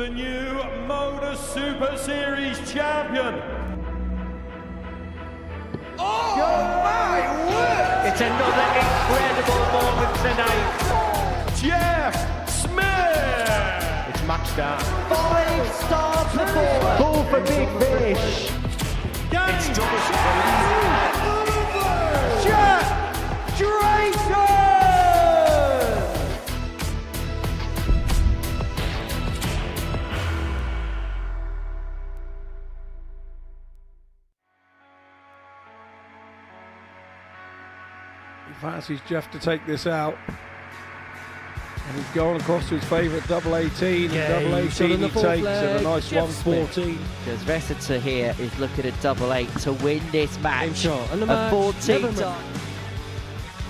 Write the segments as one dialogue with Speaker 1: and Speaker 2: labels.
Speaker 1: the new Modus Super Series champion.
Speaker 2: Oh my word!
Speaker 3: It's another incredible moment tonight.
Speaker 1: Jeff Smith!
Speaker 3: It's match down.
Speaker 2: 5-star performance.
Speaker 3: Ball for Big Fish.
Speaker 1: It's
Speaker 2: Jeff Drayton!
Speaker 4: He fancies Jeff to take this out. And he's gone across to his favourite double 18.
Speaker 5: Yeah,
Speaker 4: Double
Speaker 5: he's
Speaker 4: 18
Speaker 5: on the
Speaker 4: he
Speaker 5: fourth
Speaker 4: takes
Speaker 5: leg.
Speaker 4: and a nice
Speaker 5: Jeff
Speaker 4: 114.
Speaker 6: Because Resetar here is looking at double 8 to win this match.
Speaker 5: Shot. And the
Speaker 6: A
Speaker 5: match,
Speaker 6: 14
Speaker 5: Neven.
Speaker 6: time.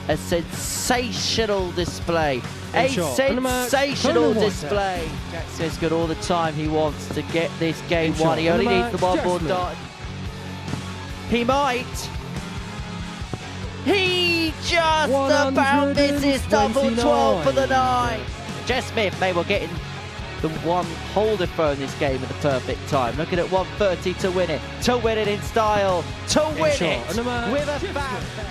Speaker 6: A sensational display. A
Speaker 5: shot. And the match,
Speaker 6: sensational
Speaker 5: Conan
Speaker 6: display. Jack Smith's got all the time he wants to get this game
Speaker 5: shot.
Speaker 6: won. He
Speaker 5: And
Speaker 6: only
Speaker 5: the
Speaker 6: needs the
Speaker 5: match,
Speaker 6: one
Speaker 5: Jack
Speaker 6: more
Speaker 5: Smith.
Speaker 6: dot. He just about misses double 12 for the night. Jess Smith may well get in the one holder throw in this game at the perfect time. Looking at 130 to win it in style, to win
Speaker 5: shot.
Speaker 6: it
Speaker 5: And the match,
Speaker 6: with a
Speaker 5: Jeff
Speaker 6: bang.
Speaker 5: Smith.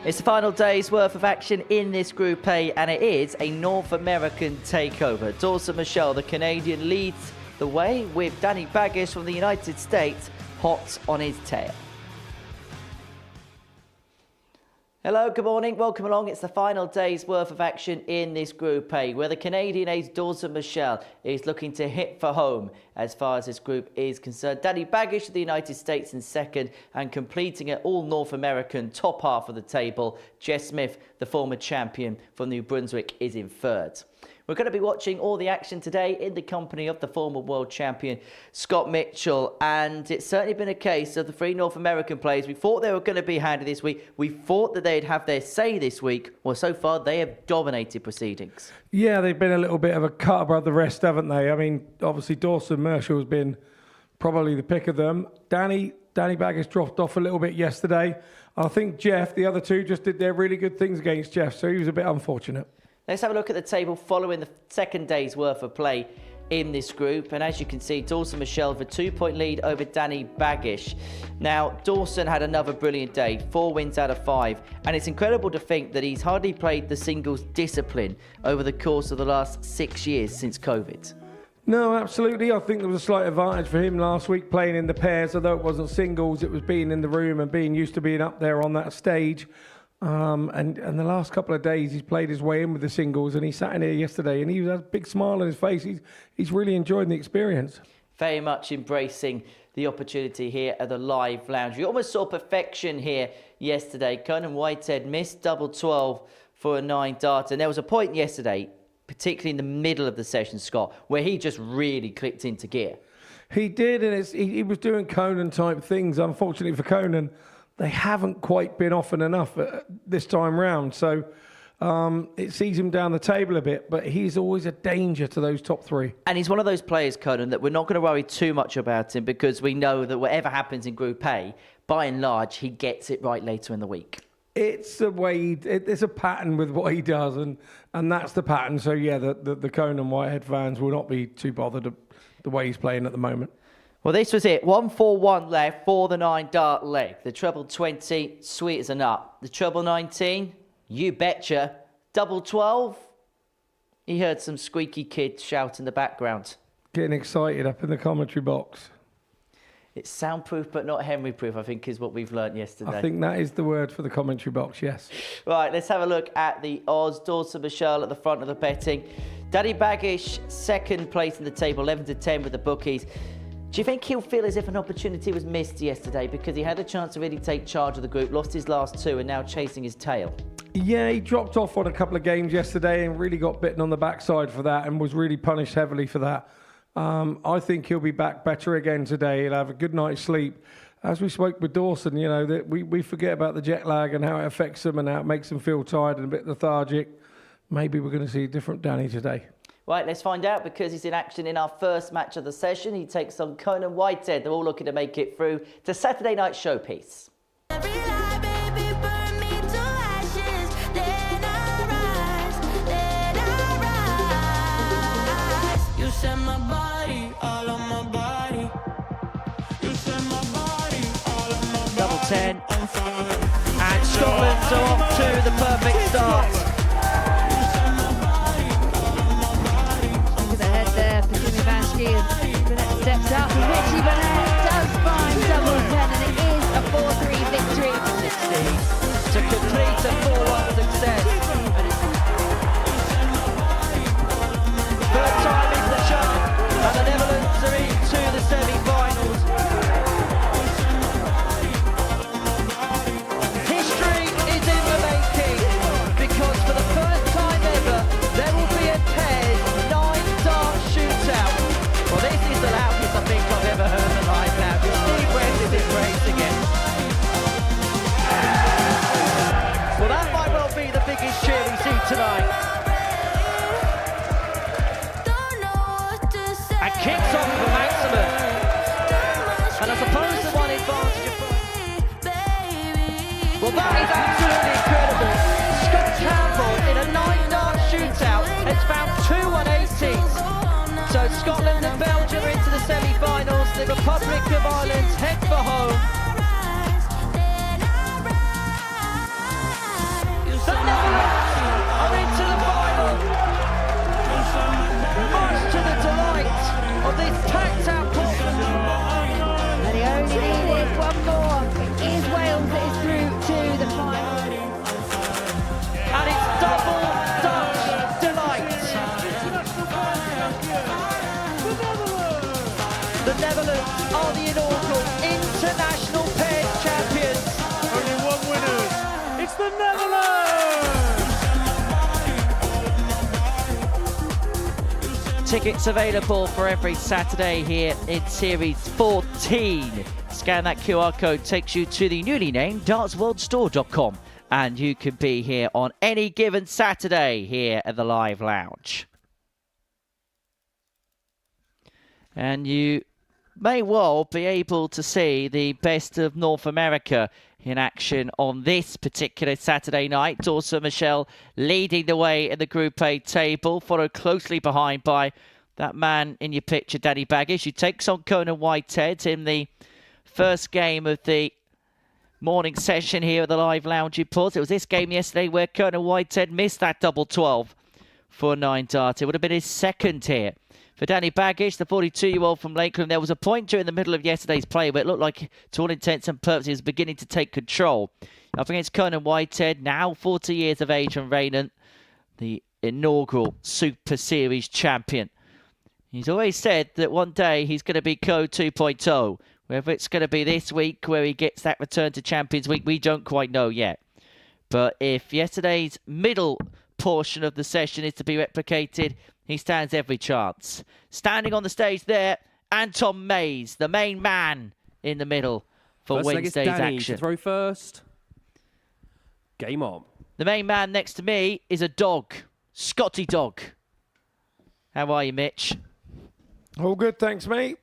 Speaker 6: It's the final day's worth of action in this Group A, and it is a North American takeover. Dawson Murschell, the Canadian, leads the way with Danny Bagish from the United States hot on his tail. Hello, good morning, welcome along. It's the final day's worth of action in this Group A, where the Canadian ace Dawson Murschell is looking to hit for home as far as this group is concerned. Danny Bagish of the United States in second, and completing it all North American top half of the table, Jess Smith, the former champion from New Brunswick, is in third. We're going to be watching all the action today in the company of the former world champion, Scott Mitchell. And it's certainly been a case of the three North American players. We thought they were going to be handy this week. We thought that they'd have their say this week. Well, so far, they have dominated proceedings.
Speaker 4: Yeah, they've been a little bit of a cut above the rest, haven't they? I mean, obviously Dawson Murschell has been probably the pick of them. Danny Bagish dropped off a little bit yesterday. I think Jeff, the other two, just did their really good things against Jeff, so he was a bit unfortunate.
Speaker 6: Let's have a look at the table following the second day's worth of play in this group. And as you can see, Dawson Murschell with a 2-point lead over Danny Bagish. Now, Dawson had another brilliant day, 4 wins out of 5. And it's incredible to think that he's hardly played the singles discipline over the course of the last 6 years since COVID.
Speaker 4: No, absolutely. I think there was a slight advantage for him last week playing in the pairs, although it wasn't singles. It was being in the room and being used to being up there on that stage. And the last couple of days he's played his way in with the singles, and he sat in here yesterday and he has a big smile on his face. He's really enjoying the experience.
Speaker 6: Very much embracing the opportunity here at the live lounge. We almost saw perfection here yesterday. Conan Whitehead missed double 12 for a 9 dart, and there was a point yesterday, particularly in the middle of the session, Scott, where he just really clicked into gear.
Speaker 4: He did, and he was doing Conan type things. Unfortunately for Conan, they haven't quite been often enough this time round. So it sees him down the table a bit, but he's always a danger to those top three.
Speaker 6: And he's one of those players, Conan, that we're not going to worry too much about him, because we know that whatever happens in Group A, by and large, he gets it right later in the week.
Speaker 4: It's the way it's a pattern with what he does, and that's the pattern. So yeah, the Conan Whitehead fans will not be too bothered the way he's playing at the moment.
Speaker 6: Well, this was it. 1-4-1 left for the 9 dart leg. The treble 20, sweet as a nut. The treble 19, you betcha. Double 12, he heard some squeaky kids shout in the background.
Speaker 4: Getting excited up in the commentary box.
Speaker 6: It's soundproof but not Henry-proof, I think, is what we've learnt yesterday.
Speaker 4: I think that is the word for the commentary box, yes.
Speaker 6: Right, let's have a look at the odds. Dawson Murschell at the front of the betting. Danny Bagish, second place in the table, 11-10 with the bookies. Do you think he'll feel as if an opportunity was missed yesterday, because he had a chance to really take charge of the group, lost his last 2 and now chasing his tail?
Speaker 4: Yeah, he dropped off on a couple of games yesterday and really got bitten on the backside for that and was really punished heavily for that. I think he'll be back better again today. He'll have a good night's sleep. As we spoke with Dawson, you know, that we forget about the jet lag and how it affects them and how it makes them feel tired and a bit lethargic. Maybe we're going to see a different Danny today.
Speaker 6: Right, let's find out, because he's in action in our first match of the session. He takes on Conan Whitehead. They're all looking to make it through to Saturday night showpiece.
Speaker 5: set my body, all on my body. You set my body, all on my body.
Speaker 6: Double 10.
Speaker 5: On fire.
Speaker 6: And Scotland are off to the perfect start.
Speaker 7: Look at the head there for Jimmy Vansky. Burnett steps up and Richie Burnett does find double 10 and it is a 4-3 victory.
Speaker 6: 60 to complete a 4-1 success. Third time in the chart and the Netherlands are into the semi-finals. History is in the making because for the first time ever there will be a paired 9-dart shootout. Well, this is the loudest I think I've ever heard the live now. Steve West is in race again. Well, that might well be the biggest cheer we see tonight. And kicks off for maximum. And I suppose the one advantage of... Well, that is absolutely incredible. Scott Campbell in a 9-dart shootout has found 2 180s. So Scotland and Belgium are into the semi-finals. The Republic of Ireland head for home. The Netherlands are into the final. Much to the delight of this packed-out Portland.
Speaker 7: And he only needed one more. It is Wales that is through to the final.
Speaker 6: And it's double Dutch delight. The Netherlands are the inaugural international pairs champions.
Speaker 3: Only one winner. It's the Netherlands!
Speaker 6: Tickets available for every Saturday here in Series 14. Scan that QR code, takes you to the newly named dartsworldstore.com, and you can be here on any given Saturday here at the Live Lounge. And you may well be able to see the best of North America in action on this particular Saturday night. Dawson, Murschell leading the way in the Group A table, followed closely behind by that man in your picture, Danny Bagish, who takes on Conan Whitehead in the first game of the morning session here at the Live Lounge Report. It was this game yesterday where Conan Whitehead missed that double 12 for 9-dart. It would have been his second here. For Danny Bagish, the 42-year-old from Lakeland, there was a point during the middle of yesterday's play where it looked like, to all intents and purposes, he was beginning to take control. Up against Conan Whitehead, now 40 years of age and reigning, the inaugural Super Series champion. He's always said that one day he's going to be Code 2.0. Whether it's going to be this week where he gets that return to Champions Week, we don't quite know yet. But if yesterday's middle portion of the session is to be replicated, he stands every chance. Standing on the stage there, Anton Mays, the main man in the middle for
Speaker 8: First
Speaker 6: Wednesday's
Speaker 8: Danny
Speaker 6: action.
Speaker 8: To throw first. Game on.
Speaker 6: The main man next to me is a dog, Scotty Dog. How are you, Mitch?
Speaker 4: All good, thanks, mate.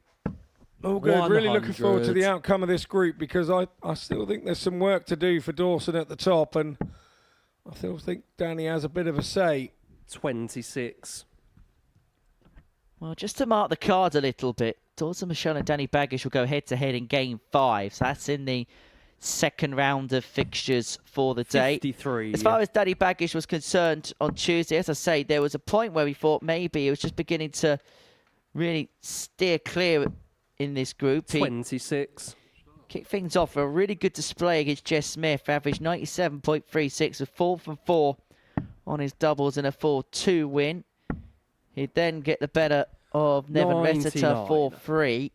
Speaker 4: All good. Really looking forward to the
Speaker 8: 100.
Speaker 4: outcome of this group because I still think there's some work to do for Dawson at the top, and I still think Danny has a bit of a say.
Speaker 8: 26.
Speaker 6: Well, just to mark the card a little bit, Dawson, Murschell and Danny Bagish will go head-to-head in Game 5. So that's in the second round of fixtures for the day.
Speaker 8: 53.
Speaker 6: As far as Danny Bagish was concerned on Tuesday, as I say, there was a point where we thought maybe he was just beginning to really steer clear in this group. He
Speaker 8: 26.
Speaker 6: kicked things off for a really good display against Jess Smith, averaged 97.36 with 4 from 4 on his doubles and a 4-2 win. He'd then get the better of Neven Resetar 4-3.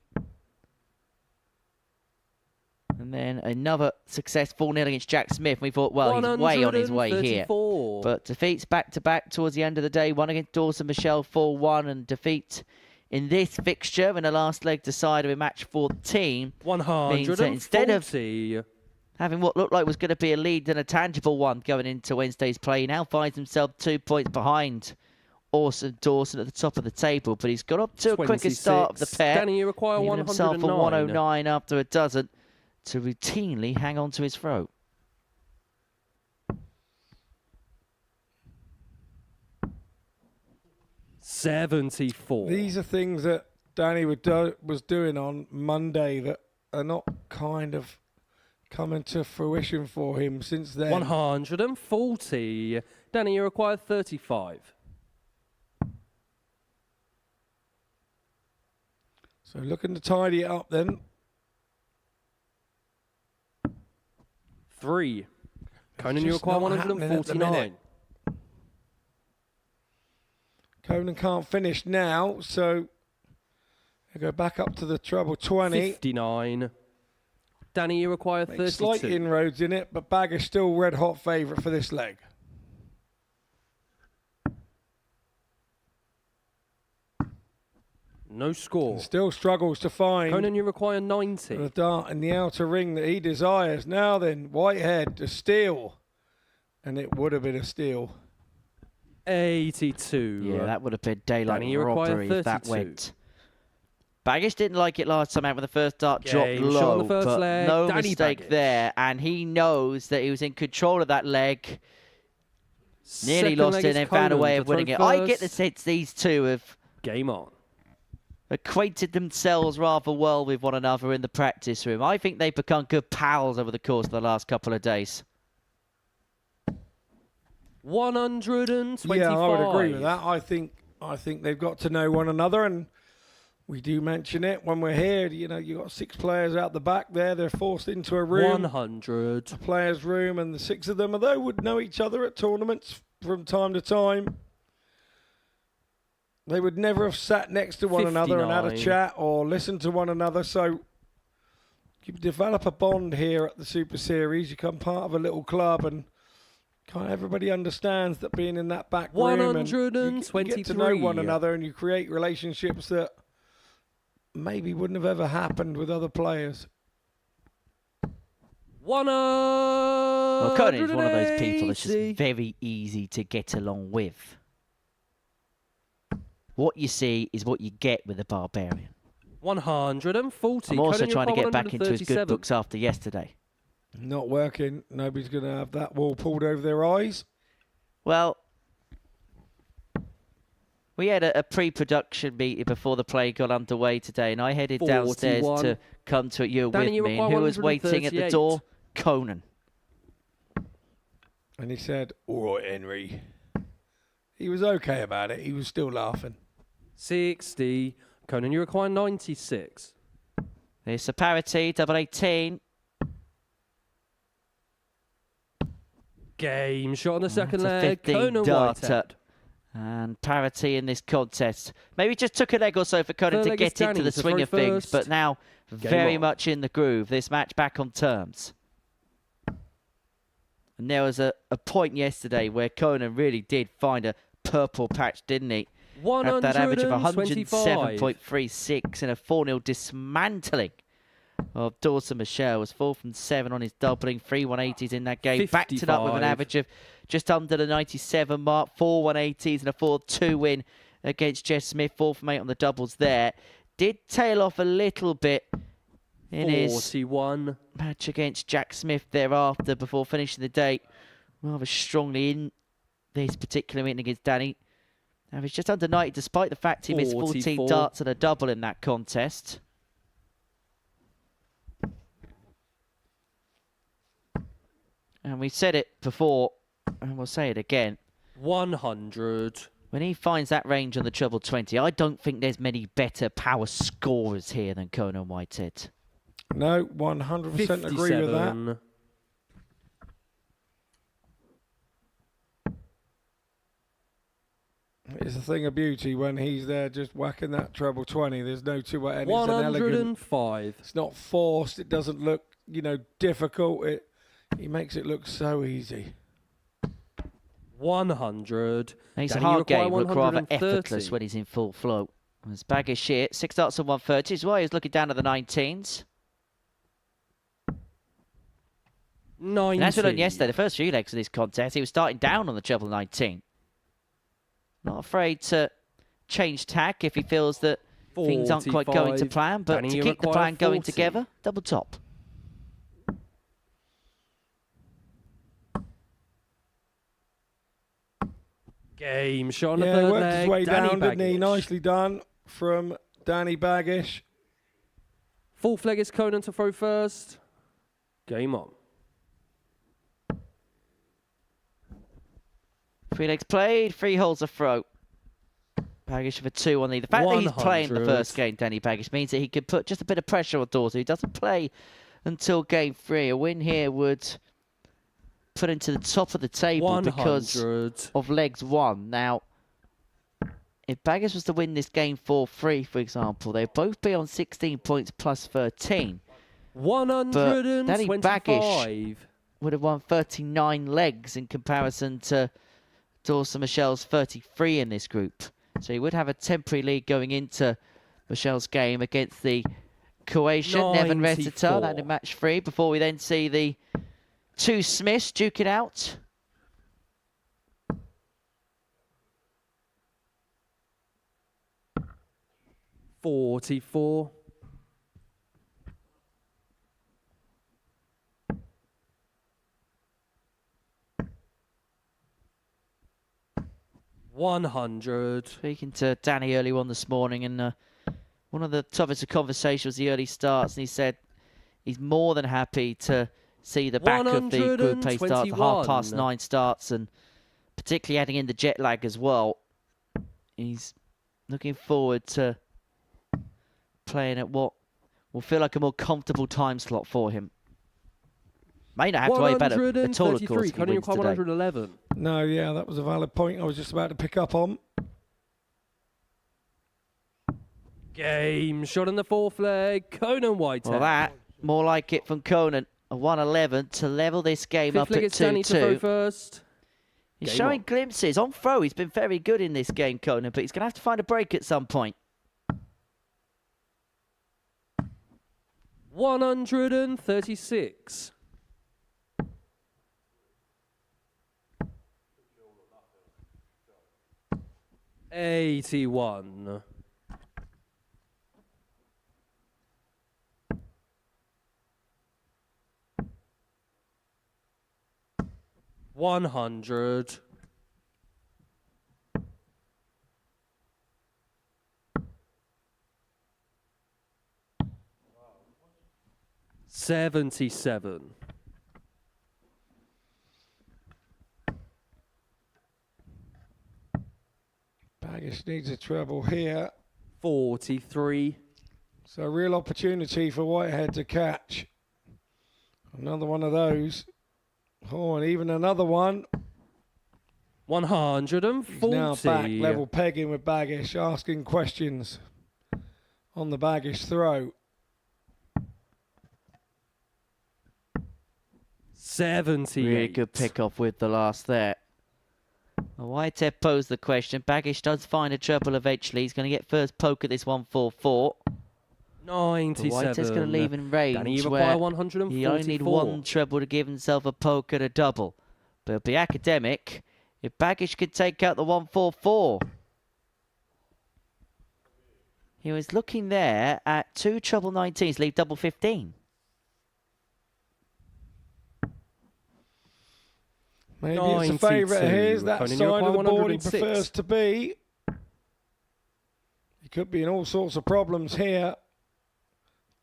Speaker 6: And then another successful 4-0 against Jack Smith. We thought, well, he's way on his way here. But defeats back-to-back towards the end of the day. One against Dawson, Murschell 4-1, and defeat in this fixture in the last leg decider in match 14.
Speaker 8: 140.
Speaker 6: Means that instead of having what looked like was going to be a lead and a tangible one going into Wednesday's play, he now finds himself 2 points behind Dawson at the top of the table. But he's got up to a quicker start of the pair.
Speaker 8: Danny, you require
Speaker 6: Leaving
Speaker 8: 109.
Speaker 6: himself a 109 after a dozen to routinely hang on to his throat.
Speaker 8: 74.
Speaker 4: These are things that Danny was doing on Monday that are not kind of coming to fruition for him since then.
Speaker 8: 140. Danny, you require 35.
Speaker 4: So looking to tidy it up then.
Speaker 8: 3. Conan, you
Speaker 4: just
Speaker 8: require
Speaker 4: not happening at the
Speaker 8: 149.
Speaker 4: minute. Conan can't finish now, so they go back up to the treble 20.
Speaker 8: 59. Danny, you require
Speaker 4: Make
Speaker 8: 32.
Speaker 4: slight inroads in it, but Bagish still red hot favourite for this leg.
Speaker 8: No score.
Speaker 4: And still struggles to find
Speaker 8: Conan, you require 90.
Speaker 4: the dart in the outer ring that he desires. Now then, Whitehead to steal. And it would have been a steal.
Speaker 8: 82.
Speaker 6: Yeah, that would have been daylight
Speaker 8: Danny, you require
Speaker 6: robbery if that
Speaker 8: 32.
Speaker 6: went. Bagish didn't like it last time out when the first dart dropped
Speaker 8: Game
Speaker 6: low,
Speaker 8: shot on the first
Speaker 6: but
Speaker 8: leg.
Speaker 6: no
Speaker 8: Danny
Speaker 6: mistake
Speaker 8: Bagish.
Speaker 6: there, and he knows that he was in control of that leg. Nearly
Speaker 8: Second
Speaker 6: lost
Speaker 8: leg
Speaker 6: it
Speaker 8: is
Speaker 6: and then found a
Speaker 8: Conan
Speaker 6: way
Speaker 8: to
Speaker 6: of winning
Speaker 8: throw
Speaker 6: it. I get the
Speaker 8: first.
Speaker 6: sense these two have
Speaker 8: Game on.
Speaker 6: acquainted themselves rather well with one another in the practice room. I think they've become good pals over the course of the last couple of days.
Speaker 8: 125.
Speaker 4: Yeah, I would agree with that. I think they've got to know one another, and we do mention it when we're here. You know, you got 6 players out the back there. They're forced into a room,
Speaker 8: 100.
Speaker 4: a players' room, and the 6 of them, although would know each other at tournaments from time to time, they would never have sat next to one another and had a
Speaker 8: 59.
Speaker 4: chat or listened to one another. So you develop a bond here at the Super Series. You become part of a little club, and kind of everybody understands that being in that back room and you get to know
Speaker 8: 123.
Speaker 4: one another, and you create relationships that maybe wouldn't have ever happened with other players.
Speaker 6: Well, Conan is one of those people that's just very easy to get along with. What you see is what you get with the Barbarian.
Speaker 8: 140.
Speaker 6: I'm also
Speaker 8: Conan, you
Speaker 6: trying to
Speaker 8: require
Speaker 6: get back into his good
Speaker 8: 137.
Speaker 6: books after yesterday.
Speaker 4: Not working. Nobody's going to have that wall pulled over their eyes.
Speaker 6: Well, we had a pre-production meeting before the play got underway today, and I headed downstairs
Speaker 8: 41.
Speaker 6: to come to it. You were
Speaker 8: Danny,
Speaker 6: with
Speaker 8: you
Speaker 6: me, and
Speaker 8: require
Speaker 6: who was waiting at the
Speaker 8: 138.
Speaker 6: door? Conan.
Speaker 4: And he said, "All right, Henry." He was okay about it. He was still laughing.
Speaker 8: 60. Conan, you require 96.
Speaker 6: There's a parity, double 18.
Speaker 8: Game shot on the second
Speaker 6: That's a
Speaker 8: leg.
Speaker 6: 15
Speaker 8: Conan
Speaker 6: darter.
Speaker 8: Whitehead.
Speaker 6: And parity in this contest. Maybe just took a leg or so for Conan
Speaker 8: Third
Speaker 6: to
Speaker 8: leg is
Speaker 6: get into
Speaker 8: Danny
Speaker 6: the
Speaker 8: to
Speaker 6: swing
Speaker 8: throw
Speaker 6: of things,
Speaker 8: first.
Speaker 6: but now very
Speaker 8: on.
Speaker 6: much in the groove. This match back on terms. And there was a point yesterday where Conan really did find a purple patch, didn't he? Had that average of
Speaker 8: 125.
Speaker 6: 107.36 and a 4-0 dismantling of Dawson. Murschell was 4 from 7 on his doubling, 3 180s in that game. Backed it up with an
Speaker 8: 55.
Speaker 6: average of just under the 97 mark, 4 180s and a 4-2 win against Jess Smith, 4 from 8 on the doubles there. Did tail off a little bit in his
Speaker 8: 41.
Speaker 6: match against Jack Smith thereafter before finishing the day rather strongly in this particular meeting against Danny. Average just under 90 despite the fact he missed 14
Speaker 8: 44.
Speaker 6: darts and a double in that contest. And we said it before, and we'll say it again.
Speaker 8: 100.
Speaker 6: When he finds that range on the treble 20, I don't think there's many better power scorers here than Conan Whitehead.
Speaker 4: No, 100% agree with that.
Speaker 8: 57.
Speaker 4: It's a thing of beauty when he's there just whacking that treble 20. There's no two and it's an elegant.
Speaker 8: 105.
Speaker 4: It's not forced. It doesn't look, difficult. He makes it look so easy.
Speaker 8: 100.
Speaker 6: He's a
Speaker 8: Danny, you
Speaker 6: hard
Speaker 8: require
Speaker 6: game, look rather
Speaker 8: 130.
Speaker 6: effortless when he's in full flow. As Bagish here, 6 darts on 130 as well. He's looking down at the 19s.
Speaker 8: 90.
Speaker 6: And as we learned yesterday, the first few legs of this contest, he was starting down on the treble 19. Not afraid to change tack if he feels that things aren't quite going to
Speaker 8: 45.
Speaker 6: plan, but
Speaker 8: Danny,
Speaker 6: to
Speaker 8: you
Speaker 6: keep the
Speaker 8: require
Speaker 6: plan going
Speaker 8: 40.
Speaker 6: together, double top.
Speaker 8: Game shot on the
Speaker 4: Yeah,
Speaker 8: third
Speaker 4: worked
Speaker 8: leg.
Speaker 4: his way
Speaker 8: Danny
Speaker 4: down, didn't he?
Speaker 8: Bagish.
Speaker 4: Nicely done from Danny Bagish.
Speaker 8: Fourth leg is Conan to throw first. Game on.
Speaker 6: 3 legs played, 3 holes a throw. Bagish with a 2 on lead. The fact that he's playing the
Speaker 8: 100.
Speaker 6: first game, Danny Bagish, means that he could put just a bit of pressure on Dawson, who doesn't play until game 3. A win here would put him to the top of the table
Speaker 8: 100.
Speaker 6: because of legs 1. Now, if Bagish was to win this game 4-3, for example, they'd both be on 16 points plus 13.
Speaker 8: 125.
Speaker 6: Danny Bagish would have won 39 legs in comparison to Dawson Murschell's 33 in this group. So he would have a temporary lead going into Murschell's game against the Croatian Neven Resetar, that in match 3, before we then see the 2 Smiths duke it out.
Speaker 8: $44. $100.
Speaker 6: Speaking to Danny early on this morning, and one of the topics of conversation was the early starts, and he said he's more than happy to see the back of the Group A starts, the 9:30 starts, and particularly adding in the jet lag as well. He's looking forward to playing at what will feel like a more comfortable time slot for him. May not have to worry about it at all, of course, if he wins today.
Speaker 8: 111.
Speaker 4: No, yeah, that was a valid point I was just about to pick up on.
Speaker 8: Game shot in the fourth leg. Conan Whitehead.
Speaker 6: Well, that, more like it from Conan. A 111 to level this game
Speaker 8: Fifth
Speaker 6: up
Speaker 8: leg
Speaker 6: at
Speaker 8: is Danny to throw
Speaker 6: 2-2.
Speaker 8: first.
Speaker 6: He's
Speaker 8: Game
Speaker 6: showing
Speaker 8: on.
Speaker 6: glimpses. On throw, he's been very good in this game, Conan, but he's going to have to find a break at some point.
Speaker 8: 136. $81. $100. $77.
Speaker 4: Bagish needs a treble here.
Speaker 8: 43.
Speaker 4: So a real opportunity for Whitehead to catch. Another one of those. Oh, and even another one.
Speaker 8: 140.
Speaker 4: He's now back level pegging with Bagish, asking questions on the Bagish throw.
Speaker 8: 78.
Speaker 6: Really good pick off with the last there. Well, Whitehead posed the question. Bagish does find a treble eventually. He's going to get first poke at this 144.
Speaker 8: 97.
Speaker 6: Whitehead's going to leave in range
Speaker 8: Danny
Speaker 6: where
Speaker 8: 144.
Speaker 6: he only need one treble to give himself a poke at a double. But it'll be academic if Bagish could take out the 144. He was looking there at 2 treble 19s, leave double 15.
Speaker 4: Maybe it's a favourite of his, that
Speaker 8: Conan,
Speaker 4: side
Speaker 8: you're
Speaker 4: of the
Speaker 8: by
Speaker 4: board he
Speaker 8: 106.
Speaker 4: prefers to be. He could be in all sorts of problems here.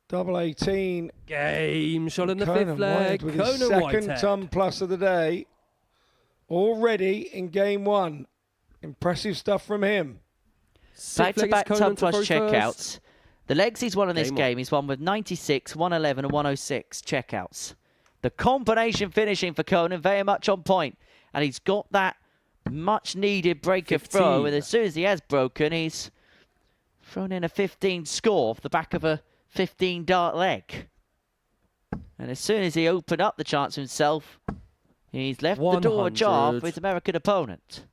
Speaker 4: Double 18.
Speaker 8: Game shot in the
Speaker 4: Conan
Speaker 8: fifth leg.
Speaker 4: Whitehead with his
Speaker 8: Conan
Speaker 4: second
Speaker 8: Whitehead.
Speaker 4: ton plus of the day. Already in game 1. Impressive stuff from him.
Speaker 8: Sixth leg is
Speaker 6: Back-to-back
Speaker 8: Conan
Speaker 6: ton
Speaker 8: to
Speaker 6: plus
Speaker 8: throw
Speaker 6: checkouts.
Speaker 8: first.
Speaker 6: The legs he's won in this
Speaker 8: Game on.
Speaker 6: game, he's won with 96, 111 and 106 checkouts. The combination finishing for Conan very much on point. And he's got that much needed breaker
Speaker 8: 15.
Speaker 6: throw. And as soon as he has broken, he's thrown in a 15 score off the back of a 15 dart leg. And as soon as he opened up the chance for himself, he's left the door ajar
Speaker 8: 100.
Speaker 6: for his American opponent.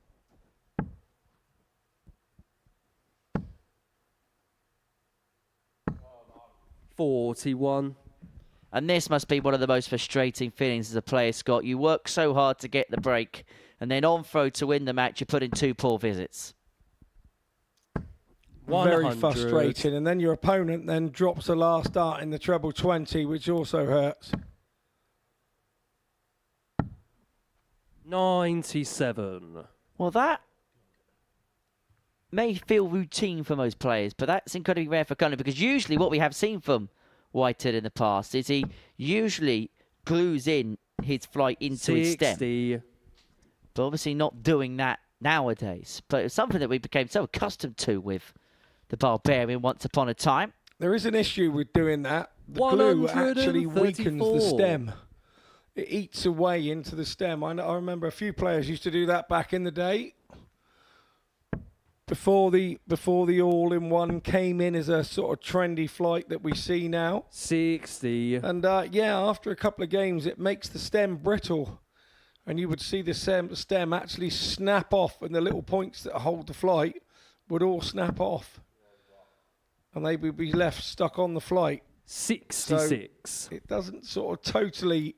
Speaker 8: $41.
Speaker 6: And this must be one of the most frustrating feelings as a player, Scott. You work so hard to get the break, and then on throw to win the match, you put in 2 poor visits.
Speaker 4: Very
Speaker 8: 100.
Speaker 4: frustrating. And then your opponent then drops the last dart in the treble 20, which also hurts.
Speaker 8: 97.
Speaker 6: Well, that may feel routine for most players, but that's incredibly rare for Conan, because usually what we have seen from Whitehead in the past is he usually glues in his flight into his stem.
Speaker 8: 60.
Speaker 6: But obviously not doing that nowadays. But it's something that we became so accustomed to with the Barbarian once upon a time.
Speaker 4: There is an issue with doing that. The glue actually weakens the stem. It eats away into the stem. I remember a few players used to do that back in the day. Before the all-in-one came in as a sort of trendy flight that we see now.
Speaker 8: 60.
Speaker 4: And yeah, after a couple of games, it makes the stem brittle. And you would see the stem actually snap off, and the little points that hold the flight would all snap off. And they would be left stuck on the flight.
Speaker 8: 66.
Speaker 4: So it doesn't sort of totally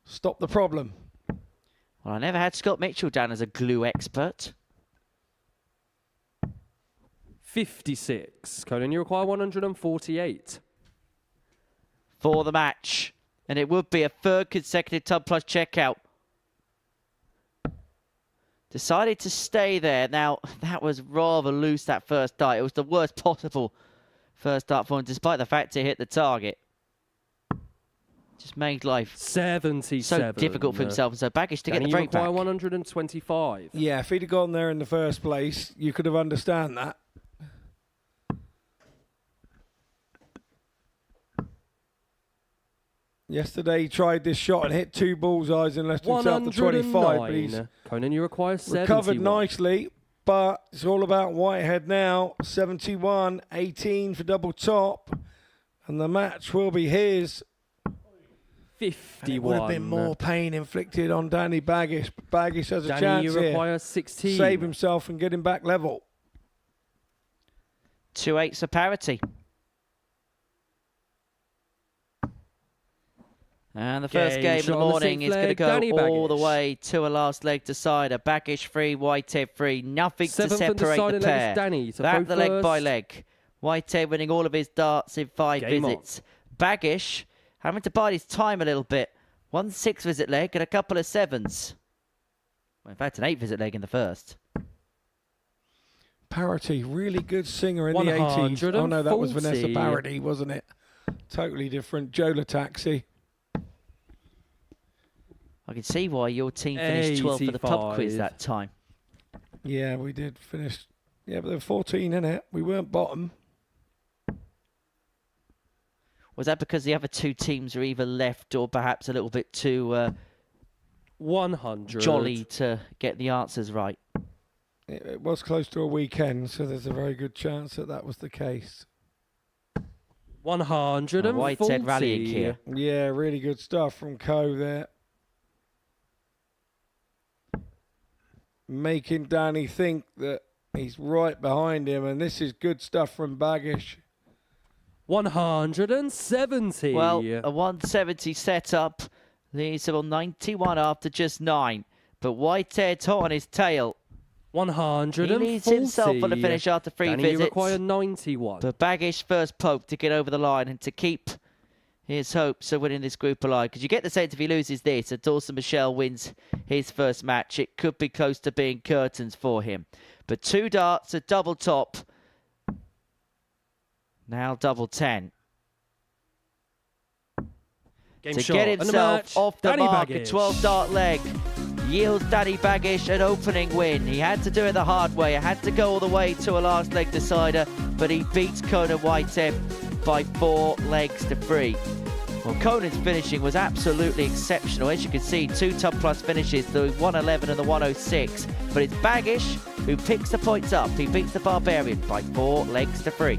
Speaker 4: stop the problem.
Speaker 6: Well, I never had Scott Mitchell down as a glue expert.
Speaker 8: 56. Conan, you require 148.
Speaker 6: For the match. And it would be a third consecutive Tub Plus checkout. Decided to stay there. Now, that was rather loose, that first dart. It was the worst possible first dart for him, despite the fact he hit the target. Just made life
Speaker 8: 77.
Speaker 6: so difficult for himself. And so Bagish to get the break
Speaker 8: you require
Speaker 6: back.
Speaker 8: 125.
Speaker 4: Yeah, if he'd have gone there in the first place, you could have understand that. Yesterday he tried this shot and hit 2 bullseyes and left himself to 25. But he's
Speaker 8: Conan, you require 71.
Speaker 4: recovered nicely, but it's all about Whitehead now. 71, 18 for double top, and the match will be his.
Speaker 8: 51.
Speaker 4: It would have been more pain inflicted on Danny Bagish, but Bagish has a
Speaker 8: Danny,
Speaker 4: chance
Speaker 8: you
Speaker 4: here
Speaker 8: require 16.
Speaker 4: save himself and get him back level.
Speaker 6: 2-8 for parity. And the first game of the morning is going to go all the way to a last leg decider. Bagish free, Whitehead free. Nothing to separate the pair. That the leg by leg. Whitehead winning all of his darts in 5 visits. Bagish having to bide his time a little bit. 1 6-visit leg and a couple of 7s. Well, in fact, an 8-visit leg in the first.
Speaker 4: Parity, really good singer in the 80s. Oh no, that was Vanessa Parody, wasn't it? Totally different. Jola Taxi.
Speaker 6: I can see why your team finished 12th for the pub quiz that time.
Speaker 4: Yeah, we did finish. Yeah, but there were 14 in it. We weren't bottom.
Speaker 6: Was that because the other 2 teams are either left or perhaps a little bit too
Speaker 8: 100
Speaker 6: jolly to get the answers right?
Speaker 4: It was close to a weekend, so there's a very good chance that that was the case.
Speaker 8: 140.
Speaker 6: Whitehead rallying here.
Speaker 4: Yeah, really good stuff from Co there. Making Danny think that he's right behind him, and this is good stuff from Bagish.
Speaker 8: 170.
Speaker 6: Well, a 170 setup leaves him on 91 after just 9. But Whitehead's hot on his tail.
Speaker 8: 140.
Speaker 6: He leads himself on the finish after 3
Speaker 8: Danny,
Speaker 6: visits.
Speaker 8: You require 91.
Speaker 6: But Bagish first poke to get over the line and to keep his hopes of winning this group alive. Because you get the sense if he loses this and Dawson Murschell wins his first match, it could be close to being curtains for him. But 2 darts, a double top. Now double 10.
Speaker 8: Game
Speaker 6: to
Speaker 8: shot.
Speaker 6: get himself off the
Speaker 8: Danny
Speaker 6: mark,
Speaker 8: Bagish.
Speaker 6: a 12-dart leg. Yields Danny Bagish an opening win. He had to do it the hard way. He had to go all the way to a last leg decider, but he beats Conan Whitehead by 4 legs to 3. Well, Conan's finishing was absolutely exceptional. As you can see, 2 Tub Plus finishes, the 111 and the 106. But it's Bagish who picks the points up. He beats the Barbarian by 4 legs to 3.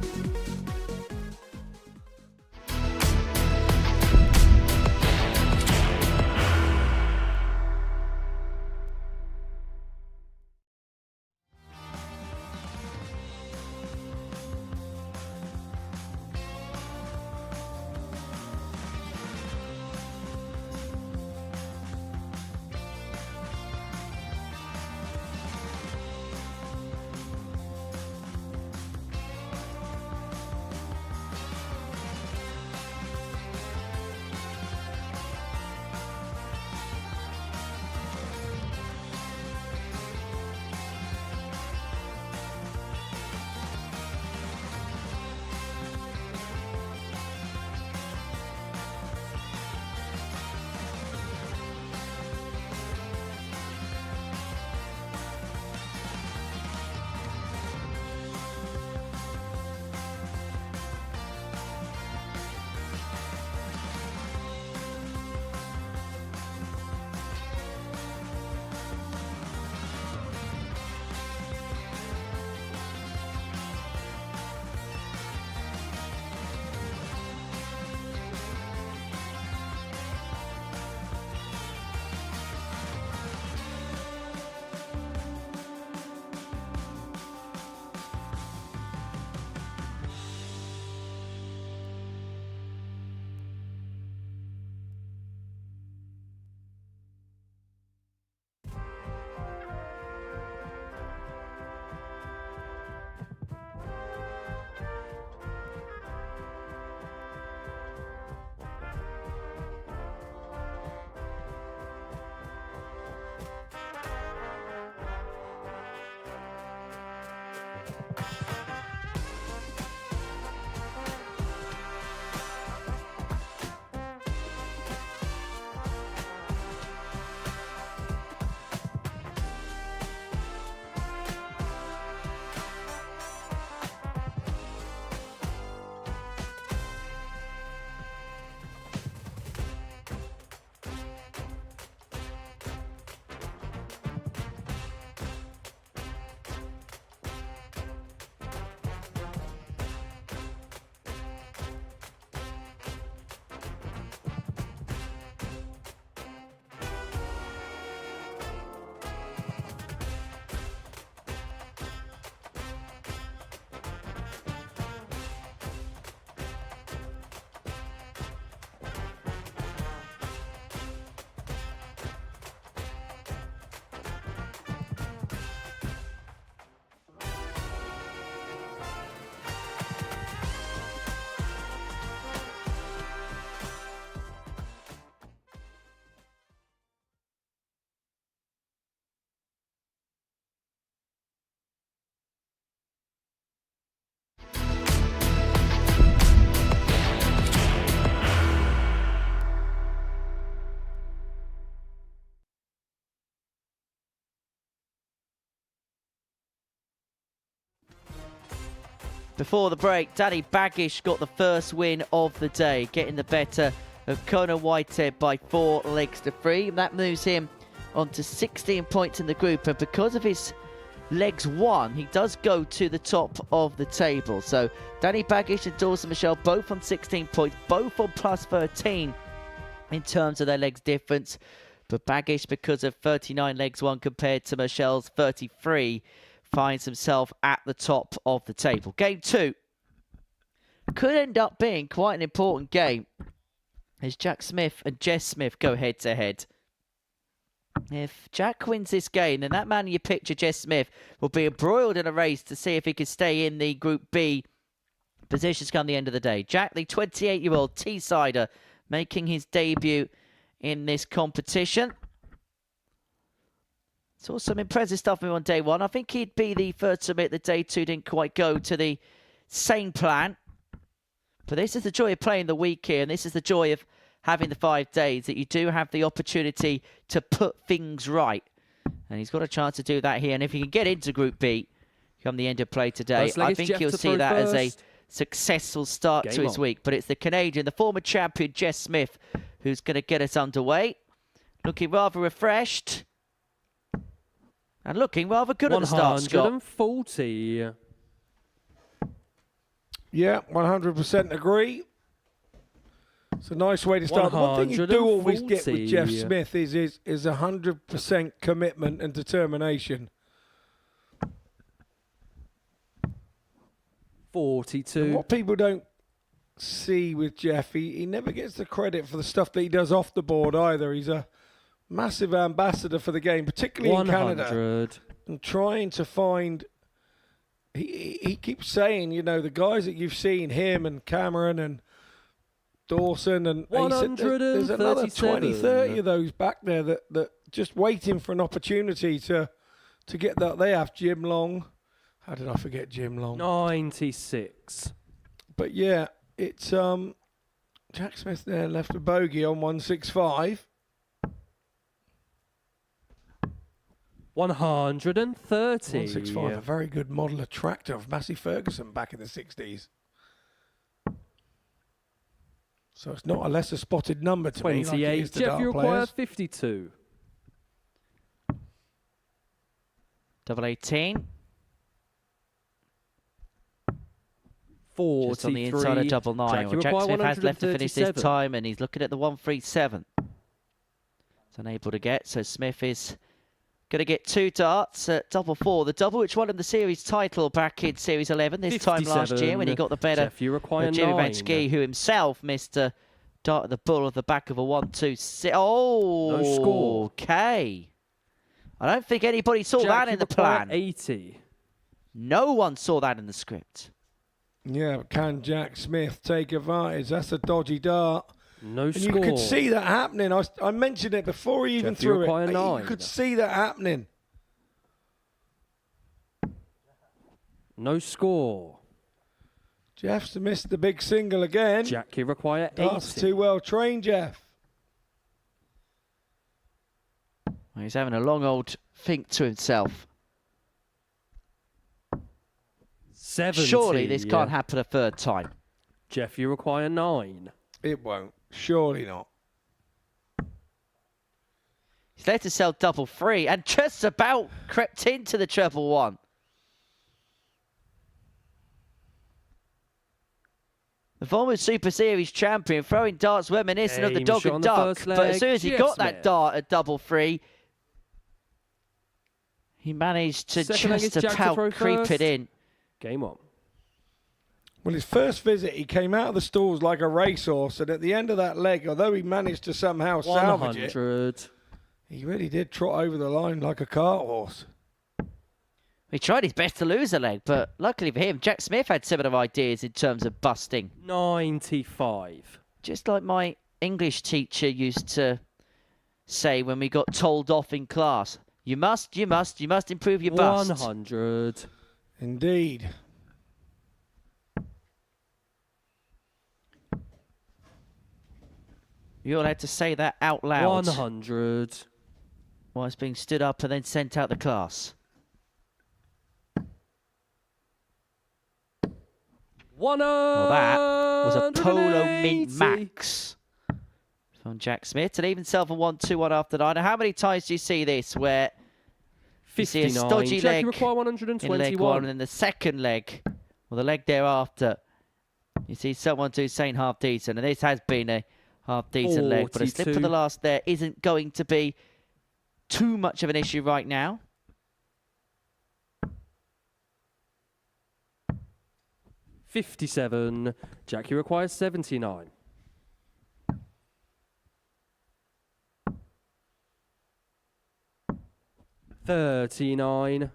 Speaker 6: Before the break, Danny Bagish got the first win of the day, getting the better of Conan Whitehead by 4 legs to 3. And that moves him on to 16 points in the group. And because of his legs won, he does go to the top of the table. So Danny Bagish and Dawson Murschell both on 16 points, both on plus 13 in terms of their legs difference. But Bagish, because of 39 legs won compared to Murschell's 33, finds himself at the top of the table. Game 2 could end up being quite an important game as Jack Smith and Jess Smith go head to head. If Jack wins this game, then that man you picture, Jess Smith, will be embroiled in a race to see if he can stay in the Group B positions come the end of the day. Jack, the 28-year-old Teessider, making his debut in this competition. Saw some impressive stuff from him on day 1. I think he'd be the first to admit that day 2 didn't quite go to the same plan. But this is the joy of playing the week here, and this is the joy of having the 5 days, that you do have the opportunity to put things right. And he's got a chance to do that here. And if he can get into Group B come the end of play today, I think he'll see that as a successful start to his week. But it's the Canadian, the former champion, Jess Smith, who's going to get us underway. Looking rather refreshed. And looking rather good at the start, Scott.
Speaker 8: 140.
Speaker 4: Yeah, 100% agree. It's a nice way to start. The one thing you do always get with Jeff Smith is 100% commitment and determination.
Speaker 8: 42.
Speaker 4: And what people don't see with Jeff, he never gets the credit for the stuff that he does off the board either. He's a massive ambassador for the game, particularly in Canada. And trying to find... He keeps saying, you know, the guys that you've seen, him and Cameron and Dawson, and he said there's another 20, 30 of those back there that just waiting for an opportunity to get that. They have Jim Long. How did I forget Jim Long?
Speaker 8: 96.
Speaker 4: But yeah, it's Jack Smith there left a bogey on 165.
Speaker 8: 130.
Speaker 4: 165, a very good modeler tractor of Massey Ferguson back in the 60s. So it's not a lesser spotted number to
Speaker 8: 28.
Speaker 4: me. Like it is to
Speaker 8: Jeff, you require
Speaker 4: players.
Speaker 8: 52.
Speaker 6: Double 18.
Speaker 8: 43.
Speaker 6: Just on the inside of double 9. Well, Jack Smith has left to finish this time, and he's looking at the 137. It's unable to get, so Smith is going to get 2 darts at double 4. The double which won him the series title back in Series 11 this time last year when he got the better
Speaker 8: Jeff, you require
Speaker 6: of Jimmy
Speaker 8: 9.
Speaker 6: Van Schie, who himself missed a dart at the bull of the back of a 1-2-6. Oh,
Speaker 8: no score.
Speaker 6: Okay. I don't think anybody saw
Speaker 8: Jack,
Speaker 6: that in the plan.
Speaker 8: 80.
Speaker 6: No one saw that in the script.
Speaker 4: Yeah, but can Jack Smith take advantage? That's a dodgy dart.
Speaker 8: No
Speaker 4: and
Speaker 8: score.
Speaker 4: you could see that happening. I mentioned it before he even
Speaker 8: Jeff, you
Speaker 4: threw
Speaker 8: require
Speaker 4: it.
Speaker 8: 9.
Speaker 4: You could see that happening.
Speaker 8: No score.
Speaker 4: Jeff's missed the big single again.
Speaker 8: Jack, you require 80.
Speaker 4: Dart's too well trained, Jeff.
Speaker 6: Well, he's having a long old think to himself.
Speaker 8: 70.
Speaker 6: Surely this can't happen a third time.
Speaker 8: Jeff, you require 9.
Speaker 4: It won't. Surely not.
Speaker 6: He's let himself double 3 and just about crept into the treble 1. The former Super Series champion throwing darts reminiscent of the dog and duck. But as soon as he got that dart at double 3, he managed to just about creep it in.
Speaker 8: Game on.
Speaker 4: Well, his first visit, he came out of the stalls like a racehorse, and at the end of that leg, although he managed to somehow salvage it, he really did trot over the line like a cart horse.
Speaker 6: He tried his best to lose a leg, but luckily for him, Jack Smith had similar ideas in terms of busting.
Speaker 8: 95.
Speaker 6: Just like my English teacher used to say when we got told off in class. You must improve your bust.
Speaker 8: 100.
Speaker 4: Indeed.
Speaker 6: You all had to say that out loud.
Speaker 8: 100.
Speaker 6: Whilst being stood up and then sent out the class. Well, that was a Polo Mint Max from Jack Smith to leave himself a 1-2-1 after 9. Now, how many times do you see this where you see a
Speaker 8: 59.
Speaker 6: stodgy
Speaker 8: Jack,
Speaker 6: leg
Speaker 8: you require
Speaker 6: in
Speaker 8: 121.
Speaker 6: leg 1, and then the second leg, or the leg thereafter, you see someone do saying half decent, and this has been a half decent leg, but a slip
Speaker 8: 42.
Speaker 6: of the last there isn't going to be too much of an issue right now.
Speaker 8: 57. Jack, you require 79. $39.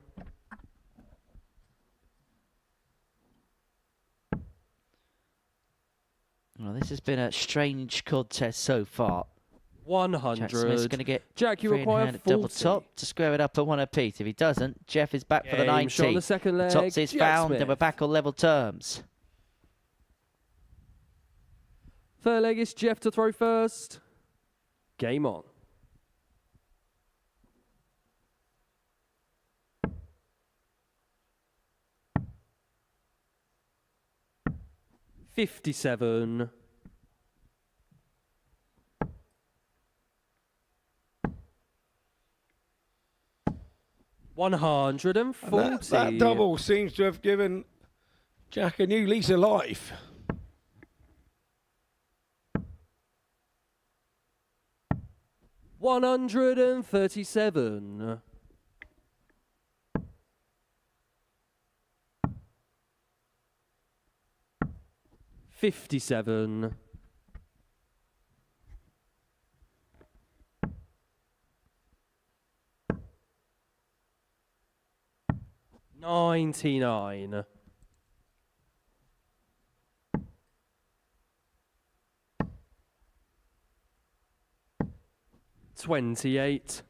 Speaker 6: Well, this has been a strange contest so far.
Speaker 8: 100.
Speaker 6: Jack Smith's going to get
Speaker 8: Jack, you
Speaker 6: three in
Speaker 8: require
Speaker 6: hand at
Speaker 8: 40.
Speaker 6: double top to square it up at 1 apiece. If he doesn't, Jeff is back for the
Speaker 8: Game
Speaker 6: 90.
Speaker 8: shot on the second leg.
Speaker 6: Tops is
Speaker 8: Jack
Speaker 6: found,
Speaker 8: Smith.
Speaker 6: and we're back on level terms.
Speaker 8: Third leg is Jeff to throw first. Game on. $57. $140.
Speaker 4: That double seems to have given Jack a new lease of life.
Speaker 8: $137. $57. $99. $28.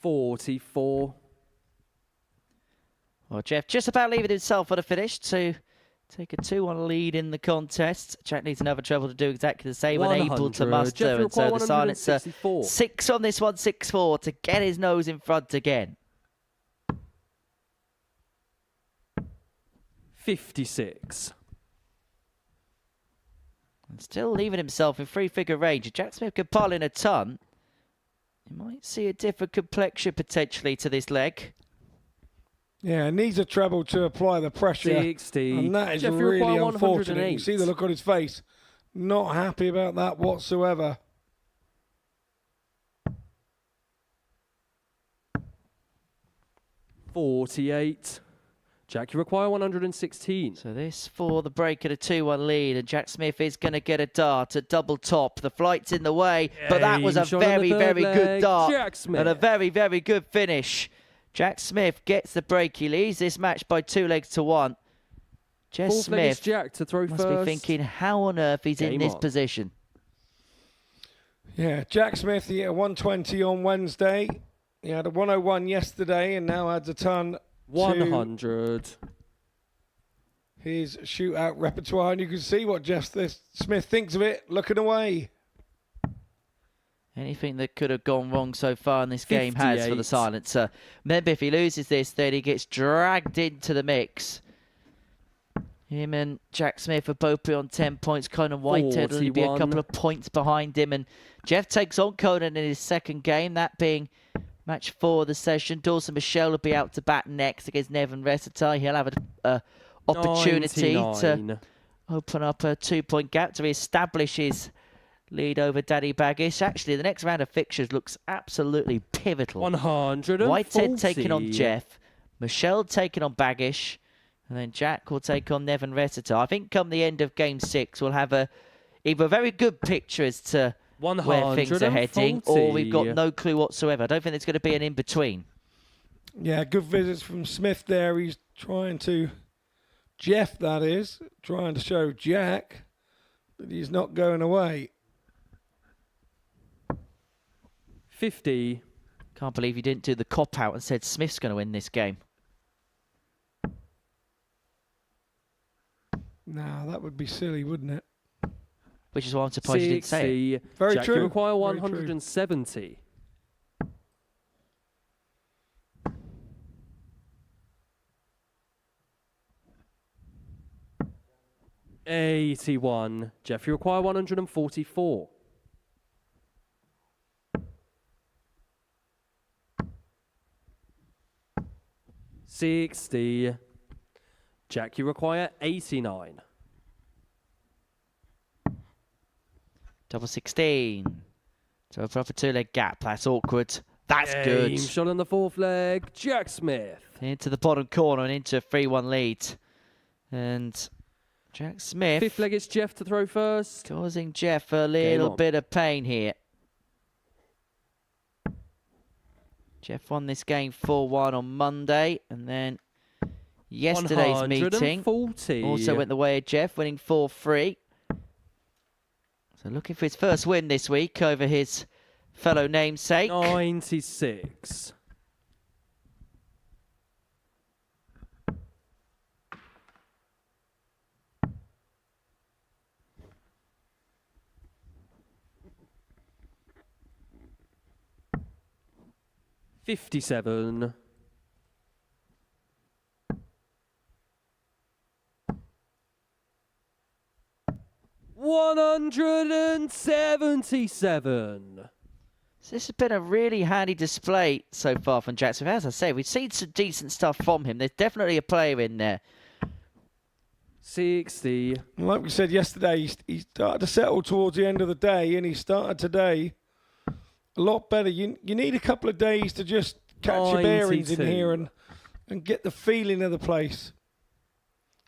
Speaker 8: $44.
Speaker 6: Well, Jeff just about leaving himself for the finish to take a 2-1 lead in the contest. Jack needs another treble to do exactly the same, unable to
Speaker 8: 100.
Speaker 6: muster.
Speaker 8: Jeff, you
Speaker 6: And so
Speaker 8: require
Speaker 6: the silencer
Speaker 8: 164.
Speaker 6: 6 on this one, 6-4 to get his nose in front again.
Speaker 8: 56.
Speaker 6: And still leaving himself in 3-figure range. If Jack Smith could pile in a ton, you might see a different complexion potentially to this leg.
Speaker 4: Yeah, needs a treble to apply the pressure.
Speaker 8: 60.
Speaker 4: And that is
Speaker 8: Jeff, you
Speaker 4: really
Speaker 8: require
Speaker 4: unfortunate. You
Speaker 8: 108.
Speaker 4: can see the look on his face. Not happy about that whatsoever.
Speaker 8: $48. Jack, you require 116.
Speaker 6: So this for the break at a 2-1 lead, and Jack Smith is going to get a dart at double top. The flight's in the way, but that was a
Speaker 8: Game shot on the
Speaker 6: very,
Speaker 8: third
Speaker 6: very good
Speaker 8: leg.
Speaker 6: dart
Speaker 8: Jack Smith.
Speaker 6: and a very, very good finish. Jack Smith gets the break. He leads this match by 2 legs to 1. Jess
Speaker 8: Fourth leg is
Speaker 6: Smith
Speaker 8: Jack to throw
Speaker 6: must
Speaker 8: first.
Speaker 6: be thinking, how on earth he's in
Speaker 8: Game
Speaker 6: this
Speaker 8: on.
Speaker 6: position?
Speaker 4: Yeah, Jack Smith, he hit a 120 on Wednesday. He had a 101 yesterday and now adds a ton to
Speaker 8: 100.
Speaker 4: his shootout repertoire. And you can see what Jeff Smith thinks of it, looking away.
Speaker 6: Anything that could have gone wrong so far in this game has for the
Speaker 8: 58.
Speaker 6: silencer. Remember, if he loses this, then he gets dragged into the mix. Him and Jack Smith are both on 10 points. Conan Whitehead will only be a
Speaker 8: 41.
Speaker 6: couple of points behind him. And Jeff takes on Conan in his second game, that being match 4 of the session. Dawson Murschell will be out to bat next against Neven Resetar. He'll have an opportunity
Speaker 8: 99.
Speaker 6: to open up a 2-point gap to re-establish his lead over Daddy Bagish. Actually, the next round of fixtures looks absolutely pivotal.
Speaker 8: 140.
Speaker 6: Whitehead taking on Jeff, Murschell taking on Bagish, and then Jack will take on Neven Resetar. I think come the end of Game 6, we'll have either a very good picture as to where things are heading, or we've got no clue whatsoever. I don't think there's going to be an in-between.
Speaker 4: Yeah, good visits from Smith there. He's trying to, Jeff that is, trying to show Jack that he's not going away.
Speaker 8: 50.
Speaker 6: Can't believe you didn't do the cop-out and said Smith's going to win this game.
Speaker 4: Now that would be silly, wouldn't it?
Speaker 6: which is why I'm surprised you didn't say it.
Speaker 4: Very
Speaker 8: Jack,
Speaker 4: true.
Speaker 8: you require
Speaker 4: Very
Speaker 8: 170. $81. Jeff, you require 144. $60. Jack, you require 89.
Speaker 6: Double 16. So a proper two-leg gap. That's awkward. That's good.
Speaker 8: Game shot on the fourth leg. Jack Smith.
Speaker 6: Into the bottom corner and into a 3-1 lead. And Jack Smith.
Speaker 8: Fifth leg, it's Jeff to throw first.
Speaker 6: Causing Jeff a little bit of pain here. Jeff won this game 4-1 on Monday. And then yesterday's meeting
Speaker 8: 140.
Speaker 6: also went the way of Jeff, winning 4-3. So looking for his first win this week over his fellow namesake.
Speaker 8: 96. $57. $177.
Speaker 6: So this has been a really handy display so far from Jack Smith. As I say, we've seen some decent stuff from him. There's definitely a player in there.
Speaker 8: 60.
Speaker 4: Like we said yesterday, he started to settle towards the end of the day, and he started today a lot better. You need a couple of days to just catch your bearings in
Speaker 8: 92.
Speaker 4: here and get the feeling of the place.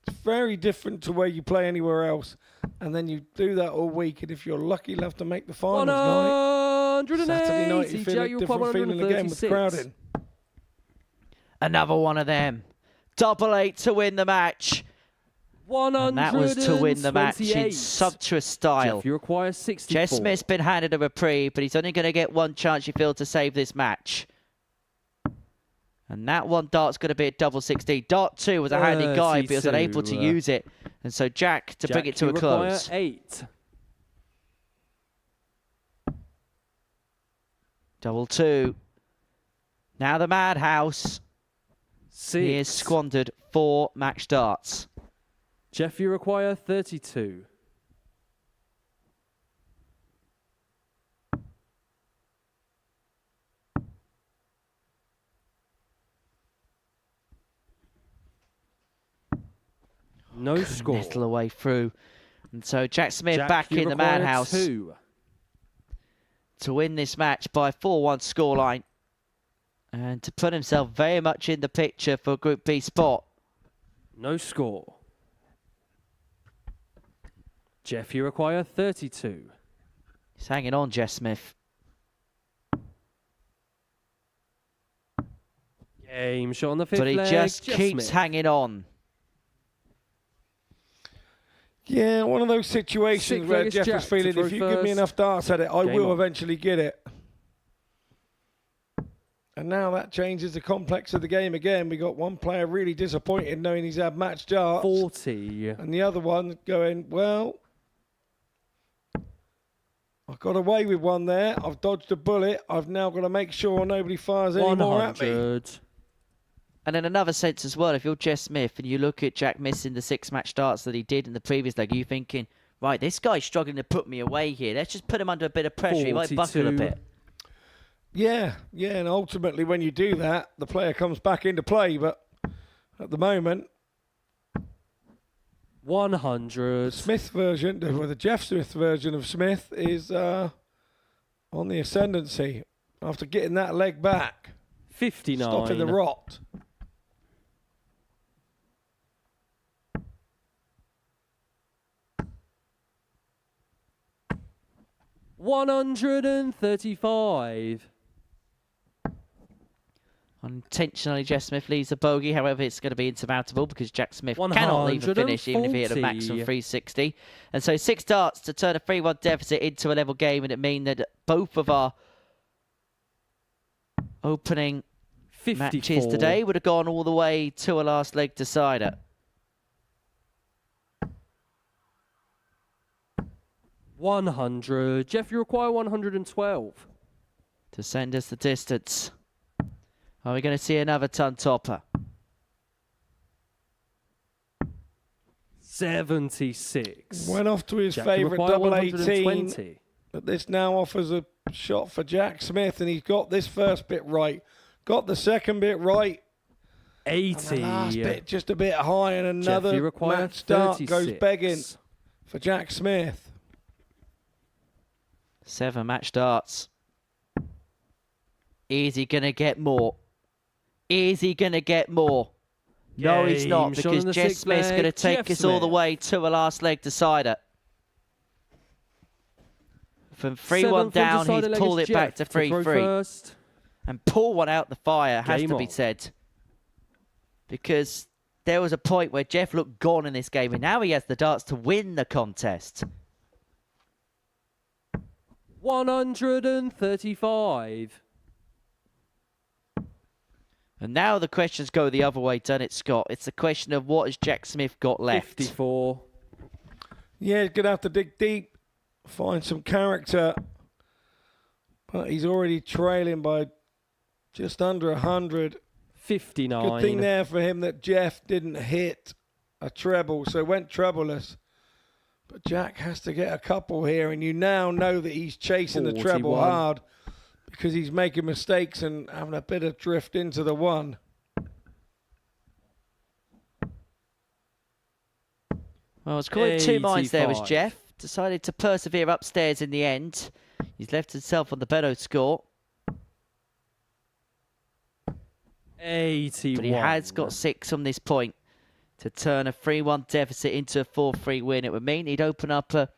Speaker 4: It's very different to where you play anywhere else. And then you do that all week, and if you're lucky enough to make the finals night, Saturday night, you feel a different feeling again with the crowd in.
Speaker 6: Another one of them. Double 8 to win the match. And that was to win the match in sumptuous style.
Speaker 8: Jeff, you require 64.
Speaker 6: Jess Smith's been handed a reprieve, but he's only going to get one chance, you feel, to save this match. And that one dart's going to be at double 16. Dart 2 was a handy guy, but he was unable to use it. And so Jack to bring it to a close.
Speaker 8: 8.
Speaker 6: Double 2. Now the madhouse.
Speaker 8: 6.
Speaker 6: He has squandered 4 match darts.
Speaker 8: Jeff, you require 32. No score.
Speaker 6: Little away through. And so Jack Smith
Speaker 8: Jack,
Speaker 6: back
Speaker 8: you
Speaker 6: in the
Speaker 8: require
Speaker 6: madhouse
Speaker 8: 2.
Speaker 6: to win this match by 4-1 scoreline. And to put himself very much in the picture for Group B spot.
Speaker 8: No score. Jeff, you require 32.
Speaker 6: He's hanging on, Jess Smith.
Speaker 8: Game shot on the fifth
Speaker 6: But he
Speaker 8: leg.
Speaker 6: just
Speaker 8: Jeff
Speaker 6: keeps
Speaker 8: Smith.
Speaker 6: hanging on.
Speaker 4: Yeah, one of those situations
Speaker 8: Sixth
Speaker 4: where
Speaker 8: leg is
Speaker 4: Jeff
Speaker 8: Jack
Speaker 4: was
Speaker 8: to
Speaker 4: feeling,
Speaker 8: throw
Speaker 4: if you give me
Speaker 8: first.
Speaker 4: enough darts at it, I
Speaker 8: Game
Speaker 4: will
Speaker 8: on.
Speaker 4: eventually get it. And now that changes the complex of the game again. We got one player really disappointed knowing he's had match darts.
Speaker 8: 40.
Speaker 4: And the other one going, well, I got away with one there. I've dodged a bullet. I've now got to make sure nobody fires any more at me.
Speaker 8: 100.
Speaker 6: And in another sense as well, if you're Jess Smith and you look at Jack missing the 6 match darts that he did in the previous leg, you're thinking, right, this guy's struggling to put me away here. Let's just put him under a bit of pressure. He might buckle a
Speaker 8: 42.
Speaker 6: bit.
Speaker 4: Yeah, and ultimately when you do that, the player comes back into play. But at the moment,
Speaker 8: 100.
Speaker 4: Smith version, or the Jeff Smith version of Smith is on the ascendancy after getting that leg back,
Speaker 8: 59.
Speaker 4: stopping the rot.
Speaker 8: $135.
Speaker 6: Unintentionally, Jess Smith leaves a bogey. However, it's going to be insurmountable because Jack Smith cannot leave a finish even if he hit a maximum 360. And so 6 darts to turn a 3-1 deficit into a level game, and it means that both of our opening
Speaker 8: 54.
Speaker 6: matches today would have gone all the way to a last leg decider.
Speaker 8: 100. Jeff, you require 112.
Speaker 6: To send us the distance. Are we going to see another ton topper?
Speaker 8: 76.
Speaker 4: Went off to his
Speaker 8: Jack, you
Speaker 4: favourite
Speaker 8: require
Speaker 4: double
Speaker 8: 120.
Speaker 4: 18. But this now offers a shot for Jack Smith, and he's got this first bit right. Got the second bit right.
Speaker 8: 80.
Speaker 4: And the last bit just a bit high, and another
Speaker 8: Jeff, you require
Speaker 4: match start
Speaker 8: 36.
Speaker 4: goes begging for Jack Smith.
Speaker 6: 7 match starts. Is he going to get more? Is he going to get more? No, he's not,
Speaker 8: Game shot in
Speaker 6: because
Speaker 8: the
Speaker 6: Jess
Speaker 8: sixth
Speaker 6: Smith's
Speaker 8: leg.
Speaker 6: going to take
Speaker 8: Jeff
Speaker 6: us all the
Speaker 8: Smith.
Speaker 6: way to a last leg decider. From 3-1
Speaker 8: Seventh
Speaker 6: down,
Speaker 8: decider
Speaker 6: he's
Speaker 8: leg
Speaker 6: pulled
Speaker 8: is
Speaker 6: it back to
Speaker 8: Jeff throw
Speaker 6: 3-3.
Speaker 8: first.
Speaker 6: And pull one out the fire, has
Speaker 8: Game
Speaker 6: to be
Speaker 8: on.
Speaker 6: said. Because there was a point where Jeff looked gone in this game, and now he has the darts to win the contest.
Speaker 8: 135.
Speaker 6: And now the questions go the other way, doesn't it, Scott? It's the question of what has Jack Smith got left.
Speaker 8: 54.
Speaker 4: Yeah, he's going to have to dig deep, find some character. But he's already trailing by just under 100.
Speaker 8: 59.
Speaker 4: Good thing there for him that Jeff didn't hit a treble, so went trebleless. But Jack has to get a couple here, and you now know that he's chasing the treble
Speaker 8: 41.
Speaker 4: hard because he's making mistakes and having a bit of drift into the one.
Speaker 6: Well, it's caught in 2 minds there was
Speaker 8: 85.
Speaker 6: Jeff. Decided to persevere upstairs in the end. He's left himself on the Beto score.
Speaker 8: 81.
Speaker 6: But he has got 6 on this point to turn a 3-1 deficit into a 4-3 win. It would mean he'd open up a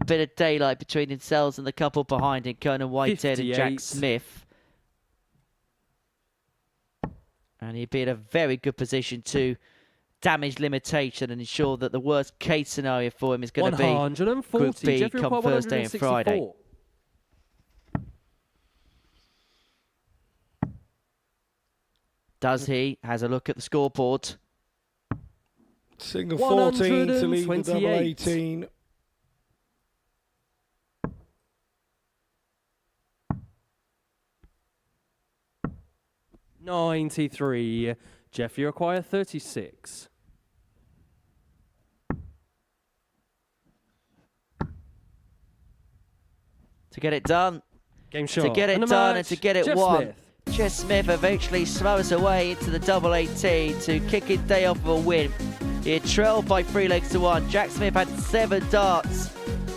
Speaker 6: bit of daylight between themselves and the couple behind him, Conan Whitehead and Jack
Speaker 8: 58.
Speaker 6: Smith. And he'd be in a very good position to damage limitation and ensure that the worst case scenario for him is going to be
Speaker 8: 140.
Speaker 6: Group B
Speaker 8: Jeff, you
Speaker 6: come
Speaker 8: require
Speaker 6: Thursday and Friday.
Speaker 8: 164.
Speaker 6: Does he? Has a look at the scoreboard.
Speaker 4: Single 14 to lead the double
Speaker 8: 128.
Speaker 4: 18.
Speaker 8: $93. Jeff, you require 36.
Speaker 6: To get it done.
Speaker 8: Game shot.
Speaker 6: To get it
Speaker 8: And the
Speaker 6: done
Speaker 8: match,
Speaker 6: and to get it
Speaker 8: Jeff
Speaker 6: won.
Speaker 8: Smith.
Speaker 6: Jess Smith eventually throws away into the double 18 to kick his day off of a win. He had trailed by 3 legs to 1. Jack Smith had 7 darts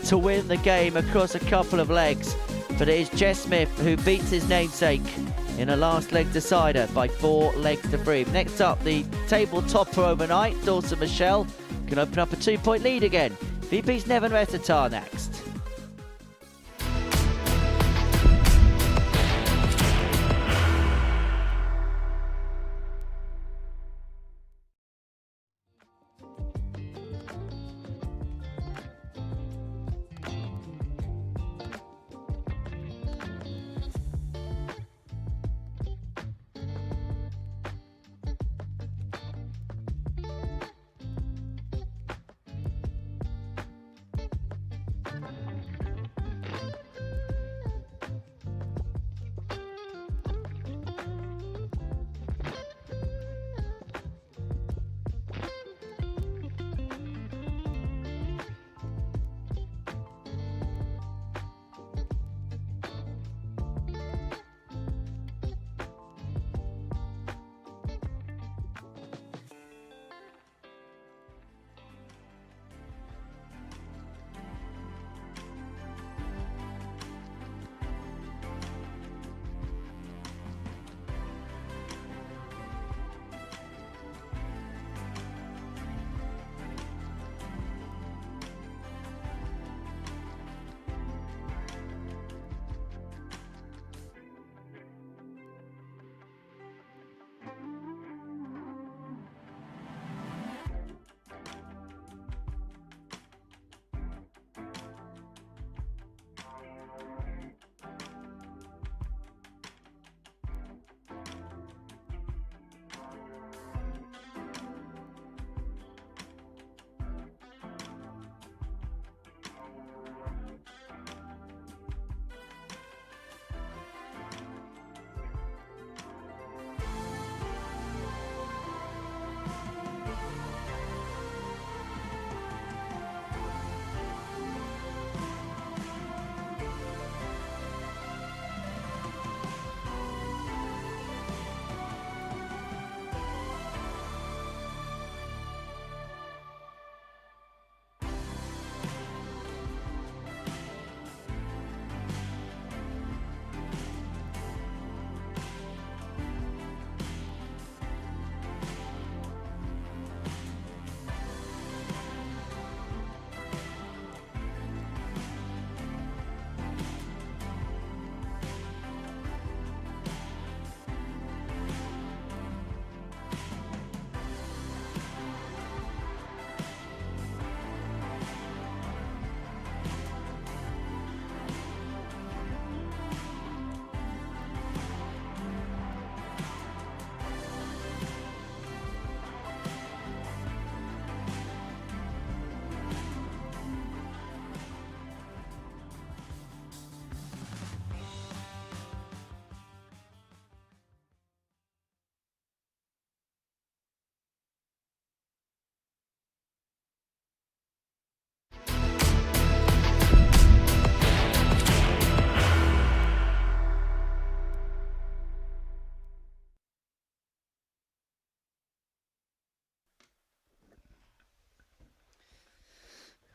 Speaker 6: to win the game across a couple of legs. But it is Jess Smith who beats his namesake in a last leg decider by 4 legs to 3. Next up, the table topper overnight, Dawson Murschell, can open up a 2-point lead again. VP's Neven Resetar next.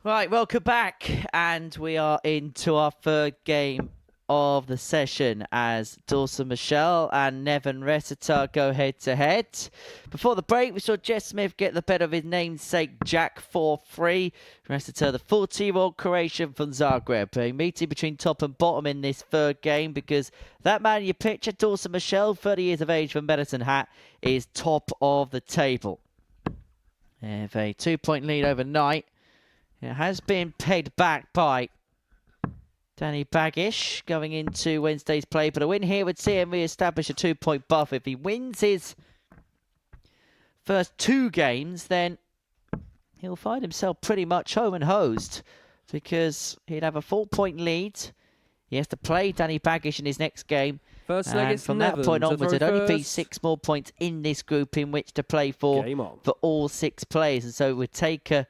Speaker 6: Right, welcome back, and we are into our third game of the session as Dawson Murschell and Neven Resetar go head-to-head. Before the break, we saw Jess Smith get the better of his namesake Jack 4-3. Resetar, the 40-year-old Croatian from Zagreb, a meeting between top and bottom in this third game because that man you picture, Dawson Murschell, 30 years of age from Medicine Hat, is top of the table. They have a 2-point lead overnight. It has been pegged back by Danny Bagish going into Wednesday's play, but a win here would see him re-establish a 2-point buff. If he wins his first 2 games, then he'll find himself pretty much home and hosed because he'd have a 4-point lead. He has to play Danny Bagish in his next game.
Speaker 8: First leg is
Speaker 6: from that
Speaker 8: Neven
Speaker 6: point
Speaker 8: to
Speaker 6: onwards,
Speaker 8: throw
Speaker 6: there'd only be
Speaker 8: first.
Speaker 6: 6 more points in this group in which to play for all 6 players. And so it would take a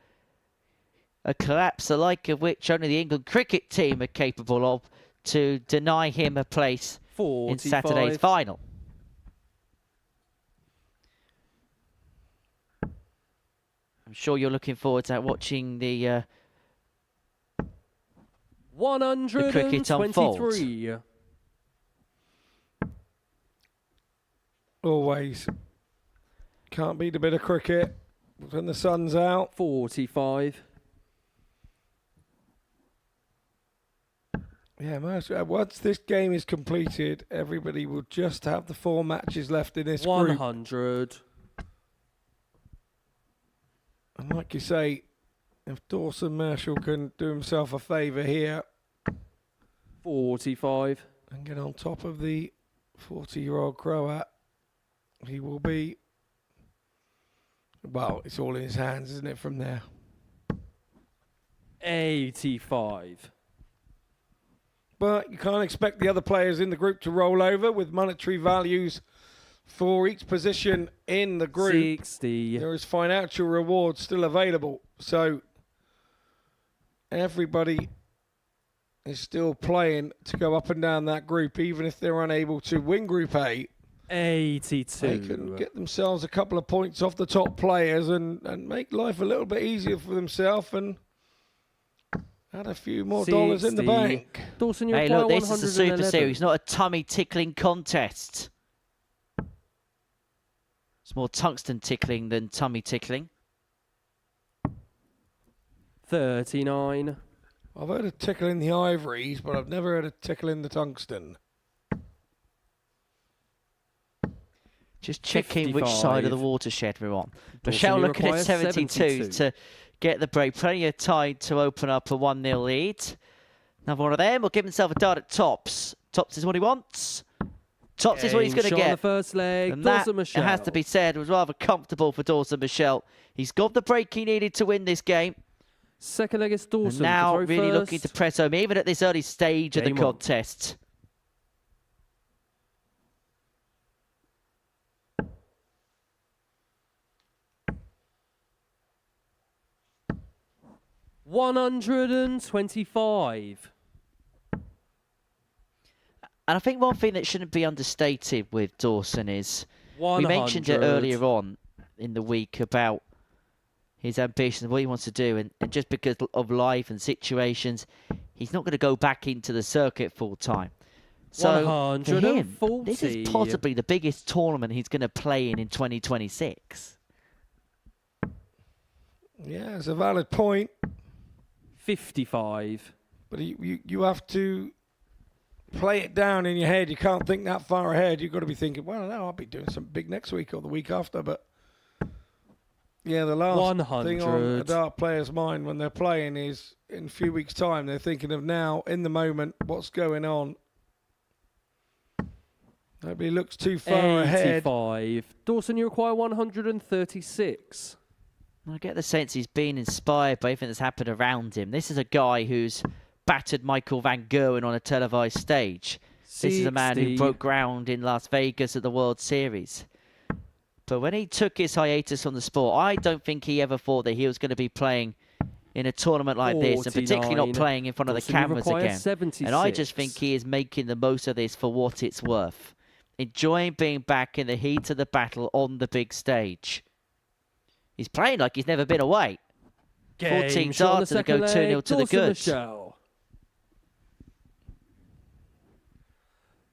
Speaker 6: collapse the like of which only the England cricket team are capable of to deny him a place
Speaker 8: 45.
Speaker 6: in Saturday's final. I'm sure you're looking forward to watching the cricket unfold.
Speaker 8: 123.
Speaker 4: Always. Can't beat a bit of cricket when the sun's out.
Speaker 8: 45.
Speaker 4: Yeah, once this game is completed, everybody will just have the 4 matches left in this group.
Speaker 8: 100.
Speaker 4: And like you say, if Dawson Murschell can do himself a favour here
Speaker 8: 45.
Speaker 4: and get on top of the 40-year-old Croat, he will be, well, it's all in his hands, isn't it, from there?
Speaker 8: 85.
Speaker 4: But you can't expect the other players in the group to roll over with monetary values for each position in the group.
Speaker 8: 60.
Speaker 4: There is financial reward still available. So everybody is still playing to go up and down that group, even if they're unable to win Group A.
Speaker 8: 82.
Speaker 4: They can get themselves a couple of points off the top players and make life a little bit easier for themselves and add a few more dollars in the bank.
Speaker 8: Dawson, you
Speaker 6: Hey,
Speaker 8: require
Speaker 6: look, this is a Super
Speaker 8: 111.
Speaker 6: Series, not a tummy-tickling contest. It's more tungsten tickling than tummy tickling.
Speaker 8: 39.
Speaker 4: I've heard a tickle in the ivories, but I've never heard a tickle in the tungsten.
Speaker 6: Just checking which
Speaker 8: 55.
Speaker 6: side of the watershed we're on.
Speaker 8: Dawson,
Speaker 6: Michelle
Speaker 8: you
Speaker 6: looking at
Speaker 8: require
Speaker 6: 72 to get the break. Plenty of time to open up a 1-0 lead. Another one of them will give himself a dart at Tops. Tops is what he wants. Tops is what he's going to
Speaker 8: Shot on
Speaker 6: get.
Speaker 8: the first leg.
Speaker 6: And
Speaker 8: Dawson
Speaker 6: that,
Speaker 8: Murschell.
Speaker 6: it has to be said, was rather comfortable for Dawson Murschell. He's got the break he needed to win this game.
Speaker 8: Second leg is Dawson.
Speaker 6: And now
Speaker 8: to throw
Speaker 6: really
Speaker 8: first.
Speaker 6: looking to press home, even at this early stage of the
Speaker 8: Game on.
Speaker 6: contest.
Speaker 8: $125.
Speaker 6: And I think one thing that shouldn't be understated with Dawson is,
Speaker 8: 100.
Speaker 6: we mentioned it earlier on in the week about his ambitions, what he wants to do, and just because of life and situations, he's not going to go back into the circuit full time. So for him, this is possibly the biggest tournament he's going to play in 2026.
Speaker 4: Yeah, it's a valid point.
Speaker 8: 55.
Speaker 4: But you have to play it down in your head. You can't think that far ahead. You've got to be thinking, well, no, I'll be doing something big next week or the week after. But yeah, the last
Speaker 8: 100.
Speaker 6: Oh,
Speaker 4: thing on a dart player's mind when they're playing is in a few weeks' time, they're thinking of now, in the moment, what's going on. Nobody looks too far ahead.
Speaker 8: 85. Dawson, you require 136.
Speaker 6: I get the sense he's been inspired by everything that's happened around him. This is a guy who's battered Michael Van Gerwen on a televised stage.
Speaker 8: 60.
Speaker 6: This is a man who broke ground in Las Vegas at the World Series. But when he took his hiatus from the sport, I don't think he ever thought that he was going to be playing in a tournament like this, and particularly not playing in front of the cameras again.
Speaker 8: 76.
Speaker 6: And I just think he is making the most of this for what it's worth. Enjoying being back in the heat of the battle on the big stage. He's playing like he's never been away.
Speaker 8: Game
Speaker 6: 14
Speaker 8: shot on
Speaker 6: darts
Speaker 8: the
Speaker 6: and go
Speaker 8: second
Speaker 6: 2-0
Speaker 8: leg.
Speaker 6: to the
Speaker 8: Dawson
Speaker 6: good.
Speaker 8: Murschell.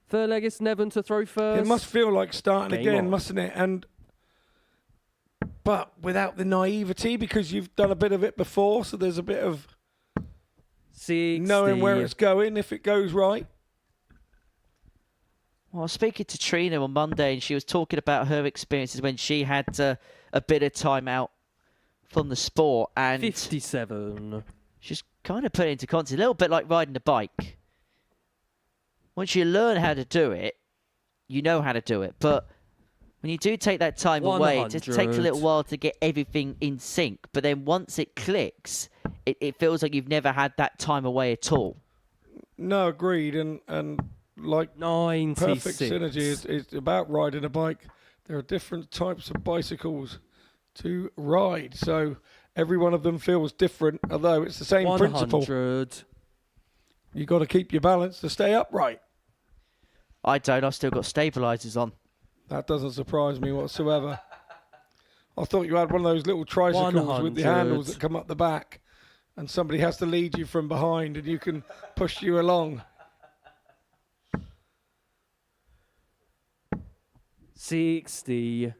Speaker 8: Third leg is Neven to throw first.
Speaker 4: It must feel like starting
Speaker 8: Game
Speaker 4: again,
Speaker 8: on.
Speaker 4: mustn't it? But without the naivety, because you've done a bit of it before, so there's a bit of
Speaker 8: 60.
Speaker 4: knowing where it's going if it goes right.
Speaker 6: Well, I was speaking to Trina on Monday, and she was talking about her experiences when she had a bit of time out from the sport, and
Speaker 8: 57.
Speaker 6: she's kind of put it into context, a little bit like riding a bike. Once you learn how to do it, you know how to do it. But when you do take that time away, it just takes a
Speaker 8: 100.
Speaker 6: little while to get everything in sync. But then once it clicks, it feels like you've never had that time away at all.
Speaker 4: No, agreed. And like
Speaker 8: 96.
Speaker 4: perfect synergy is about riding a bike. There are different types of bicycles to ride, so every one of them feels different, although it's the same
Speaker 8: 100.
Speaker 4: principle. You got to keep your balance to stay upright.
Speaker 6: I don't. I've still got stabilisers on.
Speaker 4: That doesn't surprise me whatsoever. I thought you had one of those little tricycles with the handles that come up the back, and somebody has to lead you from behind, and you can push you along.
Speaker 8: 60.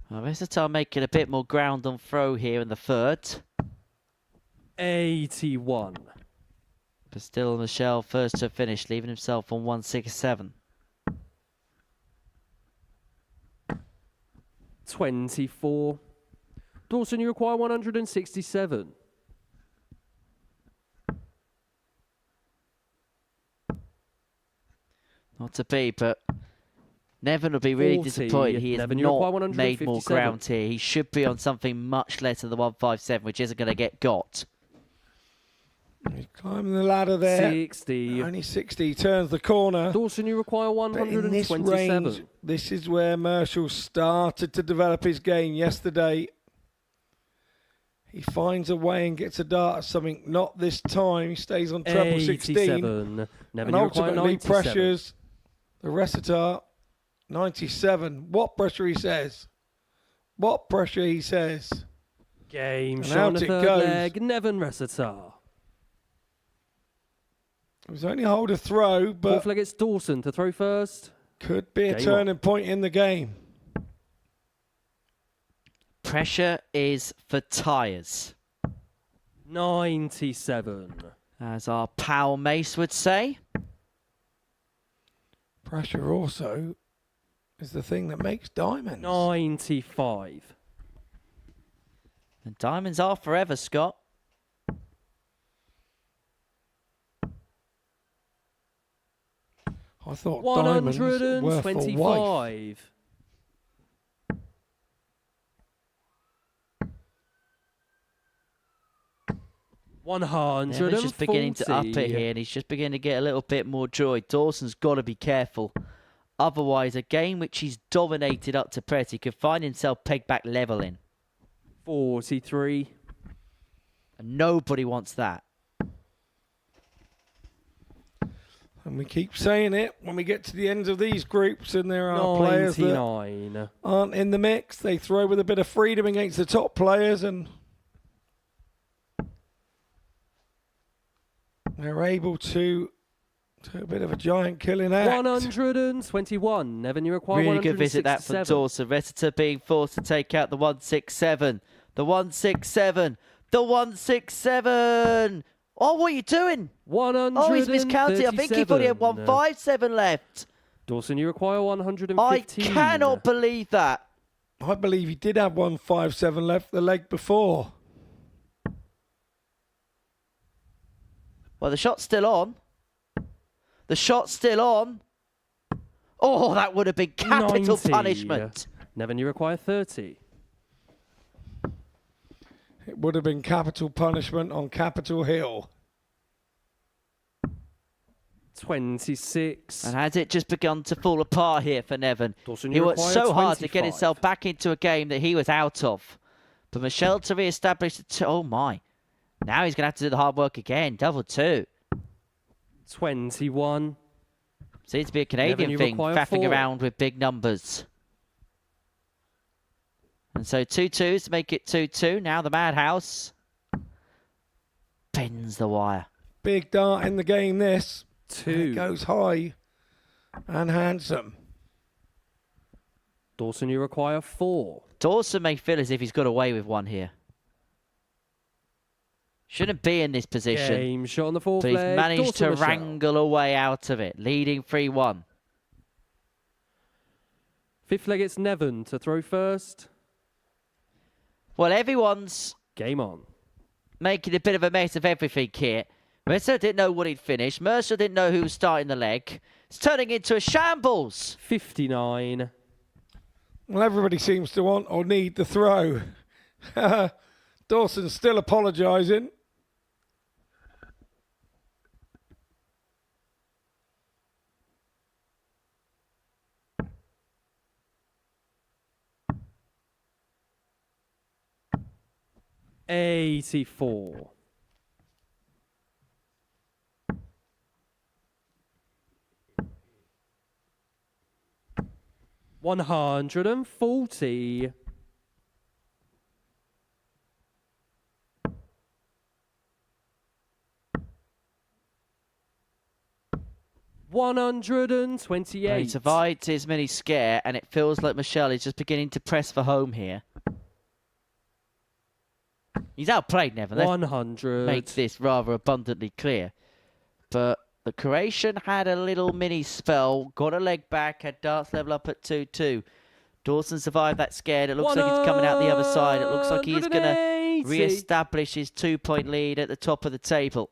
Speaker 6: Well, Resetar making a bit more ground on throw here in the third.
Speaker 8: 81.
Speaker 6: But still Murschell first to finish, leaving himself on 167.
Speaker 8: 24. Dawson, you require 167.
Speaker 6: Not to be, but Neven will be really
Speaker 8: 40.
Speaker 6: disappointed. He has
Speaker 8: Neven, you require
Speaker 6: not made more
Speaker 8: 157.
Speaker 6: ground here. He should be on something much less than the 157, which isn't going to get got.
Speaker 4: He's climbing the ladder there.
Speaker 8: 60.
Speaker 4: Only 60. Turns the corner.
Speaker 8: Dawson, you require
Speaker 4: But in this
Speaker 8: 127.
Speaker 4: range, this is where Murschell started to develop his game yesterday. He finds a way and gets a dart at something. Not this time. He stays on treble 16.
Speaker 8: 87. Neven,
Speaker 4: And
Speaker 8: you require
Speaker 4: ultimately
Speaker 8: 97.
Speaker 4: pressures the Resetar 97. What pressure he says. What pressure he says.
Speaker 8: Game
Speaker 4: And
Speaker 8: shot on
Speaker 4: out
Speaker 8: the
Speaker 4: it
Speaker 8: third
Speaker 4: goes.
Speaker 8: leg. Neven Resetar.
Speaker 4: It was only a hold of throw, but
Speaker 8: Fourth leg, it's Dawson to throw first.
Speaker 4: could be a
Speaker 8: Game
Speaker 4: turning point in the game.
Speaker 6: Pressure is for tyres,
Speaker 8: 97.
Speaker 6: as our pal Mace would say.
Speaker 4: Pressure also is the thing that makes diamonds.
Speaker 8: 95.
Speaker 6: And diamonds are forever, Scott.
Speaker 4: I thought diamonds were for wife.
Speaker 8: 125.
Speaker 6: Neven's just beginning to up it here, and he's just beginning to get a little bit more joy. Dawson's got to be careful. Otherwise, a game which he's dominated up to press, he could find himself pegged back level in.
Speaker 8: 43.
Speaker 6: And nobody wants that.
Speaker 4: And we keep saying it when we get to the ends of these groups and there are players that
Speaker 8: 99.
Speaker 4: aren't in the mix. They throw with a bit of freedom against the top players and they're able to do a bit of a giant killing act.
Speaker 8: 121. Neven, you require
Speaker 6: Really good visit that from
Speaker 8: 167.
Speaker 6: Dawson. Resetar being forced to take out the 167. The 167. The 167. Oh, what are you doing?
Speaker 8: 137.
Speaker 6: Oh, he's miscounted. I think he thought he had 157 left.
Speaker 8: Dawson, you require 115.
Speaker 6: I cannot believe that.
Speaker 4: I believe he did have 157 left the leg before.
Speaker 6: Well, the shot's still on. The shot's still on. Oh, that would have been capital
Speaker 8: 90.
Speaker 6: punishment.
Speaker 8: Neven, you require 30.
Speaker 4: It would have been capital punishment on Capitol Hill.
Speaker 8: 26.
Speaker 6: And has it just begun to fall apart here for Neven?
Speaker 8: Dawson,
Speaker 6: He
Speaker 8: you
Speaker 6: worked
Speaker 8: require
Speaker 6: so hard to get
Speaker 8: 25.
Speaker 6: himself back into a game that he was out of. But Murschell to re-establish the oh my. Now he's going to have to do the hard work again. Double two.
Speaker 8: 21.
Speaker 6: Seems to be a Canadian
Speaker 8: you
Speaker 6: thing,
Speaker 8: require
Speaker 6: faffing
Speaker 8: 4.
Speaker 6: around with big numbers. And so 2-2s to make it 2-2. Now the Madhouse bends the wire.
Speaker 4: Big dart in the game, this.
Speaker 8: 2.
Speaker 4: It goes high and handsome.
Speaker 8: Dawson, you require 4.
Speaker 6: Dawson may feel as if he's got away with one here. Shouldn't be in this position.
Speaker 8: Game shot on the 4th
Speaker 6: But he's
Speaker 8: leg.
Speaker 6: managed
Speaker 8: Dawson
Speaker 6: to
Speaker 8: Murschell.
Speaker 6: wrangle a way out of it, leading 3-1.
Speaker 8: 5th leg, it's Neven to throw first.
Speaker 6: Well, everyone's
Speaker 8: Game on.
Speaker 6: making a bit of a mess of everything here. Resetar didn't know what he'd finished. Murschell didn't know who was starting the leg. It's turning into a shambles.
Speaker 8: 59.
Speaker 4: Well, everybody seems to want or need the throw. Dawson's still apologising.
Speaker 8: $84. 140. 128.
Speaker 6: He survived his mini scare, and it feels like Murschell is just beginning to press for home here. He's outplayed Neven. Let's
Speaker 8: 100.
Speaker 6: make this rather abundantly clear. But the Croatian had a little mini spell, got a leg back, had darts level up at 2-2. Dawson survived that scare. It looks like he's coming out the other side. It looks like he's going to re-establish his 2-point lead at the top of the table.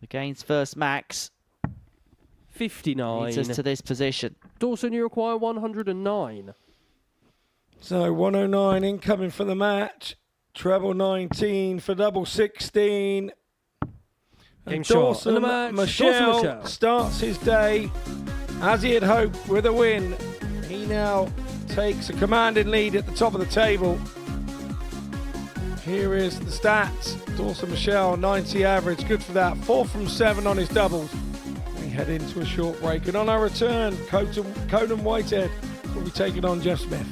Speaker 6: Against first max.
Speaker 8: 59.
Speaker 6: Leads us to this position.
Speaker 8: Dawson, you require 109.
Speaker 4: So 109 incoming for the match. Treble 19 for double 16.
Speaker 8: Game
Speaker 4: And
Speaker 8: shot.
Speaker 4: Dawson
Speaker 8: And the match,
Speaker 4: Murschell
Speaker 8: Dawson Murschell.
Speaker 4: starts his day as he had hoped with a win. He now takes a commanding lead at the top of the table. Here is the stats. Dawson Murschell, 90 average, good for that. 4 from 7 on his doubles. We head into a short break, and on our return, Conan Whitehead will be taking on Jeff Smith.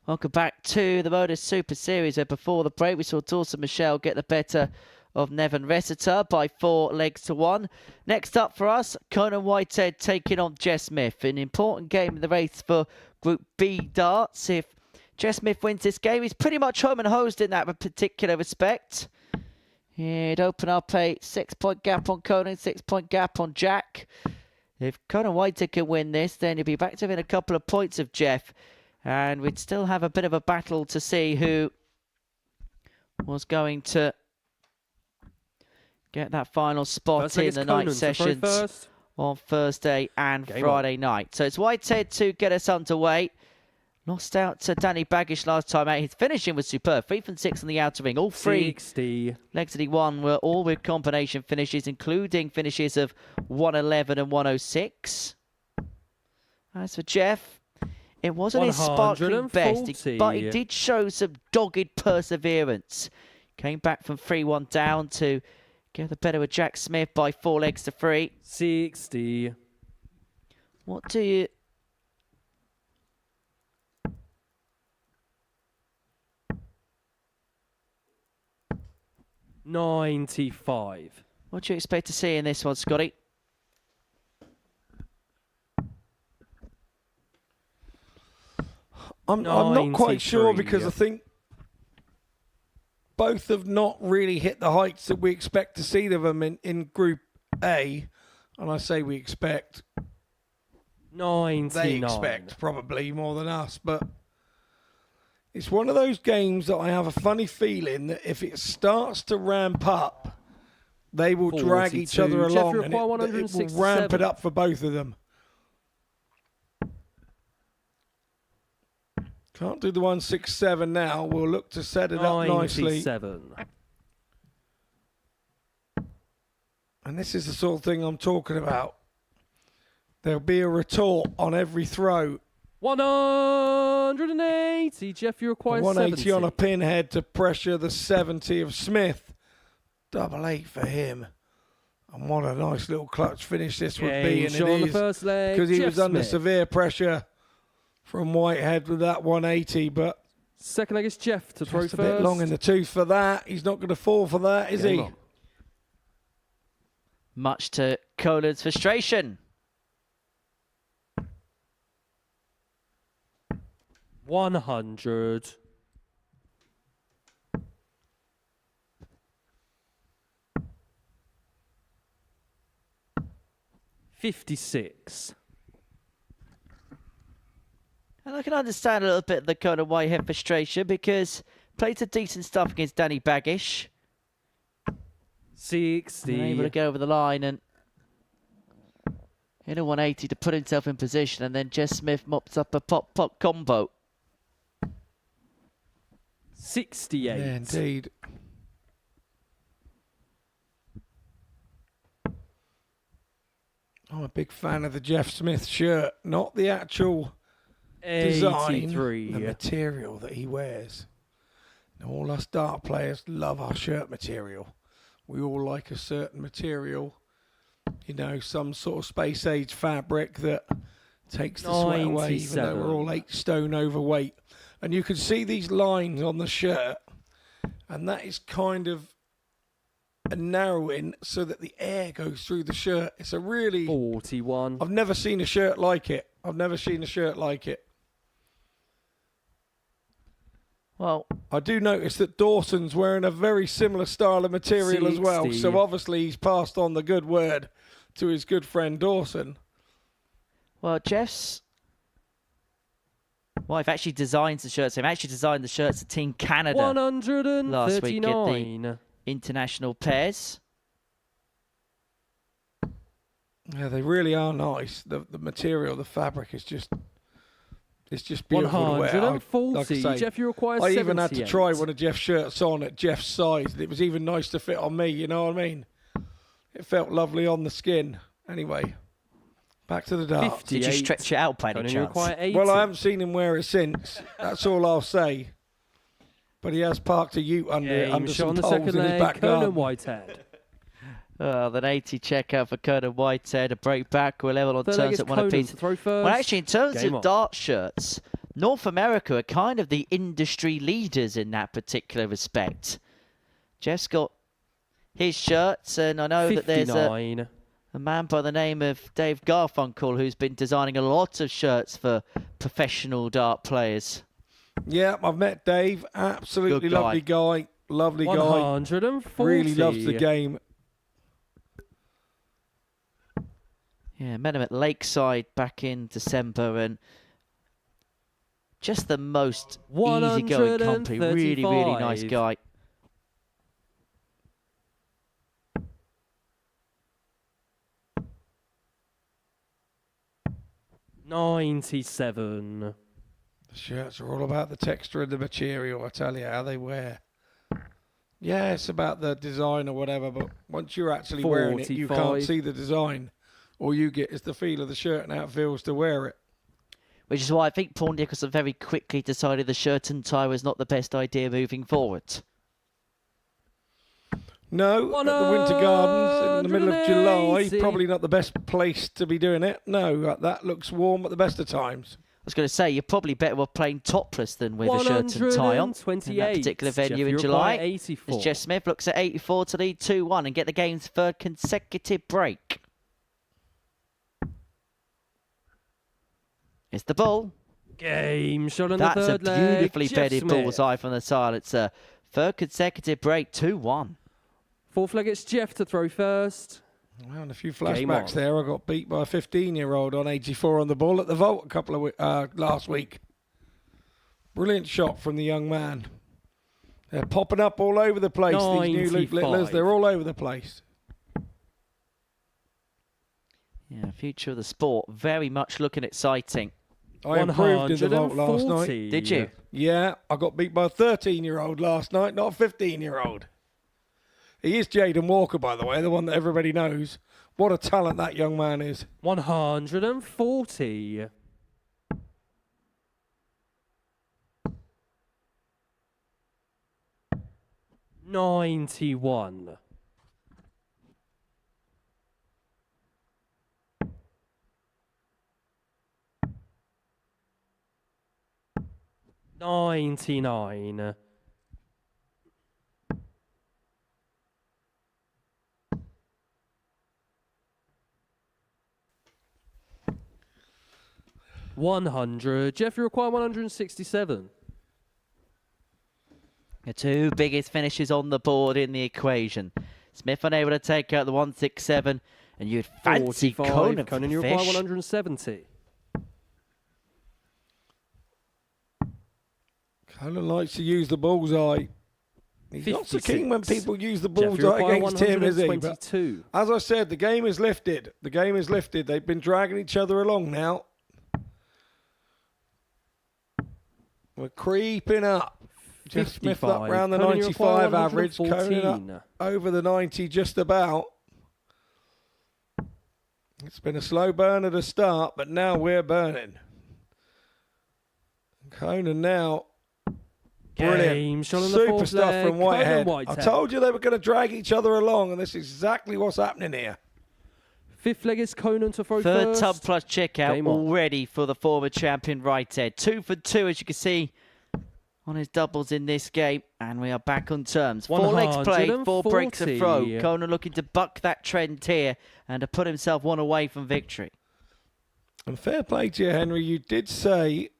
Speaker 6: Welcome back to the Modus Super Series, where before the break we saw Dawson Murschell get the better of Neven Resetar by 4 legs to 1. Next up for us, Conan Whitehead taking on Jess Smith. An important game in the race for Group B darts. If Jess Smith wins this game, he's pretty much home and hosed in that particular respect. He'd open up a 6-point gap on Conan, 6-point gap on Jack. If Conan Whitehead can win this, then he'll be back to within a couple of points of Jeff. And we'd still have a bit of a battle to see who was going to get that final spot in the night sessions on Thursday and Friday night. So it's Whitehead to get us underway. Lost out to Danny Bagish last time out. His finishing was superb. 3 from 6 on the outer ring. All 3
Speaker 8: 60
Speaker 6: legs that he won were all with combination finishes, including finishes of 111 and 106. As for Jeff, it wasn't his sparkling best, but he did show some dogged perseverance. Came back from 3-1 down to get the better of Jack Smith by 4 legs to 3.
Speaker 8: 60.
Speaker 6: What do you...
Speaker 8: 95.
Speaker 6: What do you expect to see in this one, Scotty?
Speaker 4: I'm not quite sure, because I think both have not really hit the heights that we expect to see them in Group A. And I say we expect.
Speaker 8: 99.
Speaker 4: They expect probably more than us. But it's one of those games that I have a funny feeling that if it starts to ramp up, they will drag each other along, and it will ramp it up for both of them. Can't do the 167 now. We'll look to set it up nicely.
Speaker 8: 97.
Speaker 4: And this is the sort of thing I'm talking about. There'll be a retort on every throw.
Speaker 8: 180. Jeff, you require
Speaker 4: 180
Speaker 8: 70.
Speaker 4: on a pinhead to pressure the 70 of Smith. 88 for him. And what a nice little clutch finish this would be. And it
Speaker 8: on the
Speaker 4: is,
Speaker 8: first leg,
Speaker 4: because he
Speaker 8: Jeff
Speaker 4: was under
Speaker 8: Smith.
Speaker 4: severe pressure from Whitehead with that 180. But
Speaker 8: second leg is Jeff to throw
Speaker 4: just
Speaker 8: first.
Speaker 4: a bit long in the tooth for that. He's not going to fall for that, is he?
Speaker 6: Much to Conan's frustration.
Speaker 8: 100. 56.
Speaker 6: And I can understand a little bit of the Conan Whitehead frustration, because played some decent stuff against Danny Bagish.
Speaker 8: 60.
Speaker 6: And able to go over the line and hit a 180 to put himself in position, and then Jess Smith mops up a pop combo.
Speaker 8: 68.
Speaker 4: Yeah, indeed. I'm a big fan of the Jeff Smith shirt, not the actual design,
Speaker 8: 83.
Speaker 4: the material that he wears. Now, all us dart players love our shirt material. We all like a certain material, you know, some sort of space age fabric that takes the sweat away, even though we're all 8 stone overweight. And you can see these lines on the shirt, and that is kind of a narrowing so that the air goes through the shirt. It's a really
Speaker 8: 41.
Speaker 4: I've never seen a shirt like it. I've never seen a shirt like it.
Speaker 6: Well,
Speaker 4: I do notice that Dawson's wearing a very similar style of material as well.
Speaker 8: 60.
Speaker 4: So obviously he's passed on the good word to his good friend Dawson.
Speaker 6: well, Jeff's wife actually designs the shirts. He actually designed the shirts to Team Canada
Speaker 8: 139.
Speaker 6: last week at the international pairs.
Speaker 4: Yeah, they really are nice. The material, the fabric is just, it's just beautiful to wear.
Speaker 8: 140.
Speaker 4: Like I say,
Speaker 8: Jeff, you require
Speaker 4: I
Speaker 8: 78.
Speaker 4: even had to try one of Jeff's shirts on at Jeff's size. And it was even nice to fit on me, you know what I mean? It felt lovely on the skin. Anyway, back to the darts.
Speaker 6: Did you stretch it out by any
Speaker 8: Conan, you
Speaker 6: chance?
Speaker 8: require 80.
Speaker 4: Well, I haven't seen him wear it since. That's all I'll say. But he has parked a ute under
Speaker 8: shot on
Speaker 4: some
Speaker 8: the
Speaker 4: poles
Speaker 8: second
Speaker 4: in his
Speaker 8: leg,
Speaker 4: back
Speaker 8: Conan
Speaker 4: garden.
Speaker 8: Whitehead.
Speaker 6: An 80 checkout for Conan Whitehead. A break back. We're level on
Speaker 8: Third leg
Speaker 6: terms
Speaker 8: is
Speaker 6: at one
Speaker 8: Conan
Speaker 6: apiece.
Speaker 8: to throw first.
Speaker 6: Well, actually, in terms
Speaker 8: Game
Speaker 6: of
Speaker 8: on.
Speaker 6: dart shirts, North America are kind of the industry leaders in that particular respect. Jeff's got his shirts, and I know that there's a man by the name of Dave Garfunkel who's been designing a lot of shirts for professional dart players.
Speaker 4: Yeah, I've met Dave. Absolutely lovely guy. Lovely guy.
Speaker 8: 140.
Speaker 4: Really loves the game.
Speaker 6: Yeah, met him at Lakeside back in December, and just the most easygoing company. Really, really nice guy.
Speaker 8: 97.
Speaker 4: The shirts are all about the texture of the material, I tell you, how they wear. Yeah, it's about the design or whatever, but once you're actually wearing it, you can't see the design. All you get is the feel of the shirt and how it feels to wear it.
Speaker 6: Which is why I think Paul Nicholson very quickly decided the shirt and tie was not the best idea moving forward.
Speaker 4: No, at the Winter Gardens in the middle of July, probably not the best place to be doing it. No, that looks warm at the best of times.
Speaker 6: I was going to say, you're probably better off playing topless than with a shirt and tie on in that particular venue in July.
Speaker 8: 84.
Speaker 6: As Jess Smith looks at 84 to lead 2-1 and get the game's third consecutive break. It's the ball.
Speaker 8: Game shot on the third leg.
Speaker 6: That's a beautifully bedded bullseye from the silencer. Third consecutive break, 2-1.
Speaker 8: Fourth leg, it's Jeff to throw first.
Speaker 4: Well, and a few flashbacks there. I got beat by a 15-year-old on 84 on the ball at the vault a couple of last week. Brilliant shot from the young man. They're popping up all over the place, these new Luke Littlers. They're all over the place.
Speaker 6: Yeah, future of the sport. Very much looking exciting.
Speaker 4: I improved in the vault last night.
Speaker 6: Did you?
Speaker 4: Yeah, I got beat by a 13-year-old last night, not a 15-year-old. He is Jaden Walker, by the way, the one that everybody knows. What a talent that young man is.
Speaker 8: 140. 91. 99. 100. Jeff, you require 167.
Speaker 6: The two biggest finishes on the board in the equation. Smith unable to take out the 167, and you'd fancy
Speaker 8: 45.
Speaker 6: Conan for
Speaker 8: Conan,
Speaker 6: the
Speaker 8: you require
Speaker 6: fish.
Speaker 8: 170.
Speaker 4: Conan likes to use the bullseye. He's not so
Speaker 8: 56.
Speaker 4: keen when people use the
Speaker 8: Jeff, you
Speaker 4: bullseye
Speaker 8: require
Speaker 4: against him, is he? But
Speaker 8: 122.
Speaker 4: as I said, the game is lifted. The game is lifted. They've been dragging each other along now. We're creeping up. Jeff Smith up around the
Speaker 8: Conan, you require
Speaker 4: 95 average. Conan
Speaker 8: 114.
Speaker 4: up over the 90 just about. It's been a slow burn at the start, but now we're burning. Conan now. Brilliant.
Speaker 8: Game shot on the
Speaker 4: Super
Speaker 8: fourth
Speaker 4: stuff
Speaker 8: leg.
Speaker 4: from Whitehead.
Speaker 8: Conan
Speaker 4: I told you they were going to drag each other along, and this is exactly what's happening here.
Speaker 8: Fifth leg is Conan to throw
Speaker 6: Third
Speaker 8: first.
Speaker 6: tub plus checkout
Speaker 8: Game on.
Speaker 6: already for the former champion Whitehead. 2 for 2, as you can see, on his doubles in this game. And we are back on terms. 4 legs played, 4 breaks a throw. Conan looking to buck that trend here and to put himself one away from victory.
Speaker 4: And fair play to you, Henry. You did say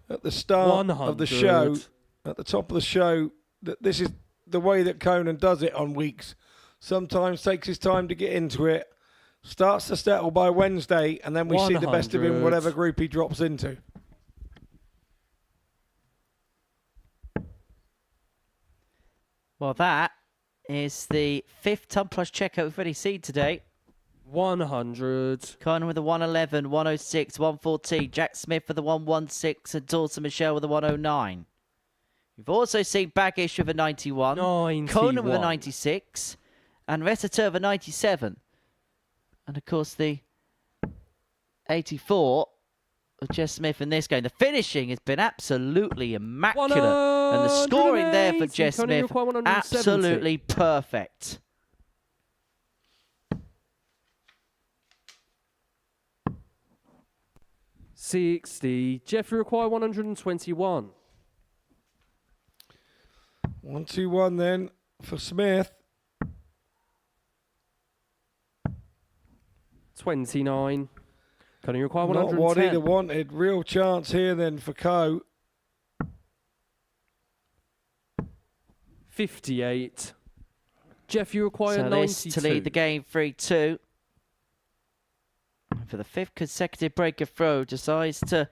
Speaker 4: at the start of the show, at the top of the show, that this is the way that Conan does it on weeks. Sometimes takes his time to get into it, starts to settle by Wednesday, and then we see the best of him, whatever group he drops into.
Speaker 6: Well, that is the 5th tub plus checkout we've already seen today.
Speaker 8: 100.
Speaker 6: Conan with the 111, 106, 114. Jack Smith with the 116 and Dawson Murschell with the 109. You've also seen Bagish with a 91.
Speaker 8: 91.
Speaker 6: Conan with a 96. And Resetar with a 97. And of course the 84 of Jess Smith in this game. The finishing has been absolutely immaculate. And the scoring there for Jess Smith, absolutely perfect.
Speaker 8: 60. Jeff, you require 121.
Speaker 4: 1-2-1 then for Smith.
Speaker 8: 29. Conan, you require
Speaker 4: Not
Speaker 8: 110.
Speaker 4: what he'd have wanted. Real chance here then for Co.
Speaker 8: 58. Jeff, you require
Speaker 6: So
Speaker 8: 92.
Speaker 6: this to lead the game 3-2. For the 5th consecutive breaker throw, decides to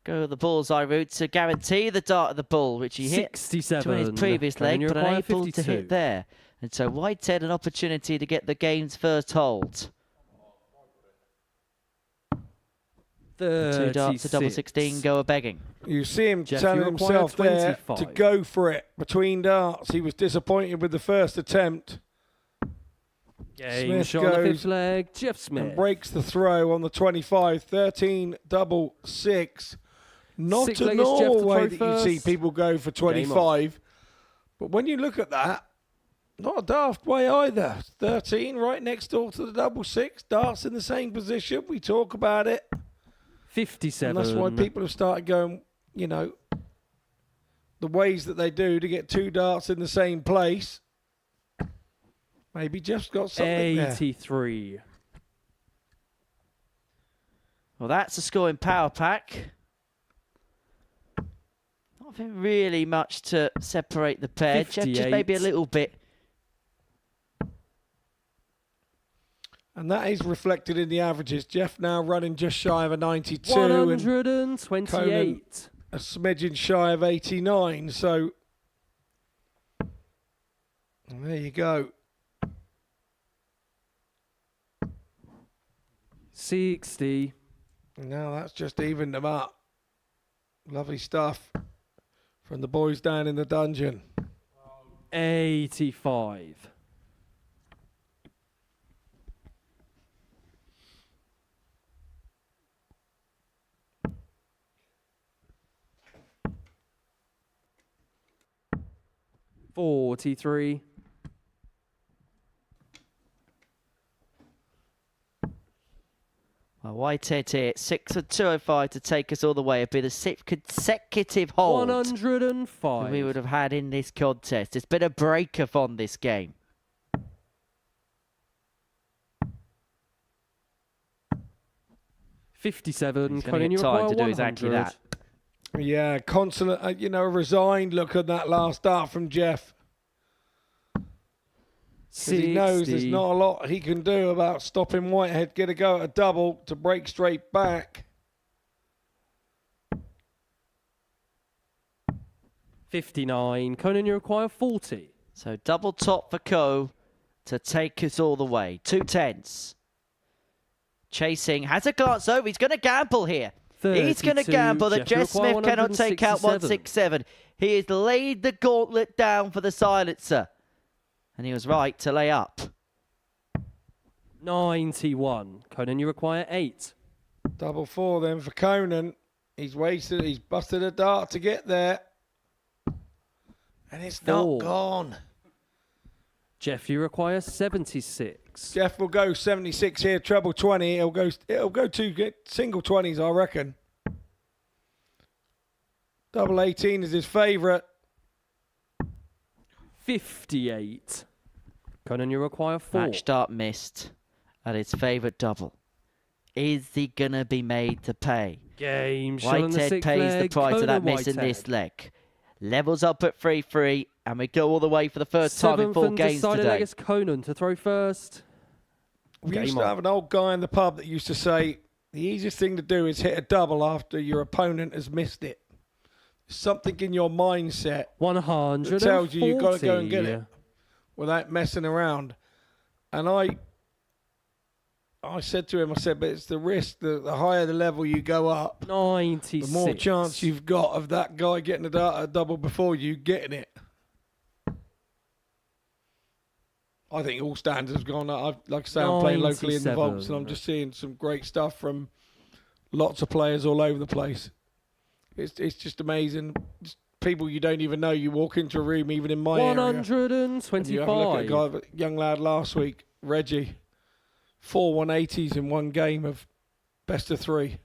Speaker 6: go the bullseye route to guarantee the dart of the bull, which he hit
Speaker 8: 67.
Speaker 6: to his previous
Speaker 8: Conan,
Speaker 6: leg,
Speaker 8: you
Speaker 6: but
Speaker 8: require
Speaker 6: unable
Speaker 8: 52.
Speaker 6: to hit there. And so Whitehead an opportunity to get the game's first hold. 2 darts to double 16 go a begging.
Speaker 4: You see him
Speaker 8: Jeff,
Speaker 4: telling
Speaker 8: you require
Speaker 4: himself there
Speaker 8: 25.
Speaker 4: to go for it between darts. He was disappointed with the first attempt.
Speaker 8: Game
Speaker 4: Smith
Speaker 8: shot on the
Speaker 4: goes
Speaker 8: 5th leg. Jeff
Speaker 4: and
Speaker 8: Smith.
Speaker 4: breaks the throw on the 25. 13 double 6. Not
Speaker 8: Six
Speaker 4: a
Speaker 8: leg is Jeff
Speaker 4: normal
Speaker 8: to
Speaker 4: way
Speaker 8: throw
Speaker 4: that you see
Speaker 8: first.
Speaker 4: people go for
Speaker 8: Game on.
Speaker 4: 25. But when you look at that, not a daft way either. 13 right next door to the double 6. Darts in the same position. We talk about it.
Speaker 8: 57.
Speaker 4: And that's why people have started going, you know, the ways that they do to get 2 darts in the same place. Maybe Jeff's got something there.
Speaker 8: 83.
Speaker 6: Well, that's a scoring power pack. Nothing really much to separate the pair. Jeff just maybe a
Speaker 8: 58.
Speaker 6: little bit.
Speaker 4: And that is reflected in the averages. Jeff now running just shy of a 92 and
Speaker 8: 128.
Speaker 4: a smidgen shy of 89. So there you go.
Speaker 8: 60.
Speaker 4: Now that's just evened them up. Lovely stuff from the boys down in the dungeon.
Speaker 8: 85. $43.
Speaker 6: Well, Whitehead here, 6 and 205 to take us all the way. It'd be the 6th consecutive hold
Speaker 8: 105.
Speaker 6: that we would have had in this contest. It's been a break-off on this game.
Speaker 8: $57.
Speaker 6: He's
Speaker 8: Conan,
Speaker 6: going to
Speaker 8: you
Speaker 6: get time
Speaker 8: require
Speaker 6: to do
Speaker 8: 100.
Speaker 6: exactly that.
Speaker 4: Yeah, consolate, you know, resigned look at that last dart from Jeff. 'Cause he knows there's
Speaker 8: 60.
Speaker 4: not a lot he can do about stopping Whitehead get a go at a double to break straight back.
Speaker 8: 59. Conan, you require 40.
Speaker 6: So double top for Co to take us all the way. 2 10s. Chasing, has a glance over. He's going to gamble here. He's going to
Speaker 8: 32.
Speaker 6: gamble that
Speaker 8: Jeff, you
Speaker 6: Jess
Speaker 8: require
Speaker 6: Smith cannot take out 167. He has laid the gauntlet down for the silencer. And he was right to lay up.
Speaker 8: 91. Conan, you require 8.
Speaker 4: Double 4 then for Conan. He's busted a dart to get there. And it's
Speaker 8: 4.
Speaker 4: not gone.
Speaker 8: Jeff, you require 76.
Speaker 4: Jeff will go 76 here, treble 20. It'll go 2 single 20s, I reckon. Double 18 is his favourite.
Speaker 8: 58. Conan, you require 4.
Speaker 6: Match start missed at his favourite double. Is he going to be made to pay?
Speaker 8: Game shot on the
Speaker 6: Whitehead
Speaker 8: 6th
Speaker 6: pays the
Speaker 8: leg.
Speaker 6: price of that
Speaker 8: Conan
Speaker 6: miss in this
Speaker 8: Whitehead.
Speaker 6: leg. Levels up at 3-3, and we go all the way for the first time in 4
Speaker 8: and
Speaker 6: games
Speaker 8: decided
Speaker 6: today.
Speaker 8: leg is Conan to throw first.
Speaker 4: We
Speaker 8: Game
Speaker 4: used to
Speaker 8: on.
Speaker 4: have an old guy in the pub that used to say, the easiest thing to do is hit a double after your opponent has missed it. Something in your mindset
Speaker 8: 140.
Speaker 4: that tells you you've got to go and get it without messing around. And I said to him, I said, but it's the risk, the higher the level you go up,
Speaker 8: 96.
Speaker 4: the more chance you've got of that guy getting a double before you getting it. I think all standards have gone up. Like I say, I'm playing locally in the vaults, and I'm
Speaker 8: 97.
Speaker 4: just seeing some great stuff from lots of players all over the place. It's just amazing. Just people you don't even know. You walk into a room, even in my area, and you have a look at a
Speaker 8: 125.
Speaker 4: guy, a young lad last week, Reggie, 4 180s in one game of best of 3.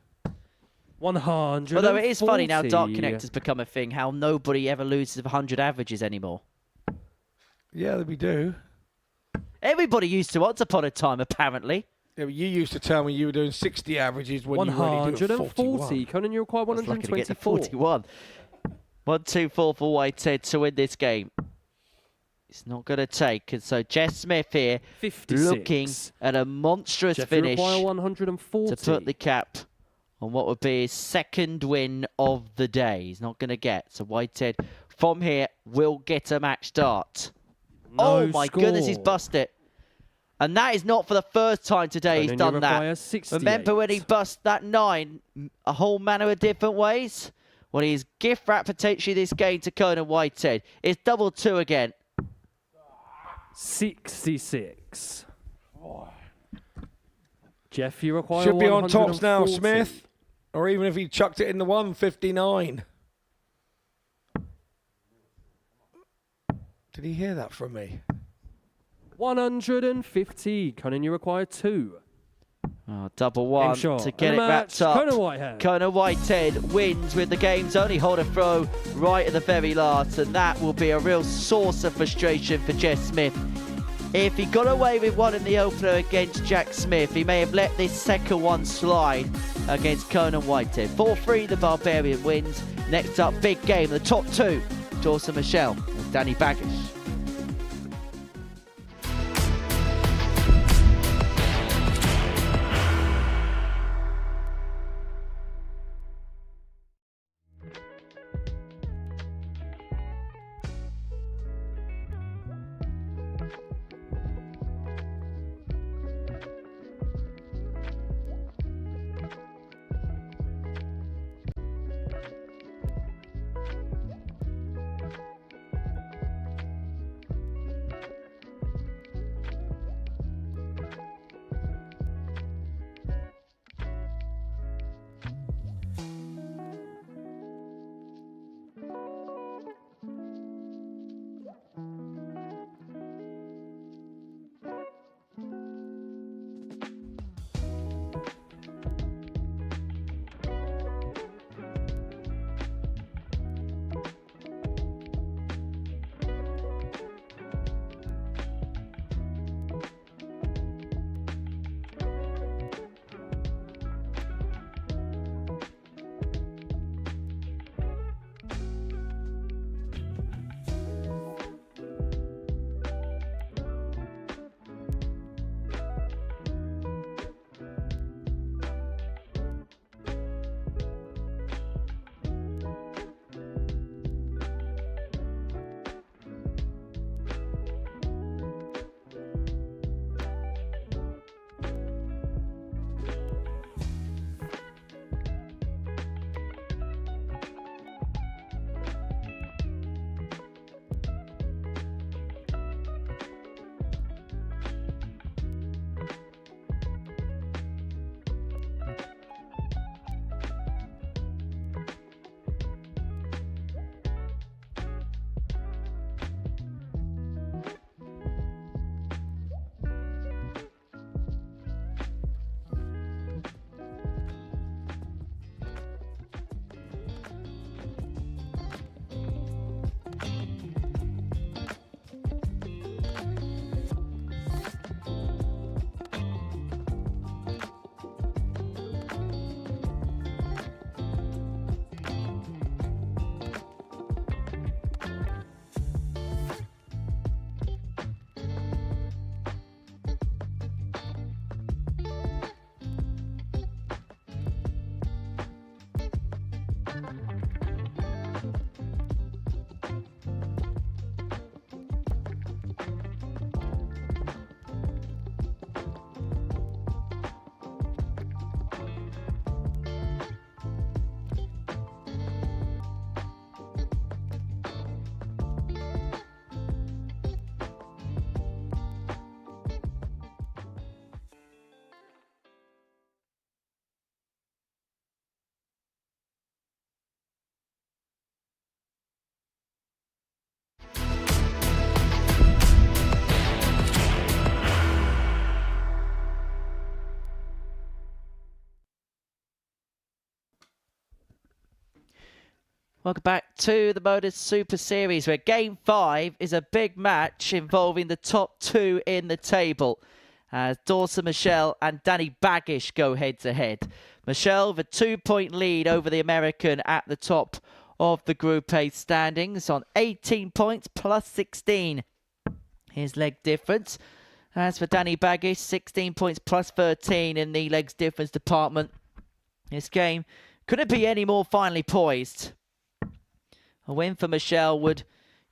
Speaker 8: 100.
Speaker 6: Although it is funny now, Dark Connector's become a thing, how nobody ever loses 100 averages anymore.
Speaker 4: Yeah, we do.
Speaker 6: Everybody used to once upon a time, apparently.
Speaker 4: Yeah, but you used to tell me you were doing 60 averages when you were only doing
Speaker 8: 140. Conan, you require 124.
Speaker 6: 41. 1-2-4 for Whitehead to win this game. It's not going to take. And so Jess Smith here
Speaker 8: 56.
Speaker 6: looking at a monstrous
Speaker 8: Jeff,
Speaker 6: finish
Speaker 8: you require 140.
Speaker 6: to put the cap on what would be his second win of the day. He's not going to get. So Whitehead from here will get a match start.
Speaker 8: No
Speaker 6: oh my
Speaker 8: score.
Speaker 6: goodness, he's busted it. And that is not for the first time today he's done that.
Speaker 8: 68.
Speaker 6: Remember when he bust that 9 a whole manner of different ways? Well, he's gift wrapped potentially this game to Conan Whitehead. It's double 2 again.
Speaker 8: 66. Jeff, you require
Speaker 4: Should be on tops now,
Speaker 8: 140.
Speaker 4: Smith. Or even if he chucked it in the 159. Did he hear that from me?
Speaker 8: 150. Conan, you require 2.
Speaker 6: Oh, double 1
Speaker 8: shot.
Speaker 6: to get it
Speaker 8: And the
Speaker 6: wrapped
Speaker 8: match,
Speaker 6: up.
Speaker 8: Conan Whitehead.
Speaker 6: Conan Whitehead wins with the game's only holder throw right at the very last, and that will be a real source of frustration for Jess Smith. If he got away with one in the opener against Jack Smith, he may have let this second one slide against Conan Whitehead. 4-3, the Barbarian wins. Next up, big game, the top 2, Dawson Murschell and Danny Bagish. Welcome back to the Modus Super Series, where Game 5 is a big match involving the top 2 in the table, as Dawson, Murschell and Danny Bagish go head-to-head. Murschell with a 2-point lead over the American at the top of the Group A standings on 18 points plus 16. His leg difference. As for Danny Bagish, 16 points plus 13 in the legs difference department. This game couldn't be any more finely poised. A win for Murschell would,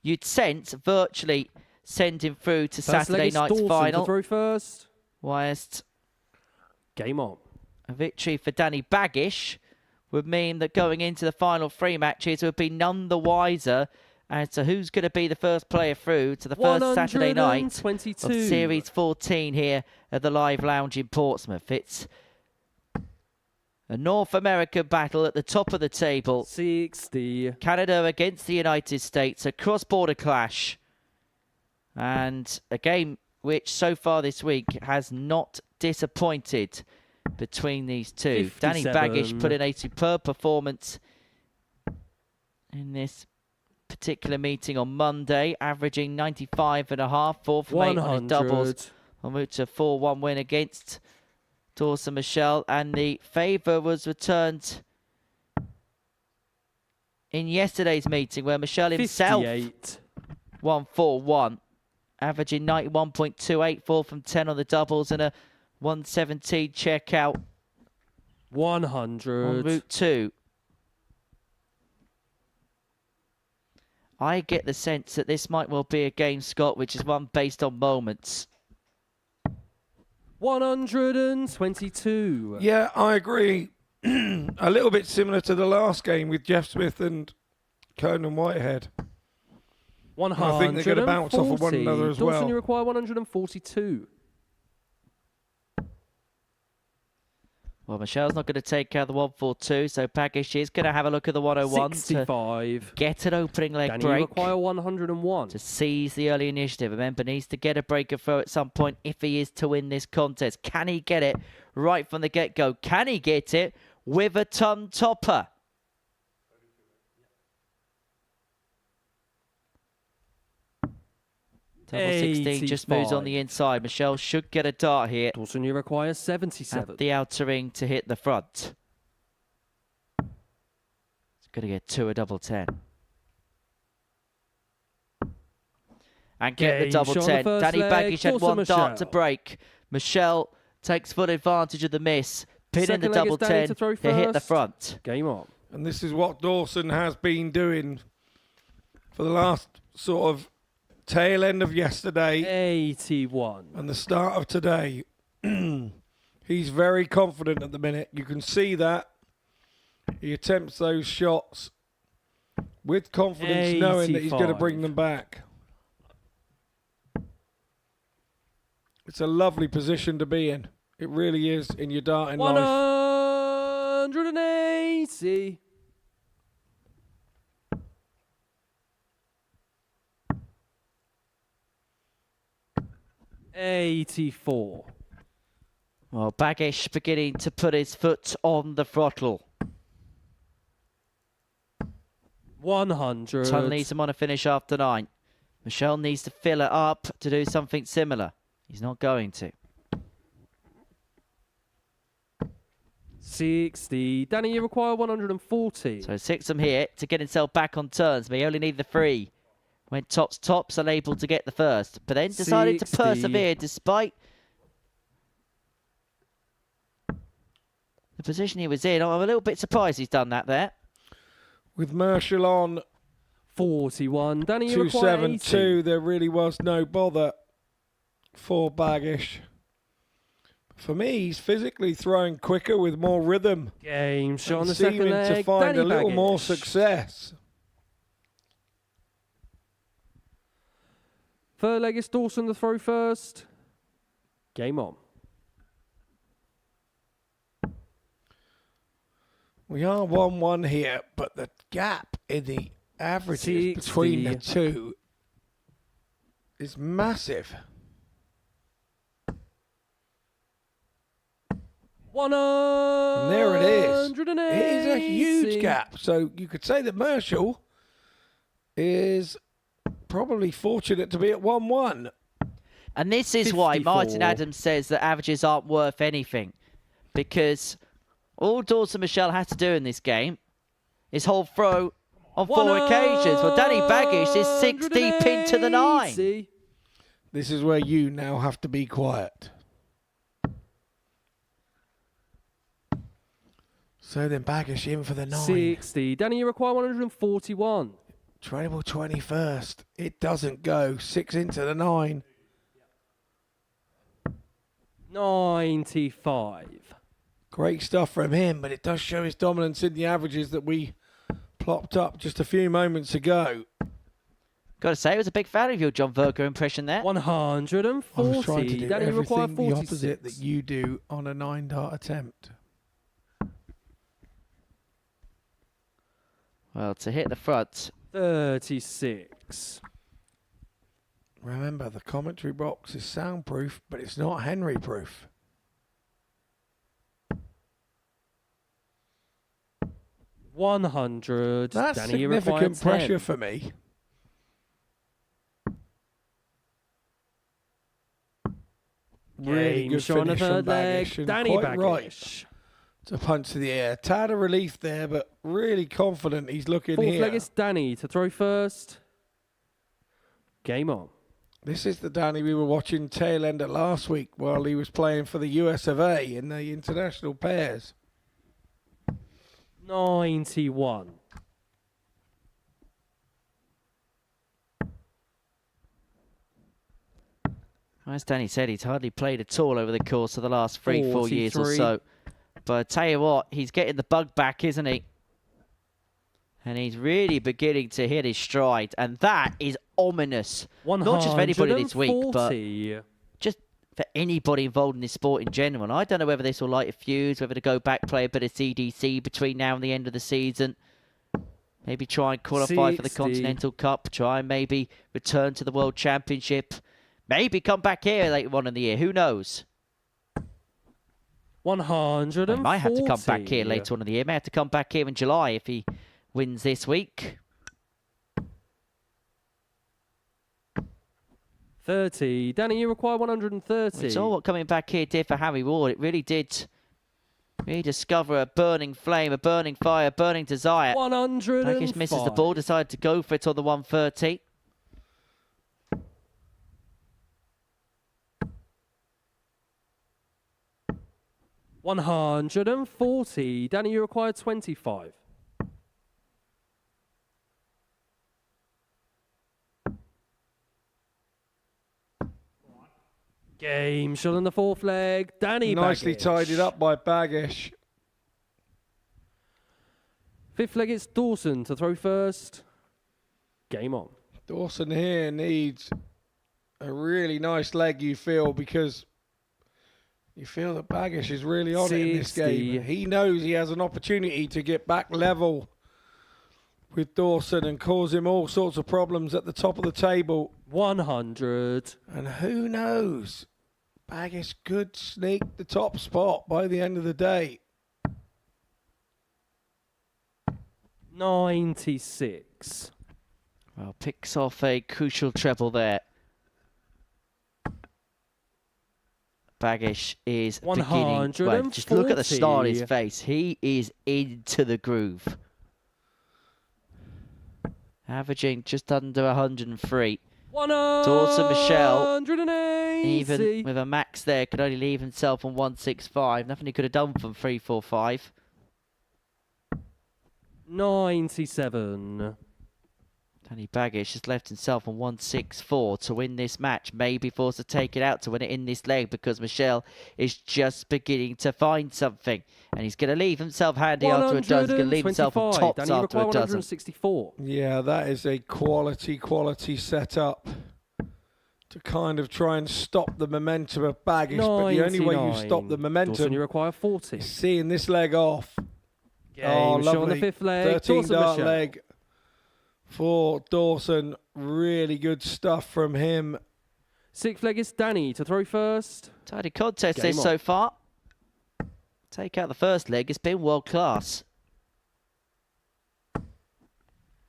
Speaker 6: you'd sense, virtually send him through to Saturday night's final.
Speaker 8: Through first.
Speaker 6: Whilst
Speaker 8: game on.
Speaker 6: A victory for Danny Bagish would mean that going into the final 3 matches would be none the wiser as to who's going to be the first player through to the first Saturday night of Series 14 here at the Live Lounge in Portsmouth. It's a North American battle at the top of the table.
Speaker 8: 60.
Speaker 6: Canada against the United States, a cross-border clash. And a game which so far this week has not disappointed between these two.
Speaker 8: 57.
Speaker 6: Danny Bagish put in a superb performance in this particular meeting on Monday, averaging 95.5, 4 from 8 on his doubles, en route to a 4-1 win against Dawson Murschell, and the favour was returned in yesterday's meeting where Murschell himself
Speaker 8: 58.
Speaker 6: won 4-1, averaging 91.28, 4 from 10 on the doubles and a 117 checkout
Speaker 8: 100.
Speaker 6: en route to. I get the sense that this might well be a game, Scott, which is one based on moments.
Speaker 8: 122.
Speaker 4: Yeah, I agree. A little bit similar to the last game with Jeff Smith and Conan Whitehead.
Speaker 8: 140.
Speaker 4: I think they're going to bounce off of one another as
Speaker 8: Dawson,
Speaker 4: well.
Speaker 8: you require 142.
Speaker 6: Well, Murschell's not going to take out the 142, so Bagish is going to have a look at the 101
Speaker 8: 65.
Speaker 6: to get an opening leg
Speaker 8: Danny,
Speaker 6: break.
Speaker 8: you require 101.
Speaker 6: To seize the early initiative. Remember, needs to get a break and throw at some point if he is to win this contest. Can he get it right from the get-go? Can he get it with a ton topper? Double 16 just moves on the inside. Murschell should get a dart here.
Speaker 8: Dawson, you require 77.
Speaker 6: At the outer ring to hit the front. It's going to get 2 a double 10. And get the double 10. Danny Bagish had one dart to break. Murschell takes full advantage of the miss. Pinning the double 10 to hit the front.
Speaker 8: Game on.
Speaker 4: And this is what Dawson has been doing for the last sort of tail end of yesterday
Speaker 8: 81
Speaker 4: and the start of today. He's very confident at the minute. You can see that. He attempts those shots with confidence, knowing that he's going to bring them back. It's a lovely position to be in. It really is in your darting life.
Speaker 8: 180. $84.
Speaker 6: Well, Bagish beginning to put his foot on the throttle.
Speaker 8: 100.
Speaker 6: Tunnel needs him on a finish after 9. Murschell needs to fill it up to do something similar. He's not going to.
Speaker 8: 60. Danny, you require 140.
Speaker 6: So 6 of them here to get himself back on turns, but he only need the 3. Went tops, unable to get the first, but then decided
Speaker 8: 60.
Speaker 6: to persevere despite the position he was in. I'm a little bit surprised he's done that there.
Speaker 4: With Murschell on
Speaker 8: 41. Danny, you require
Speaker 4: 272, there really was no bother for Bagish. For me, he's physically throwing quicker with more rhythm.
Speaker 8: Game shot on the
Speaker 4: seeming
Speaker 8: second leg.
Speaker 4: to find
Speaker 8: Danny
Speaker 4: a little more
Speaker 8: Bagish.
Speaker 4: success.
Speaker 8: Third leg is Dawson to throw first. Game on.
Speaker 4: We are 1-1 here, but the gap in the averages between the two is massive.
Speaker 8: 180.
Speaker 4: And there it is. It is a huge gap. So you could say that Murschell is probably fortunate to be at 1-1.
Speaker 6: And this is why
Speaker 8: 54.
Speaker 6: Martin Adams says that averages aren't worth anything. Because all Dawson Murschell has to do in this game is hold throw on 4 occasions. Well, Danny Bagish is 6 deep into the 9.
Speaker 4: This is where you now have to be quiet. So then Bagish in for the 9.
Speaker 8: 60. Danny, you require 141.
Speaker 4: Treble 21st. It doesn't go. 6 into the 9.
Speaker 8: 95.
Speaker 4: Great stuff from him, but it does show his dominance in the averages that we plopped up just a few moments ago.
Speaker 6: Got to say, it was a big fan of your John Virgo impression there.
Speaker 8: 140.
Speaker 4: I was trying to do
Speaker 8: Danny, you require
Speaker 4: everything the
Speaker 8: 46.
Speaker 4: opposite that you do on a 9-dart attempt.
Speaker 6: Well, to hit the front.
Speaker 8: 36.
Speaker 4: Remember, the commentary box is soundproof, but it's not Henry proof.
Speaker 8: 100.
Speaker 4: That's
Speaker 8: Danny, you require
Speaker 4: significant
Speaker 8: 10.
Speaker 4: pressure for me. Really
Speaker 8: Game
Speaker 4: good
Speaker 8: shot on the
Speaker 4: finish from
Speaker 8: third leg.
Speaker 4: Bagish, and
Speaker 8: Danny
Speaker 4: quite right
Speaker 8: Bagish.
Speaker 4: to punch to the air. Tad of relief there, but really confident he's looking
Speaker 8: Fourth
Speaker 4: here.
Speaker 8: leg is Danny to throw first. Game on.
Speaker 4: This is the Danny we were watching tail end at last week while he was playing for the US of A in the international pairs.
Speaker 8: 91.
Speaker 6: As Danny said, he's hardly played at all over the course of the last 3-4 years or
Speaker 8: 43.
Speaker 6: so. But I tell you what, he's getting the bug back, isn't he? And he's really beginning to hit his stride. And that is ominous. Not just for anybody this week, but
Speaker 8: 140.
Speaker 6: just for anybody involved in this sport in general. And I don't know whether this will light a fuse, whether to go back, play a bit of CDC between now and the end of the season. Maybe try and qualify for the
Speaker 8: 60.
Speaker 6: Continental Cup. Try and maybe return to the World Championship. Maybe come back here later on in the year. Who knows?
Speaker 8: 140.
Speaker 6: He might have to come back here later on in the year. May have to come back here in July if he wins this week.
Speaker 8: 30. Danny, you require 130.
Speaker 6: We saw what coming back here did for Harry Ward. It really did rediscover a burning flame, a burning fire, a burning desire.
Speaker 8: 105.
Speaker 6: Bagish misses the ball, decided to go for it on the 130.
Speaker 8: $140. Danny, you require 25. Game shot on the fourth leg. Danny
Speaker 4: Nicely
Speaker 8: Bagish.
Speaker 4: tidied up by Bagish.
Speaker 8: Fifth leg, it's Dawson to throw first. Game on.
Speaker 4: Dawson here needs a really nice leg, you feel, because you feel that Bagish is really on it in this
Speaker 8: 60.
Speaker 4: game. He knows he has an opportunity to get back level with Dawson and cause him all sorts of problems at the top of the table.
Speaker 8: 100.
Speaker 4: And who knows? Bagish could sneak the top spot by the end of the day.
Speaker 8: 96.
Speaker 6: Well, picks off a crucial treble there. Bagish is beginning. Well, just look at the start on his face. He is into the groove. Averaging just under 103. Dawson Murschell, even with a max there, could only leave himself on 165. Nothing he could have done from 345.
Speaker 8: 97.
Speaker 6: Danny Bagish has left himself on 164 to win this match. Maybe forced to take it out to win it in this leg because Murschell is just beginning to find something. And he's going to leave himself handy after it does. He's going to leave himself on tops
Speaker 8: Danny,
Speaker 6: after it doesn't.
Speaker 8: 164.
Speaker 4: Yeah, that is a quality setup to kind of try and stop the momentum of Bagish. But the only way you stop the momentum
Speaker 8: Dawson, you require 40.
Speaker 4: is seeing this leg off.
Speaker 8: Game
Speaker 4: oh,
Speaker 8: shot
Speaker 4: lovely.
Speaker 8: on the fifth leg.
Speaker 4: 13
Speaker 8: Dawson
Speaker 4: dart
Speaker 8: Murschell.
Speaker 4: leg for Dawson. Really good stuff from him.
Speaker 8: Sixth leg is Danny to throw first.
Speaker 6: Tidy contest
Speaker 8: Game
Speaker 6: this
Speaker 8: on.
Speaker 6: so far. Take out the first leg, it's been world class.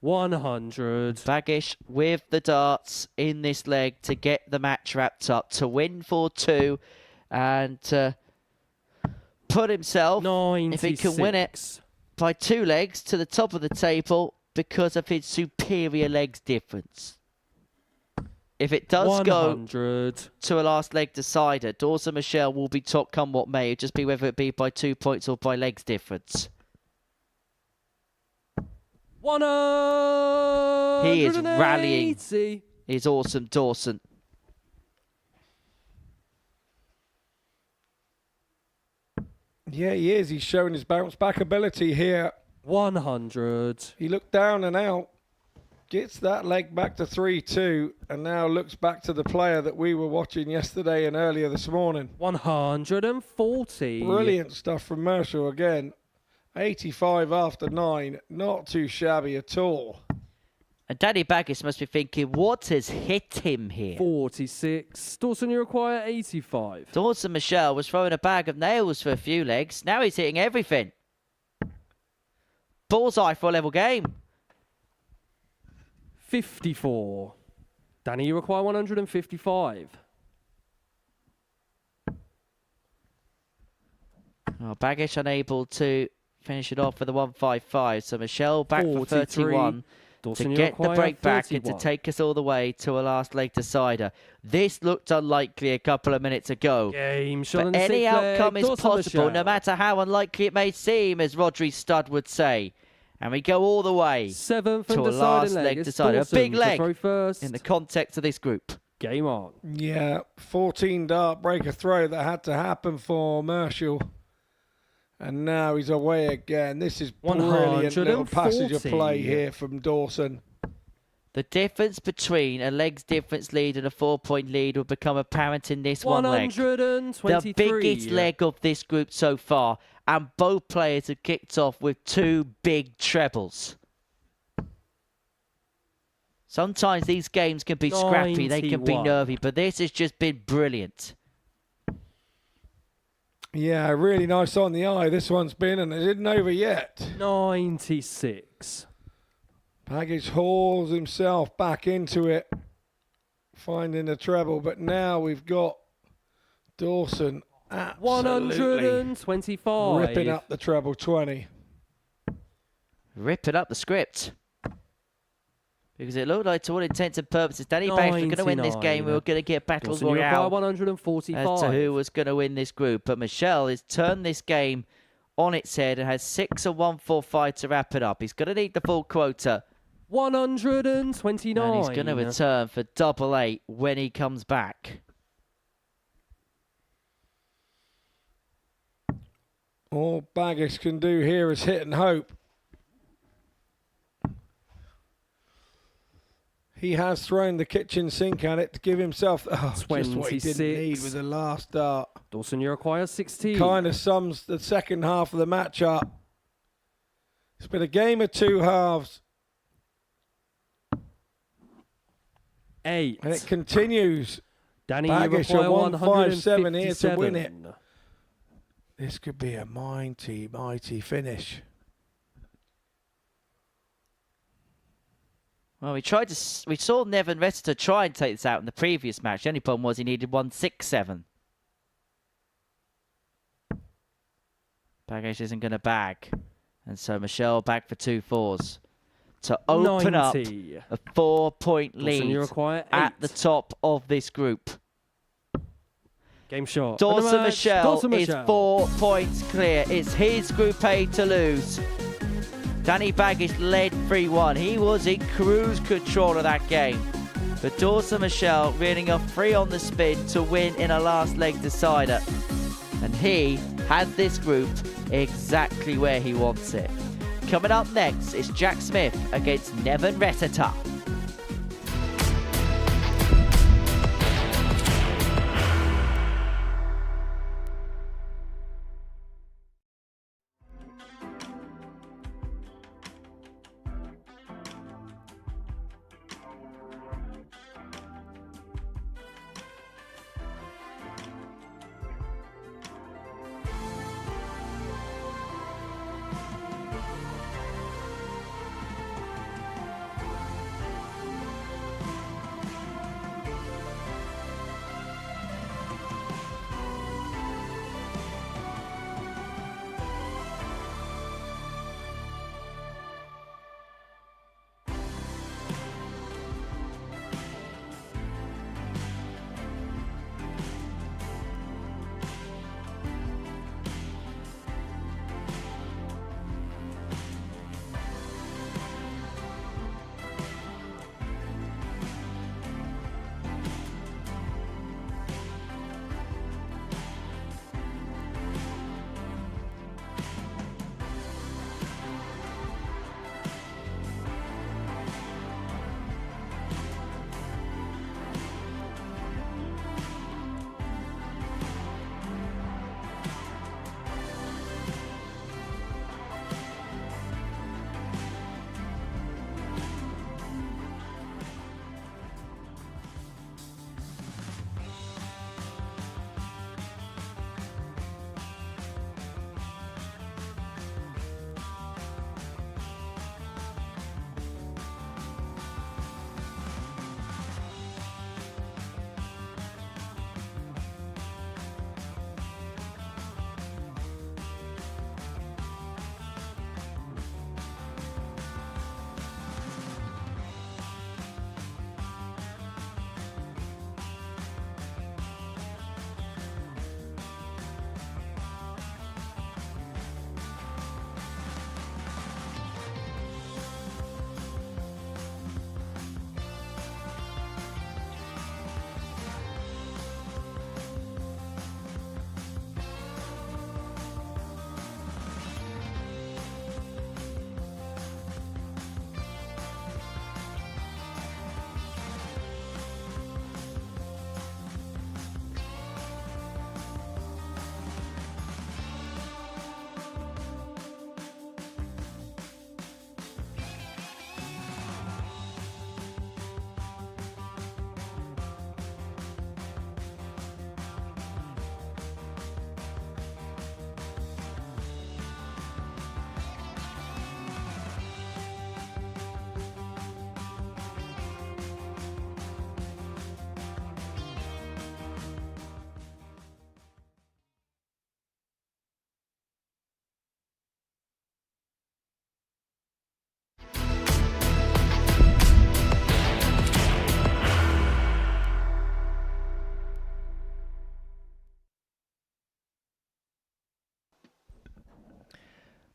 Speaker 8: 100.
Speaker 6: Bagish with the darts in this leg to get the match wrapped up, to win 4-2 and to put himself,
Speaker 8: 96.
Speaker 6: if he can win it, by 2 legs to the top of the table because of his superior legs difference. If it does
Speaker 8: 100.
Speaker 6: go to a last leg decider, Dawson Murschell will be top come what may. It'll just be whether it be by 2 points or by legs difference.
Speaker 8: 180.
Speaker 6: He is rallying. He's awesome, Dawson.
Speaker 4: Yeah, he is. He's showing his bounce back ability here.
Speaker 8: 100.
Speaker 4: He looked down and out, gets that leg back to 3-2, and now looks back to the player that we were watching yesterday and earlier this morning.
Speaker 8: 140.
Speaker 4: Brilliant stuff from Murschell again. 85 after 9, not too shabby at all.
Speaker 6: And Danny Bagish must be thinking, what has hit him here?
Speaker 8: 46. Dawson, you require 85.
Speaker 6: Dawson Murschell was throwing a bag of nails for a few legs. Now he's hitting everything. Bullseye for a level game.
Speaker 8: 54. Danny, you require 155.
Speaker 6: Oh, Bagish unable to finish it off with a 155. So Murschell back for 31
Speaker 8: Dawson,
Speaker 6: to get the break back
Speaker 8: 31.
Speaker 6: and to take us all the way to a last leg decider. This looked unlikely a couple of minutes ago.
Speaker 8: Game shot
Speaker 6: But
Speaker 8: in the
Speaker 6: any
Speaker 8: sixth leg.
Speaker 6: outcome is
Speaker 8: Dawson
Speaker 6: possible, no
Speaker 8: Murschell.
Speaker 6: matter how unlikely it may seem, as Rodri Stud would say. And we go all the way
Speaker 8: 7th
Speaker 6: to
Speaker 8: and
Speaker 6: a last
Speaker 8: deciding
Speaker 6: leg
Speaker 8: It's
Speaker 6: decider.
Speaker 8: Dawson
Speaker 6: A big
Speaker 8: to
Speaker 6: leg
Speaker 8: throw first.
Speaker 6: in the context of this group.
Speaker 8: Game on.
Speaker 4: Yeah, 14 dart breaker throw that had to happen for Murschell. And now he's away again. This is brilliant little passage of
Speaker 8: 140.
Speaker 4: play here from Dawson.
Speaker 6: The difference between a legs difference lead and a 4-point lead will become apparent in this one leg.
Speaker 8: 123.
Speaker 6: The biggest leg of this group so far, and both players have kicked off with 2 big trebles. Sometimes these games can be scrappy, they can be
Speaker 8: 91.
Speaker 6: nervy, but this has just been brilliant.
Speaker 4: Yeah, really nice on the eye this one's been, and it isn't over yet.
Speaker 8: 96.
Speaker 4: Bagish hauls himself back into it, finding the treble, but now we've got Dawson absolutely
Speaker 8: 125.
Speaker 4: ripping up the treble 20.
Speaker 6: Ripping up the script. Because it looked like, to all intents and purposes, Danny Bagish was going to win this
Speaker 8: 99.
Speaker 6: game. We were going to get battles
Speaker 8: Dawson, you require
Speaker 6: royale
Speaker 8: 145.
Speaker 6: as to who was going to win this group. But Murschell has turned this game on its head and has 6 and 145 to wrap it up. He's going to need the full quota.
Speaker 8: 129.
Speaker 6: And he's going to return for double 8 when he comes back.
Speaker 4: All Bagish can do here is hit and hope. He has thrown the kitchen sink at it to give himself just what he didn't
Speaker 8: 26.
Speaker 4: need with the last dart.
Speaker 8: Dawson, you require 16.
Speaker 4: Kind of sums the second half of the match up. It's been a game of 2 halves.
Speaker 8: 8.
Speaker 4: And it continues.
Speaker 8: Danny, you
Speaker 4: Bagish
Speaker 8: require
Speaker 4: at 157 here to win
Speaker 8: 157.
Speaker 4: it. This could be a mighty, mighty finish.
Speaker 6: Well, we saw Neven Resetar try and take this out in the previous match. The only problem was he needed 167. Bagish isn't going to bag. And so Murschell back for 2 fours. To open
Speaker 8: 90.
Speaker 6: up a 4-point
Speaker 8: Dawson, you
Speaker 6: lead
Speaker 8: require 8.
Speaker 6: at the top of this group.
Speaker 8: Game shot.
Speaker 6: Dawson
Speaker 8: And the match,
Speaker 6: Murschell
Speaker 8: Dawson
Speaker 6: is
Speaker 8: Murschell.
Speaker 6: 4 points clear. It's his Group A to lose. Danny Bagish led 3-1. He was in cruise control of that game. But Dawson Murschell reeling off 3 on the spin to win in a last leg decider. And he has this group exactly where he wants it. Coming up next is Jack Smith against Neven Resetar.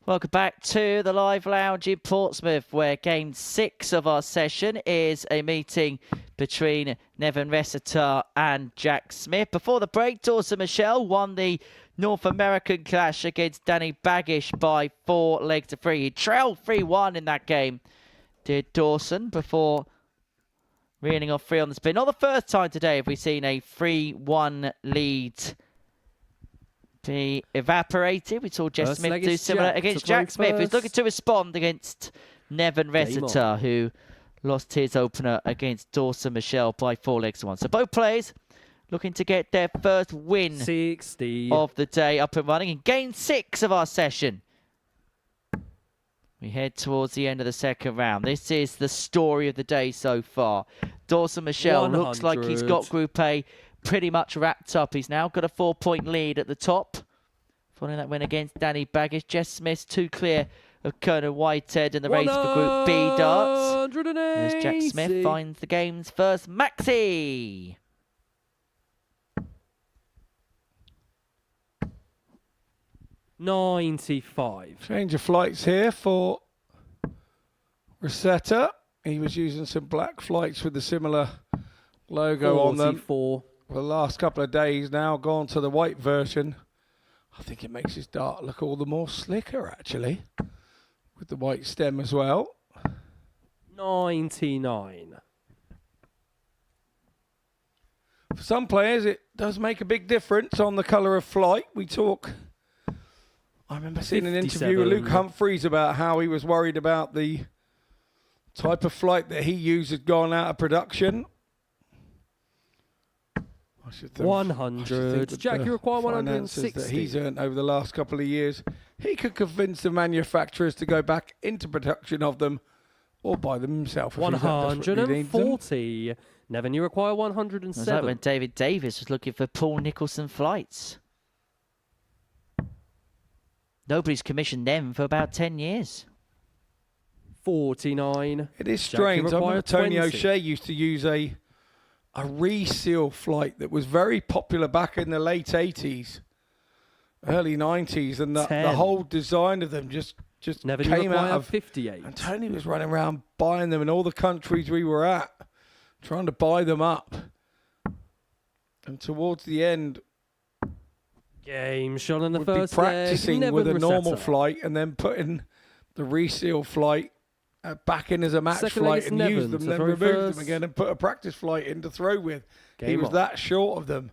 Speaker 6: Welcome back to the live lounge in Portsmouth, where game 6 of our session is a meeting between Neven Resetar and Jack Smith. Before the break, Dawson Murschell won the North American clash against Danny Bagish by 4 legs to 3. He trailed 3-1 in that game, did Dawson, before reeling off 3 on the spin. Not the first time today have we seen a 3-1 lead be evaporated. We saw Jess Smith do similar against Jack Smith, who's looking to respond against Neven Resetar, who lost his opener against Dawson Murschell by 4 legs to 1. So both players looking to get their first win
Speaker 8: 60
Speaker 6: of the day up and running in game 6 of our session. We head towards the end of the second round. This is the story of the day so far. Dawson Murschell looks like he's got Group A pretty much wrapped up. He's now got a 4-point lead at the top, following that win against Danny Bagish. Jess Smith's 2 clear of Conan Whitehead in the race for Group B darts. As Jack Smith finds the game's first maxi.
Speaker 8: $95.
Speaker 4: Change of flights here for Resetar. He was using some black flights with a similar logo on them. For the last couple of days now, gone to the white version. I think it makes his dart look all the more slicker, actually, with the white stem as well.
Speaker 8: 99.
Speaker 4: For some players, it does make a big difference on the colour of flight. I remember seeing an interview with Luke Humphreys about how he was worried about the type of flight that he used had gone out of production.
Speaker 8: 100. Jack, you require 160.
Speaker 4: That he's earned over the last couple of years. He could convince the manufacturers to go back into production of them or buy them himself.
Speaker 8: 140. Neven, you require 107.
Speaker 6: Was that when David Davis was looking for Paul Nicholson flights? Nobody's commissioned them for about 10 years.
Speaker 8: 49.
Speaker 4: It is strange. I remember Tony O'Shea used to use a reseal flight that was very popular back in the late 80s, early 90s, and the whole design of them just
Speaker 8: Neven,
Speaker 4: came out of
Speaker 8: 58.
Speaker 4: And Tony was running around buying them in all the countries we were at, trying to buy them up. And towards the end,
Speaker 8: game shot in the
Speaker 4: would
Speaker 8: first
Speaker 4: be practicing
Speaker 8: leg,
Speaker 4: with a normal
Speaker 8: Resetar.
Speaker 4: flight and then putting the reseal flight back in as a match
Speaker 8: Second
Speaker 4: flight and
Speaker 8: Neven
Speaker 4: use them,
Speaker 8: to
Speaker 4: then
Speaker 8: throw
Speaker 4: remove
Speaker 8: first.
Speaker 4: them again and put a practice flight in to throw with. He
Speaker 8: Game
Speaker 4: was
Speaker 8: on.
Speaker 4: that short of them.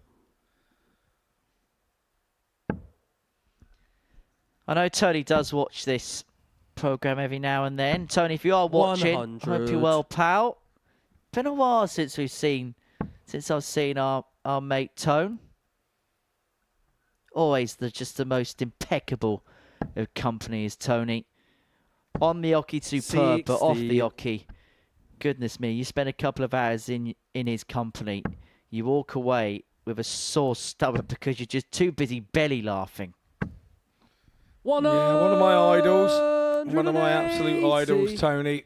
Speaker 6: I know Tony does watch this program every now and then. Tony, if you are watching,
Speaker 8: 100.
Speaker 6: I hope you're well, pal. Been a while since I've seen our mate Tone. Always just the most impeccable of companies, Tony. On the oche, superb, but off the oche, goodness me, you spend a couple of hours in his company, you walk away with a sore stomach because you're just too busy belly laughing.
Speaker 4: Yeah, one of my idols, one of my absolute idols, Tony.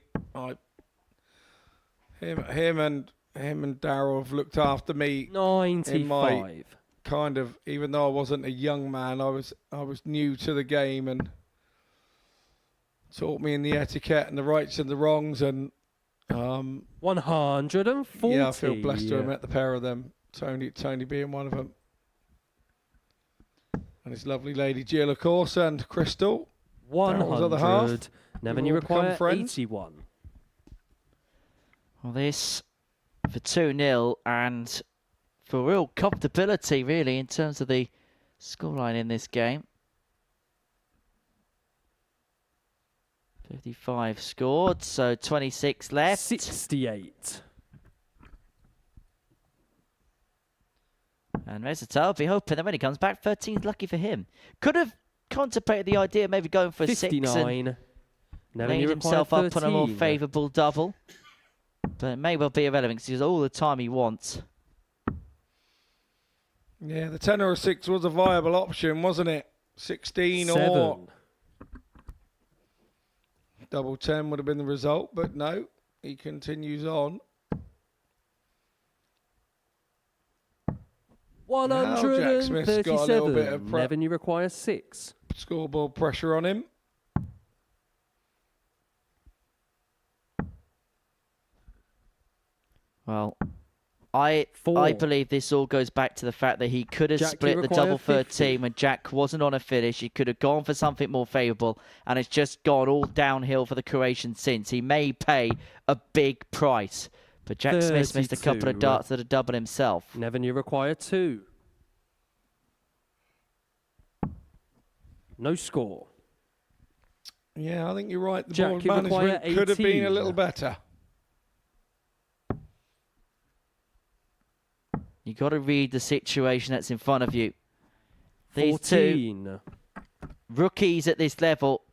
Speaker 4: Him and Darryl have looked after me
Speaker 8: 95.
Speaker 4: in my kind of, even though I wasn't a young man, I was new to the game and taught me in the etiquette and the rights and the wrongs, and
Speaker 8: 140.
Speaker 4: yeah, I feel blessed to have met the pair of them, Tony being one of them, and his lovely lady Jill, of course, and Crystal, Darryl's other half.
Speaker 8: 100. Neven,
Speaker 4: We've
Speaker 8: you
Speaker 4: all become
Speaker 8: require
Speaker 4: friends.
Speaker 8: 81.
Speaker 6: Well, this for 2-0 and for real comfortability, really, in terms of the scoreline in this game. 55 scored, so 26 left.
Speaker 8: 68.
Speaker 6: And Resetar will be hoping that when he comes back, 13's lucky for him. Could have contemplated the idea of maybe going for a 6 and
Speaker 8: 59. Neven,
Speaker 6: laid
Speaker 8: you
Speaker 6: himself
Speaker 8: require
Speaker 6: up on a more
Speaker 8: 13.
Speaker 6: favourable double. But it may well be irrelevant because he has all the time he wants.
Speaker 4: Yeah, the 10 or a 6 was a viable option, wasn't it? 16
Speaker 8: 7.
Speaker 4: or double 10 would have been the result, but no, he continues on.
Speaker 8: 137.
Speaker 4: Jack Smith's got a little bit of
Speaker 8: Neven, you require 6.
Speaker 4: scoreboard pressure on him.
Speaker 6: Well, I believe this all goes back to the fact that he could have
Speaker 8: Jack, you
Speaker 6: split the
Speaker 8: require
Speaker 6: double
Speaker 8: 50.
Speaker 6: 13 when Jack wasn't on a finish. He could have gone for something more favourable, and it's just gone all downhill for the Croatian since. He may pay a big price, but Jack Smith's missed a couple of
Speaker 8: 32.
Speaker 6: darts that have doubled himself.
Speaker 8: Neven, you require 2. No score.
Speaker 4: Yeah, I think you're right. The
Speaker 8: Jack,
Speaker 4: board
Speaker 8: you require
Speaker 4: management could have been a
Speaker 8: 18.
Speaker 4: little better.
Speaker 6: You got to read the situation that's in front of you. These
Speaker 8: 14.
Speaker 6: two rookies at this level,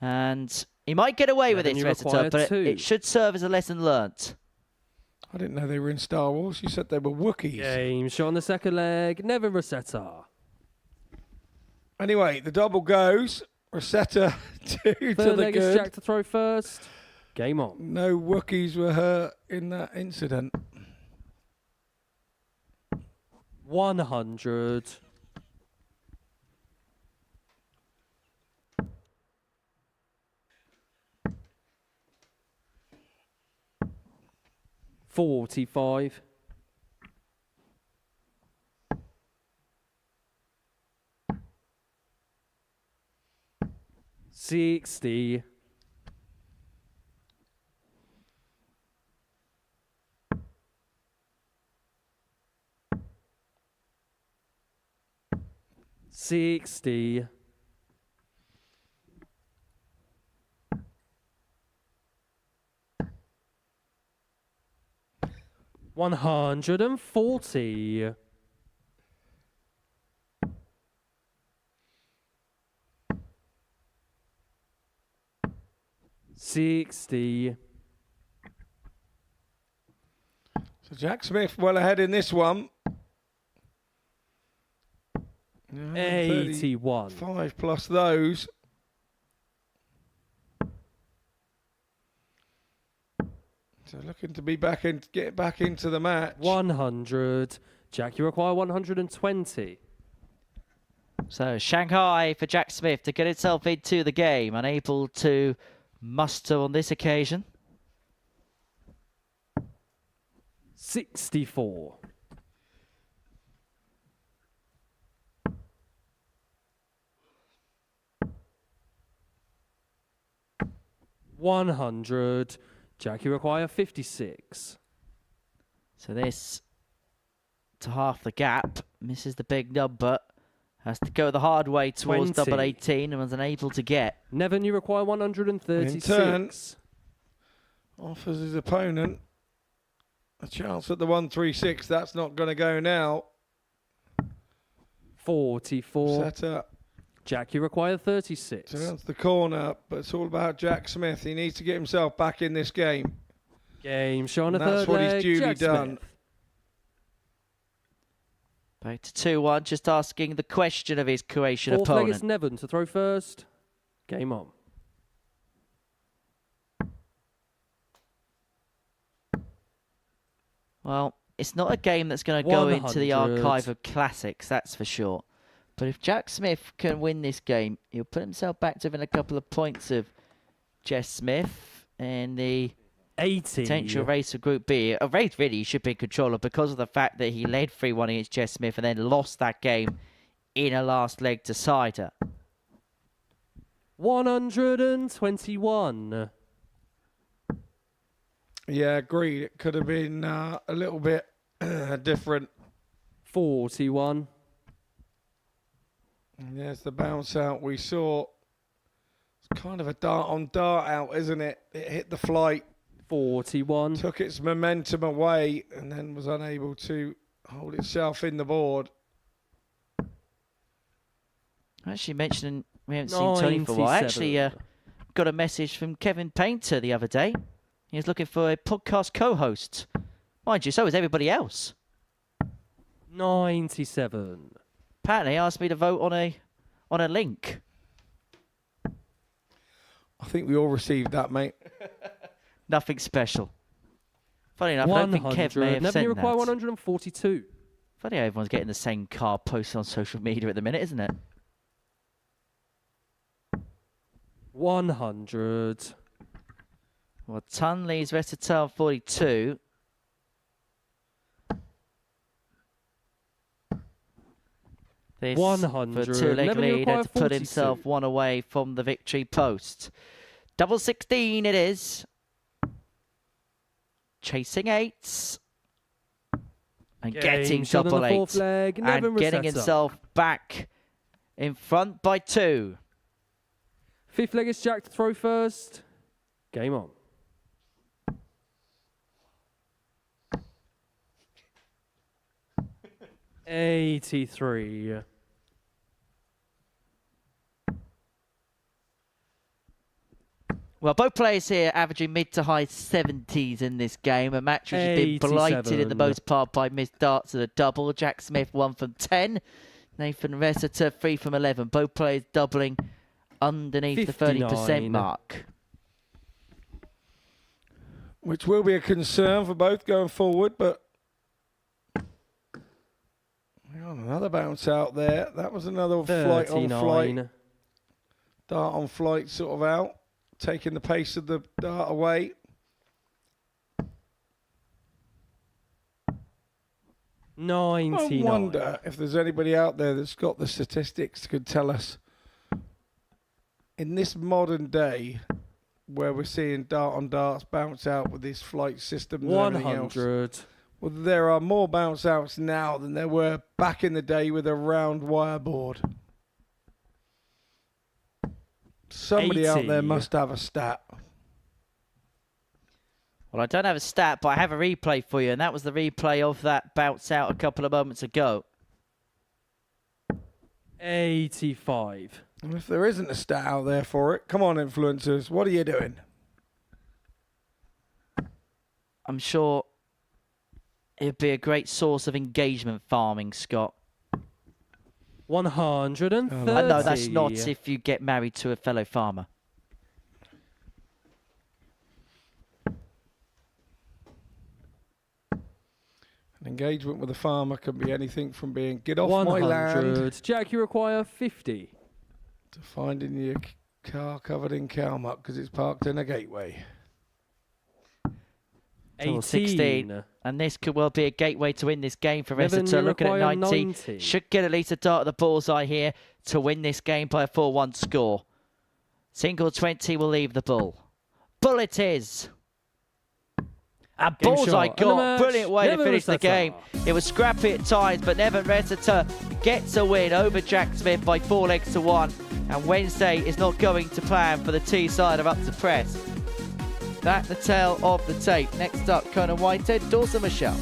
Speaker 6: and he might get away with
Speaker 8: Neven,
Speaker 6: this,
Speaker 8: you
Speaker 6: Resetar,
Speaker 8: require
Speaker 6: but
Speaker 8: 2.
Speaker 6: it should serve as a lesson learnt.
Speaker 4: I didn't know they were in Star Wars. You said they were Wookiees.
Speaker 8: Game shot on the second leg. Neven Resetar.
Speaker 4: Anyway, the double goes. Resetar 2 to
Speaker 8: Third
Speaker 4: the
Speaker 8: leg is
Speaker 4: good.
Speaker 8: Jack to throw first. Game on.
Speaker 4: No Wookiees were hurt in that incident.
Speaker 8: 100. $45. 60. 60. 140. 60.
Speaker 4: So Jack Smith well ahead in this one.
Speaker 8: 81.
Speaker 4: 5 plus those. So looking to be back in, get back into the match.
Speaker 8: 100. Jack, you require 120.
Speaker 6: So Shanghai for Jack Smith to get itself into the game, unable to muster on this occasion.
Speaker 8: 64. 100. Jack, you require 56.
Speaker 6: So this to half the gap, misses the big number, has to go the hard way towards
Speaker 8: 20.
Speaker 6: double 18 and was unable to get.
Speaker 8: Neven, you require 136.
Speaker 4: In turn, offers his opponent a chance at the 136. That's not going to go now.
Speaker 8: 44.
Speaker 4: Set up.
Speaker 8: Jack, you require 36.
Speaker 4: Turns the corner, but it's all about Jack Smith. He needs to get himself back in this game.
Speaker 8: Game show on a
Speaker 4: And that's
Speaker 8: third
Speaker 4: what he's
Speaker 8: leg.
Speaker 4: duly
Speaker 8: Jack
Speaker 4: done.
Speaker 8: Smith.
Speaker 6: Back to 2-1, just asking the question of his Croatian
Speaker 8: Fourth leg
Speaker 6: opponent.
Speaker 8: is Neven to throw first. Game on.
Speaker 6: Well, it's not a game that's going to go into the
Speaker 8: 100.
Speaker 6: archive of classics, that's for sure. But if Jack Smith can win this game, he'll put himself back to within a couple of points of Jess Smith in the
Speaker 8: 80.
Speaker 6: potential race for Group B. A race really he should be in control of because of the fact that he led 3-1 against Jess Smith and then lost that game in a last leg decider.
Speaker 8: 121.
Speaker 4: Yeah, agreed. It could have been a little bit different.
Speaker 8: 41.
Speaker 4: And there's the bounce out we saw. It's kind of a dart on dart out, isn't it? It hit the flight,
Speaker 8: 41.
Speaker 4: took its momentum away, and then was unable to hold itself in the board.
Speaker 6: Actually mentioning we haven't seen Tony for a while. I actually
Speaker 8: 97.
Speaker 6: got a message from Kevin Painter the other day. He was looking for a podcast co-host. Mind you, so is everybody else.
Speaker 8: 97.
Speaker 6: Apparently he asked me to vote on a link.
Speaker 4: I think we all received that, mate.
Speaker 6: Nothing special. Funny enough, I don't think Kev may have
Speaker 8: Neven,
Speaker 6: sent
Speaker 8: you require
Speaker 6: that.
Speaker 8: 142.
Speaker 6: Funny how everyone's getting the same card posted on social media at the minute, isn't it?
Speaker 8: 100.
Speaker 6: Well, Ton leads Resetar 42. This
Speaker 8: 100.
Speaker 6: for two-leg
Speaker 8: Neven, you
Speaker 6: lead
Speaker 8: require
Speaker 6: had to put
Speaker 8: 42.
Speaker 6: himself one away from the victory post. Double 16 it is. Chasing 8s. And getting
Speaker 8: shot on
Speaker 6: double
Speaker 8: the
Speaker 6: 8.
Speaker 8: fourth leg,
Speaker 6: And
Speaker 8: Neven
Speaker 6: getting
Speaker 8: Resetar.
Speaker 6: himself back in front by 2.
Speaker 8: Fifth leg is Jack to throw first. Game on. $83.
Speaker 6: Well, both players here averaging mid to high 70s in this game. A match which has been blighted in the
Speaker 8: 87.
Speaker 6: most part by missed darts at a double. Jack Smith 1 from 10. Nathan Resetar 3 from 11. Both players doubling underneath
Speaker 8: 59.
Speaker 6: the 30% mark.
Speaker 4: Which will be a concern for both going forward, but hang on, another bounce out there. That was another flight on flight.
Speaker 8: 39.
Speaker 4: Dart on flight sort of out, taking the pace of the dart away. I
Speaker 8: 99.
Speaker 4: wonder if there's anybody out there that's got the statistics could tell us in this modern day where we're seeing dart on darts bounce out with this flight system and everything else.
Speaker 8: 100.
Speaker 4: Well, there are more bounce outs now than there were back in the day with a round wire board. Somebody out there
Speaker 8: 80.
Speaker 4: must have a stat.
Speaker 6: Well, I don't have a stat, but I have a replay for you, and that was the replay of that bounce out a couple of moments ago.
Speaker 8: 85.
Speaker 4: And if there isn't a stat out there for it, come on, influencers, what are you doing?
Speaker 6: I'm sure it'd be a great source of engagement farming, Scott.
Speaker 8: 130.
Speaker 6: No, that's not if you get married to a fellow farmer.
Speaker 4: An engagement with a farmer can be anything from being get off
Speaker 8: 100.
Speaker 4: my land
Speaker 8: Jack, you require 50.
Speaker 4: to finding your car covered in cow muck because it's parked in a gateway.
Speaker 6: Double
Speaker 8: 18.
Speaker 6: 16. And this could well be a gateway to win this game for
Speaker 8: Neven,
Speaker 6: Resetar.
Speaker 8: you
Speaker 6: Looking at
Speaker 8: require
Speaker 6: 90.
Speaker 8: 90.
Speaker 6: Should get at least a dart at the bullseye here to win this game by a 4-1 score. Single 20 will leave the bull. Bull it is. A
Speaker 8: Game
Speaker 6: bullseye
Speaker 8: shot. And the
Speaker 6: got.
Speaker 8: match,
Speaker 6: Brilliant way to
Speaker 8: Neven
Speaker 6: finish the
Speaker 8: Resetar.
Speaker 6: game. It was scrappy at times, but Neven Resetar gets a win over Jack Smith by 4 legs to 1. And Wednesday is not going to plan for the T-side of Up to Press. That's the tale of the tape. Next up, Conan Whitehead, Dawson Murschell.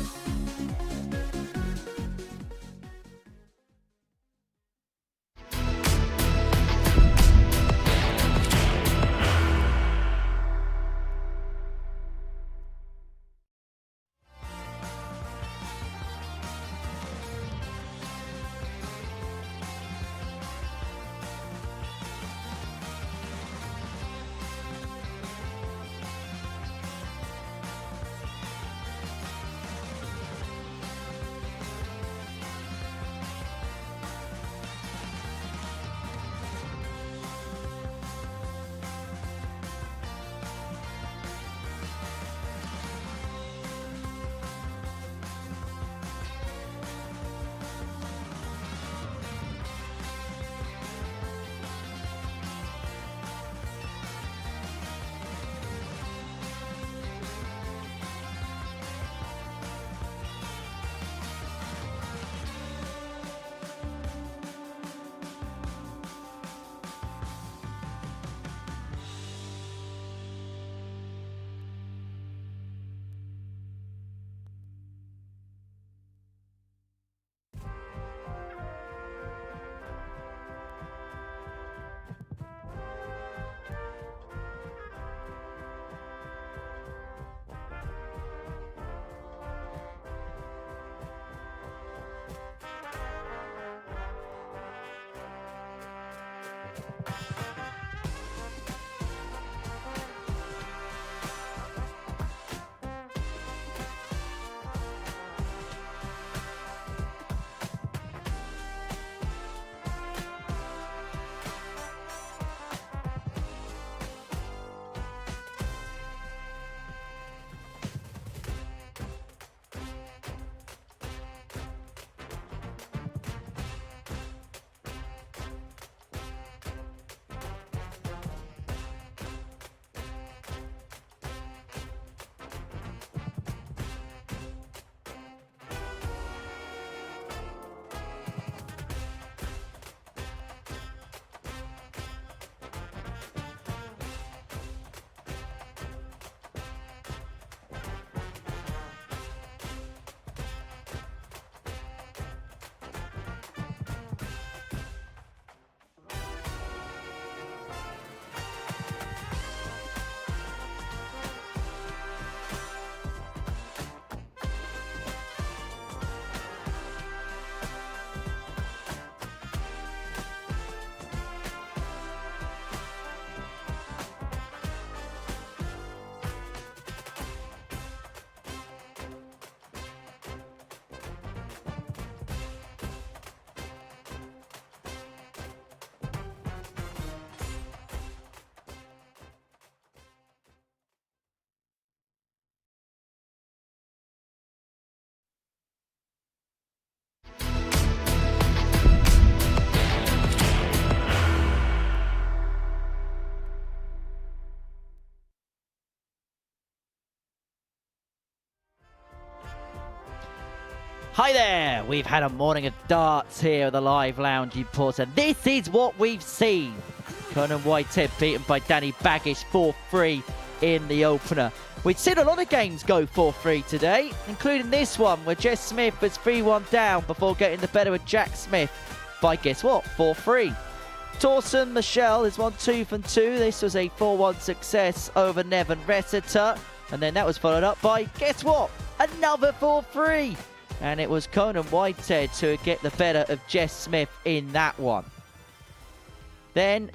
Speaker 6: Hi there! We've had a morning of darts here at the Live Lounge in Port, and this is what we've seen. Conan Whitehead beaten by Danny Bagish 4-3 in the opener. We'd seen a lot of games go 4-3 today, including this one where Jess Smith was 3-1 down before getting the better of Jack Smith by, guess what, 4-3. Dawson Murschell is 1-2 from 2. This was a 4-1 success over Neven Resetar, and then that was followed up by, guess what, another 4-3. And it was Conan Whitehead who would get the better of Jess Smith in that one. Then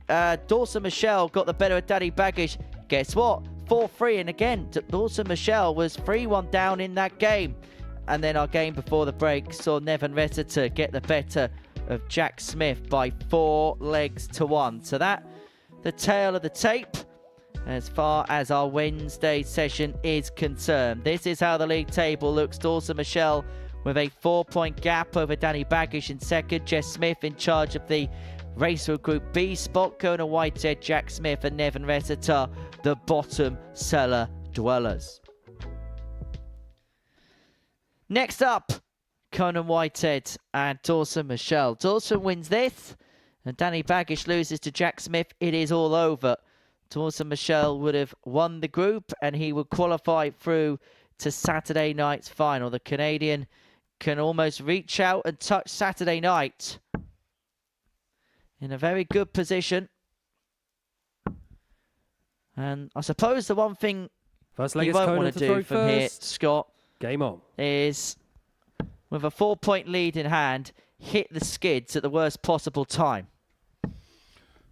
Speaker 6: Dawson Murschell got the better of Danny Bagish. Guess what? 4-3. And again, Dawson Murschell was 3-1 down in that game. And then our game before the break saw Neven Resetar get the better of Jack Smith by 4 legs to 1. So that, the tail of the tape, as far as our Wednesday session is concerned. This is how the league table looks. Dawson Murschell with a 4-point gap over Danny Bagish in second. Jess Smith in charge of the Racer Group B spot. Conan Whitehead, Jack Smith and Neven Resetar, the bottom cellar dwellers. Next up, Conan Whitehead and Dawson Murschell. Dawson wins this and Danny Bagish loses to Jack Smith. It is all over. Dawson Murschell would have won the group and he would qualify through to Saturday night's final. The Canadian can almost reach out and touch Saturday night in a very good position. And I suppose the one thing you won't want to do from here, Scott,
Speaker 8: game on,
Speaker 6: is with a 4-point lead in hand, hit the skids at the worst possible time.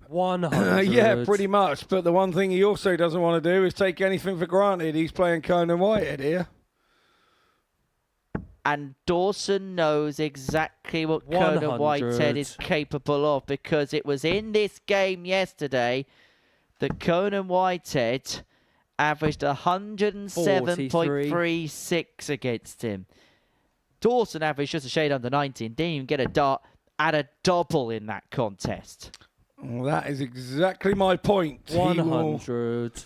Speaker 8: 100.
Speaker 4: Yeah, pretty much. But the one thing he also doesn't want to do is take anything for granted. He's playing Conan Whitehead here.
Speaker 6: And Dawson knows exactly what
Speaker 8: 100.
Speaker 6: Conan Whitehead is capable of, because it was in this game yesterday that Conan Whitehead averaged 107.36 against him. Dawson averaged just a shade under 90 and didn't even get a dart at a double in that contest.
Speaker 4: Well, that is exactly my point.
Speaker 8: 100.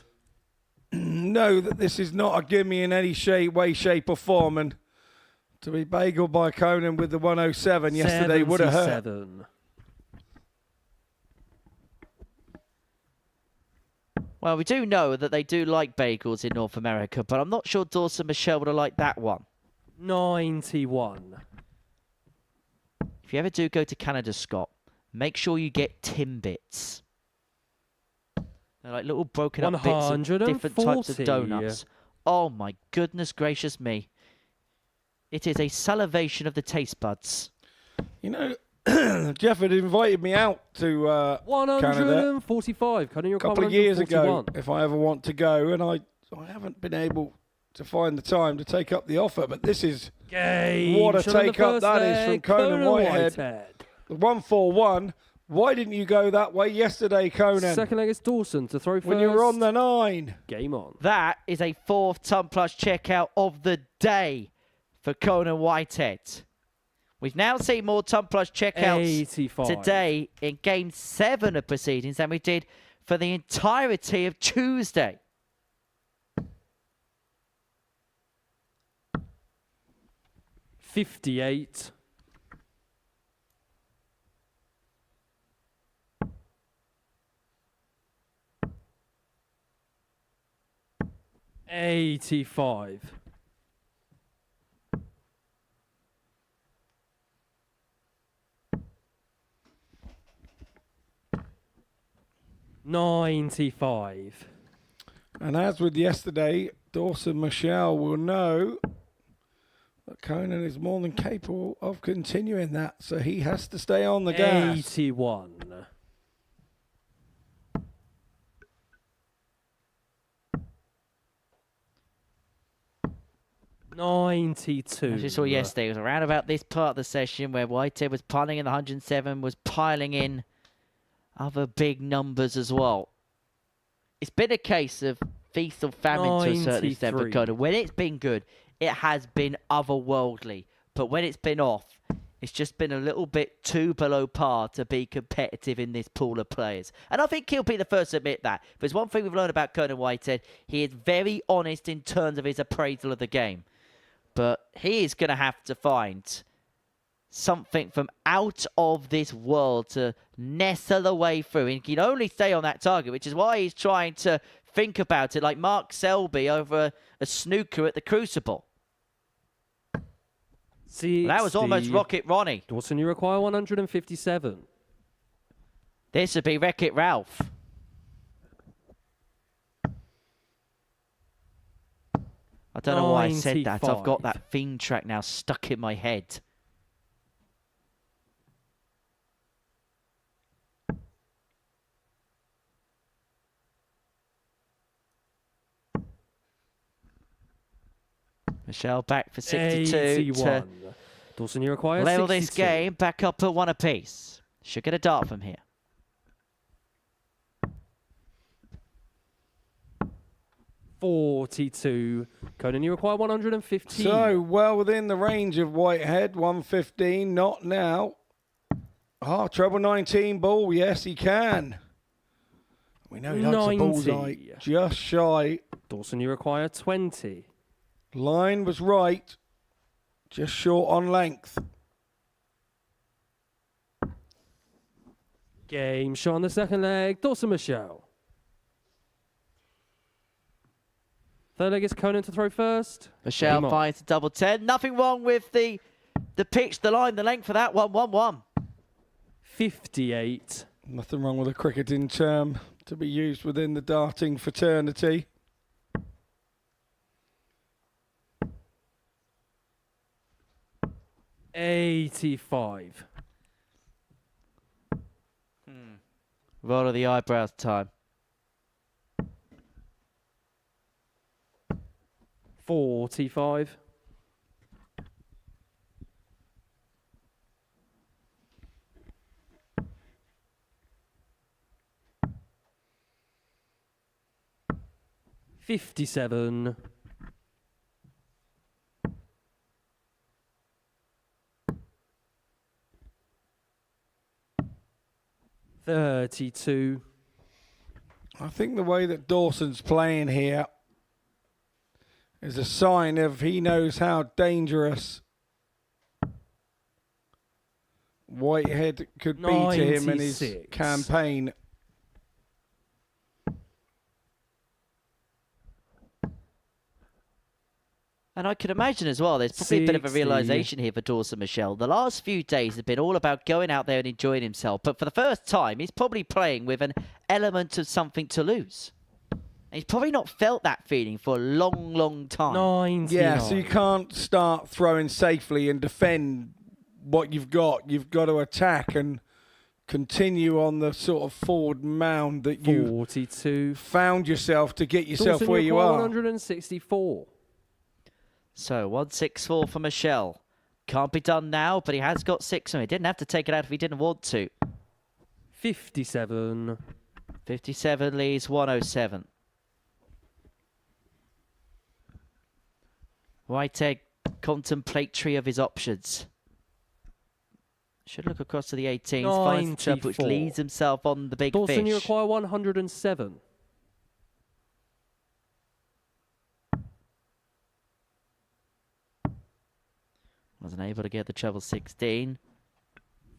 Speaker 4: Know that this is not a gimme in any way, shape or form, and to be bageled by Conan with the 107 yesterday would have hurt.
Speaker 8: 77.
Speaker 6: Well, we do know that they do like bagels in North America, but I'm not sure Dawson Murschell would have liked that one.
Speaker 8: 91.
Speaker 6: If you ever do go to Canada, Scott, make sure you get Timbits. They're like little broken up bits of different types of donuts. Oh my goodness gracious me. It is a salivation of the taste buds.
Speaker 4: You know, Jeff had invited me out to Canada
Speaker 8: 145.
Speaker 4: a couple of years ago, if I ever want to go, and I haven't been able to find the time to take up the offer, but this is what a take up that is from Conan Whitehead. The 141. Why didn't you go that way yesterday, Conan?
Speaker 8: Second leg is Dawson to throw first.
Speaker 4: When you were on the 9.
Speaker 8: Game on.
Speaker 6: That is a 4th ton plus checkout of the day for Conan Whitehead. We've now seen more ton plus checkouts
Speaker 8: 85.
Speaker 6: today in game 7 of proceedings than we did for the entirety of Tuesday.
Speaker 8: $58. $85. $95.
Speaker 4: And as with yesterday, Dawson Murschell will know that Conan is more than capable of continuing that, so he has to stay on the gas.
Speaker 8: 81. $92.
Speaker 6: As you saw yesterday, it was around about this part of the session where Whitehead was piling in the 107, was piling in other big numbers as well. It's been a case of feast or famine to a certain extent for Conan. When it's been good, it has been otherworldly. But when it's been off, it's just been a little bit too below par to be competitive in this pool of players. And I think he'll be the first to admit that. If there's one thing we've learned about Conan Whitehead, he is very honest in terms of his appraisal of the game. But he is going to have to find something from out of this world to nestle away through. He can only stay on that target, which is why he's trying to think about it like Mark Selby over a snooker at the Crucible.
Speaker 8: See,
Speaker 6: That was almost Rocket Ronnie.
Speaker 8: Dawson, you require 157.
Speaker 6: This would be Wreck-It Ralph. I don't know why I said that. I've got that theme track now stuck in my head. Murschell back for 62
Speaker 8: 81. Dawson, you require
Speaker 6: level
Speaker 8: 62.
Speaker 6: this game back up at 1 apiece. Should get a dart from here.
Speaker 8: $42. Conan, you require 115.
Speaker 4: So, well within the range of Whitehead, 115, not now. Ah, treble 19 ball, yes he can. We know he likes a bullseye, just shy.
Speaker 8: Dawson, you require 20.
Speaker 4: Line was right, just short on length.
Speaker 8: Game shot on the second leg. Dawson Murschell. Third leg is Conan to throw first.
Speaker 6: Murschell finds a double 10. Nothing wrong with the pitch, the line, the length for that one. 1-1.
Speaker 8: 58.
Speaker 4: Nothing wrong with a cricketing term to be used within the darting fraternity.
Speaker 8: $85.
Speaker 6: Roll of the eyebrows time.
Speaker 8: $45. $57. $32.
Speaker 4: I think the way that Dawson's playing here is a sign of he knows how dangerous Whitehead could be to him in his
Speaker 8: 96.
Speaker 4: campaign.
Speaker 6: And I can imagine as well, there's probably a bit of a
Speaker 8: 60.
Speaker 6: realisation here for Dawson Murschell. The last few days have been all about going out there and enjoying himself. But for the first time, he's probably playing with an element of something to lose. And he's probably not felt that feeling for a long, long time.
Speaker 8: 99.
Speaker 4: Yeah, so you can't start throwing safely and defend what you've got. You've got to attack and continue on the sort of forward mound that you
Speaker 8: 42.
Speaker 4: found yourself to get yourself
Speaker 8: Dawson,
Speaker 4: where you
Speaker 8: require
Speaker 4: are.
Speaker 8: 164.
Speaker 6: So 164 for Murschell. Can't be done now, but he has got 6 on it. He didn't have to take it out if he didn't want to.
Speaker 8: 57.
Speaker 6: 57 leaves 107. Whitehead contemplatory of his options. Should look across to the 18s. Finds the chub, which
Speaker 8: 94.
Speaker 6: leads himself on the big
Speaker 8: Dawson, you
Speaker 6: fish.
Speaker 8: require 107.
Speaker 6: Wasn't able to get the treble 16.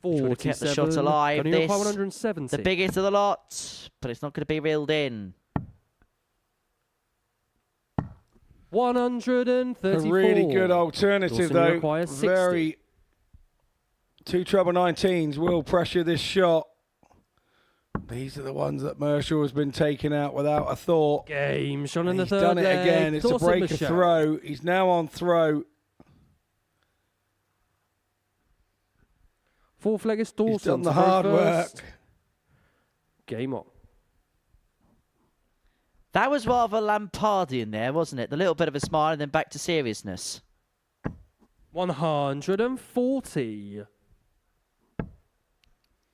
Speaker 8: 47.
Speaker 6: Would have kept the shot alive.
Speaker 8: Conan, you require
Speaker 6: This,
Speaker 8: 170.
Speaker 6: the biggest of the lot, but it's not going to be reeled in.
Speaker 8: 134.
Speaker 4: A really good alternative,
Speaker 8: Dawson, you
Speaker 4: though.
Speaker 8: require 60.
Speaker 4: Very. 2 treble 19s will pressure this shot. These are the ones that Murschell has been taking out without a thought.
Speaker 8: Game shot in the
Speaker 4: He's
Speaker 8: third
Speaker 4: done it
Speaker 8: leg.
Speaker 4: again. It's
Speaker 8: Dawson
Speaker 4: a breaker
Speaker 8: Murschell.
Speaker 4: throw. He's now on throw.
Speaker 8: Fourth leg is Dawson.
Speaker 4: He's done the
Speaker 8: to throw
Speaker 4: hard
Speaker 8: first.
Speaker 4: work.
Speaker 8: Game on.
Speaker 6: That was rather Lampardian there, wasn't it? The little bit of a smile and then back to seriousness.
Speaker 8: 140.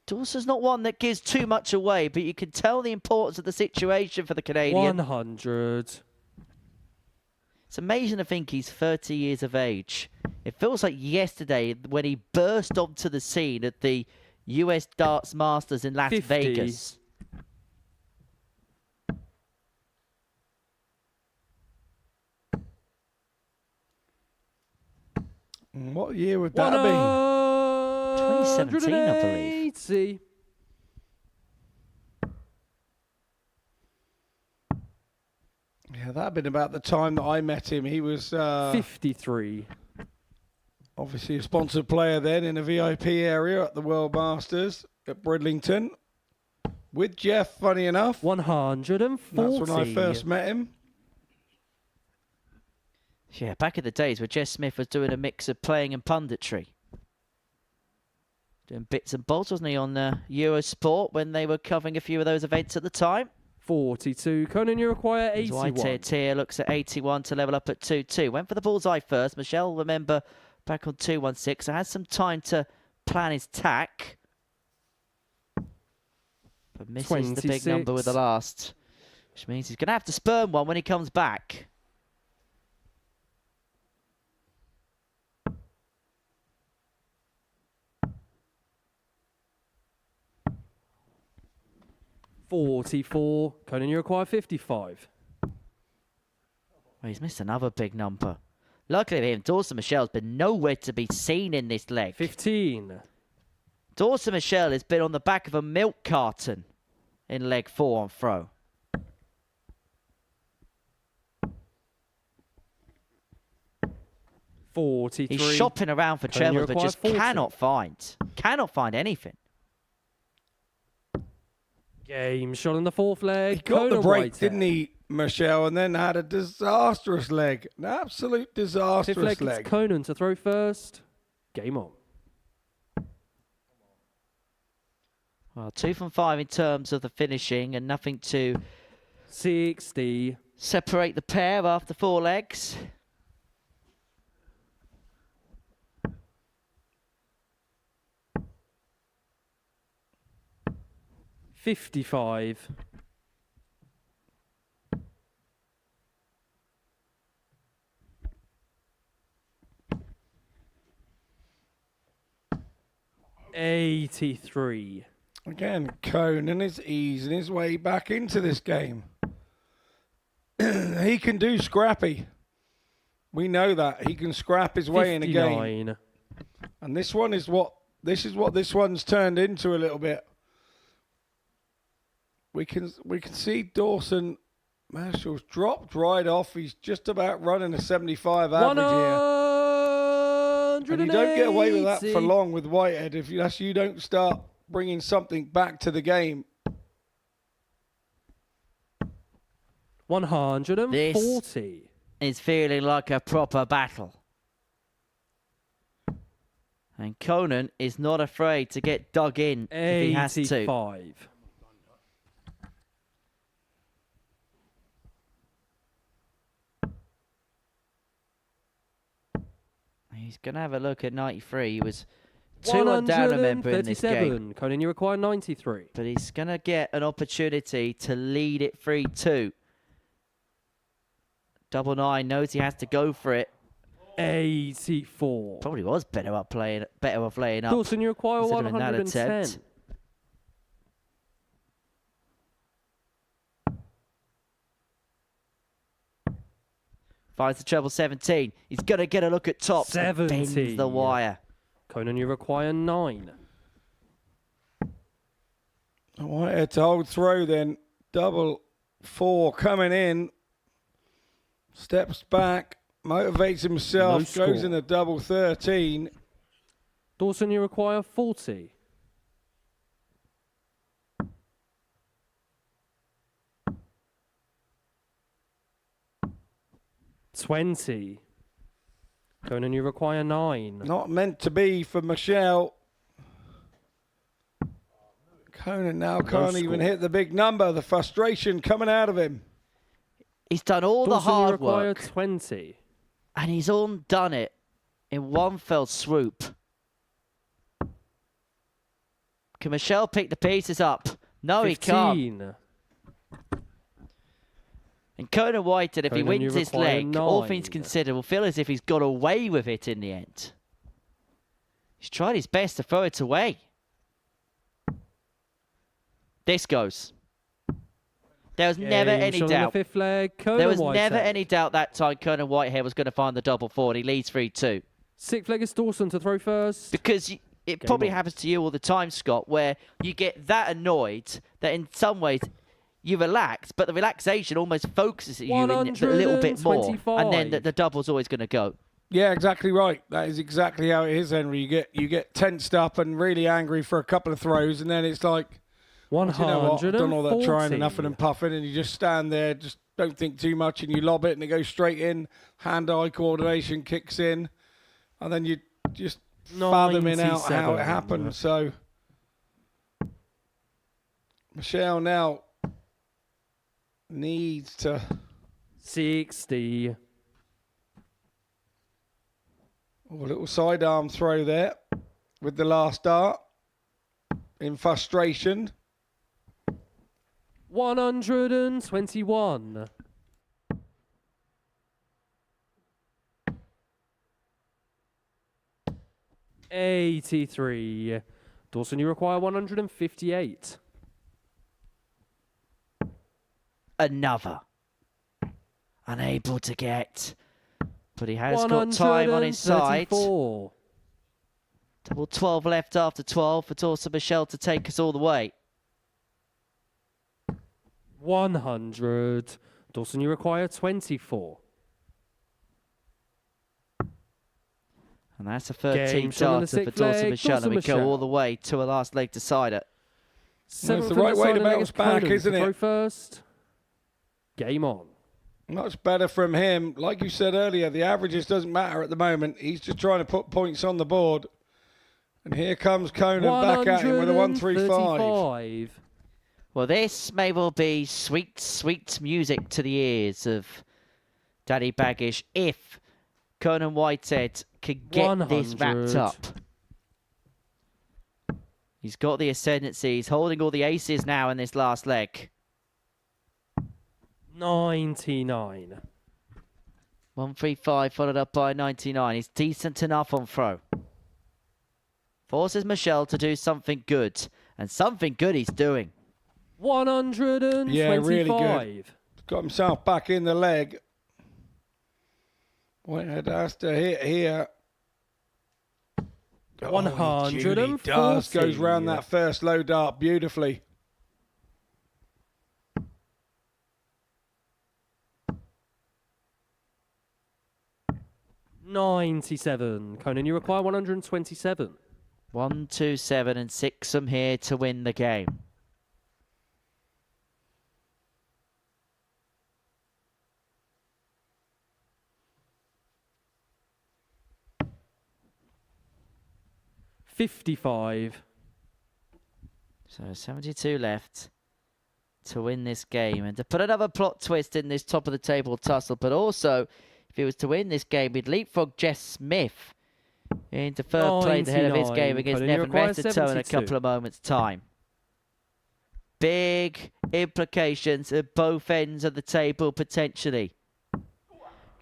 Speaker 6: Dawson's not one that gives too much away, but you can tell the importance of the situation for the Canadian.
Speaker 8: 100.
Speaker 6: It's amazing to think he's 30 years of age. It feels like yesterday when he burst onto the scene at the US Darts Masters in Las
Speaker 8: 50.
Speaker 6: Vegas.
Speaker 4: What year would that be?
Speaker 6: 2017, I believe.
Speaker 8: 180.
Speaker 4: Yeah, that'd been about the time that I met him. He was
Speaker 8: 53.
Speaker 4: obviously a sponsored player then in a VIP area at the World Masters at Bridlington with Jeff, funny enough.
Speaker 8: 140.
Speaker 4: That's when I first met him.
Speaker 6: Yeah, back in the days where Jess Smith was doing a mix of playing and punditry. Doing bits and bobs, wasn't he, on Eurosport when they were covering a few of those events at the time?
Speaker 8: 42. Conan, you require 81.
Speaker 6: Whitehead here looks at 81 to level up at 2-2. Went for the bullseye first. Murschell, remember, back on 2-1-6. So has some time to plan his tack. But misses
Speaker 8: 26.
Speaker 6: the big number with the last. Which means he's going to have to spurn one when he comes back.
Speaker 8: $44. Conan, you require 55.
Speaker 6: Well, he's missed another big number. Luckily for him, Dawson Murschell's been nowhere to be seen in this leg.
Speaker 8: 15.
Speaker 6: Dawson Murschell has been on the back of a milk carton in leg 4 on throw.
Speaker 8: $43.
Speaker 6: He's shopping around for
Speaker 8: Conan, you
Speaker 6: trebles, but
Speaker 8: require
Speaker 6: just
Speaker 8: 40.
Speaker 6: cannot find anything.
Speaker 8: Game shot in the fourth leg.
Speaker 4: He got
Speaker 8: Conan
Speaker 4: the break,
Speaker 8: Whitehead.
Speaker 4: didn't he, Murschell, and then had a disastrous leg. An absolute
Speaker 8: Fifth
Speaker 4: disastrous
Speaker 8: leg,
Speaker 4: leg.
Speaker 8: it's Conan to throw first. Game on.
Speaker 6: Well, 2 from 5 in terms of the finishing and nothing to
Speaker 8: 60.
Speaker 6: separate the pair after 4 legs.
Speaker 8: $55. $83.
Speaker 4: Again, Conan is easing his way back into this game. He can do scrappy. We know that. He can scrap his way in a game.
Speaker 8: 59.
Speaker 4: And this one is what this one's turned into a little bit. We can see Dawson Murschell's dropped right off. He's just about running a 75 average here. And you don't get away with that for long with Whitehead if you don't start bringing something back to the game.
Speaker 8: 140.
Speaker 6: Is feeling like a proper battle. And Conan is not afraid to get dug in if he has to.
Speaker 8: 85.
Speaker 6: He's going to have a look at 93. He was 2 down, remember, in this game.
Speaker 8: Conan, you require 93.
Speaker 6: But he's going to get an opportunity to lead it 3-2. 99 knows he has to go for it.
Speaker 8: 84.
Speaker 6: Probably was better off laying up.
Speaker 8: Dawson, you require
Speaker 6: considering that
Speaker 8: 110.
Speaker 6: attempt. Finds the treble 17. He's going to get a look at top.
Speaker 8: 70.
Speaker 6: Bends the wire.
Speaker 8: Conan, you require 9.
Speaker 4: Whitehead to hold throw then. Double 4 coming in. Steps back. Motivates himself.
Speaker 8: No
Speaker 4: Goes
Speaker 8: score.
Speaker 4: in the double 13.
Speaker 8: Dawson, you require 40. $20. Conan, you require 9.
Speaker 4: Not meant to be for Murschell. Conan now can't even hit the big number. The frustration coming out of him.
Speaker 6: He's done all
Speaker 8: Dawson,
Speaker 6: the hard
Speaker 8: you require
Speaker 6: work.
Speaker 8: 20.
Speaker 6: And he's undone it in one fell swoop. Can Murschell pick the pieces up? No,
Speaker 8: 15.
Speaker 6: he can't. And Conan Whitehead, if he
Speaker 8: Conan, you
Speaker 6: wins this
Speaker 8: require
Speaker 6: leg, all
Speaker 8: 9.
Speaker 6: things considered, will feel as if he's got away with it in the end. He's tried his best to throw it away. This goes. There was never any
Speaker 8: shot on the
Speaker 6: doubt.
Speaker 8: fifth leg. Conan
Speaker 6: There was
Speaker 8: Whitehead.
Speaker 6: never any doubt that time Conan Whitehead was going to find the double 4, and he leads 3-2.
Speaker 8: Sixth leg is Dawson to throw first.
Speaker 6: Because it
Speaker 8: Game
Speaker 6: probably
Speaker 8: on.
Speaker 6: happens to you all the time, Scott, where you get that annoyed that in some ways you relax, but the relaxation almost focuses at you in a little bit more. And then the double's always going to go.
Speaker 4: Yeah, exactly right. That is exactly how it is, Henry. You get tensed up and really angry for a couple of throws, and then it's like, well, you know what? I've done all that trying and huffing and puffing, and you just stand there, just don't think too much, and you lob it, and it goes straight in. Hand-eye coordination kicks in, and then you just fathoming out how it happened. So Murschell now needs to
Speaker 8: 60.
Speaker 4: Oh, a little sidearm throw there with the last dart in frustration.
Speaker 8: 121. 83. Dawson, you require 158.
Speaker 6: Another. Unable to get. But he has got time on his side.
Speaker 8: 134.
Speaker 6: Double 12 left after 12 for Dawson Murschell to take us all the way.
Speaker 8: 100. Dawson, you require 24.
Speaker 6: And that's a 13 darter for Dawson Murschell. And we go all the way to a last leg decider.
Speaker 4: That's the right way to bounce back, isn't it?
Speaker 8: Throw first. Game on.
Speaker 4: Much better from him. Like you said earlier, the averages doesn't matter at the moment. He's just trying to put points on the board. And here comes Conan back at him with a 135.
Speaker 6: Well, this may well be sweet, sweet music to the ears of Daddy Bagish if Conan Whitehead can get this wrapped up. He's got the ascendancy. He's holding all the aces now in this last leg.
Speaker 8: 99.
Speaker 6: 135 followed up by 99. He's decent enough on throw. Forces Murschell to do something good. And something good he's doing.
Speaker 8: 125.
Speaker 4: Yeah, really good. Got himself back in the leg. Whitehead has to hit here.
Speaker 8: 140.
Speaker 4: He does. Goes round that first low dart beautifully.
Speaker 8: $97. Conan, you require 127.
Speaker 6: 127 and 6 from here to win the game.
Speaker 8: $55.
Speaker 6: So 72 left to win this game and to put another plot twist in this top of the table tussle. But also, if he was to win this game, he'd leapfrog Jess Smith into third place ahead of his game against Neven Resetar in a couple of moments' time. Big implications at both ends of the table potentially.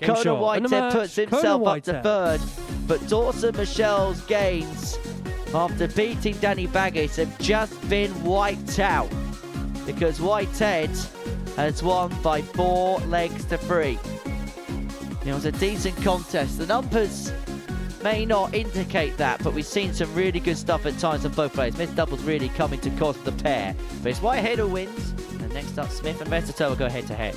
Speaker 6: Conan Whitehead puts himself up to third, but Dawson Murschell's gains after beating Danny Bagish have just been wiped out because Whitehead has won by 4 legs to 3. It was a decent contest. The numbers may not indicate that, but we've seen some really good stuff at times on both players. Missed doubles really coming to cost the pair. But it's Whitehead who wins, and next up Smith and Resetar will go head to head.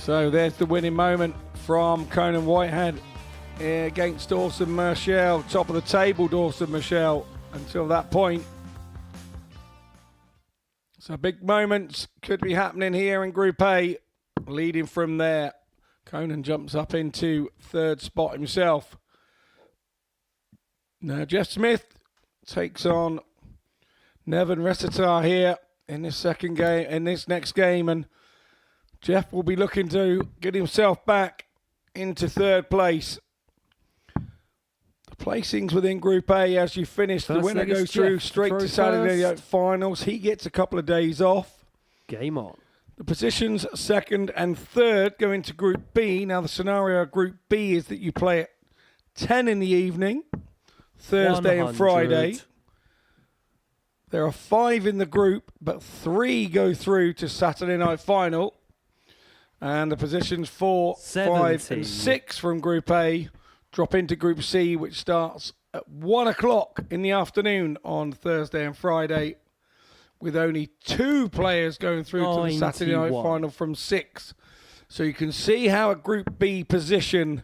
Speaker 4: So there's the winning moment from Conan Whitehead against Dawson Murschell. Top of the table, Dawson Murschell until that point. So big moments could be happening here in Group A. Leading from there, Conan jumps up into third spot himself. Now Jeff Smith takes on Neven Resetar here in this second game, in this next game, and Jeff will be looking to get himself back into third place. The placings within Group A, as you finish, the winner goes through straight to Saturday night finals. He gets a couple of days off.
Speaker 8: Game on.
Speaker 4: The positions second and third go into Group B. Now the scenario of Group B is that you play at 10 in the evening, Thursday and Friday. There are 5 in the group, but 3 go through to Saturday night final. And the positions 4, 5 and 6 from Group A drop into Group C, which starts at 1 o'clock in the afternoon on Thursday and Friday, with only 2 players going through to the Saturday night final from 6. So you can see how a Group B position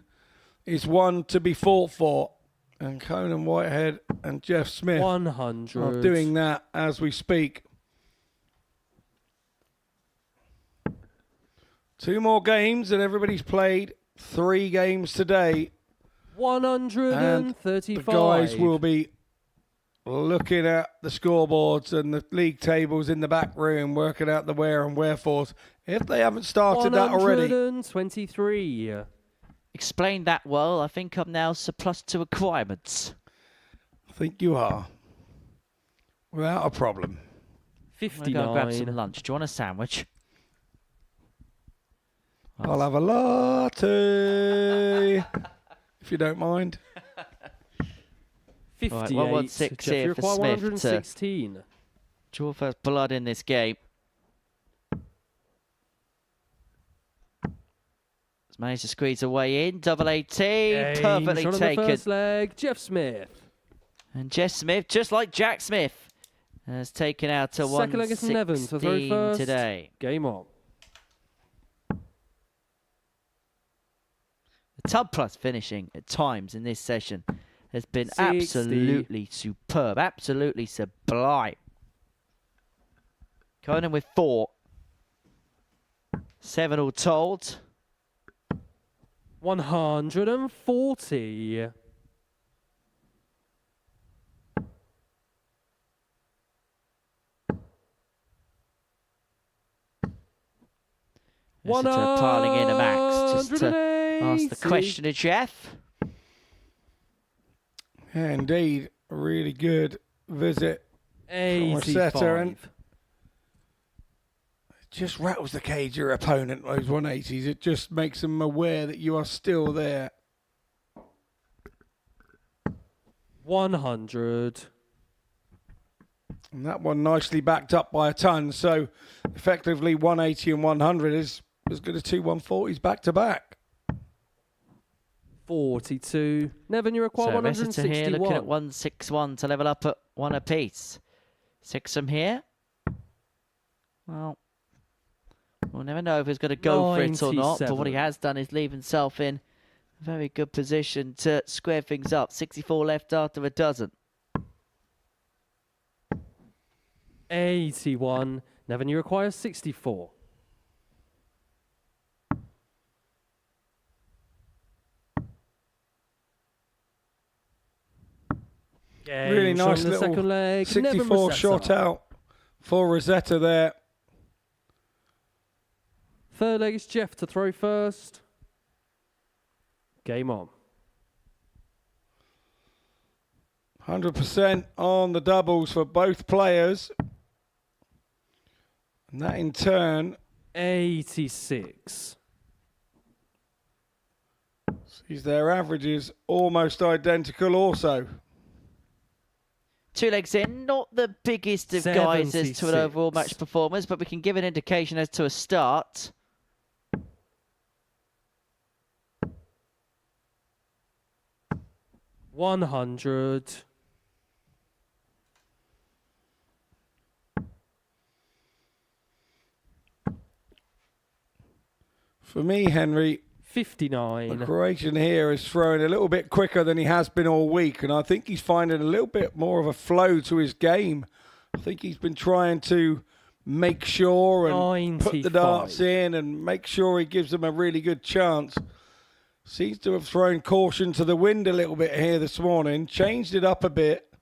Speaker 4: is one to be fought for. And Conan Whitehead and Jeff Smith
Speaker 8: 100
Speaker 4: are doing that as we speak. 2 more games and everybody's played 3 games today.
Speaker 8: 135.
Speaker 4: The guys will be looking at the scoreboards and the league tables in the back room, working out the where and wherefores, if they haven't started that already.
Speaker 8: 123.
Speaker 6: Explained that well. I think I'm now surplus to requirements.
Speaker 4: I think you are. Without a problem.
Speaker 8: 59.
Speaker 6: I'm going to grab some lunch. Do you want a sandwich?
Speaker 4: I'll have a latte, if you don't mind.
Speaker 8: 58.
Speaker 6: Right, 116 here for Smith
Speaker 8: 116.
Speaker 6: Draw first blood in this game. He's managed to squeeze a way in. Double 18. Perfectly
Speaker 8: shot on
Speaker 6: taken.
Speaker 8: the first leg. Jeff Smith.
Speaker 6: And Jess Smith, just like Jack Smith, has taken out a
Speaker 8: Second leg is Neven to throw
Speaker 6: 116
Speaker 8: first.
Speaker 6: today.
Speaker 8: Game on.
Speaker 6: The Tub Plus finishing at times in this session has been
Speaker 8: 60.
Speaker 6: absolutely superb, absolutely sublime. Conan with 4. 7 all told.
Speaker 8: 140.
Speaker 6: Resetar piling in a max just to ask the question of Jeff.
Speaker 4: Yeah, indeed. A really good visit from Resetar, and
Speaker 8: 85.
Speaker 4: it just rattles the cage of your opponent, those 180s. It just makes them aware that you are still there.
Speaker 8: 100.
Speaker 4: And that one nicely backed up by a ton. So effectively 180 and 100 is as good as 2 140s back to back.
Speaker 8: 42. Neven, you require
Speaker 6: So
Speaker 8: 161.
Speaker 6: Resetar here looking at 161 to level up at 1 apiece. 6 from here. Well, we'll never know if he's going to go for it or not. But what he
Speaker 8: 97.
Speaker 6: has done is leave himself in a very good position to square things up. 64 left after a dozen.
Speaker 8: 81. Neven, you require 64.
Speaker 4: Really nice
Speaker 8: the
Speaker 4: little
Speaker 8: second leg.
Speaker 4: 64 shot out for Resetar there.
Speaker 8: Third leg is Jeff to throw first. Game on.
Speaker 4: 100% on the doubles for both players. And that in turn
Speaker 8: 86.
Speaker 4: sees their averages almost identical also.
Speaker 6: 2 legs in, not the biggest of guys as to an
Speaker 8: 76.
Speaker 6: overall match performance, but we can give an indication as to a start.
Speaker 8: $100.
Speaker 4: For me, Henry,
Speaker 8: 59.
Speaker 4: the Croatian here is throwing a little bit quicker than he has been all week, and I think he's finding a little bit more of a flow to his game. I think he's been trying to make sure and put the darts in and make sure he gives them a really good chance. Seems to have thrown caution to the wind a little bit here this morning, changed it up a bit,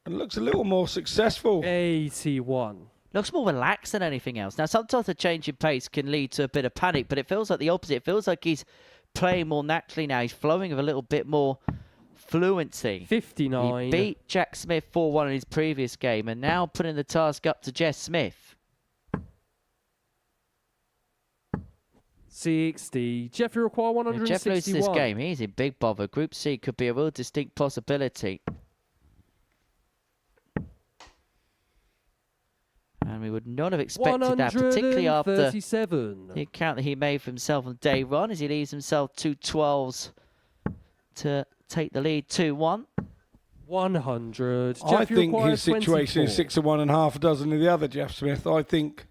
Speaker 4: and looks a little more successful.
Speaker 8: 81.
Speaker 6: Looks more relaxed than anything else. Now, sometimes the change in pace can lead to a bit of panic, but it feels like the opposite. It feels like he's playing more naturally now. He's flowing with a little bit more fluency.
Speaker 8: 59.
Speaker 6: He beat Jack Smith 4-1 in his previous game, and now putting the task up to Jess Smith.
Speaker 8: 60. Jeff, you require 161.
Speaker 6: If Jeff loses this game, he's in big bother. Group C could be a real distinct possibility. And we would not have expected that, particularly after the account that he made for himself on day one, as he leaves himself 2 12s to take the lead 2-1.
Speaker 8: 100. Jeff,
Speaker 4: I think his
Speaker 8: 24.
Speaker 4: situation is 6 of one and half a dozen of the other, Jeff Smith. I think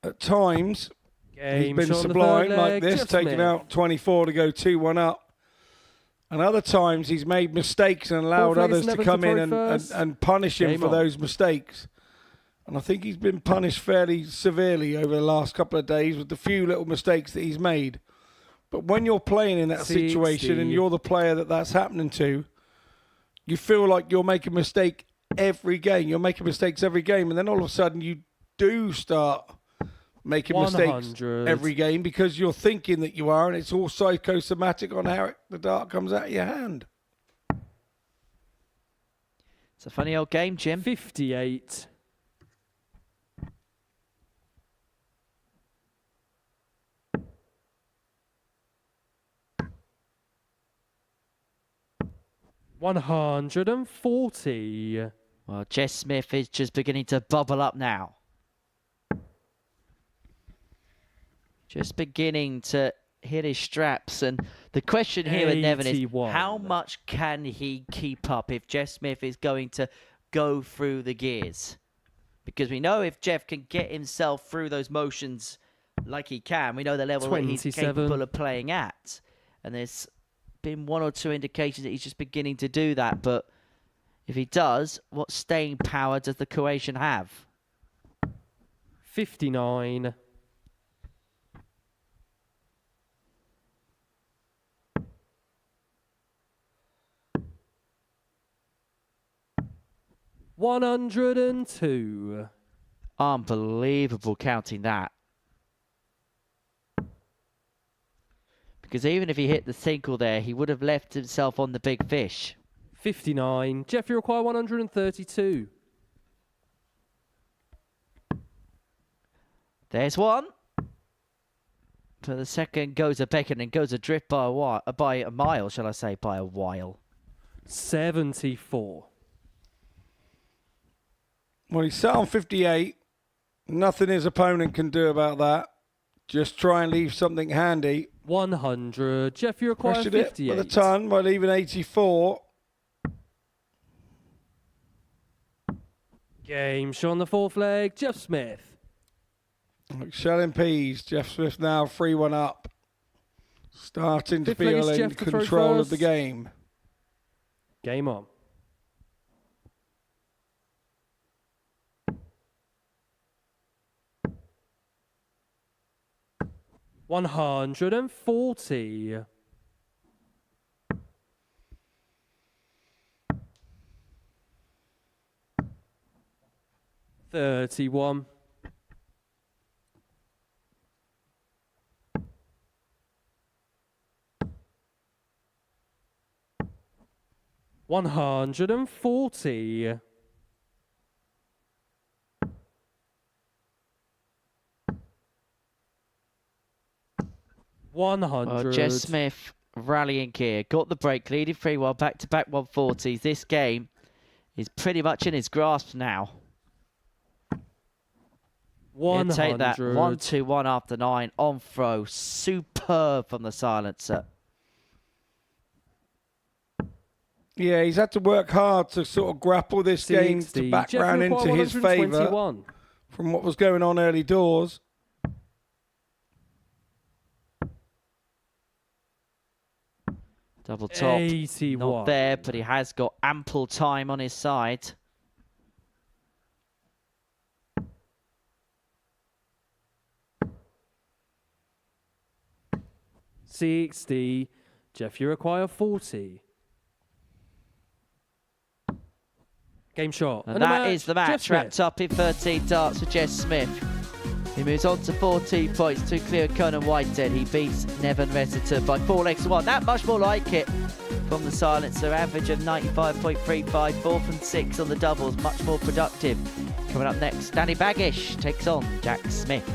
Speaker 4: at times he's been sublime like this,
Speaker 8: Jeff
Speaker 4: taking
Speaker 8: Smith.
Speaker 4: out 24 to go 2-1 up. And other times he's made mistakes and allowed others to come in and punish him for those mistakes. And I think he's been punished fairly severely over the last couple of days with the few little mistakes that he's made. But when you're playing in that situation and you're the player that's happening to, you feel like you're making a mistake every game. You're making mistakes every game. And then all of a sudden you do start making
Speaker 8: 100.
Speaker 4: mistakes every game because you're thinking that you are, and it's all psychosomatic on how the dart comes out of your hand.
Speaker 6: It's a funny old game, Jim.
Speaker 8: 58. $140.
Speaker 6: Well, Jess Smith is just beginning to bubble up now. Just beginning to hit his straps. And the question here with Neven is, how much can he keep up if Jeff Smith is going to go through the gears? Because we know if Jeff can get himself through those motions like he can, we know the level that he's capable of playing at. And there's been one or two indications that he's just beginning to do that. But if he does, what staying power does the Croatian have?
Speaker 8: 59. $102.
Speaker 6: Unbelievable counting that. Because even if he hit the single there, he would have left himself on the big fish.
Speaker 8: 59. Jeff, you require 132.
Speaker 6: There's one. So the second goes a beckon and goes adrift by a mile, shall I say, by a while.
Speaker 8: 74.
Speaker 4: Well, he's sat on 58. Nothing his opponent can do about that. Just try and leave something handy.
Speaker 8: 100. Jeff, you require
Speaker 4: Pressured
Speaker 8: 58.
Speaker 4: it with a ton by leaving 84.
Speaker 8: Game shot on the fourth leg. Jeff Smith.
Speaker 4: Shell in peas. Jeff Smith now 3-1 up. Starting to feel in control of the game.
Speaker 8: Game on. $140. $31. $140. 100.
Speaker 6: Jess Smith rallying here. Got the break, leading 3-1, back-to-back 140s. This game is pretty much in his grasp now.
Speaker 8: 100.
Speaker 6: He'll take that 1-2-1 after 9 on throw. Superb from the silencer.
Speaker 4: Yeah, he's had to work hard to sort of grapple this game to back round into his favour from what was going on early doors.
Speaker 6: Double top,
Speaker 8: 81.
Speaker 6: not there, but he has got ample time on his side.
Speaker 8: 60. Jeff, you require 40. Game shot.
Speaker 6: And that is the match, wrapped up in 13 darts for Jess Smith. He moves on to 14 points to clear Conan Whitehead. He beats Neven Resetar by 4 legs to 1. That much more like it from the silencer. Average of 95.35, 4 from 6 on the doubles. Much more productive. Coming up next, Danny Bagish takes on Jack Smith.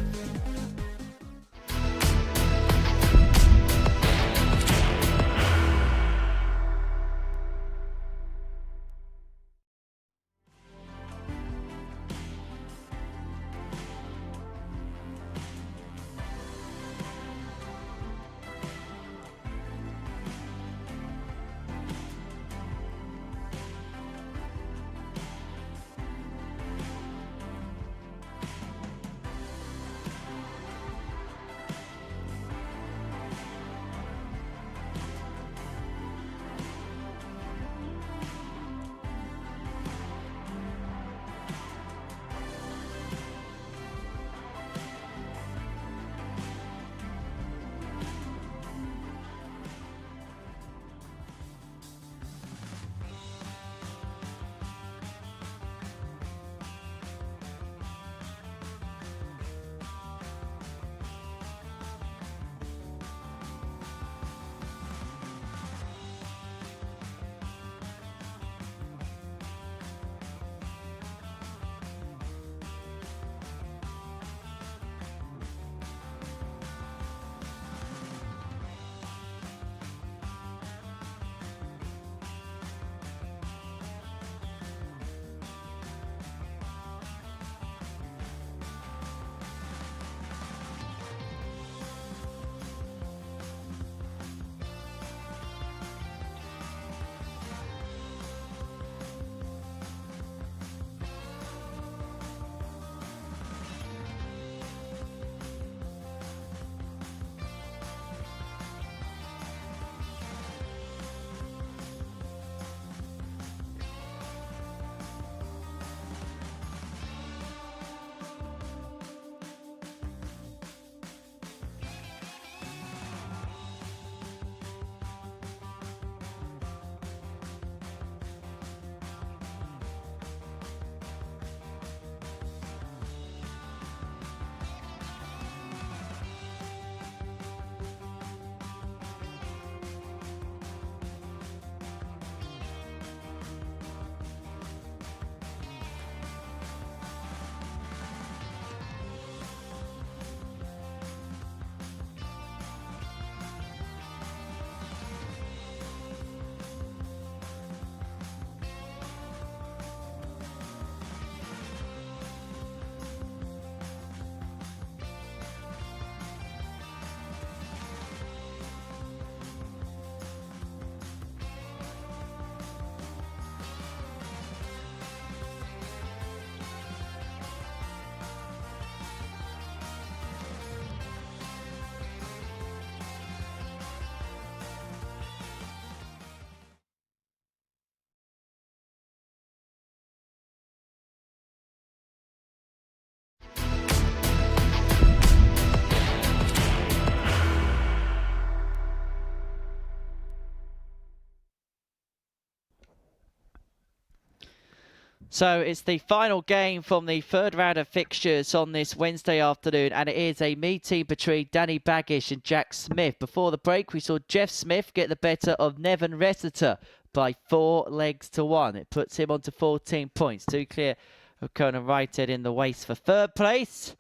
Speaker 6: So it's the final game from the third round of fixtures on this Wednesday afternoon, and it is a meeting between Danny Bagish and Jack Smith. Before the break, we saw Jeff Smith get the better of Neven Resetar by 4 legs to 1. It puts him on to 14 points, 2 clear of Conan Whitehead in the race for third place.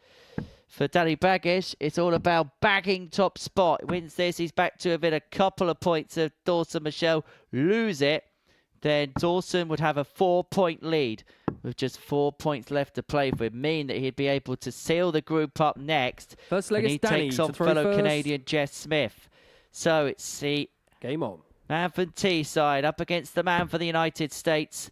Speaker 6: For Danny Bagish, it's all about bagging top spot. Wins this, he's back to within a couple of points of Dawson. Murschell lose it, then Dawson would have a 4-point lead with just 4 points left to play for. It would mean that he'd be able to seal the group up next.
Speaker 8: First leg
Speaker 6: and
Speaker 8: is
Speaker 6: he
Speaker 8: Danny
Speaker 6: takes on
Speaker 8: to throw
Speaker 6: fellow
Speaker 8: first.
Speaker 6: Canadian Jess Smith. So it's the
Speaker 8: Game on.
Speaker 6: man from Teesside up against the man for the United States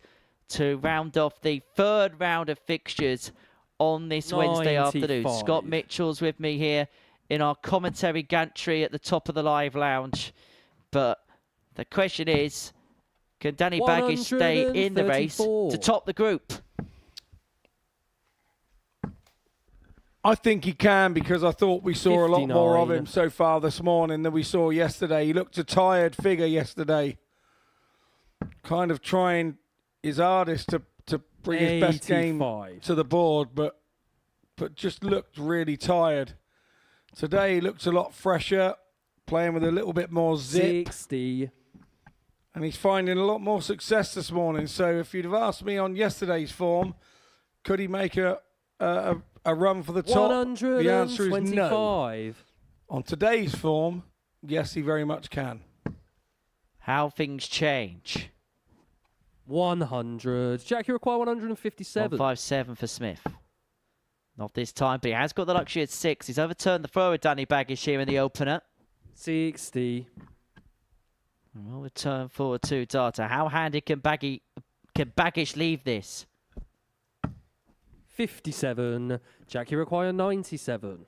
Speaker 6: to round off the third round of fixtures on this Wednesday afternoon.
Speaker 8: 95.
Speaker 6: Scott Mitchell's with me here in our commentary gantry at the top of the live lounge. But The question is, can Danny Bagish stay in the race to top the group?
Speaker 4: I think he can, because I thought we saw a lot more of
Speaker 8: 59.
Speaker 4: him so far this morning than we saw yesterday. He looked a tired figure yesterday. Kind of trying his hardest to bring his best game
Speaker 8: 85.
Speaker 4: to the board, but just looked really tired. Today he looks a lot fresher, playing with a little bit more zip.
Speaker 8: 60.
Speaker 4: And he's finding a lot more success this morning. So if you'd have asked me on yesterday's form, could he make a run for the top? The answer is no.
Speaker 8: 125.
Speaker 4: On today's form, yes, he very much can.
Speaker 6: How things change.
Speaker 8: 100. Jack, you require 157.
Speaker 6: 157 for Smith. Not this time, but he has got the luxury at 6. He's overturned the throw with Danny Bagish here in the opener.
Speaker 8: 60.
Speaker 6: And we'll return forward to data. How handy can Bagish leave this?
Speaker 8: 57. Jack, you require 97.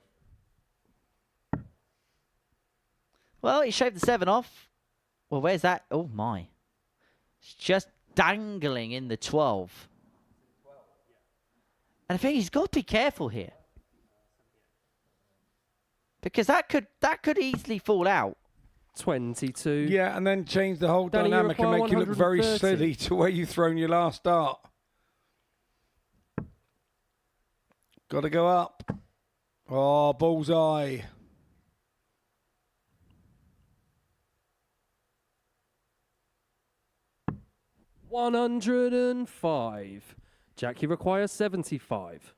Speaker 6: Well, he shaved the 7 off. Well, where's that? Oh, my. It's just dangling in the 12. And I think he's got to be careful here. Because that could easily fall out.
Speaker 8: 22.
Speaker 4: Yeah, and then change the whole
Speaker 8: Danny, you
Speaker 4: dynamic and
Speaker 8: require
Speaker 4: make you look very
Speaker 8: 130.
Speaker 4: silly to where you've thrown your last dart. Got to go up. Oh, bullseye.
Speaker 8: $105. Jack, you require 75.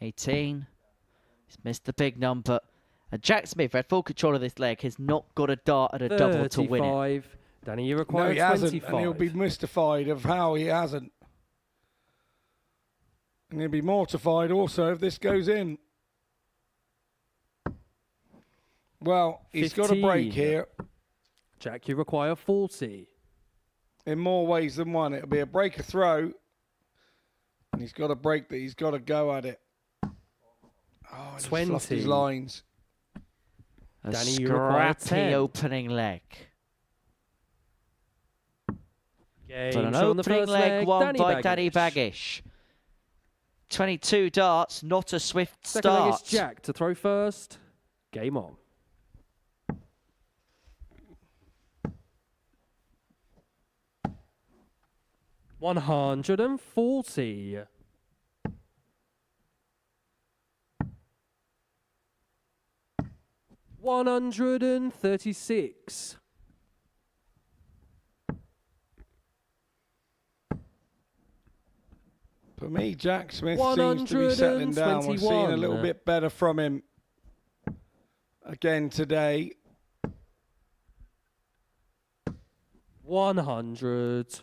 Speaker 6: 18. He's missed the big number. And Jack Smith had full control of this leg. Has not got a dart at a double to win it.
Speaker 8: 35. Danny, you
Speaker 4: No,
Speaker 8: require
Speaker 4: he
Speaker 8: 25.
Speaker 4: hasn't, and he'll be mystified of how he hasn't. And he'll be mortified also if this goes in. Well, he's got a break
Speaker 8: 15.
Speaker 4: here.
Speaker 8: Jack, you require 40.
Speaker 4: In more ways than one. It'll be a break, a throw. And he's got a break that he's got to go at it. Oh, he's fluffed his
Speaker 8: 20.
Speaker 4: lines.
Speaker 6: A
Speaker 8: Danny, you require
Speaker 6: scrappy
Speaker 8: 10.
Speaker 6: opening leg.
Speaker 8: Gauge
Speaker 6: But an
Speaker 8: on the
Speaker 6: opening
Speaker 8: first
Speaker 6: leg won
Speaker 8: Danny
Speaker 6: by
Speaker 8: Bagish.
Speaker 6: Danny Bagish. 22 darts, not a swift
Speaker 8: Second leg
Speaker 6: start.
Speaker 8: is Jack to throw first. Game on. $140. $136.
Speaker 4: For me, Jack Smith seems to be settling down. We're seeing a little
Speaker 8: 121.
Speaker 4: bit better from him again today.
Speaker 8: 100.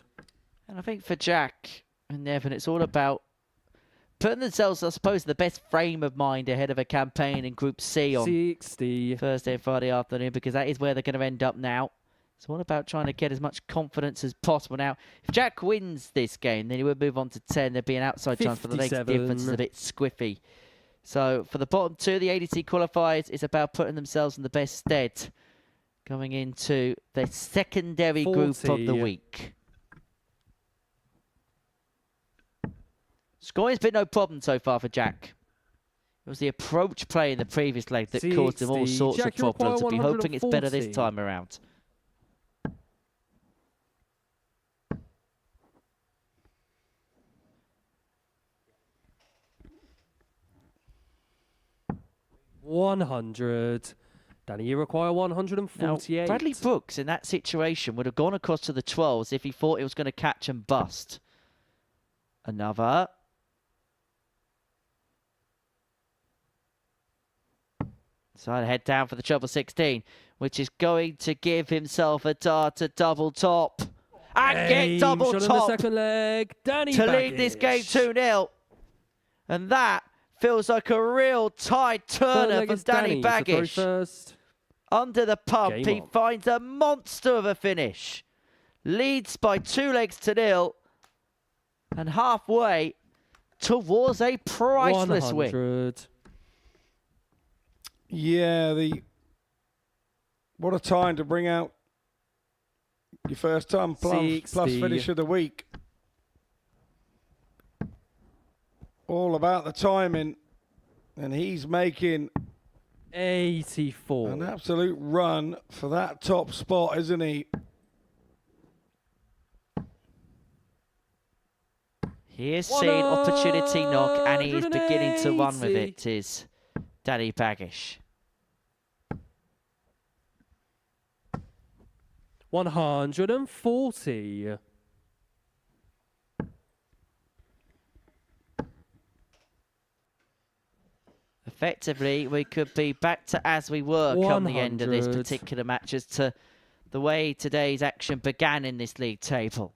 Speaker 6: And I think for Jack and Neven, it's all about putting themselves, I suppose, in the best frame of mind ahead of a campaign in Group C on
Speaker 8: 60.
Speaker 6: Thursday and Friday afternoon, because that is where they're going to end up now. It's all about trying to get as much confidence as possible. Now, if Jack wins this game, then he would move on to 10. There'd be an outside chance, but the leg
Speaker 8: 57.
Speaker 6: difference is a bit squiffy. So for the bottom two, the ADT qualifiers, it's about putting themselves in the best stead going into the secondary group of
Speaker 8: 40.
Speaker 6: the week. Scoring's been no problem so far for Jack. It was the approach play in the previous leg that caused him all
Speaker 8: 60.
Speaker 6: sorts
Speaker 8: Jack,
Speaker 6: of
Speaker 8: you require
Speaker 6: problems. I'll be hoping it's better this
Speaker 8: 140.
Speaker 6: time around.
Speaker 8: $100. Danny, you require
Speaker 6: Now,
Speaker 8: 148.
Speaker 6: Bradley Brooks in that situation would have gone across to the 12s if he thought it was going to catch and bust. Another. So I'd head down for the treble 16, which is going to give himself a dart to double top. And get double
Speaker 8: shot on the
Speaker 6: top
Speaker 8: second leg. Danny
Speaker 6: to lead this game
Speaker 8: Bagish.
Speaker 6: 2-0. And that feels like a real tide
Speaker 8: Third
Speaker 6: turner
Speaker 8: leg
Speaker 6: for
Speaker 8: is
Speaker 6: Danny
Speaker 8: to throw
Speaker 6: Bagish.
Speaker 8: first.
Speaker 6: Under the pump,
Speaker 8: Game
Speaker 6: he
Speaker 8: on.
Speaker 6: finds a monster of a finish. Leads by 2 legs to 0. And halfway towards a priceless win.
Speaker 8: 100.
Speaker 4: Yeah, What a time to bring out your first time plus finish of the week. All about the timing. And he's making
Speaker 8: 84.
Speaker 4: an absolute run for that top spot, isn't he?
Speaker 6: He is seeing opportunity knock, and he is beginning to run with it, is Danny Bagish.
Speaker 8: 140.
Speaker 6: Effectively, we could be back to as we were come the end of this particular match as to the way today's action began in this league table.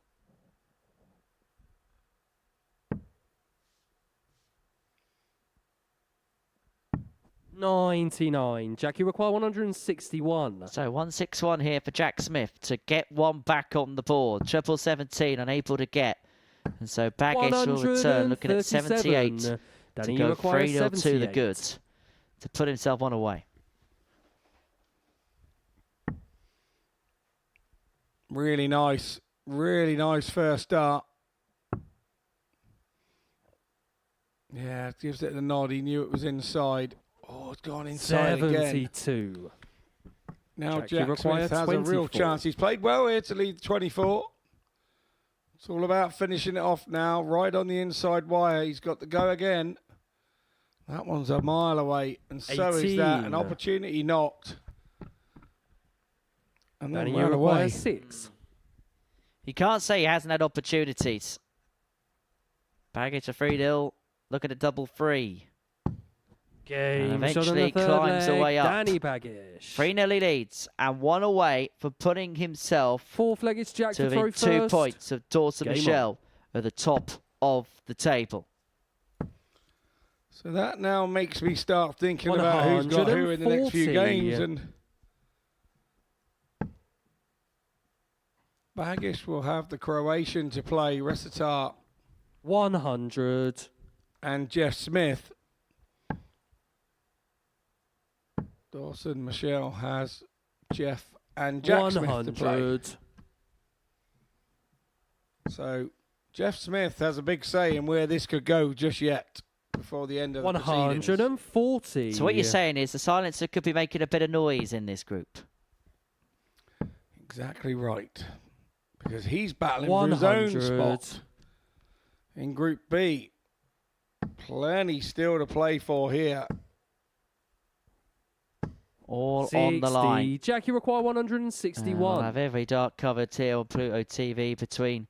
Speaker 8: $99. Jack, you require 161.
Speaker 6: So 161 here for Jack Smith to get one back on the board. 17 unable to get. And so Bagish will return looking at 78 to go 3-0 to the good to put himself on away.
Speaker 4: Really nice first start. Yeah, it gives it the nod. He knew it was inside. Oh, it's gone inside
Speaker 8: 72.
Speaker 4: Again. Now Jack Smith has a real chance. He's played well here to lead 24. It's all about finishing it off now, right on the inside wire. He's got to go again. That one's a mile away, and so is that. An opportunity knocked. And then ran away.
Speaker 8: 6.
Speaker 6: You can't say he hasn't had opportunities. Bagish a 3-0. Look at a double 3.
Speaker 8: Game
Speaker 6: and eventually climbs the way up.
Speaker 8: Danny Bagish.
Speaker 6: 3-0 he leads, and one away for putting himself
Speaker 8: Fourth-legged Jack to throw
Speaker 6: within 2
Speaker 8: first.
Speaker 6: points of Dawson Murschell at the top of the table.
Speaker 4: So that now makes me start thinking about who's got who in the next few games. And Bagish will have the Croatian to play, Resetar
Speaker 8: 100.
Speaker 4: and Jeff Smith. Dawson Murschell has Jeff and Jack Smith to play. So Jeff Smith has a big say in where this could go just yet before the end of the proceedings.
Speaker 8: 140.
Speaker 6: So what you're saying is the silencer could be making a bit of noise in this group.
Speaker 4: Exactly right. Because he's battling for his own spot in Group B. Plenty still to play for here.
Speaker 6: All
Speaker 8: 60.
Speaker 6: on the line.
Speaker 8: Jack, you require 161.
Speaker 6: We'll have every dart covered here on Pluto TV between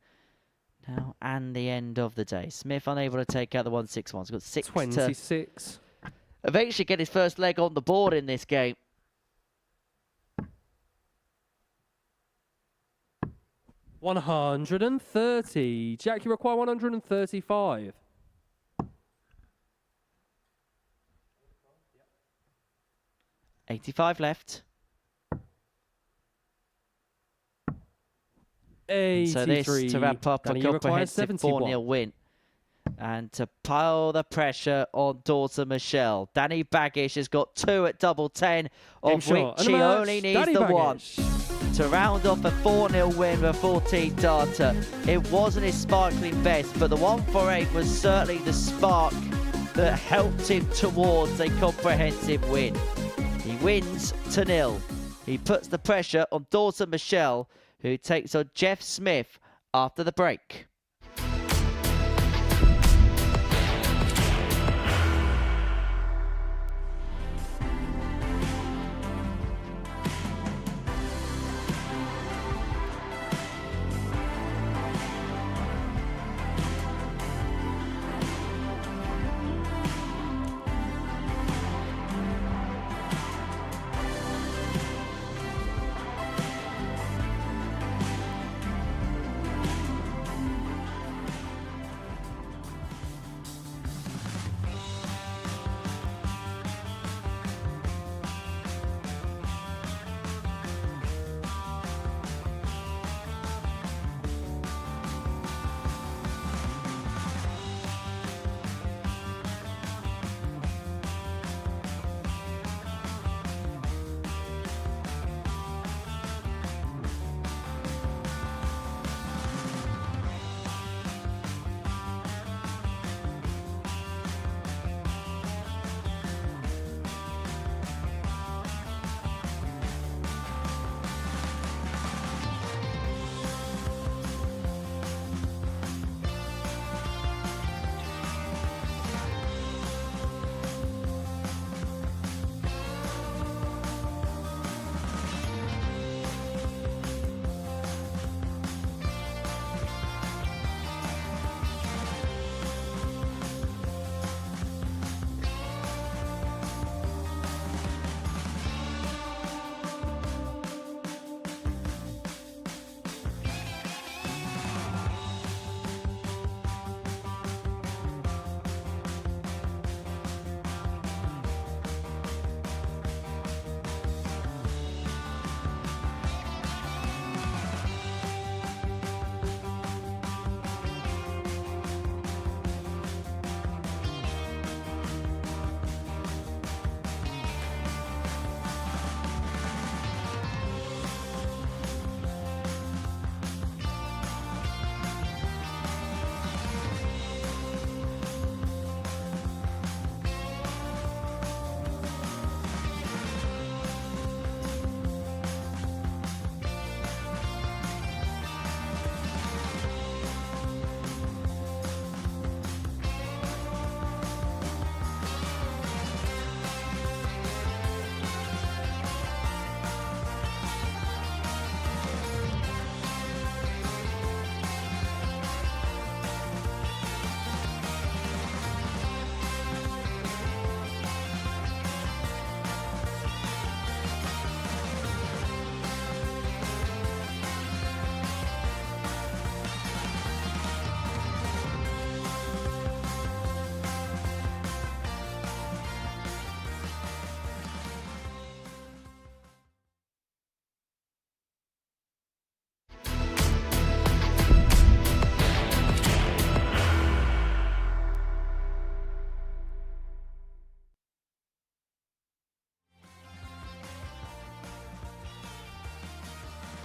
Speaker 6: now and the end of the day. Smith unable to take out the 161. He's got 6
Speaker 8: 26.
Speaker 6: to eventually get his first leg on the board in this game.
Speaker 8: $130. Jack, you require 135.
Speaker 6: $85 left.
Speaker 8: 83.
Speaker 6: So this to wrap up
Speaker 8: Danny,
Speaker 6: a
Speaker 8: you require
Speaker 6: comprehensive
Speaker 8: 71.
Speaker 6: 4-0 win. And to pile the pressure on Dawson Murschell. Danny Bagish has got 2 at double 10, of which he only needs
Speaker 8: Danny
Speaker 6: the
Speaker 8: Bagish.
Speaker 6: 1 to round off a 4-0 win with 14 darter. It wasn't his sparkling best, but the 148 was certainly the spark that helped him towards a comprehensive win. He wins to 0. He puts the pressure on Dawson Murschell, who takes on Jeff Smith after the break.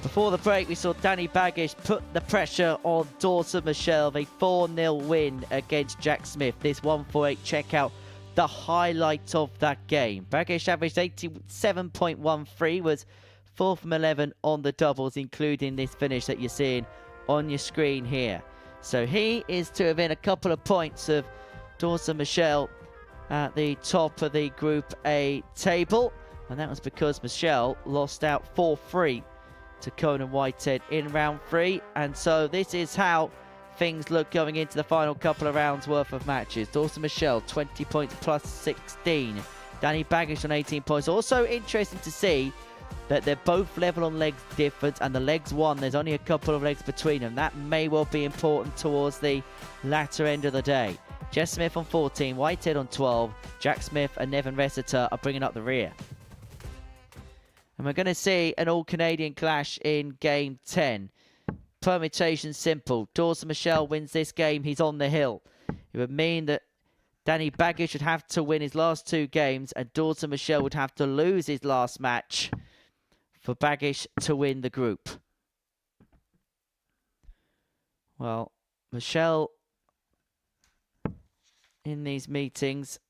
Speaker 6: Before the break, we saw Danny Bagish put the pressure on Dawson Murschell. A 4-0 win against Jack Smith. This 148, check out the highlight of that game. Bagish averaged 87.13, was 4 from 11 on the doubles, including this finish that you're seeing on your screen here. So he is to within a couple of points of Dawson Murschell at the top of the Group A table. And that was because Murschell lost out 4-3 to Conan Whitehead in round 3. And so this is how things look going into the final couple of rounds worth of matches. Dawson Murschell 20 points plus 16. Danny Bagish on 18 points. Also interesting to see that they're both level on legs difference, and the legs won. There's only a couple of legs between them. That may well be important towards the latter end of the day. Jess Smith on 14, Whitehead on 12. Jack Smith and Neven Resetar are bringing up the rear. And we're going to see an all-Canadian clash in Game 10. Permutation simple. Dawson Murschell wins this game, he's on the hill. It would mean that Danny Bagish would have to win his last 2 games, and Dawson Murschell would have to lose his last match for Bagish to win the group. Well, Murschell in these meetings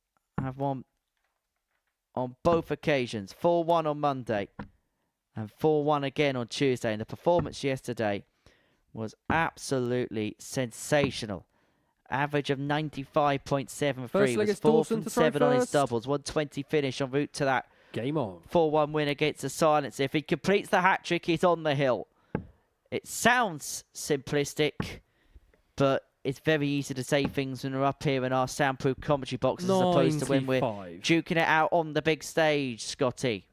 Speaker 6: have won on both occasions. 4-1 on Monday and 4-1 again on Tuesday. And the performance yesterday was absolutely sensational. Average of 95.73. Was 4 from 7 on his doubles. 120 finish en route to that
Speaker 8: game on
Speaker 6: 4-1 win against the Silence. If he completes the hat-trick, he's on the hill. It sounds simplistic, but it's very easy to say things when we're up here in our soundproof commentary boxes as opposed to when we're duking it out on the big stage, Scotty.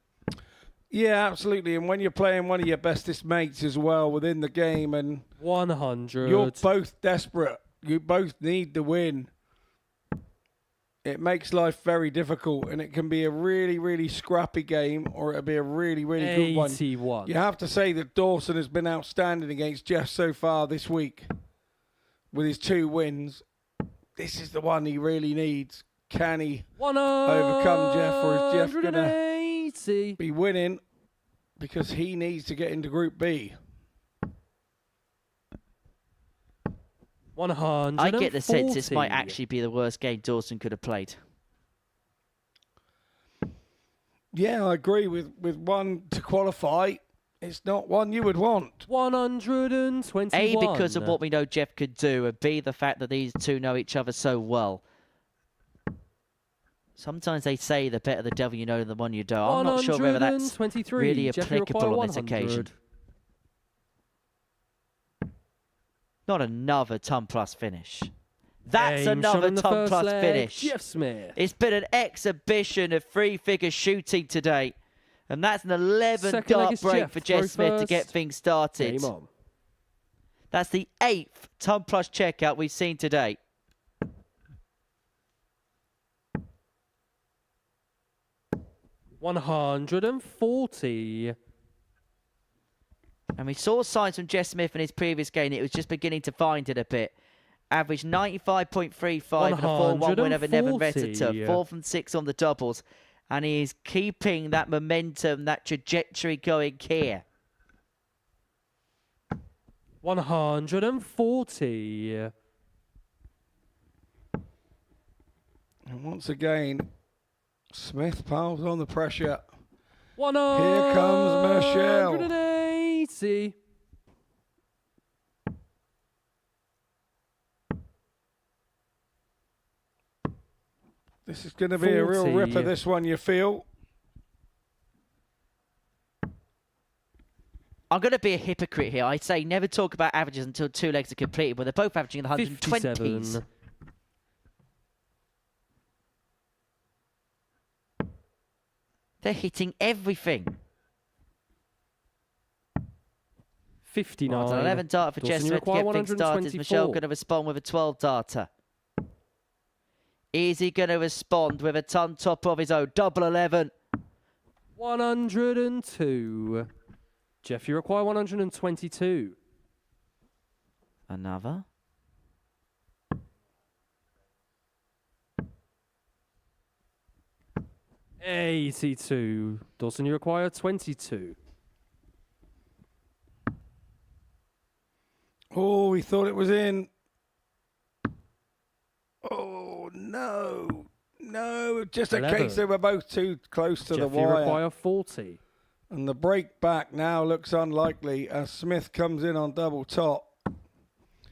Speaker 4: Yeah, absolutely. And when you're playing one of your bestest mates as well within the game, and
Speaker 8: 100,
Speaker 4: you're both desperate, you both need the win, it makes life very difficult, and it can be a really, really scrappy game, or it'll be a really, really good one.
Speaker 8: 81.
Speaker 4: You have to say that Dawson has been outstanding against Jeff so far this week. With his 2 wins, this is the one he really needs. Can he overcome Jeff, or is Jeff going to be winning because he needs to get into Group B?
Speaker 8: 100.
Speaker 6: I get the sense this might actually be the worst game Dawson could have played.
Speaker 4: Yeah, I agree with one to qualify. It's not one you would want.
Speaker 8: 121.
Speaker 6: A, because of what we know Jeff could do, and B, the fact that these two know each other so well. Sometimes they say the better the devil you know, the one you don't. I'm not sure whether that's really applicable on this occasion. Not another ton plus finish. That's another ton plus finish.
Speaker 8: Jeff Smith.
Speaker 6: It's been an exhibition of 3-figure shooting today. And that's an 11 dart break for Jess Smith to get things started.
Speaker 8: Game on.
Speaker 6: That's the 8th ton plus checkout we've seen today.
Speaker 8: $140.
Speaker 6: And we saw signs from Jess Smith in his previous game. It was just beginning to find it a bit. Average 95.35 and a 4-1 win over Neven Resetar. 4 from 6 on the doubles. And he is keeping that momentum, that trajectory going here.
Speaker 8: 140.
Speaker 4: And once again, Smith piles on the pressure.
Speaker 8: Here
Speaker 4: comes Murschell.
Speaker 8: 180.
Speaker 4: This is going to be a real ripper, this one, you feel?
Speaker 6: I'm going to be a hypocrite here. I'd say never talk about averages until 2 legs are completed, but they're both averaging in the 120s.
Speaker 8: 57.
Speaker 6: They're hitting everything.
Speaker 8: 59.
Speaker 6: Right, an 11 darter for Jess Smith to get things started. Is Murschell going to respond with a 12 darter? Is he going to respond with a ton top of his own? Double 11.
Speaker 8: 102. Jeff, you require 122.
Speaker 6: Another.
Speaker 8: $82. Dawson, you require 22.
Speaker 4: Oh, he thought it was in. Oh, no. No, just in
Speaker 8: 11.
Speaker 4: case they were both too close to
Speaker 8: Jeff,
Speaker 4: the
Speaker 8: you
Speaker 4: wire.
Speaker 8: require 40.
Speaker 4: And the break back now looks unlikely as Smith comes in on double top.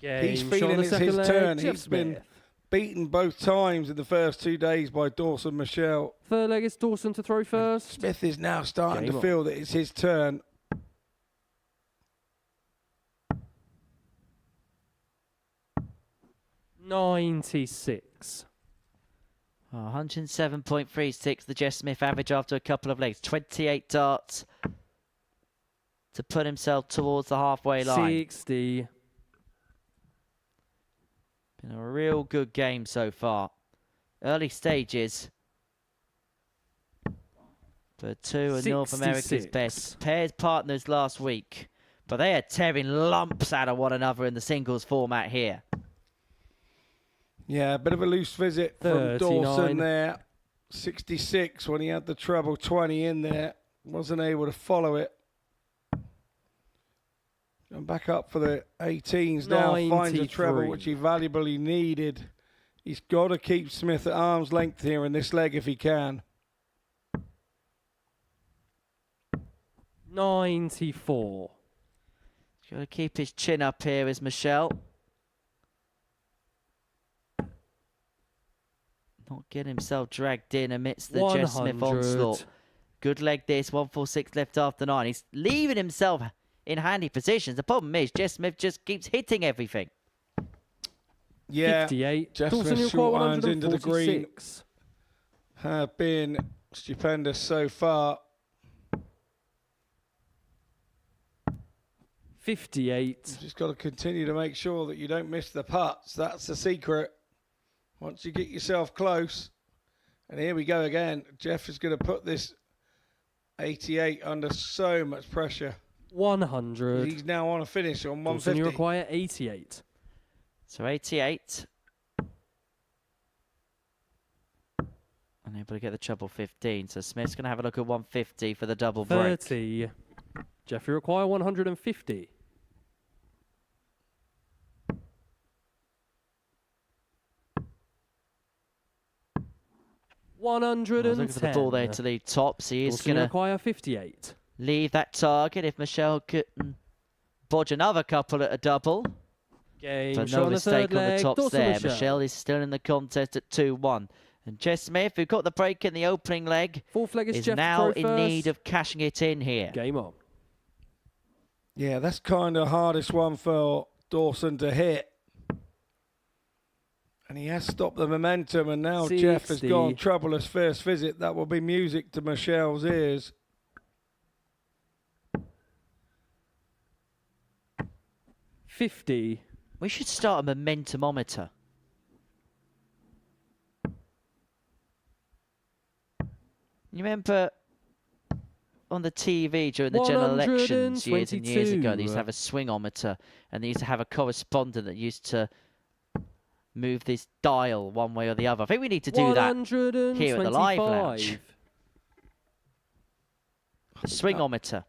Speaker 4: He's
Speaker 8: Game
Speaker 4: feeling
Speaker 8: shot on the
Speaker 4: it's
Speaker 8: second
Speaker 4: his
Speaker 8: leg,
Speaker 4: turn.
Speaker 8: Jeff
Speaker 4: He's been
Speaker 8: Smith.
Speaker 4: beaten both times in the first 2 days by Dawson Murschell.
Speaker 8: Third leg is Dawson to throw first.
Speaker 4: Smith is now starting
Speaker 8: Game
Speaker 4: to
Speaker 8: on.
Speaker 4: feel that it's his turn.
Speaker 8: $96.
Speaker 6: 107.36, the Jess Smith average after a couple of legs. 28 darts to put himself towards the halfway line.
Speaker 8: 60.
Speaker 6: Been a real good game so far. Early stages. But two of North America's
Speaker 8: 66.
Speaker 6: best. Pairs partners last week. But they are tearing lumps out of one another in the singles format here.
Speaker 4: Yeah, a bit of a loose visit from
Speaker 8: 39.
Speaker 4: Dawson there. 66 when he had the treble 20 in there. Wasn't able to follow it. And back up for the 18s now. Finds a treble
Speaker 8: 93.
Speaker 4: which he valuably needed. He's got to keep Smith at arm's length here in this leg if he can.
Speaker 8: 94.
Speaker 6: He's got to keep his chin up here is Murschell. Not get himself dragged in amidst the Jess Smith
Speaker 8: 100.
Speaker 6: onslaught. Good leg this, 146 left after 9. He's leaving himself in handy positions. The problem is Jess Smith just keeps hitting everything.
Speaker 4: Yeah,
Speaker 8: 58.
Speaker 4: Jess
Speaker 8: Dawson
Speaker 4: Smith's
Speaker 8: require
Speaker 4: short irons into the green
Speaker 8: 146.
Speaker 4: have been stupendous so far.
Speaker 8: 58.
Speaker 4: You've just got to continue to make sure that you don't miss the putts. That's the secret. Once you get yourself close, and here we go again. Jeff is going to put this 88 under so much pressure.
Speaker 8: 100.
Speaker 4: He's now on a finish on
Speaker 8: Dawson, you
Speaker 4: 150.
Speaker 8: require 88.
Speaker 6: So 88. Unable to get the treble 15. So Smith's going to have a look at 150 for the double break.
Speaker 8: 30. Jeff, you require 150.
Speaker 6: Well, looking for the ball there to lead tops. He is
Speaker 8: Dawson, you
Speaker 6: going to
Speaker 8: require 58.
Speaker 6: leave that target if Murschell can bodge another couple at a double.
Speaker 8: Game
Speaker 6: But
Speaker 8: shot
Speaker 6: no
Speaker 8: on the
Speaker 6: mistake
Speaker 8: third
Speaker 6: on the
Speaker 8: leg.
Speaker 6: tops
Speaker 8: Dawson
Speaker 6: there.
Speaker 8: Murschell.
Speaker 6: Murschell is still in the contest at 2-1. And Jess Smith, who got the break in the opening leg,
Speaker 8: Fourth leg is
Speaker 6: is
Speaker 8: Jeff to
Speaker 6: now
Speaker 8: throw
Speaker 6: in
Speaker 8: first.
Speaker 6: need of cashing it in here.
Speaker 8: Game on.
Speaker 4: Yeah, that's kind of hardest one for Dawson to hit. And he has stopped the momentum, and now Jeff has
Speaker 8: 60.
Speaker 4: gone troublous first visit. That will be music to Murschell's ears.
Speaker 8: 50.
Speaker 6: We should start a momentumometer. You remember on the TV during the general elections years and years ago, they used to have a swingometer, and they used to have a correspondent that used to move this dial one way or the other. I think we need to do that here at the Live Lounge. Swingometer.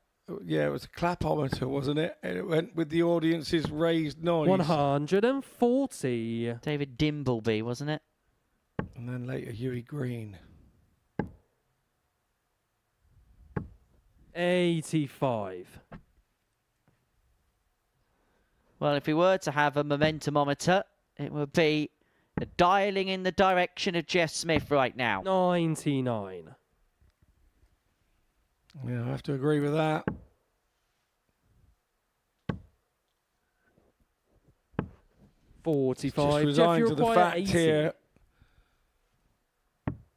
Speaker 4: Yeah, it was a clapometer, wasn't it? And it went with the audience's raised noise.
Speaker 8: 140.
Speaker 6: David Dimbleby, wasn't it?
Speaker 4: And then later, Huey Green.
Speaker 8: 85.
Speaker 6: Well, if we were to have a momentumometer, it would be dialing in the direction of Jeff Smith right now.
Speaker 8: 99.
Speaker 4: Yeah, I have to agree with that.
Speaker 8: 45.
Speaker 4: Just
Speaker 8: Jeff,
Speaker 4: resigned
Speaker 8: you
Speaker 4: to the
Speaker 8: require
Speaker 4: fact
Speaker 8: 80.
Speaker 4: here.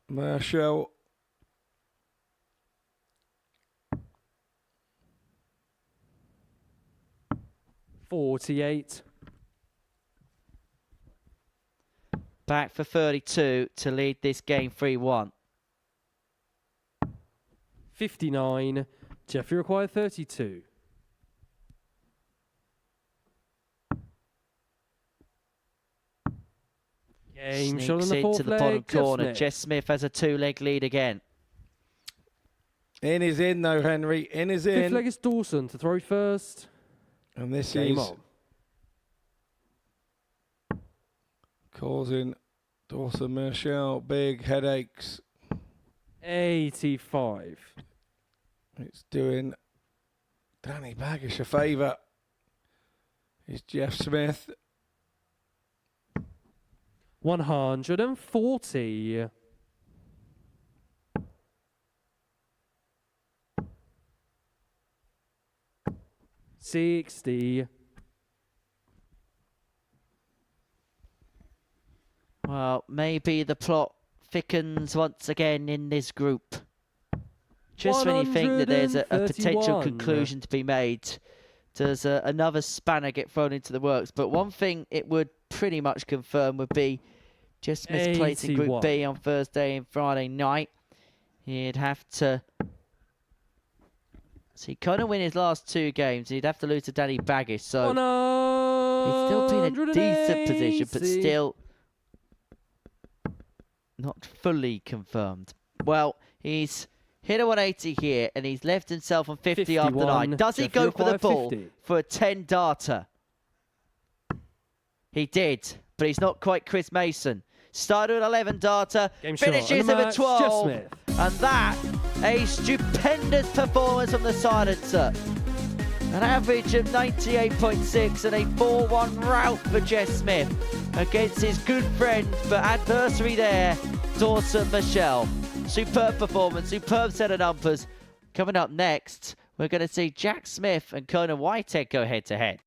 Speaker 4: Murschell.
Speaker 8: $48.
Speaker 6: Back for 32 to lead this game 3-1.
Speaker 8: 59. Jeff, you require 32. Game shot on
Speaker 6: Sneaks
Speaker 8: the fourth
Speaker 6: into the
Speaker 8: leg.
Speaker 6: bottom
Speaker 8: Jeff
Speaker 6: corner.
Speaker 8: Smith.
Speaker 6: Jess Smith has a two-leg lead again.
Speaker 4: In is in, though, Henry. In is
Speaker 8: Fifth
Speaker 4: in.
Speaker 8: leg is Dawson to throw first.
Speaker 4: And this
Speaker 8: Game
Speaker 4: is
Speaker 8: on.
Speaker 4: causing Dawson Murschell big headaches.
Speaker 8: 85.
Speaker 4: It's doing Danny Bagish a favour. It's Jeff Smith.
Speaker 8: 140. 60.
Speaker 6: Well, maybe the plot thickens once again in this group. Just when you think that there's a potential
Speaker 8: 131.
Speaker 6: conclusion to be made, does another spanner get thrown into the works? But one thing it would pretty much confirm would be Jess Smith's place in Group
Speaker 8: 81.
Speaker 6: B on Thursday and Friday night. He'd have to see Conan win his last 2 games. He'd have to lose to Danny Bagish, so he'd still be in a decent position, but
Speaker 8: 180.
Speaker 6: still not fully confirmed. Well, he's hit a 180 here, and he's left himself on 50 after 9.
Speaker 8: 51.
Speaker 6: Does he
Speaker 8: Jeff,
Speaker 6: go
Speaker 8: you
Speaker 6: for the
Speaker 8: require
Speaker 6: ball
Speaker 8: 50.
Speaker 6: for a 10 darter? He did, but he's not quite Chris Mason. Started with 11 darter,
Speaker 8: Game short.
Speaker 6: finishes
Speaker 8: And the
Speaker 6: with a
Speaker 8: match,
Speaker 6: 12.
Speaker 8: Jeff Smith.
Speaker 6: And that, a stupendous performance from the silencer. An average of 98.6 and a 4-1 rout for Jess Smith against his good friend but adversary there, Dawson Murschell. Superb performance, superb set of numbers. Coming up next, we're going to see Jack Smith and Conan Whitehead go head-to-head.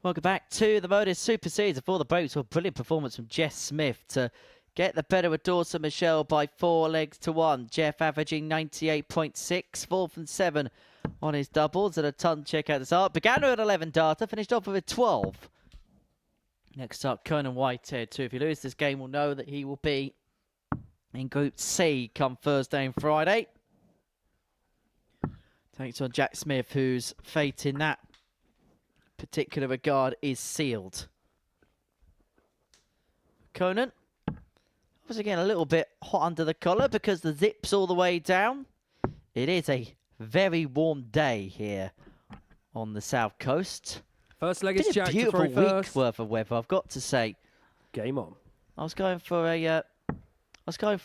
Speaker 6: Welcome back to the Modus Super Series. Before the break, a brilliant performance from Jess Smith to get the better of Dawson Murschell by 4 legs to 1. Jeff averaging 98.6, 4 from 7 on his doubles at a ton check at the start. Began with 11 data, finished off with a 12. Next up, Conan Whitehead too. If he loses this game, we'll know that he will be in Group C come Thursday and Friday. Takes on Jack Smith, whose fate in that particular regard is sealed. Conan was again a little bit hot under the collar because the zip's all the way down. It is a very warm day here on the south coast.
Speaker 8: First leg is Jack to
Speaker 6: beautiful
Speaker 8: throw
Speaker 6: week
Speaker 8: first.
Speaker 6: worth of weather, I've got to say.
Speaker 8: Game on.
Speaker 6: I was going for a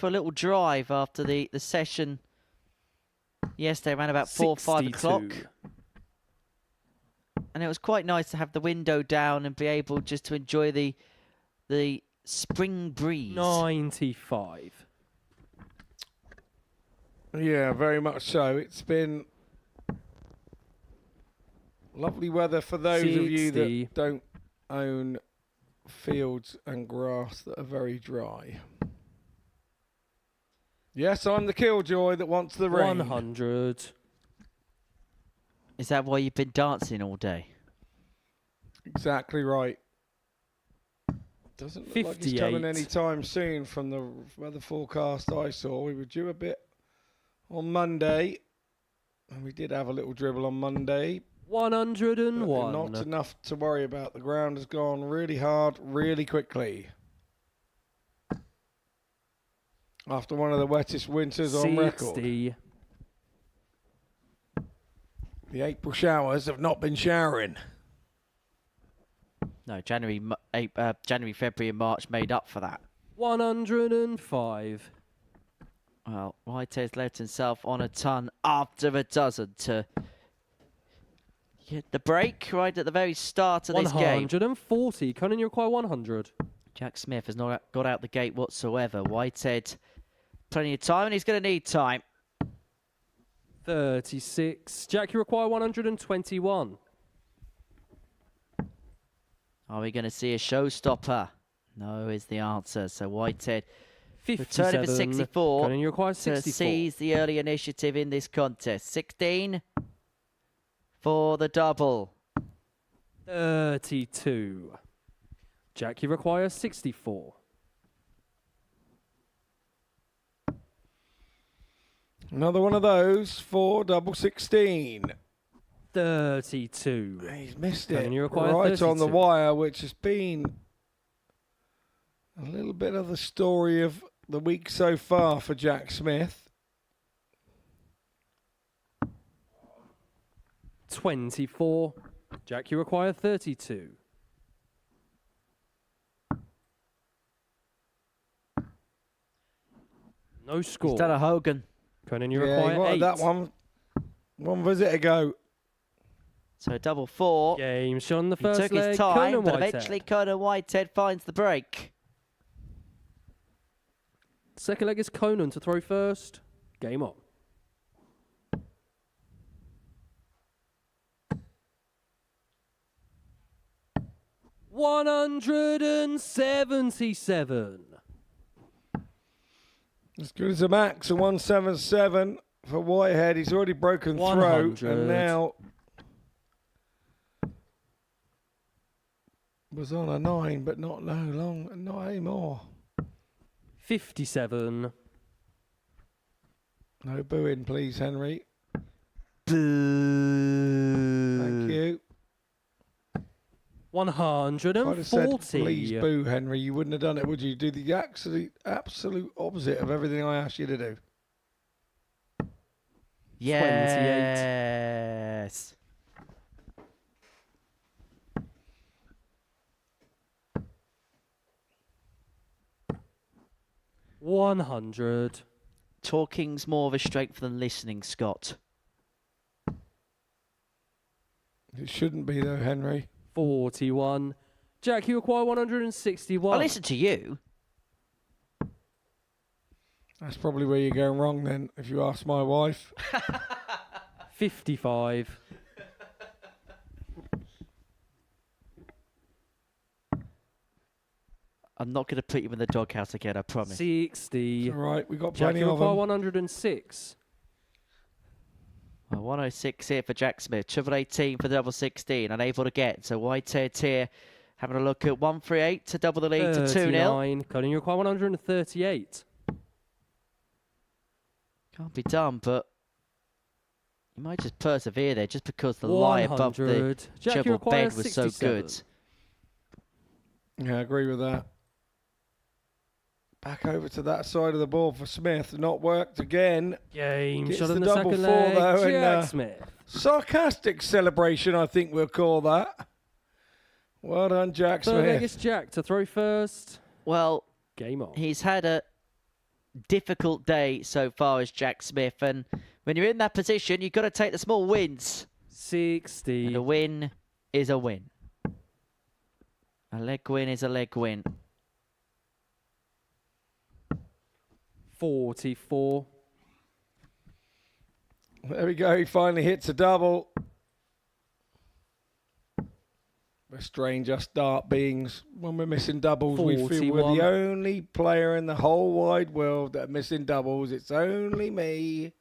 Speaker 6: little drive after the session yesterday around about 4 or 5 o'clock. And it was quite nice to have the window down and be able just to enjoy the spring breeze.
Speaker 8: 95.
Speaker 4: Yeah, very much so. It's been lovely weather for those of you
Speaker 8: 60.
Speaker 4: that don't own fields and grass that are very dry. Yes, I'm the killjoy that wants the rain.
Speaker 8: 100.
Speaker 6: Is that why you've been dancing all day?
Speaker 4: Exactly right. Doesn't look like it's coming
Speaker 8: 58.
Speaker 4: any time soon from the weather forecast I saw. We were due a bit on Monday, and we did have a little dribble on Monday.
Speaker 8: 101.
Speaker 4: Not enough to worry about. The ground has gone really hard, really quickly. After one of the wettest winters on record.
Speaker 8: 60.
Speaker 4: The April showers have not been showering.
Speaker 6: No, January, February and March made up for that.
Speaker 8: 105.
Speaker 6: Well, Whitehead's left himself on a ton after a dozen to get the break right at the very start of this game.
Speaker 8: 140. Conan, you require 100.
Speaker 6: Jack Smith has not got out the gate whatsoever. Whitehead, plenty of time, and he's going to need time.
Speaker 8: 36. Jack, you require 121.
Speaker 6: Are we going to see a showstopper? No is the answer. So Whitehead
Speaker 8: 57.
Speaker 6: returning for 64
Speaker 8: Conan, you require
Speaker 6: to
Speaker 8: 64.
Speaker 6: seize the early initiative in this contest. 16 for the double.
Speaker 8: 32. Jack, you require 64.
Speaker 4: Another one of those for double 16.
Speaker 8: 32.
Speaker 4: He's missed
Speaker 8: Conan,
Speaker 4: it
Speaker 8: you require
Speaker 4: right
Speaker 8: 32.
Speaker 4: on the wire, which has been a little bit of the story of the week so far for Jack Smith.
Speaker 8: 24. Jack, you require 32. No score.
Speaker 6: He's done a Hogan.
Speaker 8: Conan, you
Speaker 4: Yeah,
Speaker 8: require
Speaker 4: he wanted
Speaker 8: 8.
Speaker 4: that one visit ago.
Speaker 6: So double 4.
Speaker 8: Game shown on the
Speaker 6: He
Speaker 8: first
Speaker 6: took
Speaker 8: leg.
Speaker 6: his time,
Speaker 8: Conan
Speaker 6: but
Speaker 8: Whitehead.
Speaker 6: eventually Conan Whitehead finds the break.
Speaker 8: Second leg is Conan to throw first. Game on. $177.
Speaker 4: As good as a max, a 177 for Whitehead. He's already broken through,
Speaker 8: 100.
Speaker 4: and now was on a 9, but not anymore.
Speaker 8: 57.
Speaker 4: No booing, please, Henry.
Speaker 6: Boo.
Speaker 4: Thank you. If I'd have said,
Speaker 8: 140.
Speaker 4: please boo, Henry, you wouldn't have done it, would you? Do the absolute opposite of everything I asked you to do.
Speaker 6: Yes.
Speaker 8: 100.
Speaker 6: Talking's more of a strength than listening, Scott.
Speaker 4: It shouldn't be, though, Henry.
Speaker 8: 41. Jack, you acquire 161.
Speaker 6: I listen to you.
Speaker 4: That's probably where you're going wrong, then, if you ask my wife.
Speaker 8: 55.
Speaker 6: I'm not going to put you in the doghouse again, I promise.
Speaker 8: 60.
Speaker 4: All right, we got
Speaker 8: Jack,
Speaker 4: plenty
Speaker 8: you
Speaker 4: of
Speaker 8: require
Speaker 4: them.
Speaker 8: 106.
Speaker 6: Well, 106 here for Jack Smith. Triple 18 for the double 16. Unable to get. So Whitehead here having a look at 138 to double the lead to 2-0.
Speaker 8: 39. Conan, you require 138.
Speaker 6: Can't be done, but you might just persevere there just because the lie above the
Speaker 8: 100. Jack, you
Speaker 6: triple
Speaker 8: require
Speaker 6: bed was so
Speaker 8: 67.
Speaker 6: good.
Speaker 4: Yeah, I agree with that. Back over to that side of the ball for Smith. Not worked again.
Speaker 8: Game
Speaker 4: Gets
Speaker 8: shot
Speaker 4: the
Speaker 8: in the
Speaker 4: double
Speaker 8: second
Speaker 4: four,
Speaker 8: leg.
Speaker 4: though, and,
Speaker 8: Jack Smith.
Speaker 4: Sarcastic celebration, I think we'll call that. Well done, Jack
Speaker 8: Third leg
Speaker 4: Smith.
Speaker 8: is Jack to throw first.
Speaker 6: Well,
Speaker 8: Game on.
Speaker 6: he's had a difficult day so far as Jack Smith, and when you're in that position, you've got to take the small wins.
Speaker 8: 60.
Speaker 6: And a win is a win. A leg win is a leg win.
Speaker 8: 44.
Speaker 4: There we go. He finally hits a double. We're strange, us dart beings. When we're missing doubles, we feel we're
Speaker 8: 41.
Speaker 4: the only player in the whole wide world that are missing doubles. It's only me.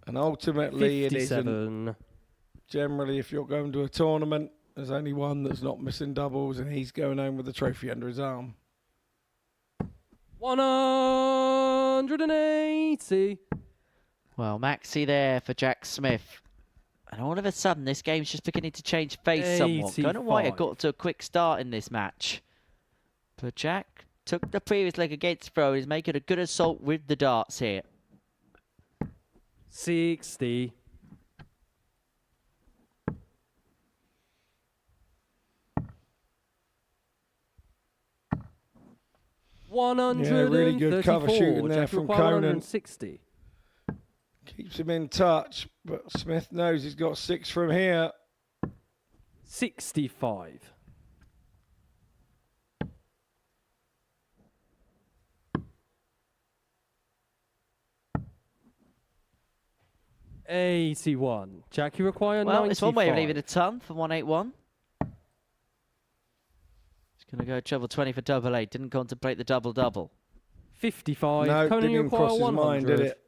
Speaker 4: And ultimately, it isn't.
Speaker 8: 57.
Speaker 4: Generally, if you're going to a tournament, there's only one that's not missing doubles, and he's going home with the trophy under his arm.
Speaker 8: 180.
Speaker 6: Well, Maxi there for Jack Smith. And all of a sudden, this game's just beginning to change face somewhat. Conan Whitehead got to a quick start in this match. But Jack took the previous leg against throw. He's making a good assault with the darts here.
Speaker 8: 60.
Speaker 4: Yeah, really good cover shooting there from Conan.
Speaker 8: 160.
Speaker 4: Keeps him in touch, but Smith knows he's got 6 from here.
Speaker 8: 65. $81. Jack, you require 95.
Speaker 6: Well, it's one way of leaving a ton for 181. He's going to go treble 20 for double 8. Didn't contemplate the double-double.
Speaker 8: 55.
Speaker 4: No,
Speaker 8: Conan,
Speaker 4: didn't
Speaker 8: you
Speaker 4: even
Speaker 8: require
Speaker 4: cross his
Speaker 8: 100.
Speaker 4: mind, did it?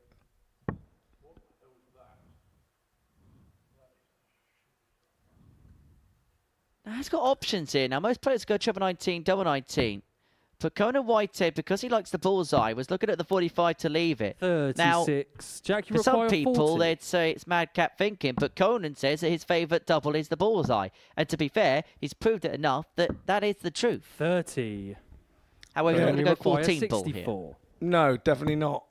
Speaker 6: Now, he's got options here. Now, most players go treble 19, double 19. But Conan Whitehead, because he likes the bullseye, was looking at the 45 to leave it.
Speaker 8: 36.
Speaker 6: Now,
Speaker 8: Jack, you
Speaker 6: for some
Speaker 8: require
Speaker 6: people,
Speaker 8: 40.
Speaker 6: they'd say it's madcap thinking, but Conan says that his favourite double is the bullseye. And to be fair, he's proved it enough that that is the truth.
Speaker 8: 30.
Speaker 6: However,
Speaker 4: Yeah.
Speaker 6: I'm going to go
Speaker 8: Require
Speaker 6: 14 ball here.
Speaker 8: 64.
Speaker 4: No, definitely not.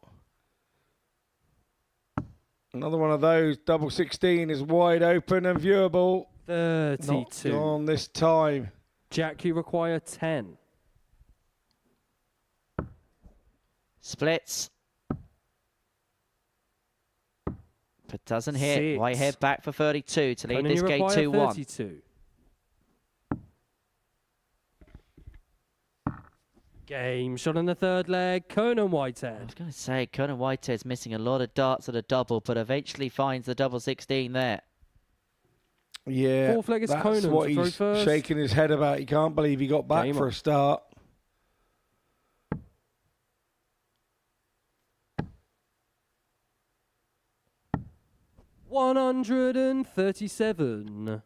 Speaker 4: Another one of those. Double 16 is wide open and viewable.
Speaker 8: 32.
Speaker 4: Not gone this time.
Speaker 8: Jack, you require 10.
Speaker 6: Splits. But doesn't hit.
Speaker 8: 6.
Speaker 6: Whitehead back for 32 to lead
Speaker 8: Conan,
Speaker 6: this
Speaker 8: you
Speaker 6: game
Speaker 8: require
Speaker 6: 2-1.
Speaker 8: 32. Game shot in the third leg. Conan
Speaker 6: I was
Speaker 8: Whitehead.
Speaker 6: going to say, Conan Whitehead's missing a lot of darts at a double, but eventually finds the double 16 there.
Speaker 4: Yeah,
Speaker 8: Fourth leg is
Speaker 4: that's
Speaker 8: Conan
Speaker 4: what
Speaker 8: to throw
Speaker 4: he's
Speaker 8: first.
Speaker 4: shaking his head about. He can't believe he got back
Speaker 8: Game
Speaker 4: for
Speaker 8: on.
Speaker 4: a start.
Speaker 8: $137.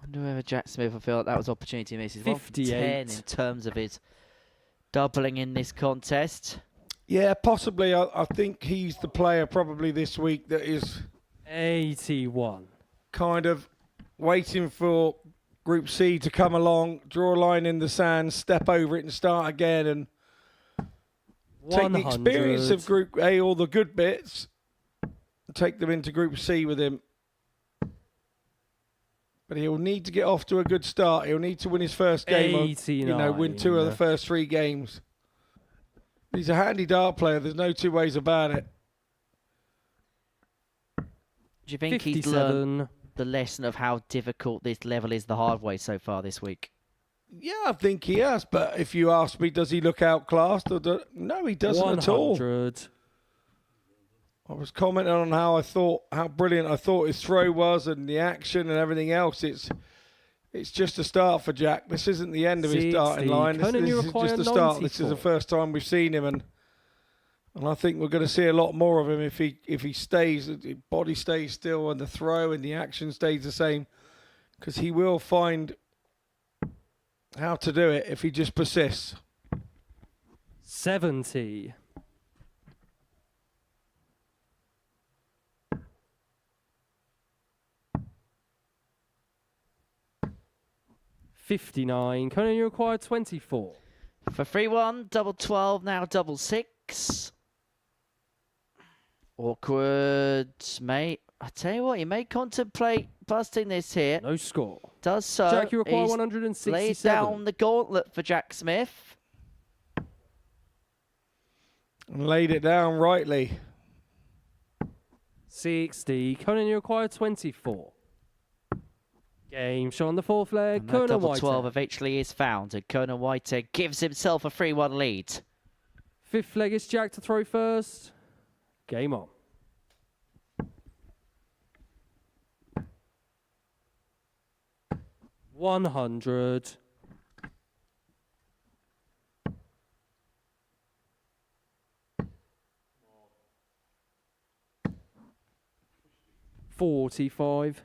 Speaker 6: Wonder whether Jack Smith will feel like that was opportunity misses. 1 for 10 in
Speaker 8: 58.
Speaker 6: terms of his doubling in this contest.
Speaker 4: Yeah, possibly. I think he's the player probably this week that is
Speaker 8: 81.
Speaker 4: kind of waiting for Group C to come along, draw a line in the sand, step over it and start again, and take the experience of
Speaker 8: 100.
Speaker 4: Group A, all the good bits, and take them into Group C with him. But he'll need to get off to a good start. He'll need to win his first game. Or, win 2 of the
Speaker 8: 89.
Speaker 4: first 3 games. He's a handy dart player. There's no 2 ways about it.
Speaker 6: Do you think he's learned
Speaker 8: 57.
Speaker 6: the lesson of how difficult this level is the hard way so far this week?
Speaker 4: Yeah, I think he has. But if you ask me, does he look outclassed? No, he doesn't at all.
Speaker 8: 100.
Speaker 4: I was commenting on how brilliant I thought his throw was and the action and everything else. It's just a start for Jack. This isn't the end of his starting line. This is just a start. This is the first time we've seen him, and I think we're going to see a lot more of him if he stays, the body stays still, and the throw and the action stays the same, because he will find how to do it if he just persists.
Speaker 8: 70. 59. Conan, you require 24.
Speaker 6: For 3-1, double 12, now double 6. Awkward, mate. I tell you what, you may contemplate busting this here.
Speaker 8: No score.
Speaker 6: Does so.
Speaker 8: Jack, you require
Speaker 6: He's
Speaker 8: 167.
Speaker 6: laid down the gauntlet for Jack Smith.
Speaker 4: And laid it down rightly.
Speaker 8: 60. Conan, you require 24. Game shot on the fourth leg.
Speaker 6: And that
Speaker 8: Conan
Speaker 6: double
Speaker 8: Whitehead.
Speaker 6: 12 eventually is found, and Conan Whitehead gives himself a 3-1 lead.
Speaker 8: Fifth leg is Jack to throw first. Game on. $100. $45.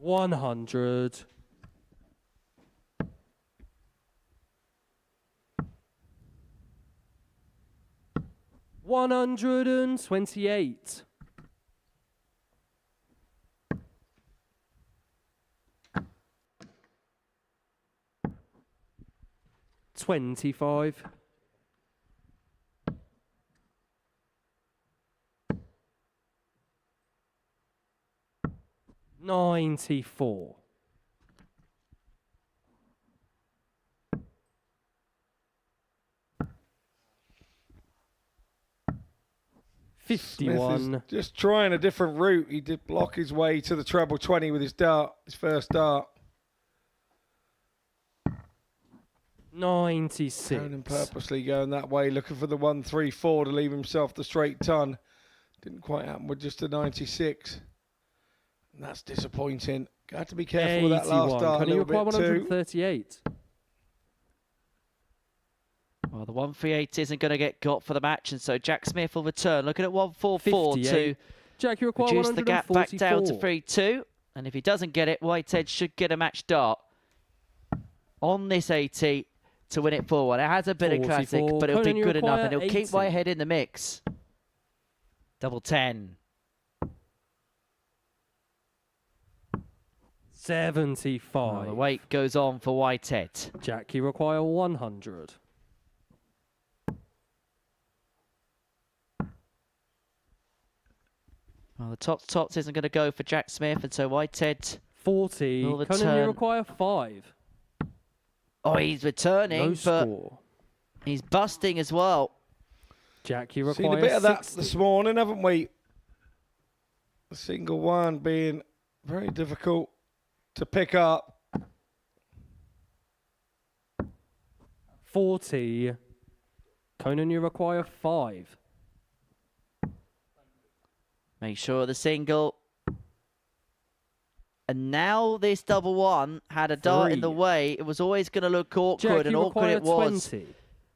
Speaker 8: $100. $128. $25. $94. $51.
Speaker 4: Smith is just trying a different route. He did block his way to the treble 20 with his dart, his first dart.
Speaker 8: 96.
Speaker 4: Conan purposely going that way, looking for the 134 to leave himself the straight ton. Didn't quite happen with just a 96. And that's disappointing. Got to be careful with that last dart a
Speaker 8: Can you
Speaker 4: little
Speaker 8: require
Speaker 4: bit too.
Speaker 8: 138?
Speaker 6: Well, the 138 isn't going to get got for the match, and so Jack Smith will return. Looking at 144 to
Speaker 8: 58. Jack, you require
Speaker 6: reduce the gap back down to
Speaker 8: 144.
Speaker 6: 3-2. And if he doesn't get it, Whitehead should get a match dart on this 80 to win it forward. It has a bit of classic,
Speaker 8: 44.
Speaker 6: but it'll
Speaker 8: Conan,
Speaker 6: be
Speaker 8: you
Speaker 6: good enough,
Speaker 8: require
Speaker 6: and it'll keep
Speaker 8: 80.
Speaker 6: Whitehead in the mix. Double 10.
Speaker 8: 75.
Speaker 6: Well, the wait goes on for Whitehead.
Speaker 8: Jack, you require 100.
Speaker 6: Well, the tops isn't going to go for Jack Smith, and so Whitehead
Speaker 8: 40.
Speaker 6: will
Speaker 8: Conan, you
Speaker 6: return.
Speaker 8: require 5.
Speaker 6: Oh, he's returning,
Speaker 8: No
Speaker 6: but
Speaker 8: score.
Speaker 6: he's busting as well.
Speaker 8: Jack, you
Speaker 4: Seen
Speaker 8: require
Speaker 4: a bit of that
Speaker 8: 60.
Speaker 4: this morning, haven't we? The single one being very difficult to pick up.
Speaker 8: 40. Conan, you require 5.
Speaker 6: Make sure the single. And now this double one had a dart in the
Speaker 8: 3.
Speaker 6: way. It was always going to look awkward,
Speaker 8: Jack,
Speaker 6: and
Speaker 8: you
Speaker 6: awkward
Speaker 8: require
Speaker 6: it was.
Speaker 8: 20.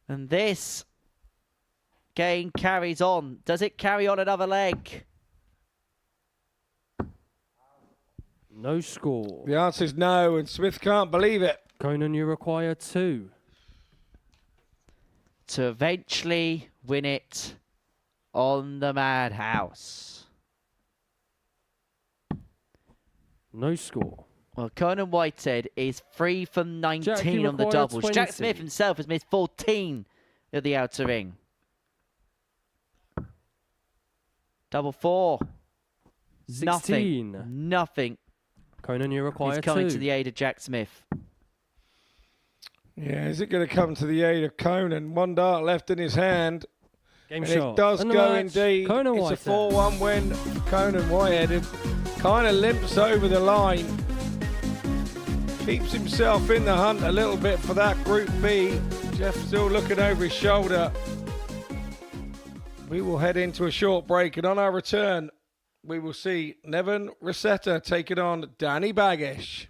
Speaker 6: And this game carries on. Does it carry on another leg?
Speaker 8: No score.
Speaker 4: The answer is no, and Smith can't believe it.
Speaker 8: Conan, you require 2.
Speaker 6: To eventually win it on the Madhouse.
Speaker 8: No score.
Speaker 6: Well, Conan Whitehead is 3 from 19
Speaker 8: Jack, you
Speaker 6: on the
Speaker 8: require
Speaker 6: doubles. Jack
Speaker 8: 20.
Speaker 6: Smith himself has missed 14 at the outer ring. Double 4.
Speaker 8: 16.
Speaker 6: Nothing. Nothing.
Speaker 8: Conan, you require
Speaker 6: He's coming
Speaker 8: 2.
Speaker 6: to the aid of Jack Smith.
Speaker 4: Yeah, is it going to come to the aid of Conan? One dart left in his hand.
Speaker 8: Game
Speaker 4: And
Speaker 8: shot.
Speaker 4: it does
Speaker 8: And the
Speaker 4: go
Speaker 8: match,
Speaker 4: indeed.
Speaker 8: Conan
Speaker 4: It's
Speaker 8: Whitehead.
Speaker 4: a 4-1 win. Conan Whitehead kind of limps over the line. keeps himself in the hunt a little bit for that Group B. Jeff still looking over his shoulder. We will head into a short break, and on our return, we will see Neven Resetar taking on Danny Bagish.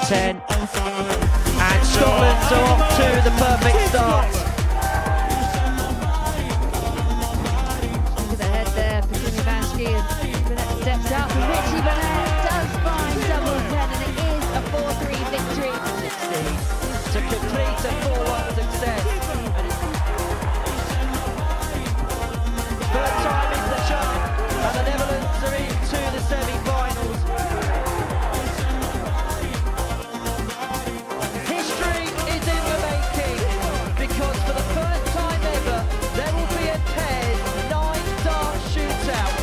Speaker 6: Ten. And Scotland's off to the perfect start.
Speaker 7: Look at the head there for Jimmy Vansky, and Burnett steps up, and Richie Burnett does find double 10, and it is a 4-3 victory.
Speaker 6: 16 to complete a 4-1 success. Third time in the chart, and the Netherlands are into the semi-finals. History is in the making, because for the first time ever, there will be a paired 9-dart shootout.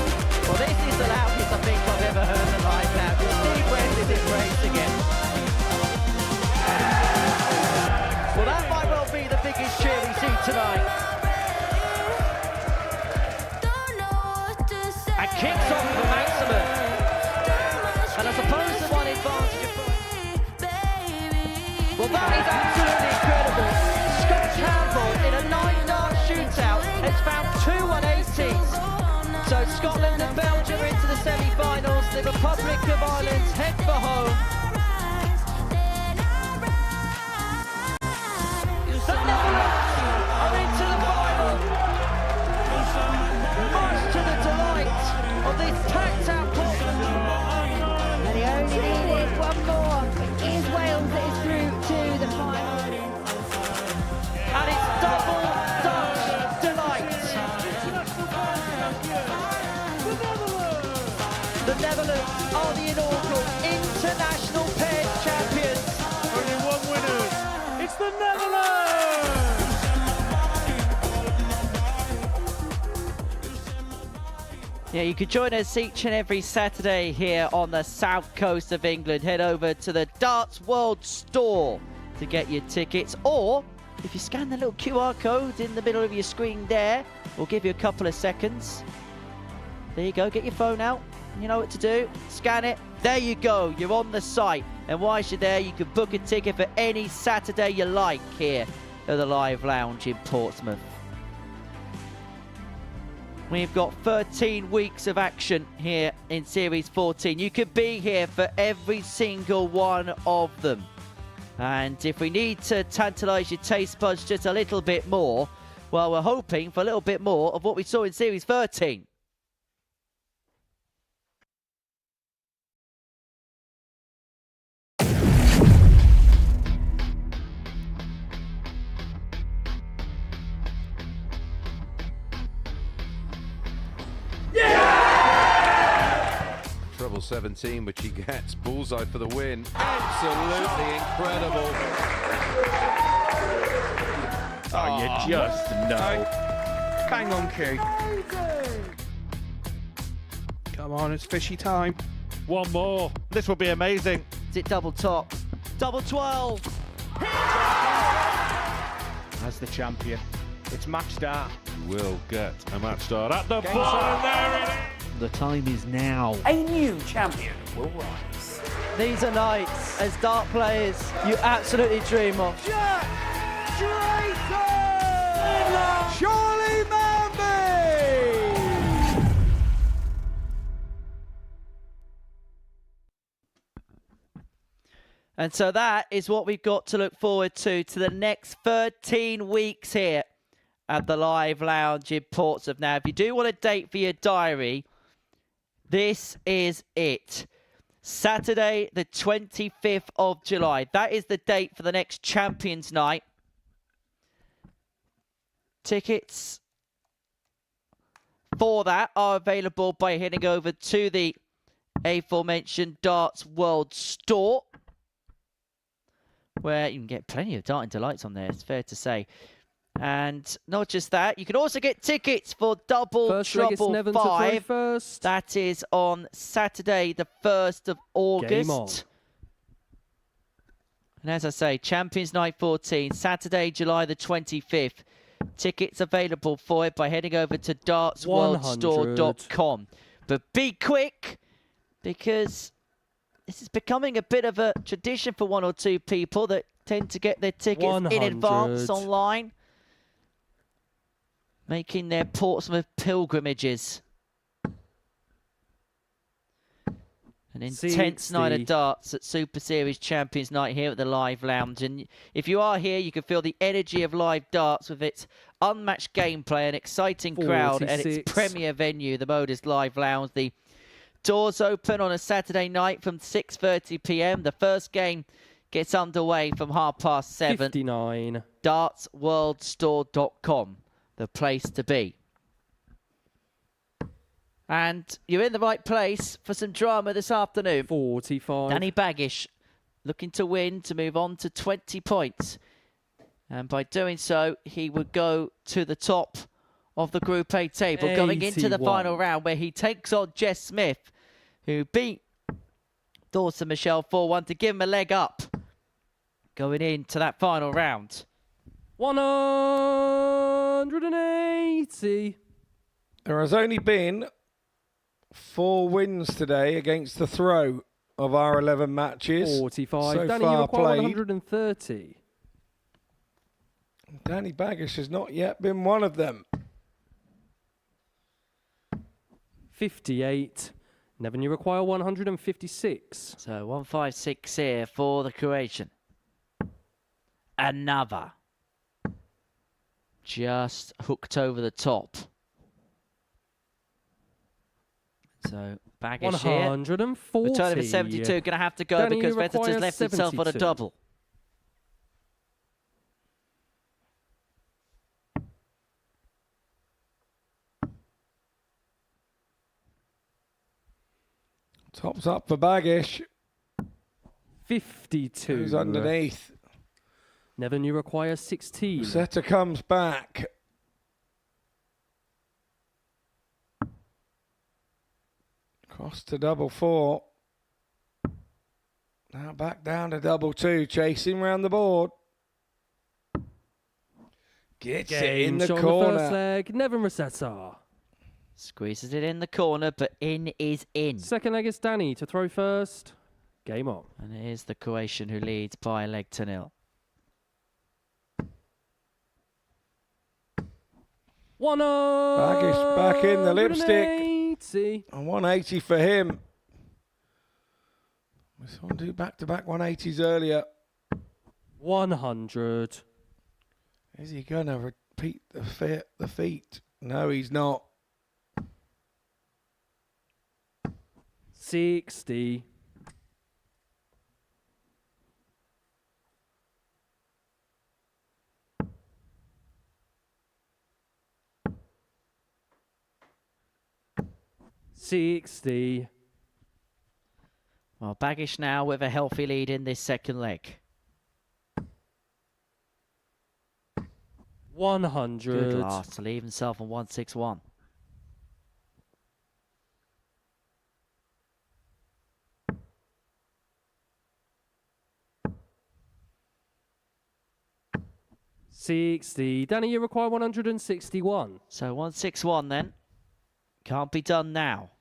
Speaker 6: Well, this is the loudest I think I've ever heard in live now. Steve West is in race again. Well, that might well be the biggest cheer we see tonight. And kicks off for maximum. And I suppose the one advantage of... Well, that is absolutely incredible. Scott Campbell in a 9-dart shootout has found 2 Republic of Ireland head for home. The Netherlands are into the final. Much to the delight of this packed out Portland.
Speaker 7: And he only needed one more. It is Wales that is through to the final.
Speaker 6: And it's double Dutch delight. The Netherlands are the inaugural international pairs champions.
Speaker 3: Only one winner. It's the Netherlands!
Speaker 6: Yeah, you can join us each and every Saturday here on the south coast of England. Head over to the Darts World store to get your tickets, or if you scan the little QR code in the middle of your screen there, we'll give you a couple of seconds. There you go, get your phone out. You know what to do. Scan it. There you go. You're on the site. And whilst you're there, you can book a ticket for any Saturday you like here at the Live Lounge in Portsmouth. We've got 13 weeks of action here in Series 14. You could be here for every single one of them. And if we need to tantalise your taste buds just a little bit more, well, we're hoping for a little bit more of what we saw in Series 13.
Speaker 9: Treble 17, which he gets. Bullseye for the win. Absolutely incredible.
Speaker 2: Oh, you just know. Bang on cue. Come on, it's fishy time.
Speaker 3: One more. This will be amazing.
Speaker 6: Is it double top? Double 12!
Speaker 2: As the champion, it's match start.
Speaker 3: Will get a match start at the bottom. There it is.
Speaker 6: The time is now.
Speaker 10: A new champion will rise.
Speaker 6: These are nights as dart players you absolutely dream of.
Speaker 2: Charlie Manby!
Speaker 6: And so that is what we've got to look forward to the next 13 weeks here at the Live Lounge in Portsmouth. Now, if you do want a date for your diary, this is it. Saturday, the 25th of July. That is the date for the next Champions Night. Tickets for that are available by heading over to the aforementioned Darts World store, where you can get plenty of darting delights on there, it's fair to say. And not just that, you can also get tickets for Double
Speaker 8: First leg is
Speaker 6: Trouble
Speaker 8: Neven
Speaker 6: 5.
Speaker 8: to 21st.
Speaker 6: That is on Saturday, the 1st of August.
Speaker 8: Game on.
Speaker 6: And as I say, Champions Night 14, Saturday, July the 25th. Tickets available for it by heading over to dartsworldstore.com. But be quick, because this is becoming a bit of a tradition for one or two people that tend to get their tickets
Speaker 8: 100.
Speaker 6: in advance online, making their Portsmouth pilgrimages. An intense night of darts at Super Series Champions Night here at the Live Lounge. And if you are here, you can feel the energy of live darts with its unmatched gameplay and exciting crowd at its premier venue, the Modus Live Lounge. The doors open on a Saturday night from 6:30 p.m. The first game gets underway from 7:30.
Speaker 8: 59.
Speaker 6: dartsworldstore.com, the place to be. And you're in the right place for some drama this afternoon.
Speaker 8: 45.
Speaker 6: Danny Bagish looking to win to move on to 20 points. And by doing so, he would go to the top of the Group A table, going into the
Speaker 8: 81.
Speaker 6: final round where he takes on Jess Smith, who beat Dawson Murschell 4-1 to give him a leg up going into that final round.
Speaker 8: 180.
Speaker 4: There has only been 4 wins today against the throw of our 11 matches.
Speaker 8: 45.
Speaker 4: So
Speaker 8: Danny, you
Speaker 4: far
Speaker 8: require
Speaker 4: played.
Speaker 8: 130.
Speaker 4: Danny Bagish has not yet been one of them.
Speaker 8: 58. Neven, you require 156.
Speaker 6: So 156 here for the Croatian. Another. Just hooked over the top. So Bagish here.
Speaker 8: 140.
Speaker 6: Return of 72. Going to have to go
Speaker 8: Danny,
Speaker 6: because
Speaker 8: you
Speaker 6: Resetar's
Speaker 8: require
Speaker 6: left himself on a
Speaker 8: 72.
Speaker 6: double.
Speaker 4: Tops up for Bagish.
Speaker 8: 52.
Speaker 4: Who's underneath?
Speaker 8: Neven, you require 16.
Speaker 4: Resetar comes back. Cross to double 4. Now back down to double 2. Chasing round the board. Gets it in the
Speaker 8: shot on
Speaker 4: corner.
Speaker 8: the first leg. Neven Resetar.
Speaker 6: Squeezes it in the corner, but in is in.
Speaker 8: Second leg is Danny to throw first. Game on.
Speaker 6: And it is the Croatian who leads by a leg to nil.
Speaker 4: Bagish back in the lipstick.
Speaker 8: 180.
Speaker 4: And 180 for him. We saw him do back-to-back 180s earlier.
Speaker 8: 100.
Speaker 4: Is he going to repeat the feat? No, he's not.
Speaker 8: 60.
Speaker 6: Well, Bagish now with a healthy lead in this second leg.
Speaker 8: 100.
Speaker 6: Good last to leave himself on 161.
Speaker 8: Danny, you require 161.
Speaker 6: So 161 then. Can't be done now.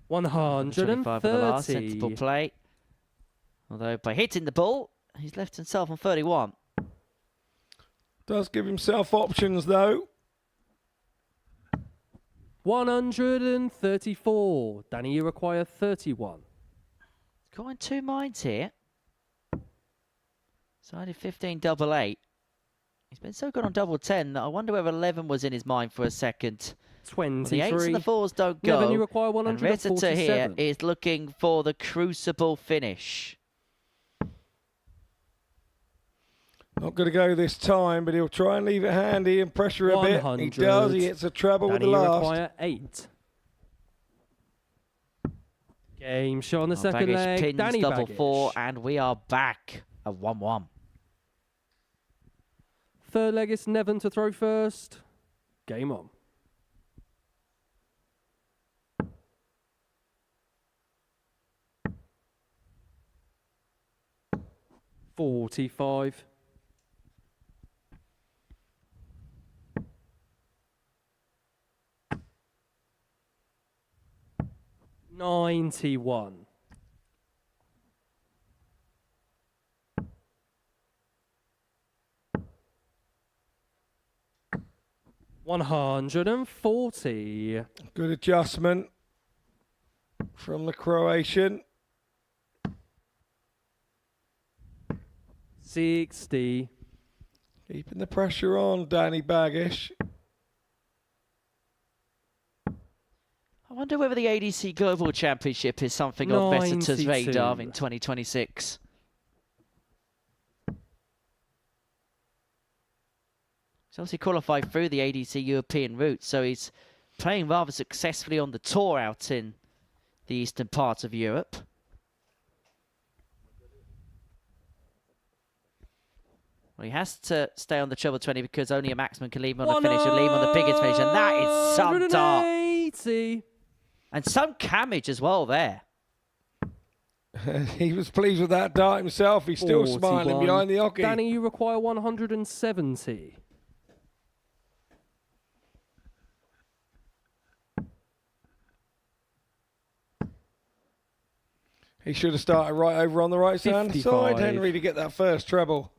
Speaker 8: 130.
Speaker 6: For the last sensible play. Although by hitting the ball, he's left himself on 31.
Speaker 4: Does give himself options though.
Speaker 8: 134. Danny, you require 31.
Speaker 6: Got in two minds here. So I did 15 double 8. He's been so good on double 10 that I wonder whether 11 was in his mind for a second.
Speaker 8: 23.
Speaker 6: Well, the 8s and the 4s don't go.
Speaker 8: Neven, you require
Speaker 6: And
Speaker 8: 147.
Speaker 6: Resetar here is looking for the crucible finish.
Speaker 4: Not going to go this time, but he'll try and leave it handy and pressure a bit. He does. He hits a treble with the
Speaker 8: Danny, you
Speaker 4: last.
Speaker 8: require 8. Game shot on the second
Speaker 6: Bagish
Speaker 8: leg.
Speaker 6: pins
Speaker 8: Danny
Speaker 6: double
Speaker 8: Bagish.
Speaker 6: 4, and we are back at 1-1.
Speaker 8: Third leg is Neven to throw first. Game on. $45. 91. 140.
Speaker 4: Good adjustment from the Croatian.
Speaker 8: 60.
Speaker 4: Keeping the pressure on, Danny Bagish.
Speaker 6: I wonder whether the ADC Global Championship is something on Resetar's
Speaker 8: 92.
Speaker 6: radar in 2026. He's obviously qualified through the ADC European route, so he's playing rather successfully on the tour out in the eastern part of Europe. Well, he has to stay on the treble 20 because only a maximum can leave him on the finish and leave him on the biggest finish, and that is some dart.
Speaker 8: 180.
Speaker 6: And some camage as well there.
Speaker 4: He was pleased with that dart himself. He's still
Speaker 8: 41.
Speaker 4: smiling behind the hockey.
Speaker 8: Danny, you require 170.
Speaker 4: He should have started right over on the right hand
Speaker 8: 55.
Speaker 4: side, Henry, to get that first treble.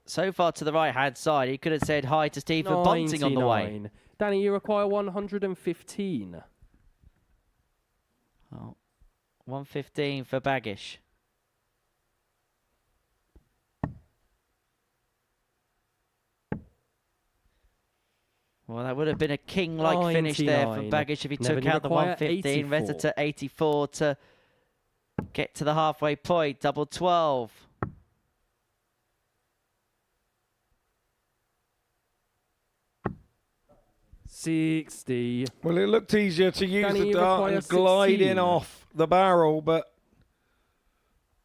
Speaker 6: So so far to the right-hand side. He could have said hi to Steve for Bunting on the way.
Speaker 8: 99. Danny, you require 115.
Speaker 6: Oh, 115 for Bagish. Well, that would have been a king-like finish there from Bagish if he took out the 115. Resetar 84 to get to the halfway point. Double 12.
Speaker 8: $60.
Speaker 4: Well, it looked easier to use
Speaker 8: Danny,
Speaker 4: the
Speaker 8: you
Speaker 4: dart
Speaker 8: require
Speaker 4: and glide
Speaker 8: 16.
Speaker 4: in off the barrel, but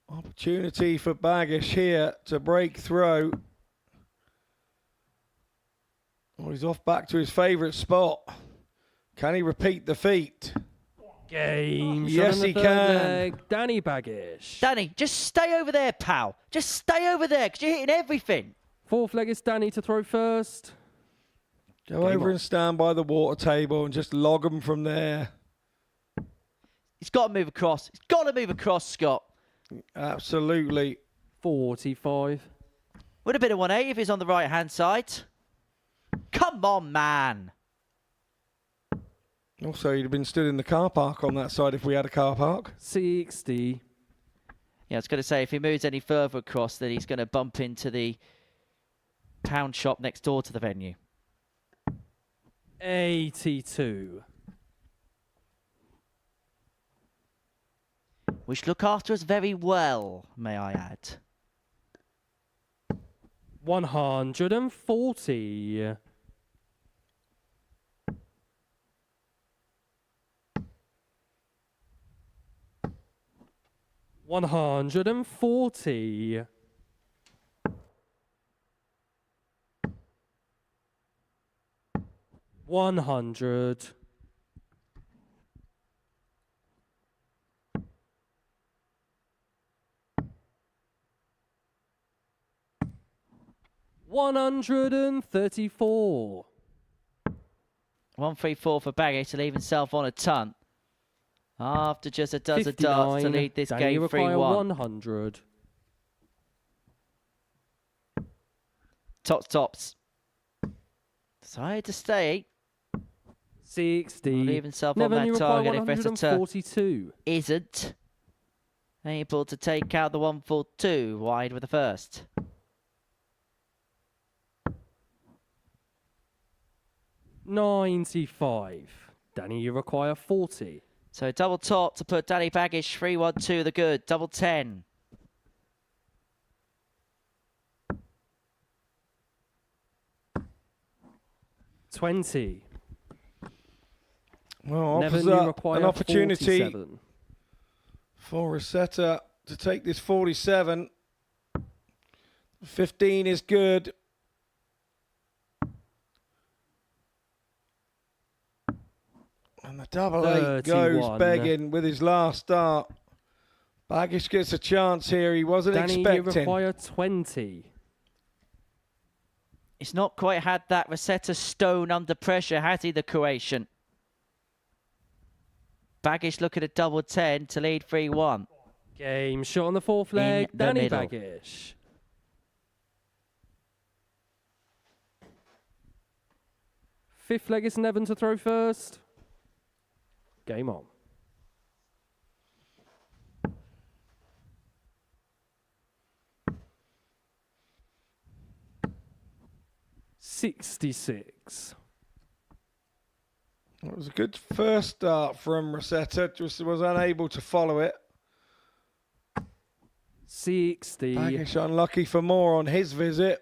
Speaker 4: opportunity for Bagish here to break through. Oh, he's off back to his favourite spot. Can he repeat the feat?
Speaker 8: Game.
Speaker 4: Yes, he can.
Speaker 8: Leg. Danny Bagish.
Speaker 6: Danny, just stay over there, pal. Just stay over there, because you're hitting everything.
Speaker 8: Fourth leg is Danny to throw first.
Speaker 4: Go over and stand by the water table and just log them from there.
Speaker 6: He's got to move across. He's got to move across, Scott.
Speaker 4: Absolutely.
Speaker 8: 45.
Speaker 6: Would have been a 180 if he's on the right-hand side. Come on, man.
Speaker 4: Also, he'd have been stood in the car park on that side if we had a car park.
Speaker 8: 60.
Speaker 6: Yeah, I was going to say, if he moves any further across, then he's going to bump into the pound shop next door to the venue.
Speaker 8: 82.
Speaker 6: Which look after us very well, may I add.
Speaker 8: 140. 140. 100. 134.
Speaker 6: 134 for Bagish to leave himself on a ton. After just a dozen darts to lead this
Speaker 8: Danny,
Speaker 6: game 3-1.
Speaker 8: 100.
Speaker 6: Tops. Decided to stay.
Speaker 8: 60.
Speaker 6: Leave himself
Speaker 8: Neven,
Speaker 6: on
Speaker 8: you
Speaker 6: that
Speaker 8: require
Speaker 6: target if Resetar
Speaker 8: 142.
Speaker 6: isn't able to take out the 142 wide with the first.
Speaker 8: $95. Danny, you require 40.
Speaker 6: So double top to put Danny Bagish 3-1-2 the good. Double 10.
Speaker 8: $20.
Speaker 4: Well,
Speaker 8: Neven,
Speaker 4: offers
Speaker 8: you
Speaker 4: up
Speaker 8: require
Speaker 4: an opportunity
Speaker 8: 47.
Speaker 4: for Resetar to take this 47. 15 is good. And the double 8 goes
Speaker 8: 31.
Speaker 4: begging with his last dart. Bagish gets a chance here. He wasn't
Speaker 8: Danny, you
Speaker 4: expecting.
Speaker 8: require 20.
Speaker 6: He's not quite had that Resetar stone under pressure, has he, the Croatian? Bagish looking at double 10 to lead 3-1.
Speaker 8: Game shot on the fourth leg.
Speaker 6: the
Speaker 8: Danny
Speaker 6: middle.
Speaker 8: Bagish. Fifth leg is Neven to throw first. Game on. $66.
Speaker 4: It was a good first start from Resetar, just was unable to follow it.
Speaker 8: 60.
Speaker 4: Bagish unlucky for more on his visit.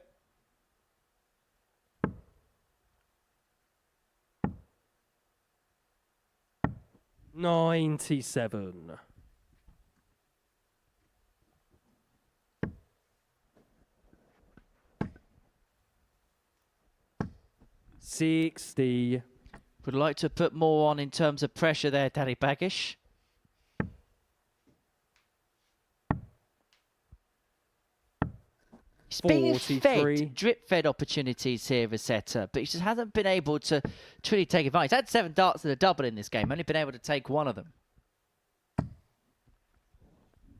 Speaker 8: $97. $60.
Speaker 6: Would like to put more on in terms of pressure there, Danny Bagish. He's being
Speaker 8: 43.
Speaker 6: fed, drip-fed opportunities here, Resetar, but he just hasn't been able to truly take advantage. He's had 7 darts and a double in this game, only been able to take one of them.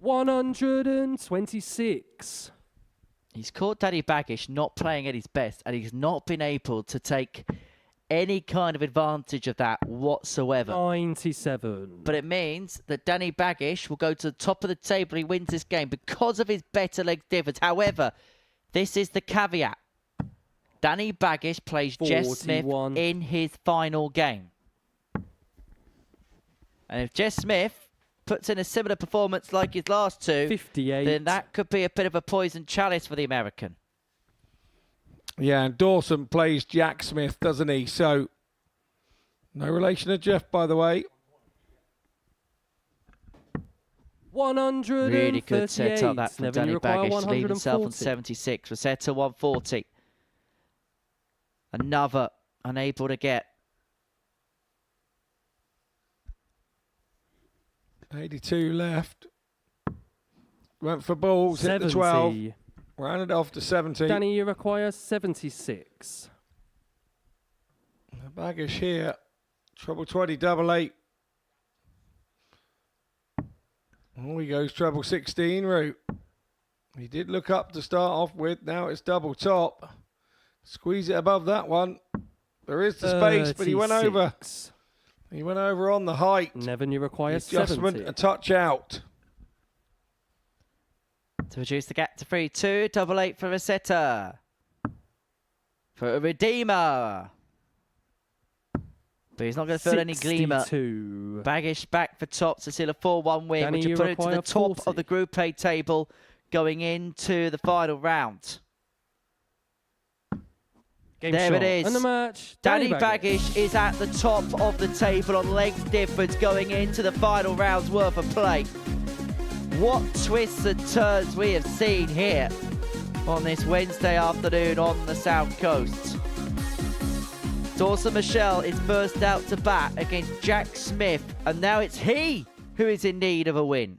Speaker 8: 126.
Speaker 6: He's caught Danny Bagish not playing at his best, and he's not been able to take any kind of advantage of that whatsoever.
Speaker 8: 97.
Speaker 6: But it means that Danny Bagish will go to the top of the table. He wins this game because of his better leg difference. However, this is the caveat. Danny Bagish plays Jess Smith in his final game. And if Jess Smith puts in a similar performance like his last two,
Speaker 8: 58.
Speaker 6: then that could be a bit of a poison chalice for the American.
Speaker 4: Yeah, and Dawson plays Jack Smith, doesn't he? So, no relation to Jeff, by the way.
Speaker 8: 138.
Speaker 6: Really good setup that from
Speaker 8: Neven,
Speaker 6: Danny
Speaker 8: you require
Speaker 6: Bagish, leaving himself on
Speaker 8: 140.
Speaker 6: 76. Resetar 140. Another unable to get.
Speaker 4: 82 left. Went for balls, hit the 12. Rounded off to 70.
Speaker 8: Danny, you require 76.
Speaker 4: Bagish here. Treble 20, double 8. Oh, he goes treble 16 route. He did look up to start off with. Now it's double top. Squeeze it above that one. There is the space, but he went over. He went over on the height.
Speaker 8: Neven, you require
Speaker 4: Adjustment,
Speaker 8: 70.
Speaker 4: a touch out.
Speaker 6: To reduce the gap to 3-2. Double 8 for Resetar. For a Redeemer. But he's not going to feel any gleamer.
Speaker 8: 62.
Speaker 6: Bagish back for top to seal a 4-1 win,
Speaker 8: Danny,
Speaker 6: which will
Speaker 8: you
Speaker 6: put him to the
Speaker 8: require
Speaker 6: top
Speaker 8: 40.
Speaker 6: of the Group A table going into the final round.
Speaker 8: Game
Speaker 6: There
Speaker 8: shot.
Speaker 6: it is.
Speaker 8: And the match.
Speaker 6: Danny Bagish is at the top of the table on legs difference going into the final round's worth of play. What twists and turns we have seen here on this Wednesday afternoon on the South Coast. Dawson Murschell is first out to bat against Jack Smith, and now it's he who is in need of a win.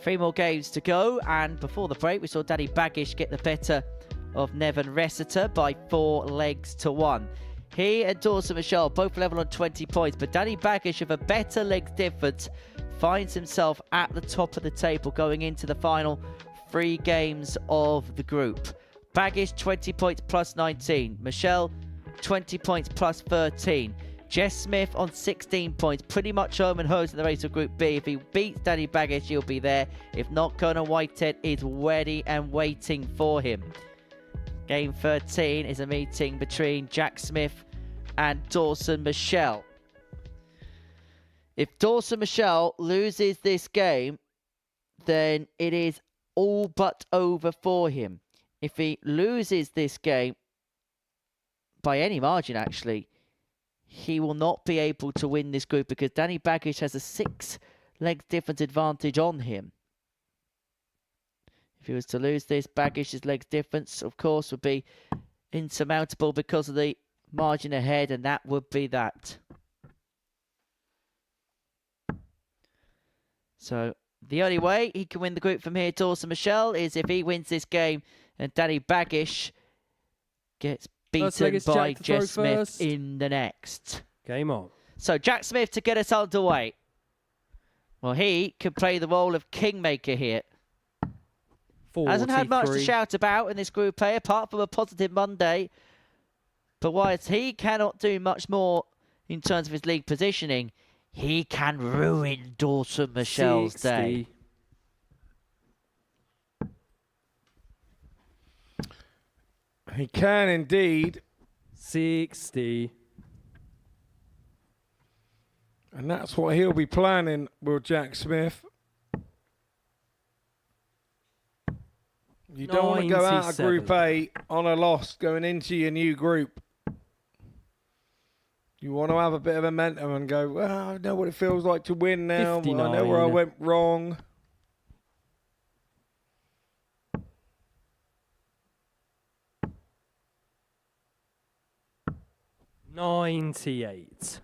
Speaker 6: 3 more games to go, and before the break we saw Danny Bagish get the better of Neven Resetar by 4 legs to 1. He and Dawson Murschell both level on 20 points, but Danny Bagish, with a better legs difference, finds himself at the top of the table going into the final 3 games of the group. Bagish 20 points plus 19, Murschell 20 points plus 13. Jess Smith on 16 points, pretty much home and hosed in the race of Group B. If he beats Danny Bagish, he'll be there. If not, Conan Whitehead is ready and waiting for him. Game 13 is a meeting between Jack Smith and Dawson Murschell. If Dawson Murschell loses this game, then it is all but over for him. If he loses this game, by any margin actually, he will not be able to win this group because Danny Bagish has a 6 legs difference advantage on him. If he was to lose this, Bagish's legs difference, of course, would be insurmountable because of the margin ahead, and that would be that. So the only way he can win the group from here, Dawson Murschell, is if he wins this game and Danny Bagish gets beaten by Jess Smith in the next.
Speaker 8: Game on.
Speaker 6: So Jack Smith to get us underway. Well, he can play the role of kingmaker here.
Speaker 8: 43.
Speaker 6: Hasn't had much to shout about in this Group A, apart from a positive Monday. But whilst he cannot do much more in terms of his league positioning, he can ruin Dawson Murschell's
Speaker 8: 60.
Speaker 6: day.
Speaker 4: He can indeed.
Speaker 8: 60.
Speaker 4: And that's what he'll be planning, will Jack Smith. You don't want to go out of Group A on a loss going into your new group. You want to have a bit of momentum and go, well, I know what it feels like to win now. Well, I know where I went wrong.
Speaker 8: $98.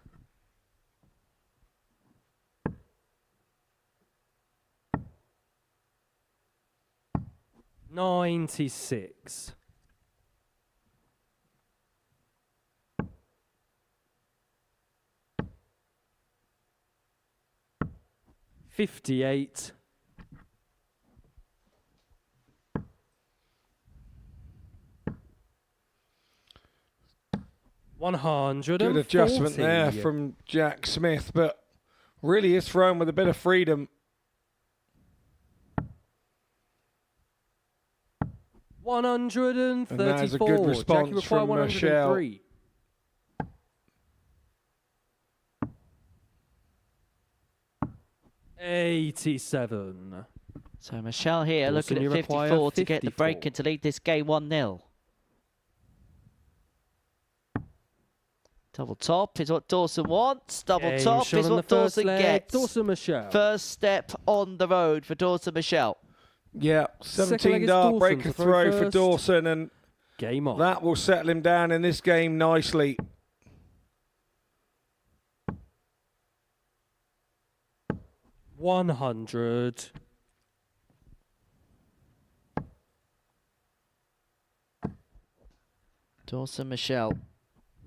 Speaker 8: $96. $58. $140.
Speaker 4: Good adjustment there from Jack Smith, but really is thrown with a bit of freedom.
Speaker 8: $134.
Speaker 4: And that is a good response from Murschell.
Speaker 8: $87.
Speaker 6: So Murschell here looking at 54 to get the break and to lead this game 1-0. Double top is what Dawson wants. Double top is what Dawson gets.
Speaker 8: Dawson Murschell.
Speaker 6: First step on the road for Dawson Murschell.
Speaker 4: Yeah, 17 dart breaker throw for Dawson, and
Speaker 8: game on.
Speaker 4: That will settle him down in this game nicely.
Speaker 8: $100.
Speaker 6: Dawson Murschell.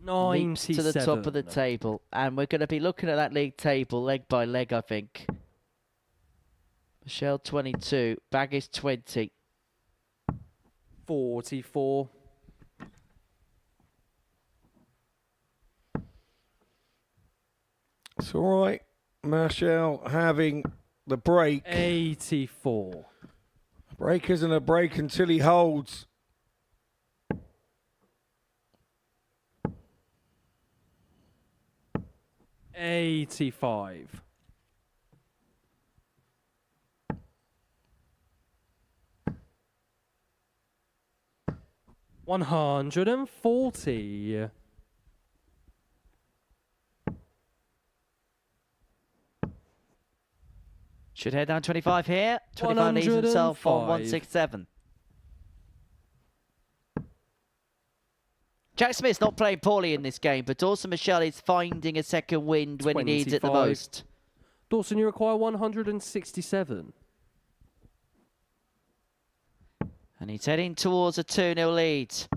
Speaker 8: 97.
Speaker 6: To the top of the table, and we're going to be looking at that league table leg by leg, I think. Murschell 22, Bagish 20.
Speaker 8: 44.
Speaker 4: It's all right. Murschell having the break.
Speaker 8: 84.
Speaker 4: Break isn't a break until he holds.
Speaker 8: $85. $140.
Speaker 6: Should head down 25 here. 25 leaves himself on 167. Jack Smith's not playing poorly in this game, but Dawson Murschell is finding a second wind when he needs it the most.
Speaker 8: Dawson, you require 167.
Speaker 6: And he's heading towards a 2-0 lead. He's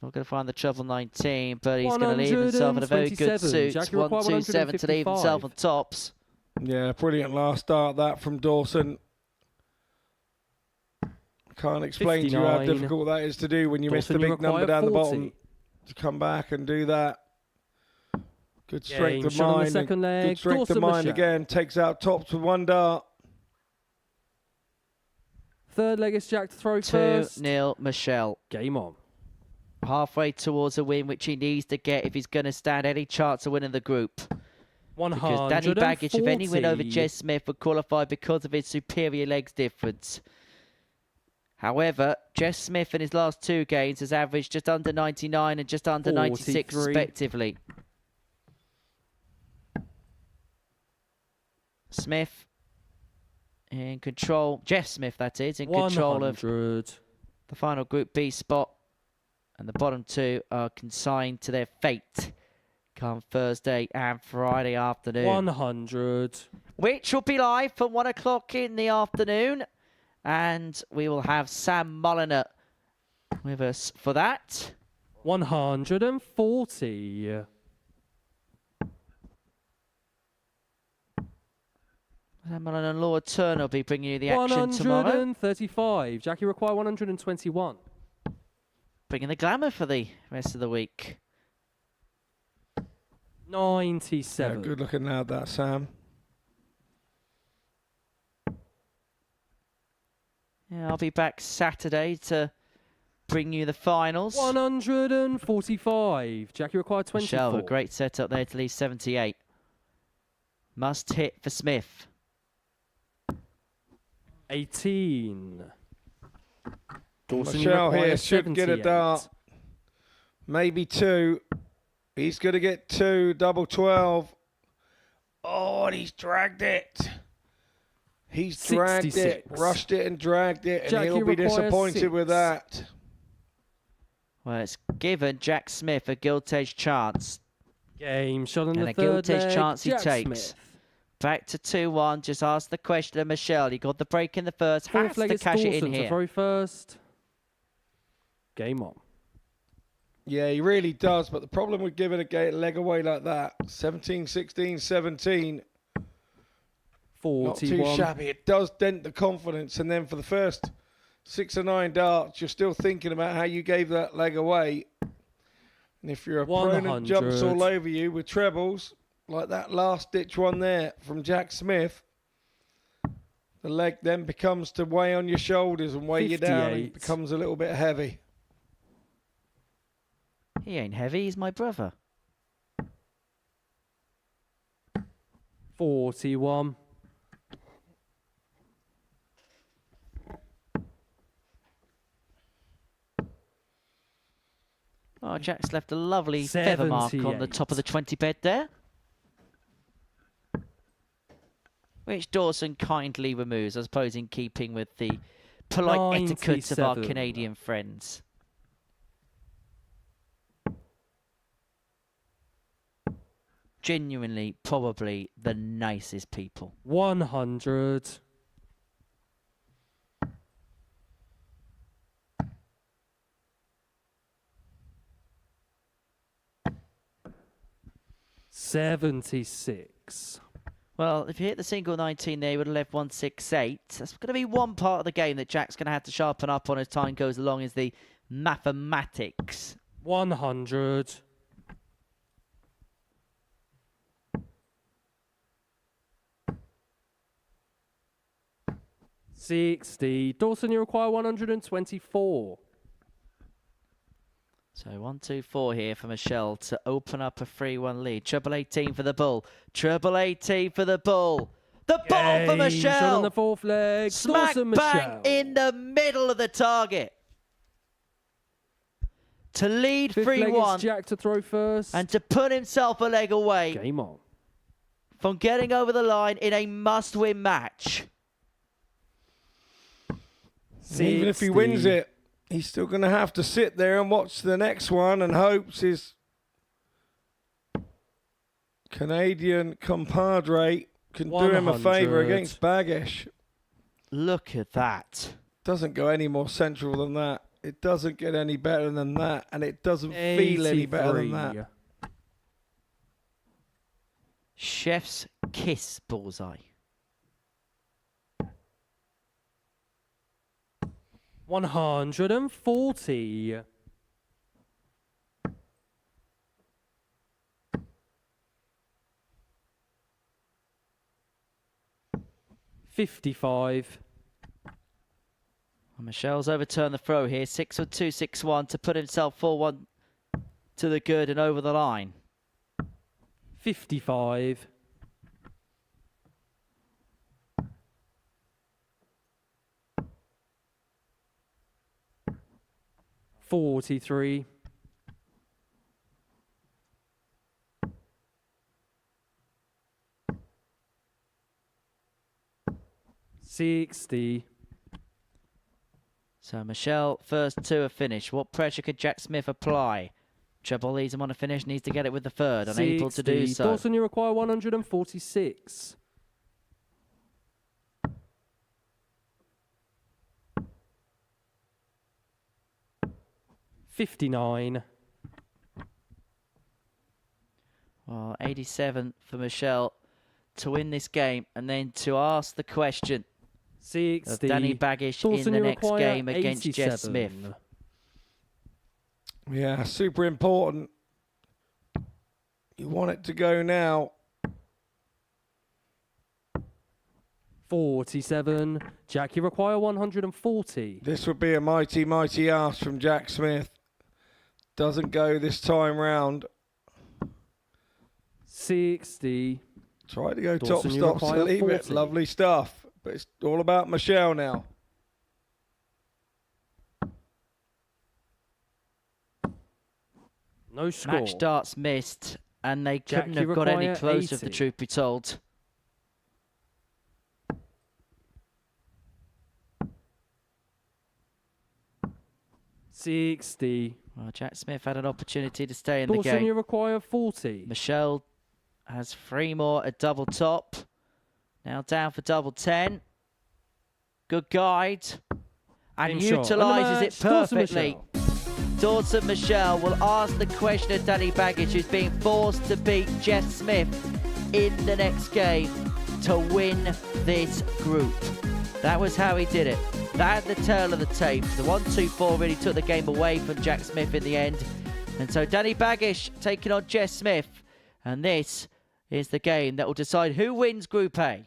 Speaker 6: not going to find the treble 19, but he's going to leave himself in a very good suit. 127 to leave himself on tops.
Speaker 4: Yeah, brilliant last start that from Dawson. Can't explain to you how difficult that is to do when you miss the big number down the bottom. To come back and do that. Good strength of mind. Good strength of mind again. Takes out tops with 1 dart.
Speaker 8: Third leg is Jack to throw first.
Speaker 6: 2-0 Murschell.
Speaker 8: Game on.
Speaker 6: Halfway towards a win, which he needs to get if he's going to stand any chance of winning the group.
Speaker 8: 140.
Speaker 6: Because Danny Bagish, if any win over Jess Smith, would qualify because of his superior legs difference. However, Jess Smith in his last 2 games has averaged just under 99 and just under 96 respectively. Smith in control, Jeff Smith that is, in control of the final Group B spot. And the bottom 2 are consigned to their fate come Thursday and Friday afternoon.
Speaker 8: 100.
Speaker 6: Which will be live from 1 o'clock in the afternoon. And we will have Sam Mulliner with us for that.
Speaker 8: 140.
Speaker 6: Sam Mulliner and Laura Turner will be bringing you the action tomorrow.
Speaker 8: 135. Jackie require 121.
Speaker 6: Bringing the glamour for the rest of the week.
Speaker 8: 97.
Speaker 4: Yeah, good looking lad, that Sam.
Speaker 6: Yeah, I'll be back Saturday to bring you the finals.
Speaker 8: 145. Jackie required 24.
Speaker 6: Murschell, a great setup there to leave 78. Must hit for Smith.
Speaker 8: 18. Dawson,
Speaker 4: Murschell here should get a dart. Maybe 2. He's going to get 2. Double 12. Oh, and he's dragged it. He's dragged
Speaker 8: 66.
Speaker 4: it, rushed it and dragged it, and
Speaker 8: Jackie
Speaker 4: he'll be disappointed
Speaker 8: 6.
Speaker 4: with that.
Speaker 6: Well, it's given Jack Smith a gilt-edged chance.
Speaker 8: Game shot on
Speaker 6: and
Speaker 8: the
Speaker 6: a
Speaker 8: third
Speaker 6: gilt-edged
Speaker 8: leg.
Speaker 6: chance he
Speaker 8: Jack
Speaker 6: takes.
Speaker 8: Smith.
Speaker 6: Back to 2-1. Just ask the question of Murschell. He got the break in the first.
Speaker 8: Fourth
Speaker 6: Has
Speaker 8: leg
Speaker 6: to
Speaker 8: is
Speaker 6: cash it
Speaker 8: Dawson
Speaker 6: in
Speaker 8: to
Speaker 6: here.
Speaker 8: throw first. Game on.
Speaker 4: Yeah, he really does, but the problem with giving a leg away like that, 17, 16, 17,
Speaker 8: 41.
Speaker 4: not too shabby. It does dent the confidence, and then for the first 6 or 9 darts, you're still thinking about how you gave that leg away. And if your opponent
Speaker 8: 100.
Speaker 4: jumps all over you with trebles, like that last-ditch one there from Jack Smith, the leg then becomes to weigh on your shoulders and weigh you down. And it becomes a little bit heavy.
Speaker 6: He ain't heavy. He's my brother.
Speaker 8: 41.
Speaker 6: Oh, Jack's left a lovely feather mark on the top of the 20 bed there. Which Dawson kindly removes, I suppose in keeping with the polite etiquette of our Canadian friends. Genuinely, probably the nicest people.
Speaker 8: 100. $76.
Speaker 6: Well, if you hit the single 19 there, you would have left 168. That's going to be one part of the game that Jack's going to have to sharpen up on as time goes along, is the mathematics.
Speaker 8: 100. 60. Dawson, you require 124.
Speaker 6: So 1-2-4 here for Murschell to open up a 3-1 lead. Treble 18 for the bull. Treble 18 for the bull. The ball for Murschell.
Speaker 8: Shot on the fourth leg.
Speaker 6: Smack
Speaker 8: Dawson
Speaker 6: bang
Speaker 8: Murschell.
Speaker 6: in the middle of the target. To lead 3-1.
Speaker 8: Jack to throw first.
Speaker 6: And to put himself a leg away.
Speaker 8: Game on.
Speaker 6: From getting over the line in a must-win match.
Speaker 4: Even if he wins it, he's still going to have to sit there and watch the next one and hopes his Canadian compadre can do him a favour against Bagish.
Speaker 6: Look at that.
Speaker 4: doesn't go any more central than that. It doesn't get any better than that, and it doesn't feel any better than that.
Speaker 6: Chef's kiss bullseye.
Speaker 8: 140. 55.
Speaker 6: Murschell's overturned the throw here. 6 or 2, 6-1 to put himself 4-1 to the good and over the line.
Speaker 8: 55. 43. 60.
Speaker 6: So Murschell, first two are finished. What pressure could Jack Smith apply? Treble leads him on a finish, needs to get it with the third, unable to do so.
Speaker 8: Dawson, you require 146. 59.
Speaker 6: Well, 87 for Murschell to win this game and then to ask the question
Speaker 8: 60.
Speaker 6: of Danny Bagish
Speaker 8: Dawson,
Speaker 6: in the next game
Speaker 8: 87.
Speaker 6: against Jess Smith.
Speaker 4: Yeah, super important. You want it to go now.
Speaker 8: 47. Jack, you require 140.
Speaker 4: This would be a mighty, mighty ask from Jack Smith. Doesn't go this time round.
Speaker 8: 60.
Speaker 4: Try to go
Speaker 8: Dawson, you
Speaker 4: top stops to
Speaker 8: require
Speaker 4: leave it.
Speaker 8: 40.
Speaker 4: Lovely stuff. But it's all about Murschell now.
Speaker 8: No score.
Speaker 6: Match starts missed and they
Speaker 8: Jack,
Speaker 6: couldn't
Speaker 8: you
Speaker 6: have got any
Speaker 8: require
Speaker 6: closer if the
Speaker 8: 80.
Speaker 6: truth be told.
Speaker 8: $60.
Speaker 6: Well, Jack Smith had an opportunity to stay in the
Speaker 8: Dawson,
Speaker 6: game.
Speaker 8: you require 40.
Speaker 6: Murschell has 3 more at double top. Now down for double 10. Good guide. And
Speaker 8: Game shot.
Speaker 6: utilises it
Speaker 8: Dawson
Speaker 6: perfectly.
Speaker 8: Murschell.
Speaker 6: Dawson Murschell will ask the question of Danny Bagish, who's being forced to beat Jess Smith in the next game to win this group. That was how he did it. That had the tail of the tape. The 1-2-4 really took the game away from Jack Smith in the end. And so Danny Bagish taking on Jess Smith. And this is the game that will decide who wins Group A.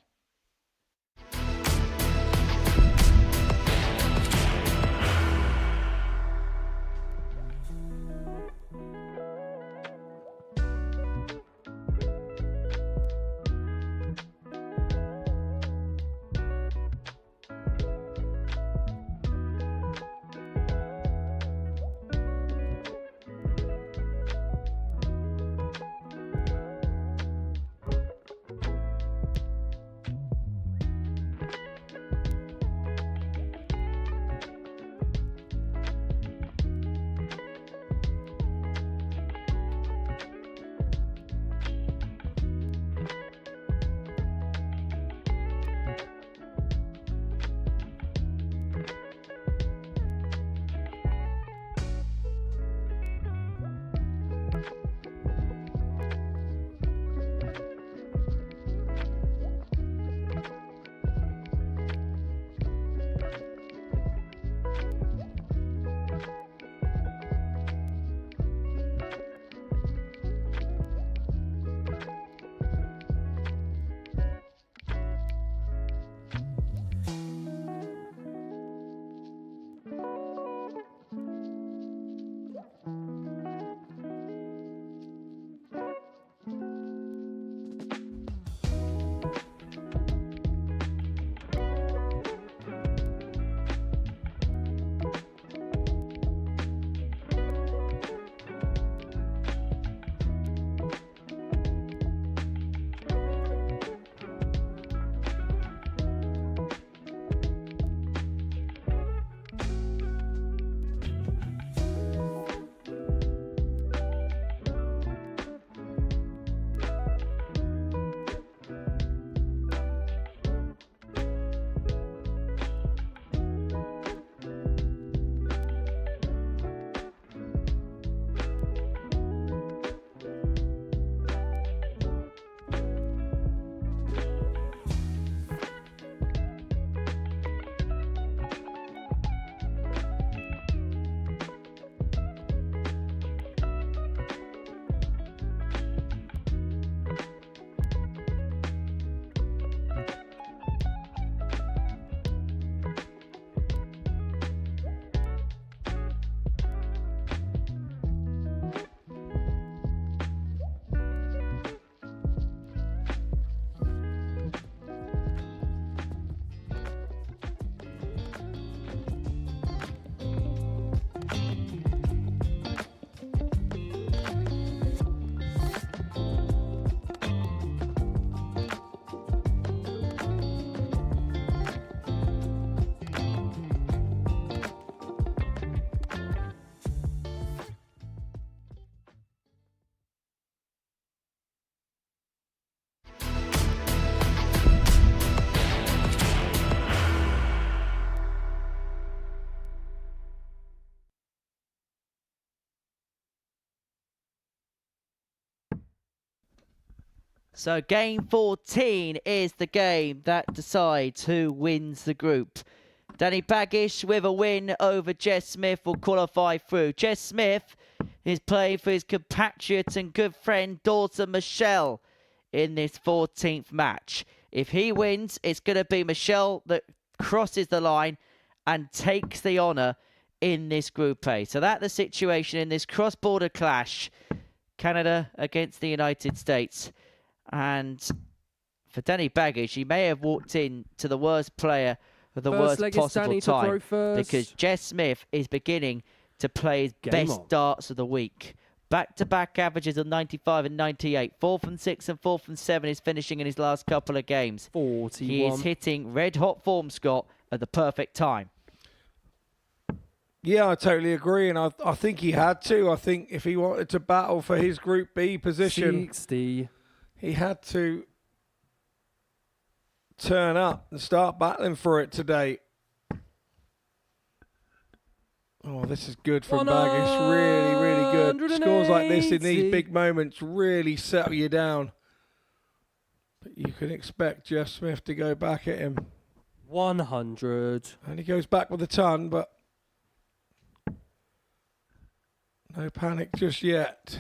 Speaker 6: So game 14 is the game that decides who wins the group. Danny Bagish with a win over Jess Smith will qualify through. Jess Smith is playing for his compatriot and good friend Dawson Murschell in this 14th match. If he wins, it's going to be Murschell that crosses the line and takes the honour in this Group A. So that's the situation in this cross-border clash. Canada against the United States. And for Danny Bagish, he may have walked in to the worst player of the worst possible time, because Jess Smith is beginning to play his best darts of the week. Back-to-back averages of 95 and 98. 4 from 6 and 4 from 7 is finishing in his last couple of games.
Speaker 8: 41.
Speaker 6: He is hitting red-hot form, Scott, at the perfect time.
Speaker 4: Yeah, I totally agree, and I think he had to. I think if he wanted to battle for his Group B position,
Speaker 8: 60.
Speaker 4: He had to turn up and start battling for it today. Oh, this is good from Bagish. Really, really good. Scores like this in these big moments really settle you down. But you can expect Jeff Smith to go back at him.
Speaker 8: 100.
Speaker 4: And he goes back with a ton, but no panic just yet.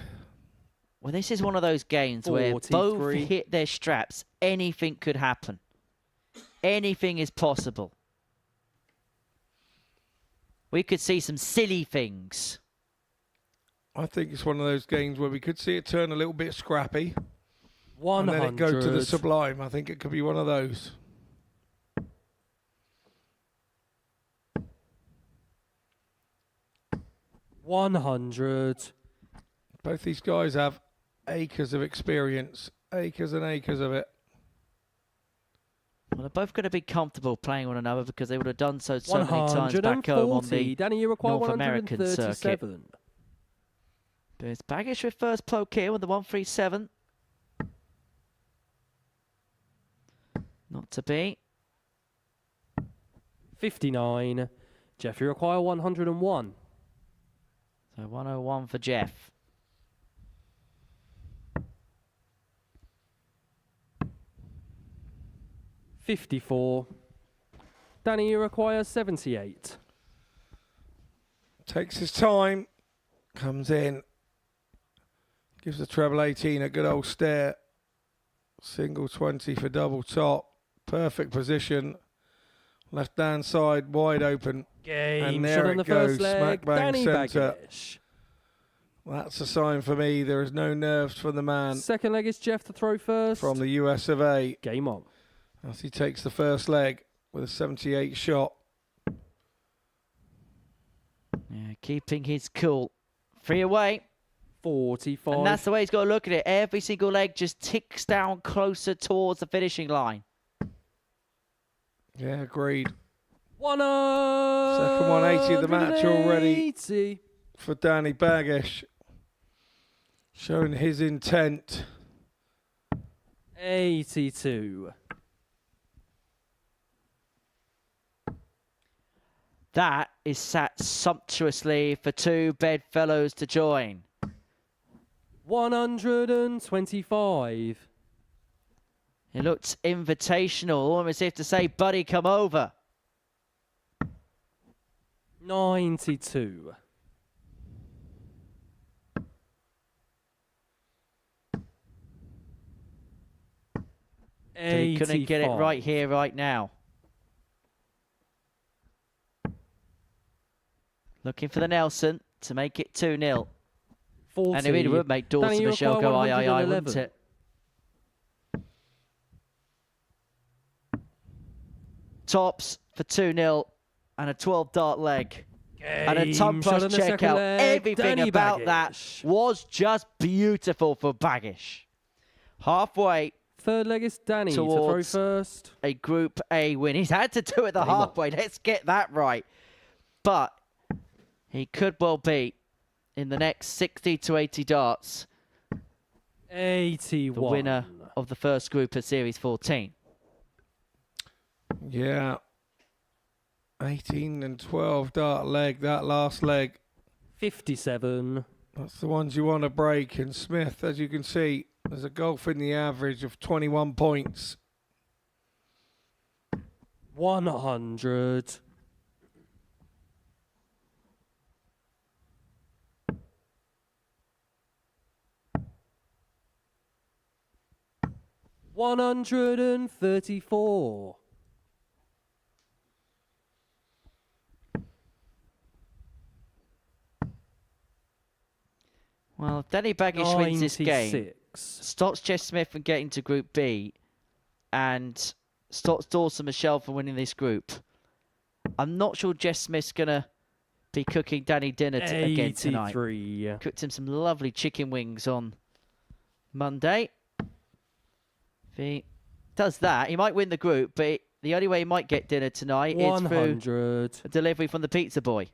Speaker 6: Well, this is one of those games
Speaker 8: 43.
Speaker 6: where both hit their straps. Anything could happen. Anything is possible. We could see some silly things.
Speaker 4: I think it's one of those games where we could see it turn a little bit scrappy.
Speaker 8: 100.
Speaker 4: And then it go to the sublime. I think it could be one of those.
Speaker 8: $100.
Speaker 4: Both these guys have acres of experience. Acres and acres of it.
Speaker 6: Well, they're both going to be comfortable playing one another because they would have done so many times back home on the
Speaker 8: Danny, you require
Speaker 6: North American circuit. But it's Bagish with first poke here with the 137. Not to be.
Speaker 8: 59. Jeff, you require 101.
Speaker 6: So 101 for Jeff.
Speaker 8: $54. Danny, you require 78.
Speaker 4: Takes his time. Comes in. Gives the treble 18 a good old stare. Single 20 for double top. Perfect position. Left hand side wide open.
Speaker 8: Game
Speaker 4: and there
Speaker 8: shot on
Speaker 4: it
Speaker 8: the
Speaker 4: goes.
Speaker 8: first leg.
Speaker 4: Smack bang
Speaker 8: Danny
Speaker 4: centre.
Speaker 8: Bagish.
Speaker 4: That's a sign for me. There is no nerves from the man.
Speaker 8: Second leg is Jeff to throw first.
Speaker 4: From the US of A.
Speaker 8: Game on.
Speaker 4: As he takes the first leg with a 78 shot.
Speaker 6: Yeah, keeping his cool. 3 away.
Speaker 8: 45.
Speaker 6: And that's the way he's got to look at it. Every single leg just ticks down closer towards the finishing line.
Speaker 4: Yeah, agreed.
Speaker 8: 100.
Speaker 4: Second 180 of the match already for Danny Bagish. Showing his intent.
Speaker 8: 82.
Speaker 6: That is sat sumptuously for two bedfellows to join.
Speaker 8: 125.
Speaker 6: It looked invitational, almost as if to say, buddy, come over.
Speaker 8: 92.
Speaker 6: He couldn't get it right here, right now. Looking for the Nelson to make it 2-0.
Speaker 8: 40.
Speaker 6: And it really would make Dawson Murschell go aye, wouldn't it? Tops for 2-0 and a 12-dart leg. And a top plus checkout. Everything
Speaker 8: Danny
Speaker 6: about
Speaker 8: Bagish.
Speaker 6: that was just beautiful for Bagish. Halfway.
Speaker 8: Third leg is Danny to throw first.
Speaker 6: A Group A win. He's had to do it the halfway. Let's get that right. But he could well be in the next 60 to 80 darts
Speaker 8: 81.
Speaker 6: the winner of the first group of Series 14.
Speaker 4: Yeah. 18 and 12 dart leg, that last leg.
Speaker 8: 57.
Speaker 4: That's the ones you want to break. And Smith, as you can see, There's a golf in the average of 21 points.
Speaker 8: 100. $134.
Speaker 6: Well, if Danny Bagish wins this game,
Speaker 8: 96.
Speaker 6: stops Jess Smith from getting to Group B, and stops Dawson Murschell from winning this group, I'm not sure Jess Smith's going to be cooking Danny dinner again tonight.
Speaker 8: 83.
Speaker 6: Cooked him some lovely chicken wings on Monday. If he does that, he might win the group, but the only way he might get dinner tonight is through
Speaker 8: 100.
Speaker 6: a delivery from the pizza boy.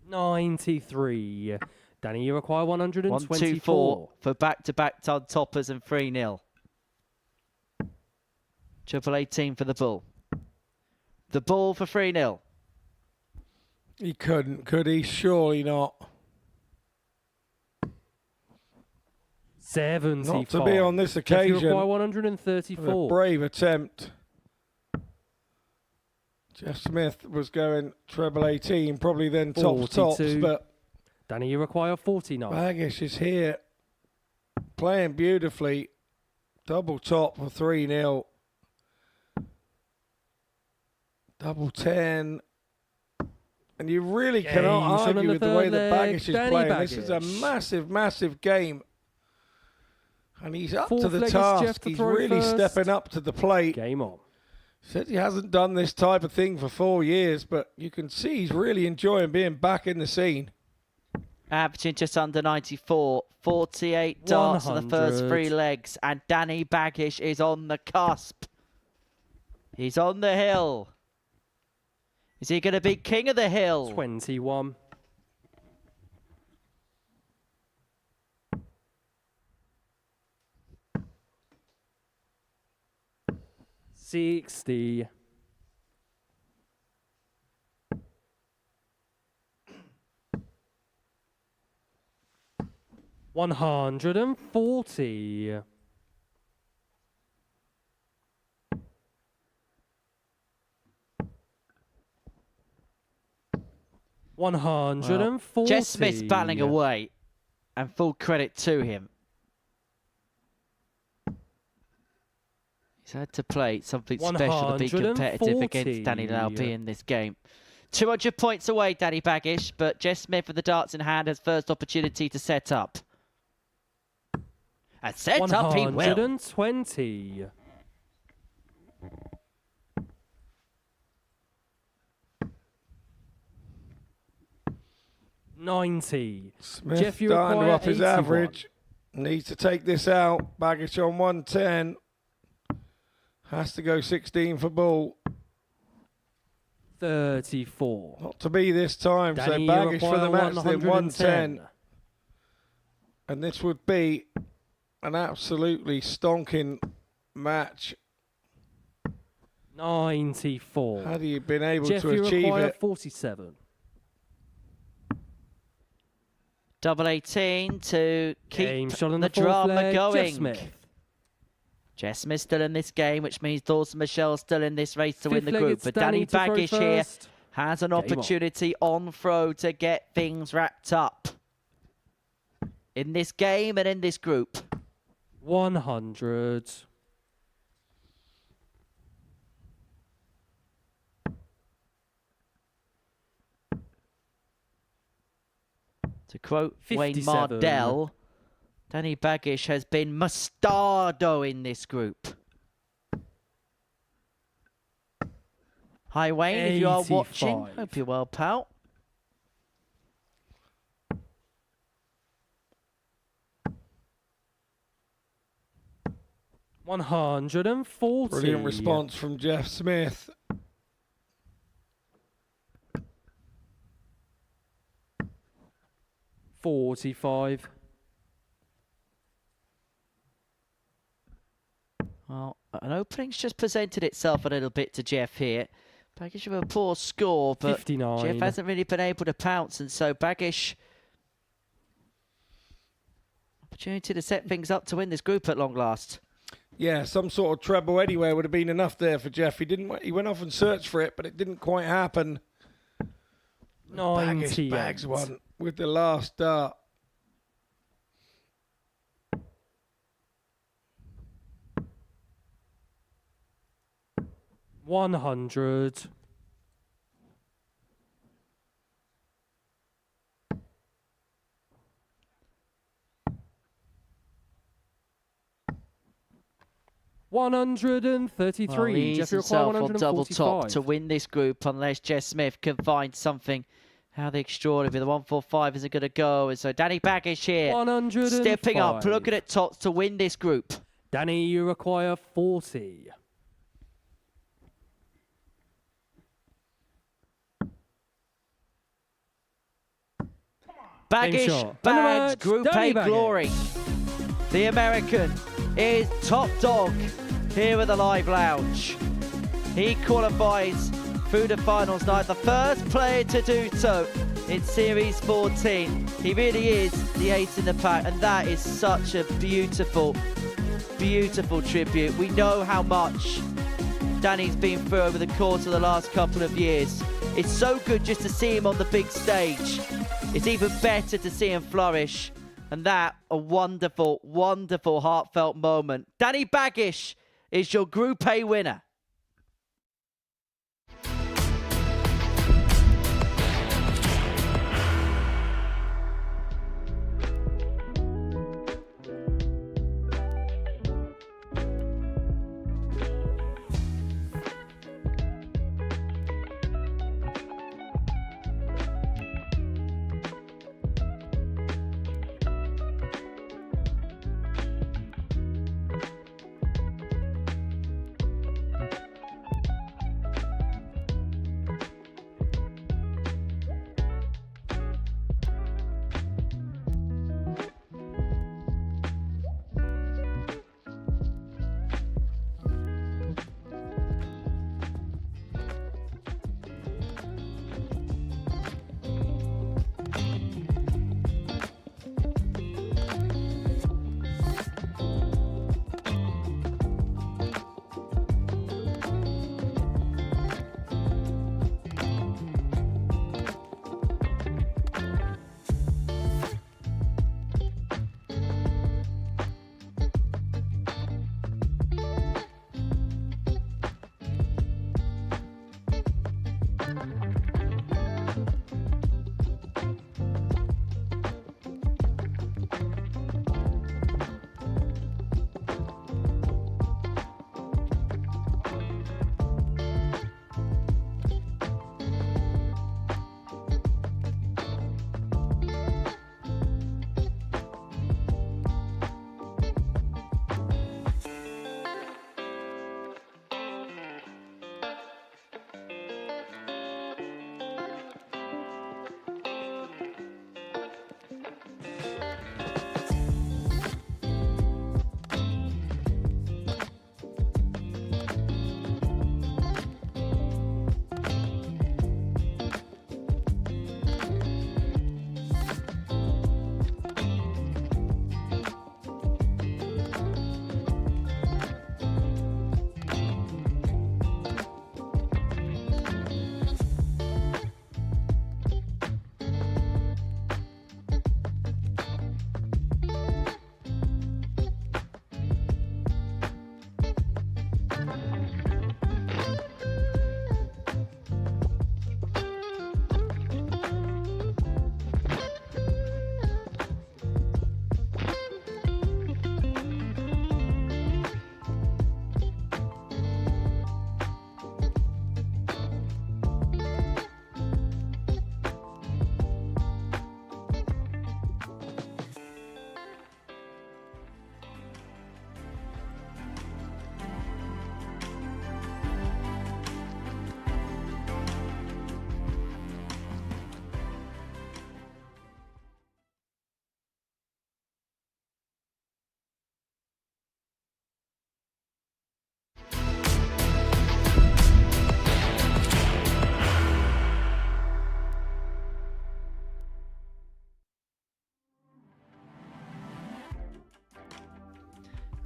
Speaker 8: $93. Danny, you require 124.
Speaker 6: 124 for back-to-back toppers and 3-0. Triple 18 for the bull. The bull for 3-0.
Speaker 4: He couldn't, could he? Surely not.
Speaker 8: 75.
Speaker 4: Not to be on this
Speaker 8: Jeff, you
Speaker 4: occasion.
Speaker 8: require
Speaker 4: A
Speaker 8: 134.
Speaker 4: brave attempt. Jeff Smith was going treble 18, probably then tops,
Speaker 8: 42.
Speaker 4: but
Speaker 8: Danny, you require 49.
Speaker 4: Bagish is here, playing beautifully. Double top for 3-0. Double 10. And you really cannot
Speaker 8: Shot on
Speaker 4: argue
Speaker 8: the
Speaker 4: with the way
Speaker 8: third
Speaker 4: that
Speaker 8: leg,
Speaker 4: Bagish is
Speaker 8: Danny
Speaker 4: playing. This is a
Speaker 8: Bagish.
Speaker 4: massive, massive game. And he's up
Speaker 8: Fourth
Speaker 4: to the
Speaker 8: leg is Jeff
Speaker 4: task.
Speaker 8: to
Speaker 4: He's
Speaker 8: throw
Speaker 4: really
Speaker 8: first.
Speaker 4: stepping up to the plate.
Speaker 8: Game on.
Speaker 4: Said he hasn't done this type of thing for 4 years, but you can see he's really enjoying being back in the scene.
Speaker 6: Averaging just under 94. 48 darts on the first 3
Speaker 8: 100.
Speaker 6: legs. And Danny Bagish is on the cusp. He's on the hill. Is he going to be king of the hill?
Speaker 8: 21. $60. $140. $140.
Speaker 6: Jess Smith's battling away, and full credit to him. He's had to play something special to be competitive against Danny Lalby in this game. 200 points away, Danny Bagish, but Jess Smith with the darts in hand has first opportunity to set up. And set up he will.
Speaker 8: 120. $90.
Speaker 4: Smith
Speaker 8: Jeff, you
Speaker 4: starting to
Speaker 8: require
Speaker 4: up his
Speaker 8: 81.
Speaker 4: average. Needs to take this out. Bagish on 110. Has to go 16 for bull.
Speaker 8: 34.
Speaker 4: Not to be this time.
Speaker 8: Danny,
Speaker 4: so
Speaker 8: you
Speaker 4: Bagish for the
Speaker 8: require
Speaker 4: match, then 110. And this would be an absolutely stonking match.
Speaker 8: 94.
Speaker 4: Had he been able
Speaker 8: Jeff,
Speaker 4: to
Speaker 8: you
Speaker 4: achieve
Speaker 8: require
Speaker 4: it?
Speaker 8: 47.
Speaker 6: Double 18 to
Speaker 8: Game
Speaker 6: keep
Speaker 8: shot on
Speaker 6: the
Speaker 8: the fourth
Speaker 6: drama
Speaker 8: leg, Jeff
Speaker 6: going.
Speaker 8: Smith.
Speaker 6: Jess Smith still in this game, which means Dawson Murschell still in this race to win
Speaker 8: Fifth
Speaker 6: the
Speaker 8: leg,
Speaker 6: group.
Speaker 8: it's
Speaker 6: But Danny
Speaker 8: Danny to
Speaker 6: Bagish
Speaker 8: throw
Speaker 6: here
Speaker 8: first.
Speaker 6: has an
Speaker 8: Game on.
Speaker 6: opportunity on throw to get things wrapped up in this game and in this group.
Speaker 8: 100.
Speaker 6: To quote Wayne
Speaker 8: 57.
Speaker 6: Mardell, Danny Bagish has been mustardo in this group. Hi Wayne, if you are watching,
Speaker 8: 85.
Speaker 6: hope you're well, pal.
Speaker 8: $140.
Speaker 4: Brilliant response from Jeff Smith.
Speaker 8: $45.
Speaker 6: Well, an opening's just presented itself a little bit to Jeff here. Bagish with a poor score, but
Speaker 8: 59.
Speaker 6: Jeff hasn't really been able to pounce, and so Bagish opportunity to set things up to win this group at long last.
Speaker 4: Yeah, some sort of treble anywhere would have been enough there for Jeff. He went off and searched for it, but it didn't quite happen. Bagish bags one with the last dart.
Speaker 8: $100. $133.
Speaker 6: Well, he
Speaker 8: Jeff, you require
Speaker 6: himself on double top
Speaker 8: 145.
Speaker 6: to win this group unless Jess Smith can find something. How the extraordinary. The 145 isn't going to go. And so Danny Bagish here
Speaker 8: 105.
Speaker 6: stepping up, looking at tops to win this group.
Speaker 8: Danny, you require 40.
Speaker 6: Bagish bags Group A glory. The American is top dog here at the Live Lounge. He qualifies through the finals night, the first player to do so in Series 14. He really is the ace in the pack, and that is such a beautiful, beautiful tribute. We know how much Danny's been through over the course of the last couple of years. It's so good just to see him on the big stage. It's even better to see him flourish. And that, a wonderful, wonderful, heartfelt moment. Danny Bagish is your Group A winner.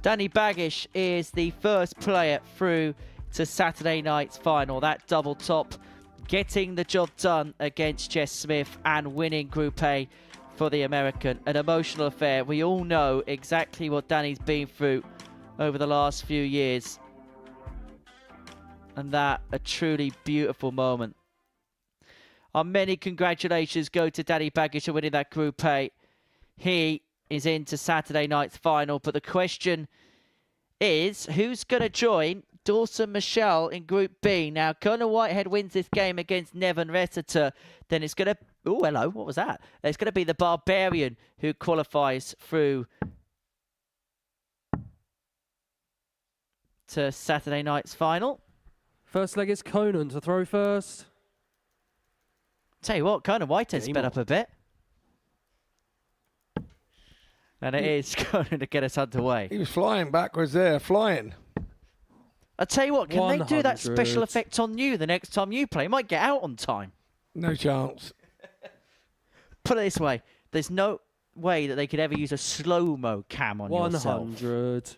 Speaker 6: Danny Bagish is the first player through to Saturday night's final. That double top, getting the job done against Jess Smith and winning Group A for the American. An emotional affair. We all know exactly what Danny's been through over the last few years. And that, a truly beautiful moment. Our many congratulations go to Danny Bagish for winning that Group A. He is into Saturday night's final, but the question is, who's going to join Dawson Murschell in Group B? Now, Conan Whitehead wins this game against Neven Resetar, then it's going to... Oh, hello, what was that? It's going to be the Barbarian who qualifies through to Saturday night's final.
Speaker 8: First leg is Conan to throw first.
Speaker 6: Tell you what, Conan Whitehead's sped up a bit. And it is going to get us underway.
Speaker 4: He was flying backwards there, flying.
Speaker 6: I tell you what, can they do that
Speaker 8: 100.
Speaker 6: special effect on you the next time you play? You might get out on time.
Speaker 4: No chance.
Speaker 6: Put it this way, there's no way that they could ever use a slow-mo cam on yourself.
Speaker 8: 100.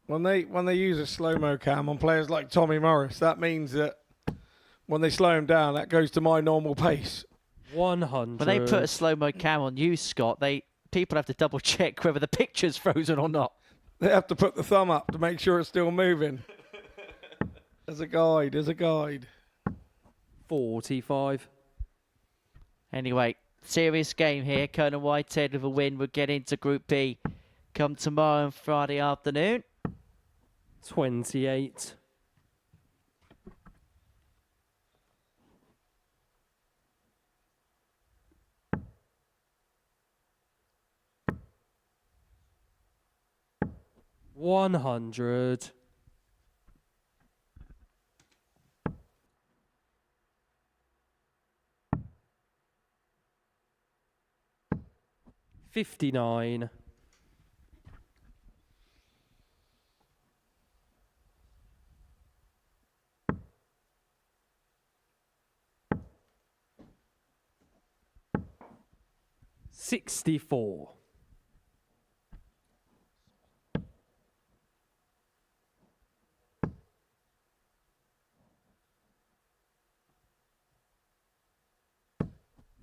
Speaker 4: When they use a slow-mo cam on players like Tommy Morris, that means that when they slow him down, that goes to my normal pace.
Speaker 8: 100.
Speaker 6: When they put a slow-mo cam on you, Scott, people have to double-check whether the picture's frozen or not.
Speaker 4: They have to put the thumb up to make sure it's still moving. As a guide, as a guide.
Speaker 8: 45.
Speaker 6: Anyway, serious game here. Conan Whitehead with a win would get into Group B come tomorrow and Friday afternoon.
Speaker 8: 28. $100. 59. 64.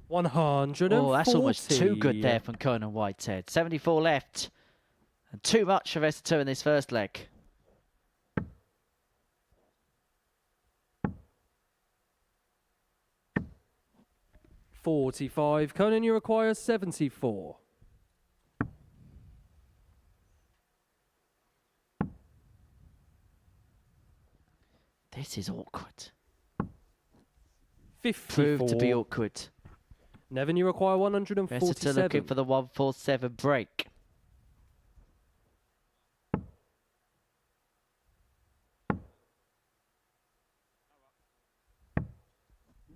Speaker 8: 140.
Speaker 6: Oh, that's almost too good there from Conan Whitehead. 74 left. And too much for Resetar in this first leg.
Speaker 8: $45. Conan, you require 74.
Speaker 6: This is awkward.
Speaker 8: 54.
Speaker 6: Proved to be awkward.
Speaker 8: Neven, you require 147.
Speaker 6: Resetar looking for the 147 break.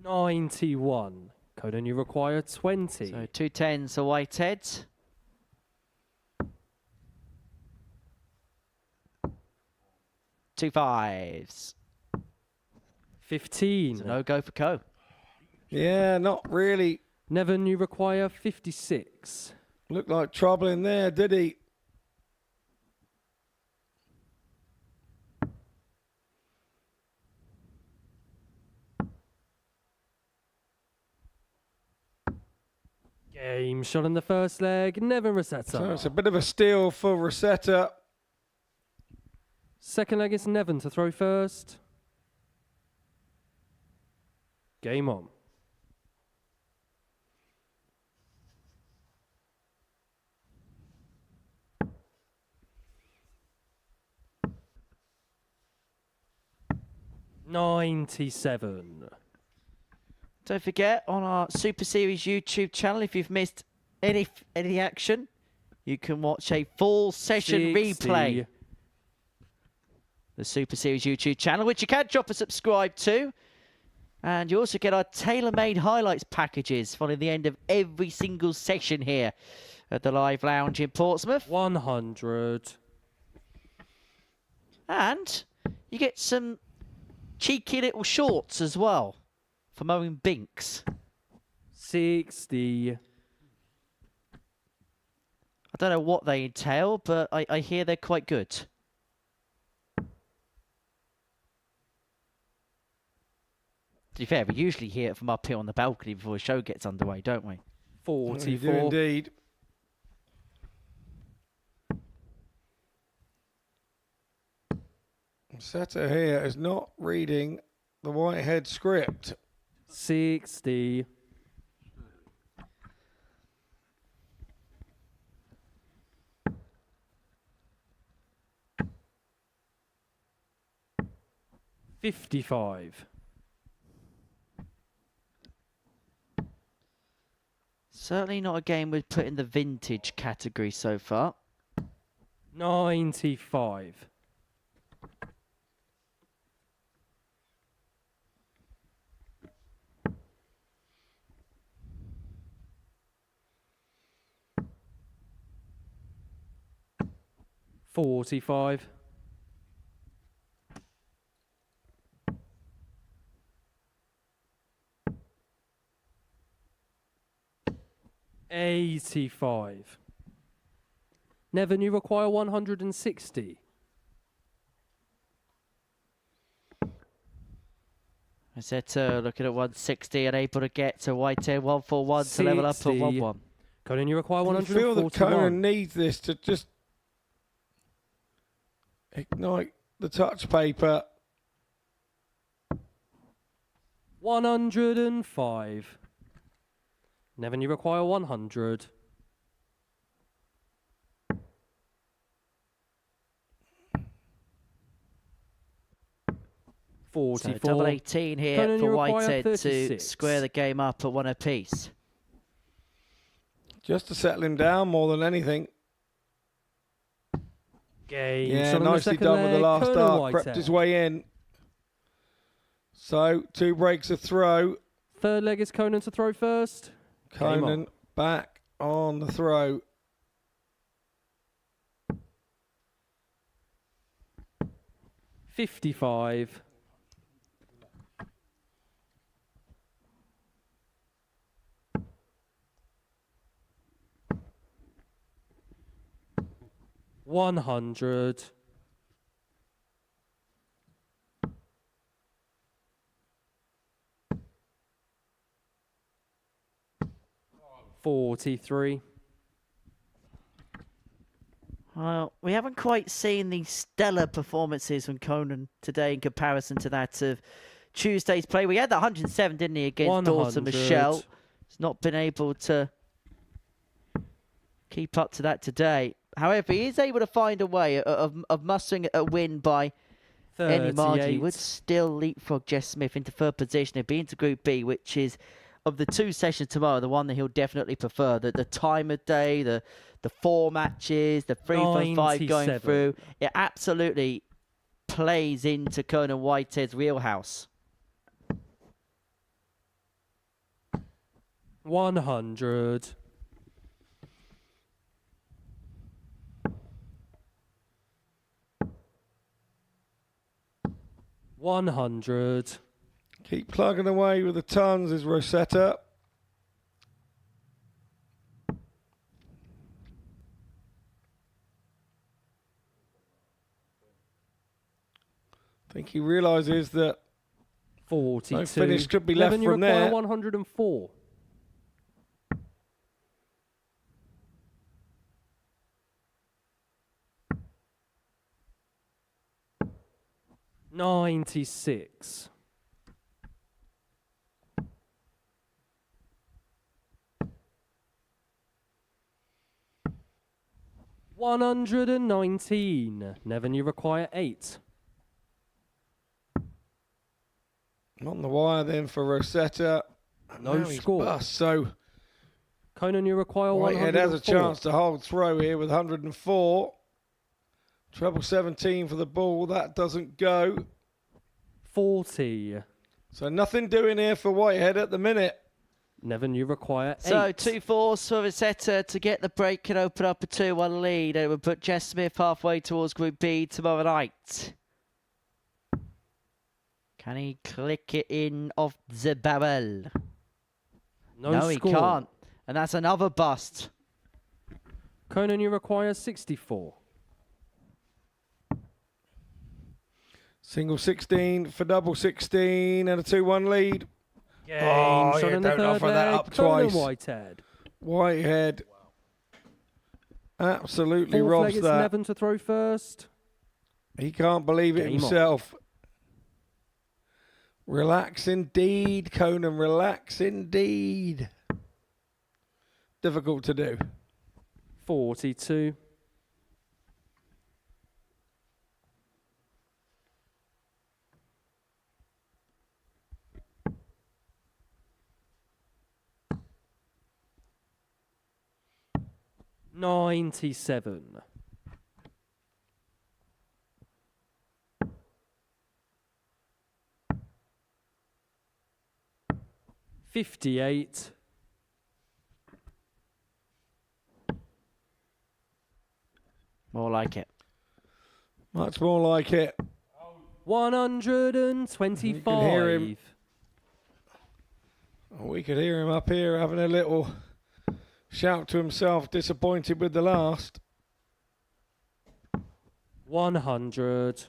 Speaker 8: $91. Conan, you require 20.
Speaker 6: So 2 10s for Whitehead. 2 5s.
Speaker 8: 15.
Speaker 6: So no go for Co.
Speaker 4: Yeah, not really.
Speaker 8: Neven, you require 56.
Speaker 4: Looked like trouble in there, did he?
Speaker 8: Game shot in the first leg. Neven Resetar.
Speaker 4: So it's a bit of a steal for Resetar.
Speaker 8: Second leg is Neven to throw first. Game on. $97.
Speaker 6: Don't forget, on our Super Series YouTube channel, if you've missed any action, you can watch a full session
Speaker 8: 60.
Speaker 6: replay. The Super Series YouTube channel, which you can drop a subscribe to. And you also get our tailor-made highlights packages following the end of every single session here at the Live Lounge in Portsmouth.
Speaker 8: 100.
Speaker 6: And you get some cheeky little shorts as well from Owen Binks.
Speaker 8: 60.
Speaker 6: I'll don't know what they entail, but I hear they're quite good. To be fair, we usually hear it from up here on the balcony before the show gets underway, don't we?
Speaker 8: 44.
Speaker 4: You do indeed. Setter here is not reading the Whitehead script.
Speaker 8: 60. $55.
Speaker 6: Certainly not a game we'd put in the vintage category so far.
Speaker 8: 95. $45. $85. Neven, you require 160.
Speaker 6: Resetar looking at 160 and able to get to Whitehead 141 to level up at 1-1.
Speaker 8: Conan, you require
Speaker 4: I
Speaker 8: 141.
Speaker 4: feel that Conan needs this to just ignite the touch paper.
Speaker 8: 105. Neven, you require 100.
Speaker 6: So double 18 here
Speaker 8: Conan,
Speaker 6: for
Speaker 8: you require
Speaker 6: Whitehead to
Speaker 8: 36.
Speaker 6: square the game up at 1 apiece.
Speaker 4: Just to settle him down more than anything.
Speaker 8: Game.
Speaker 4: Yeah,
Speaker 8: Shot on the
Speaker 4: nicely
Speaker 8: second
Speaker 4: done with the
Speaker 8: leg,
Speaker 4: last
Speaker 8: Conan
Speaker 4: arc.
Speaker 8: Whitehead.
Speaker 4: Prepped his way in. So, 2 breaks a throw.
Speaker 8: Third leg is Conan to throw first. Game
Speaker 4: Conan
Speaker 8: on.
Speaker 4: back on the throw.
Speaker 8: $55. $100. $43.
Speaker 6: Well, we haven't quite seen the stellar performances from Conan today in comparison to that of Tuesday's play. We had that 107, didn't he, against Dawson
Speaker 8: 100.
Speaker 6: Murschell. He's not been able to keep up to that today. However, he is able to find a way of mustering a win by any margin. He would still leapfrog Jess Smith into third position and be into Group B, which is, of the 2 sessions tomorrow, the one that he'll definitely prefer. The time of day, the 4 matches, the 3.5 going
Speaker 8: 97.
Speaker 6: through. It absolutely plays into Conan Whitehead's wheelhouse.
Speaker 8: 100. $100.
Speaker 4: Keep plugging away with the tons is Resetar. I think he realises that
Speaker 8: 42.
Speaker 4: no finish could be left
Speaker 8: Neven, you
Speaker 4: from
Speaker 8: require
Speaker 4: there.
Speaker 8: 104. $96. $119. Neven, you require 8.
Speaker 4: On the wire then for Resetar.
Speaker 8: No score.
Speaker 4: Bust, so
Speaker 8: Conan, you require 104.
Speaker 4: Whitehead has a chance to hold throw here with 104. Treble 17 for the ball. That doesn't go.
Speaker 8: 40.
Speaker 4: So nothing doing here for Whitehead at the minute.
Speaker 8: Neven, you require 8.
Speaker 6: So 2-4 for Resetar to get the break and open up a 2-1 lead. It would put Jess Smith halfway towards Group B tomorrow night. Can he click it in off the barrel?
Speaker 8: No
Speaker 6: he
Speaker 8: score.
Speaker 6: can't. And that's another bust.
Speaker 8: Conan, you require 64.
Speaker 4: Single 16 for double 16 and a 2-1 lead.
Speaker 8: Game
Speaker 4: Oh,
Speaker 8: shot
Speaker 4: yeah,
Speaker 8: in the
Speaker 4: don't
Speaker 8: third
Speaker 4: offer that
Speaker 8: leg.
Speaker 4: up
Speaker 8: Conan
Speaker 4: twice.
Speaker 8: Whitehead.
Speaker 4: Whitehead absolutely
Speaker 8: Fourth leg,
Speaker 4: robs
Speaker 8: it's
Speaker 4: that.
Speaker 8: Neven to throw first.
Speaker 4: He can't believe it
Speaker 8: Game
Speaker 4: himself. Relax indeed, Conan. Relax indeed. Difficult to do.
Speaker 8: 42. $97. $58.
Speaker 6: More like it.
Speaker 4: Much more like it.
Speaker 8: 125.
Speaker 4: You can hear him. We could hear him up here having a little shout to himself, disappointed with the last.
Speaker 8: 100.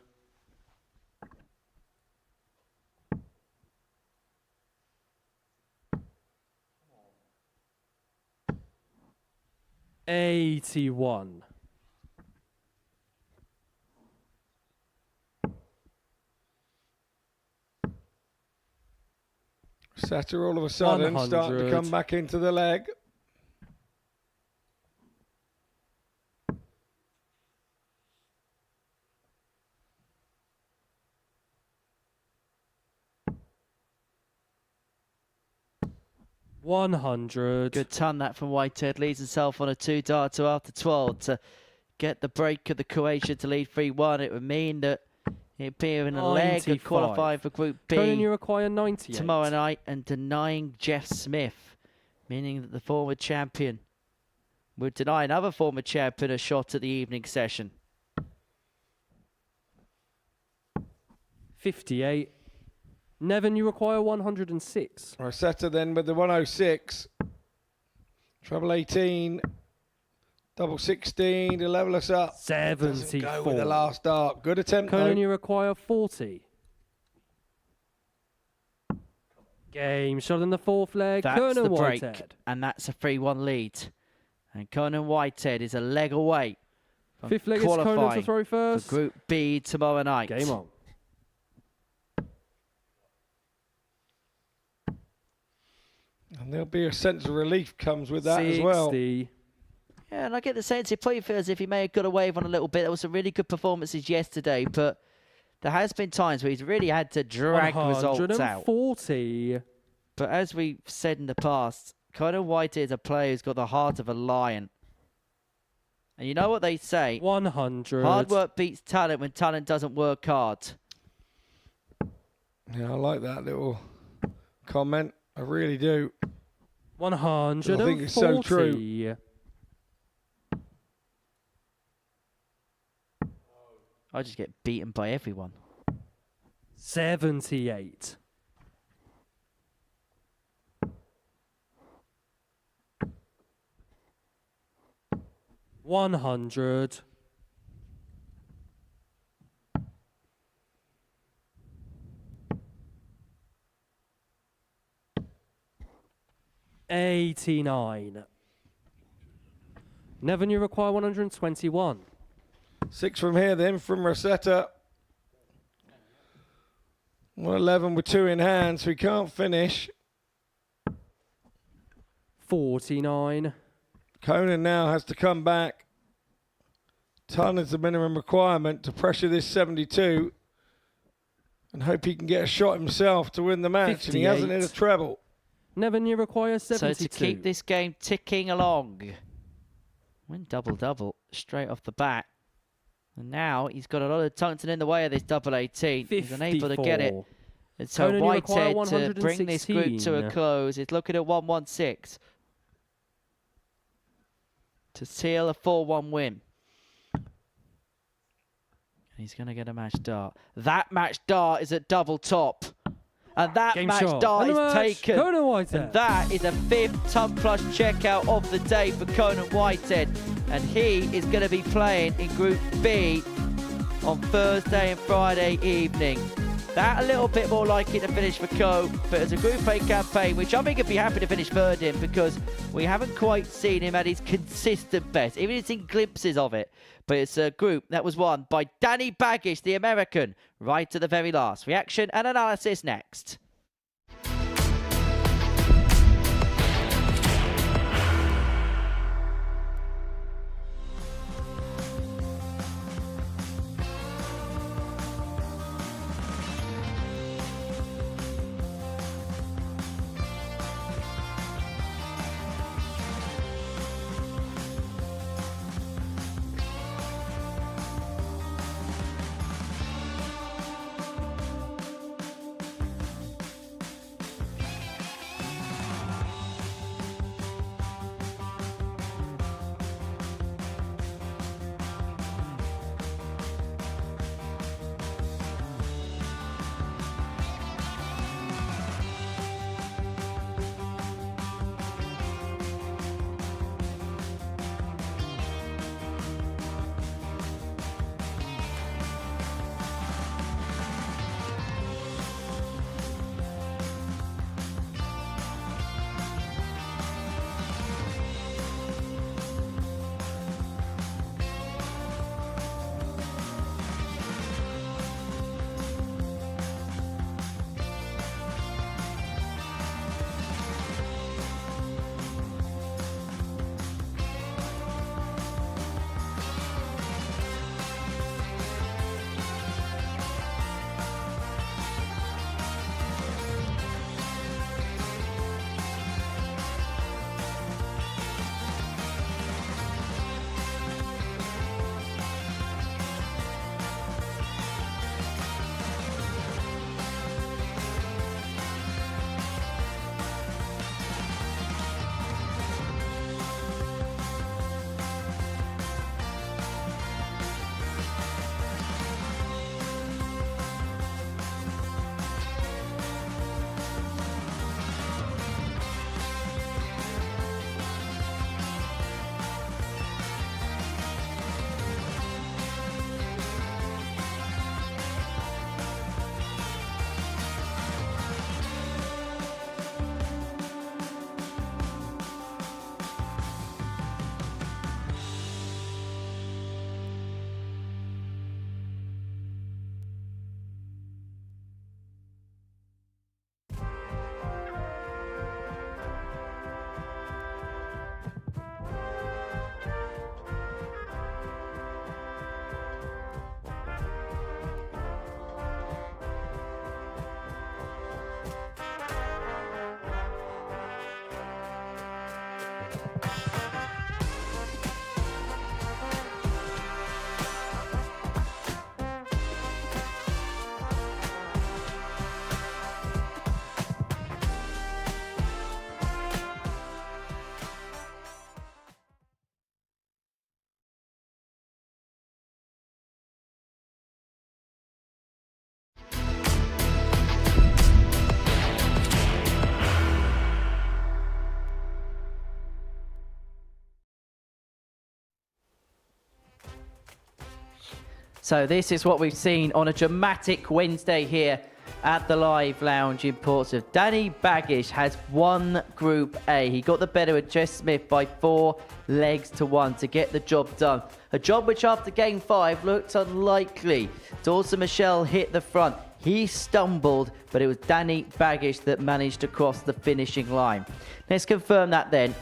Speaker 8: $81.
Speaker 4: Setter all of a sudden
Speaker 8: 100.
Speaker 4: starting to come back into the leg.
Speaker 8: $100.
Speaker 6: Good ton that from Whitehead. Leads himself on a 2-darter after 12 to get the break of the Croatia to lead 3-1. It would mean that he'd be in a leg of
Speaker 8: 95.
Speaker 6: qualifying for Group
Speaker 8: Conan,
Speaker 6: B
Speaker 8: you require 98.
Speaker 6: tomorrow night and denying Jeff Smith, meaning that the former champion would deny another former champion a shot at the evening session.
Speaker 8: 58. Neven, you require 106.
Speaker 4: Resetar then with the 106. Treble 18. Double 16 to level us up.
Speaker 8: 74.
Speaker 4: Go with the last dart. Good attempt,
Speaker 8: Conan,
Speaker 4: though.
Speaker 8: you require 40. Game shot in the fourth leg.
Speaker 6: That's
Speaker 8: Conan
Speaker 6: the break,
Speaker 8: Whitehead.
Speaker 6: and that's a 3-1 lead. And Conan Whitehead is a leg away from
Speaker 8: Fifth leg is Conan to
Speaker 6: qualifying
Speaker 8: throw
Speaker 6: for
Speaker 8: first.
Speaker 6: Group B tomorrow night.
Speaker 8: Game on.
Speaker 4: And there'll be a sense of relief comes with that as well.
Speaker 8: 60.
Speaker 6: Yeah, and I get the sense it probably feels as if he may have got away with on a little bit. There was some really good performances yesterday, but there has been times where he's really had to drag results out.
Speaker 8: 140.
Speaker 6: But as we've said in the past, Conan Whitehead is a player who's got the heart of a lion. And you know what they say?
Speaker 8: 100.
Speaker 6: Hard work beats talent when talent doesn't work hard.
Speaker 4: Yeah, I like that little comment. I really do.
Speaker 8: 140.
Speaker 4: I think it's so true.
Speaker 6: I just get beaten by everyone.
Speaker 8: 78. $100. $89. Neven, you require 121.
Speaker 4: 6 from here then, from Resetar. 111 with 2 in hand, so he can't finish.
Speaker 8: 49.
Speaker 4: Conan now has to come back. Ton is the minimum requirement to pressure this 72 and hope he can get a shot himself to win the match.
Speaker 8: 58.
Speaker 4: And he hasn't hit a treble.
Speaker 8: Neven, you require 72.
Speaker 6: So to keep this game ticking along, win double-double straight off the bat. And now he's got a lot of Tungsten in the way of this double 18. He's unable to get it.
Speaker 8: 54.
Speaker 6: And so
Speaker 8: Conan, you require
Speaker 6: Whitehead to bring this group to a
Speaker 8: 116.
Speaker 6: close is looking at 116 to seal a 4-1 win. He's going to get a match dart. That match dart is at double top. And that
Speaker 8: Game
Speaker 6: match
Speaker 8: shot.
Speaker 6: dart
Speaker 8: And
Speaker 6: is
Speaker 8: the match,
Speaker 6: taken.
Speaker 8: Conan Whitehead.
Speaker 6: And that is a 5th ton plus checkout of the day for Conan Whitehead. and he is going to be playing in Group B on Thursday and Friday evening. That a little bit more likely to finish for Co, but as a Group A campaign, which I think he'd be happy to finish third in, because we haven't quite seen him at his consistent best, even if it's in glimpses of it. But it's a group that was won by Danny Bagish, the American, right to the very last. Reaction and analysis next. So this is what we've seen on a dramatic Wednesday here at the Live Lounge in Portsmouth. Danny Bagish has won Group A. He got the better of Jess Smith by 4 legs to 1 to get the job done. A job which after Game 5 looked unlikely. Dawson Murschell hit the front. He stumbled, but it was Danny Bagish that managed to cross the finishing line. Let's confirm that then.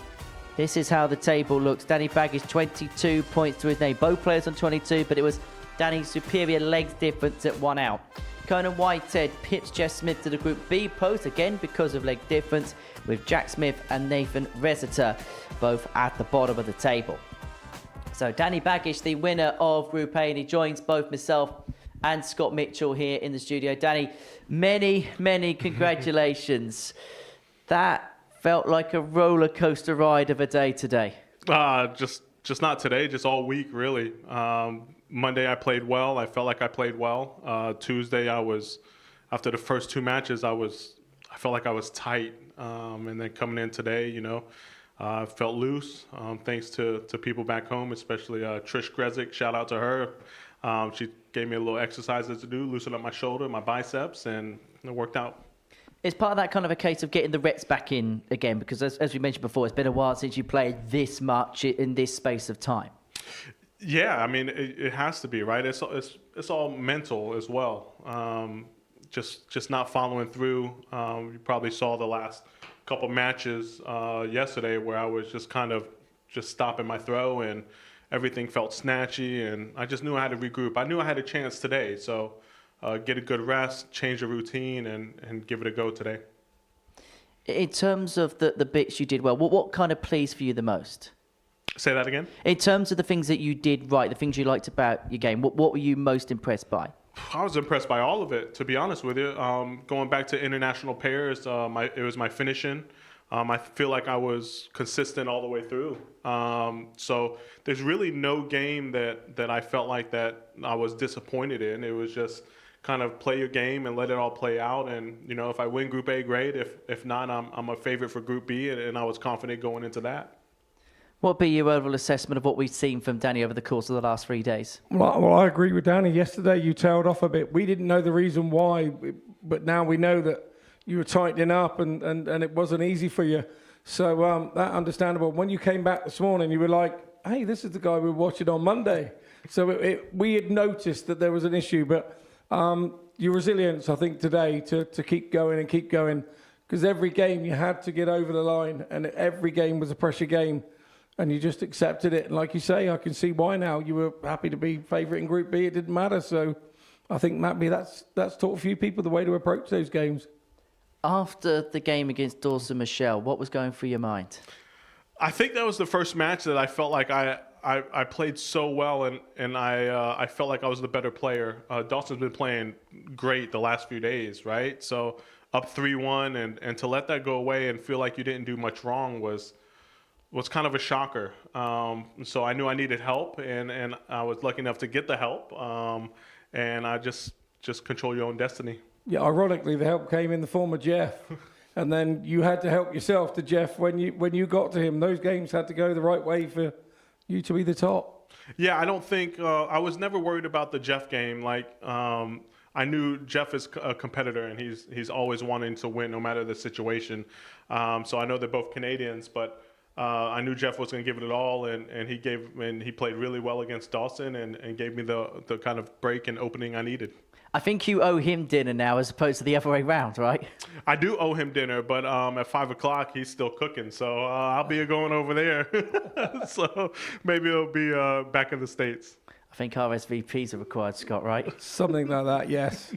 Speaker 6: This is how the table looks. Danny Bagish, 22 points to his name. Both players on 22, but it was Danny's superior legs difference at 1 out. Conan Whitehead pips Jess Smith to the Group B post, again because of leg difference, with Jack Smith and Neven Resetar both at the bottom of the table. So Danny Bagish, the winner of Group A, and he joins both myself and Scott Mitchell here in the studio. Danny, many congratulations. That felt like a roller coaster ride of a day today.
Speaker 11: Just not today, just all week, really. Monday I played well. I felt like I played well. Tuesday after the first 2 matches, I felt like I was tight. And then coming in today, Felt loose, thanks to people back home, especially Trish Grezik. Shout out to her. She gave me a little exercises to do, loosen up my shoulder, my biceps, and it worked out.
Speaker 6: Is part of that kind of a case of getting the reps back in again? Because as we mentioned before, it's been a while since you played this much in this space of time.
Speaker 11: Yeah, I mean, it has to be, right? It's all mental as well. Just not following through. You probably saw the last couple matches yesterday where I was just kind of just stopping my throw and everything felt snatchy, and I just knew I had to regroup. I knew I had a chance today, so get a good rest, change the routine, and give it a go today.
Speaker 6: In terms of the bits you did well, what kind of plays for you the most?
Speaker 11: Say that again?
Speaker 6: In terms of the things that you did right, the things you liked about your game, what were you most impressed by?
Speaker 11: I was impressed by all of it, to be honest with you. Going back to international pairs, it was my finishing. I feel like I was consistent all the way through. So there's really no game that I felt like that I was disappointed in. It was just kind of play your game and let it all play out. And, you know, if I win Group A, great. If not, I'm a favorite for Group B, and I was confident going into that.
Speaker 6: What would be your overall assessment of what we've seen from Danny over the course of the last 3 days?
Speaker 4: Well, I agree with Danny. Yesterday, you tailed off a bit. We didn't know the reason why, but now we know that you were tightening up and it wasn't easy for you. So that's understandable. When you came back this morning, you were like, hey, this is the guy we were watching on Monday. So we had noticed that there was an issue, but your resilience, I think, today to keep going and keep going, because every game you had to get over the line, and every game was a pressure game. And you just accepted it. And like you say, I can see why now. You were happy to be favourite in Group B. It didn't matter. So I think maybe that's taught a few people the way to approach those games.
Speaker 6: After the game against Dawson Murschell, what was going through your mind?
Speaker 11: I think that was the first match that I felt like I played so well, and I felt like I was the better player. Dawson's been playing great the last few days, right? So up 3-1, and to let that go away and feel like you didn't do much wrong was kind of a shocker. So I knew I needed help, and I was lucky enough to get the help. And I just control your own destiny. Yeah,
Speaker 4: ironically, the help came in the form of Jeff. And then you had to help yourself to Jeff when you got to him. Those games had to go the right way for you to be the top.
Speaker 11: Yeah, I don't think I was never worried about the Jeff game. Like I knew Jeff is a competitor, and he's always wanting to win no matter the situation. So I know they're both Canadians, but I knew Jeff was going to give it all, and he played really well against Dawson and gave me the kind of break and opening I needed.
Speaker 6: I think you owe him dinner now as opposed to the other way round, right?
Speaker 11: I do owe him dinner, but at 5 o'clock he's still cooking, so I'll be going over there. So maybe it'll be back in the States.
Speaker 6: I think RSVPs are required, Scott, right?
Speaker 4: Something like that, yes.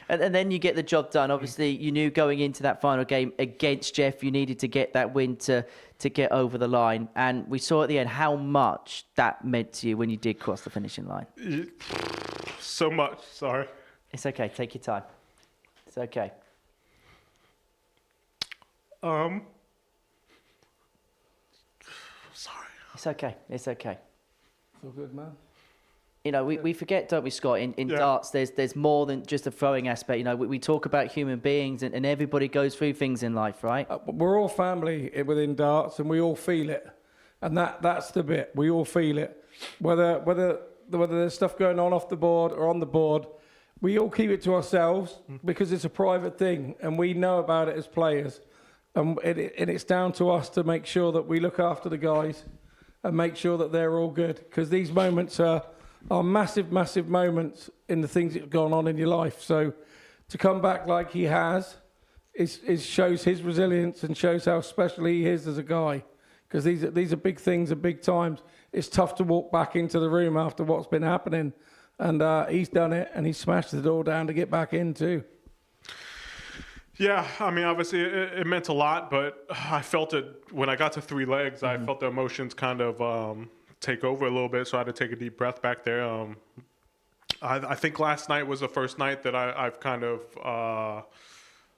Speaker 6: And then you get the job done. Obviously, you knew going into that final game against Jeff, you needed to get that win to get over the line. And we saw at the end how much that meant to you when you did cross the finishing line.
Speaker 11: So much, sorry.
Speaker 6: It's okay, take your time. It's okay.
Speaker 11: Sorry.
Speaker 6: It's okay, it's okay.
Speaker 4: It's all good, man.
Speaker 6: You know, we forget, don't we, Scott, in darts, there's more than just a throwing aspect. You know, we talk about human beings, and everybody goes through things in life, right?
Speaker 4: We're all family within darts, and we all feel it. And that's the bit. We all feel it. Whether there's stuff going on off the board or on the board, we all keep it to ourselves because it's a private thing, and we know about it as players. And it's down to us to make sure that we look after the guys and make sure that they're all good, because these moments are massive, massive moments in the things that have gone on in your life. So to come back like he has shows his resilience and shows how special he is as a guy, because these are big things and big times. It's tough to walk back into the room after what's been happening, and he's done it, and he smashed the door down to get back in too.
Speaker 11: Yeah, I mean, obviously it meant a lot, but I felt it when I got to 3 legs. I felt the emotions kind of take over a little bit, so I had to take a deep breath back there. I think last night was the first night that I've kind of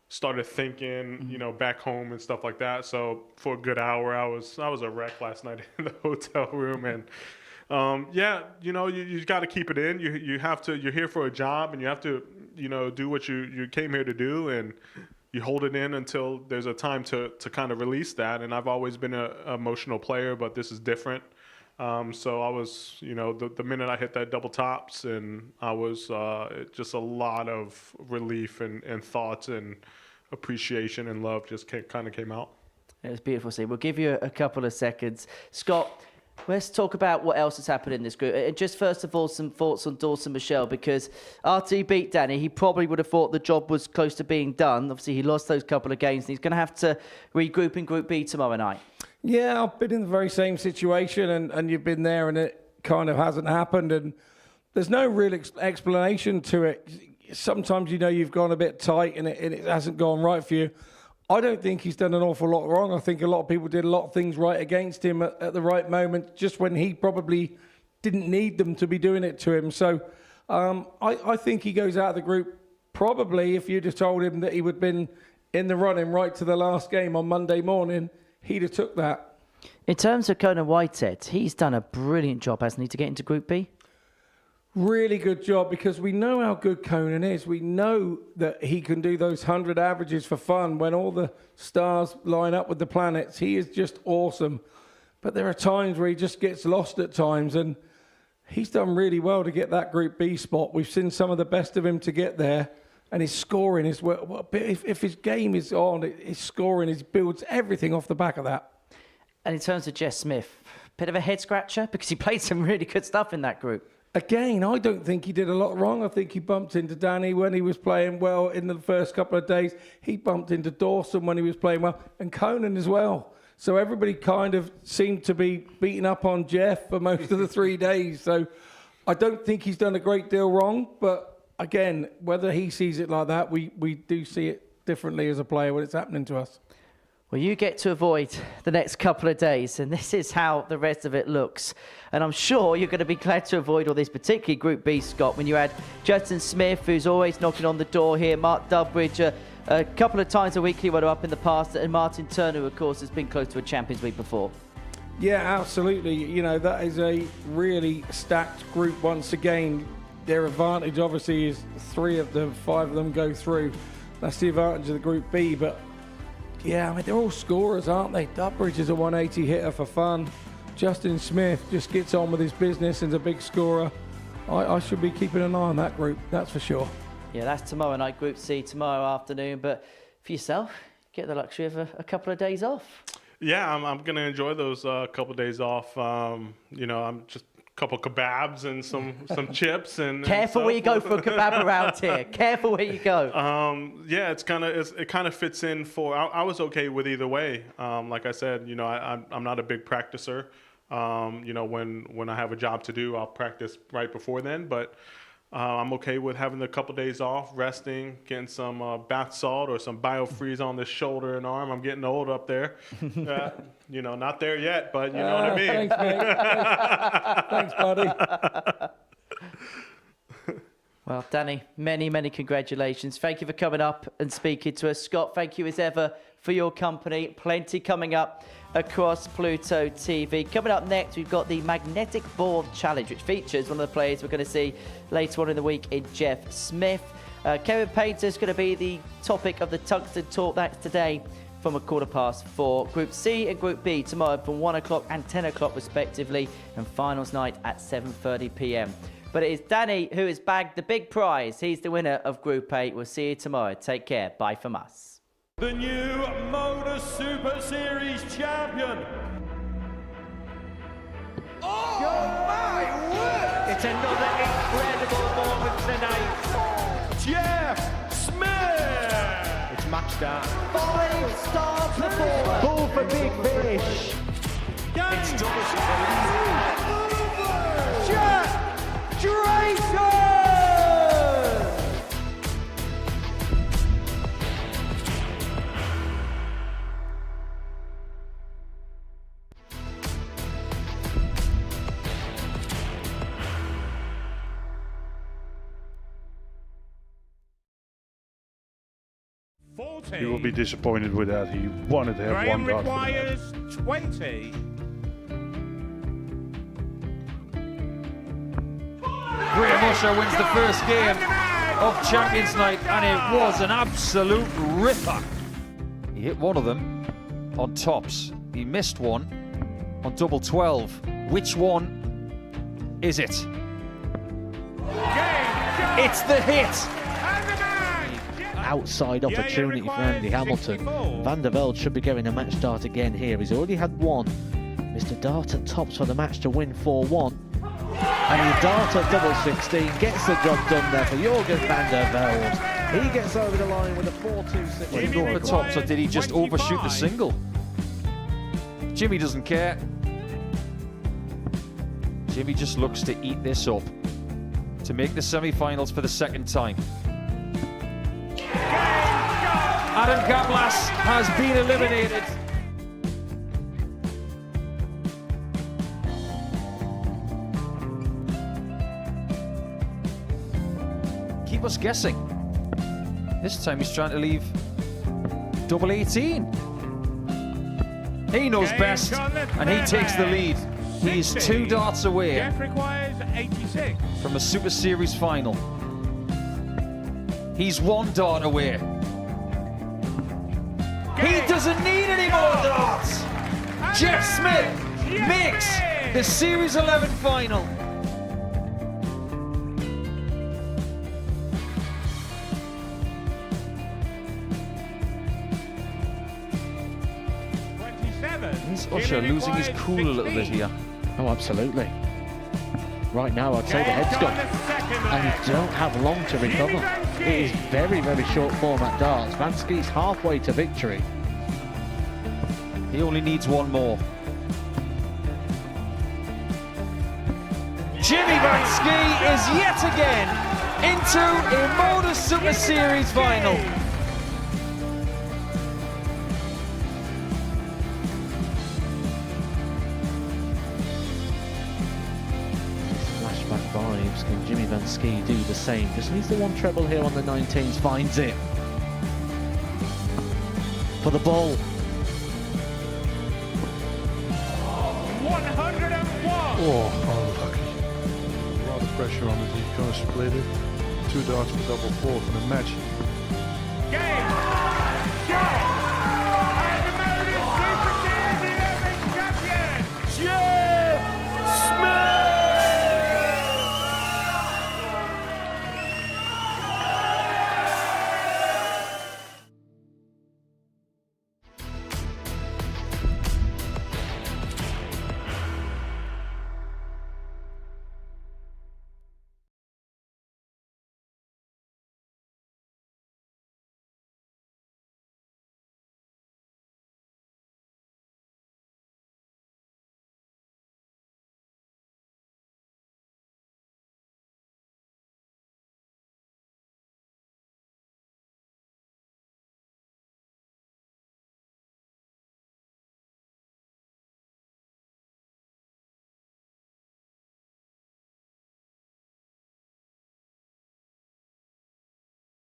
Speaker 11: started thinking, you know, back home and stuff like that. So for a good hour, I was a wreck last night in the hotel room, and yeah, you know, you got to keep it in. You have to. You're here for a job, and you have to, you know, do what you came here to do, and you hold it in until there's a time to kind of release that. And I've always been an emotional player, but this is different. So I was, the minute I hit that double tops, and I was just a lot of relief and thoughts and appreciation and love just kind of came out.
Speaker 6: It was beautiful to see. We'll give you a couple of seconds. Scott, let's talk about what else has happened in this group. And just first of all, some thoughts on Dawson Murschell, because after he beat Danny, he probably would have thought the job was close to being done. Obviously, he lost those couple of games, and he's going to have to regroup in Group B tomorrow night.
Speaker 4: Yeah, I've been in the very same situation, and you've been there, and it kind of hasn't happened. And there's no real explanation to it. Sometimes, you've gone a bit tight, and it hasn't gone right for you. I don't think he's done an awful lot wrong. I think a lot of people did a lot of things right against him at the right moment, just when he probably didn't need them to be doing it to him. So I think he goes out of the group probably, if you'd have told him that he would have been in the running right to the last game on Monday morning, he'd have took that.
Speaker 6: In terms of Conan Whitehead, he's done a brilliant job, hasn't he, to get into Group B?
Speaker 4: Really good job, because we know how good Conan is. We know that he can do those 100 averages for fun when all the stars line up with the planets. He is just awesome. But there are times where he just gets lost at times, and he's done really well to get that Group B spot. We've seen some of the best of him to get there, and his scoring is, if his game is on, his scoring, he builds everything off the back of that.
Speaker 6: And in terms of Jess Smith, bit of a head scratcher, because he played some really good stuff in that group.
Speaker 4: Again, I don't think he did a lot wrong. I think he bumped into Danny when he was playing well in the first couple of days. He bumped into Dawson when he was playing well, and Conan as well. So everybody kind of seemed to be beating up on Jeff for most of the 3 days. So I don't think he's done a great deal wrong. But again, whether he sees it like that, we do see it differently as a player when it's happening to us.
Speaker 6: Well, you get to avoid the next couple of days, and this is how the rest of it looks. And I'm sure you're going to be glad to avoid all this, particularly Group B, Scott, when you had Justin Smith, who's always knocking on the door here, Mark Dubbridge, a couple of times a week he went up in the past, and Martin Turner, who, of course, has been close to a Champions League before.
Speaker 4: Yeah, absolutely. That is a really stacked group once again. Their advantage, obviously, is 3 of the 5 of them go through. That's the advantage of the Group B, but yeah, they're all scorers, aren't they? Dubbridge is a 180 hitter for fun. Justin Smith just gets on with his business and is a big scorer. I should be keeping an eye on that group, that's for sure.
Speaker 6: Yeah, that's tomorrow night, Group C, tomorrow afternoon. But for yourself, get the luxury of a couple of days off.
Speaker 11: Yeah, I'm going to enjoy those couple of days off. I'm just couple kebabs and some chips and
Speaker 6: careful
Speaker 11: and
Speaker 6: where you go for a kebab around here. Careful where you go.
Speaker 11: Yeah, it kind of fits in for. I was okay with either way. Like I said, I'm not a big practicer. When I have a job to do, I'll practice right before then. But I'm okay with having a couple days off, resting, getting some bath salt or some biofreeze on this shoulder and arm. I'm getting old up there. Not there yet, but you know what I mean.
Speaker 4: Thanks, mate. Thanks, buddy.
Speaker 6: Well, Danny, many, many congratulations. Thank you for coming up and speaking to us. Scott, thank you as ever for your company. Plenty coming up across Pluto TV. Coming up next, we've got the Magnetic Board Challenge, which features one of the players we're going to see later on in the week in Jeff Smith. Kevin Painter is going to be the topic of the Tungsten Talk. That's today from 4:15. Group C and Group B tomorrow from 1 o'clock and 10 o'clock respectively, and finals night at 7:30 p.m. But it is Danny who has bagged the big prize. He's the winner of Group A. We'll see you tomorrow. Take care. Bye from us.
Speaker 1: The new Modus Super Series champion.
Speaker 2: Oh my word! It's another incredible moment tonight.
Speaker 1: Jeff Smith.
Speaker 2: It's match start.
Speaker 6: 5-star performance.
Speaker 2: Ball for big fish. It's Dawson.
Speaker 1: Jeff Drayton.
Speaker 3: He will be disappointed with that. He wanted to have one dot.
Speaker 2: requires 20.
Speaker 12: Murschell wins the first game
Speaker 3: of Champions Night, and it was an absolute ripper. He hit one of them on tops. He missed one on double 12. Which one is it? It's the hit.
Speaker 10: Outside opportunity for Andy Hamilton. Van der Velde should be getting a match start again here. He's already had one. Mr. Dart at tops for the match to win 4-1. And he Dart at double 16 gets the job done there for Jurgen van der Velde. He gets over the line with a 4-2-6.
Speaker 3: Did he go for tops, or did he just overshoot the single? Jimmy doesn't care. Jimmy just looks to eat this up to make the semi-finals for the second time. Adam Gablas has been eliminated. Keep us guessing. This time he's trying to leave double 18. He knows best, and he takes the lead. He's 2 darts away from a Super Series final. He's 1 dart away. He doesn't need any more darts. Jeff Smith makes the Series 11 final. Is Usher losing his cool a little bit here?
Speaker 10: Oh, absolutely. Right now, I'd say the head's gone. And you don't have long to recover. It is very, very short format darts. Vansky's halfway to victory.
Speaker 3: He only needs 1 more. Jimmy Vansky is yet again into a Modus Super Series final.
Speaker 10: Flashback vibes. Can Jimmy Vansky do the same? Just needs the 1 treble here on the 19s. Finds it. For the ball.
Speaker 1: 101.
Speaker 12: Oh, unlucky. A lot of pressure on it. He's going to split it. 2 darts for double 4 for the match.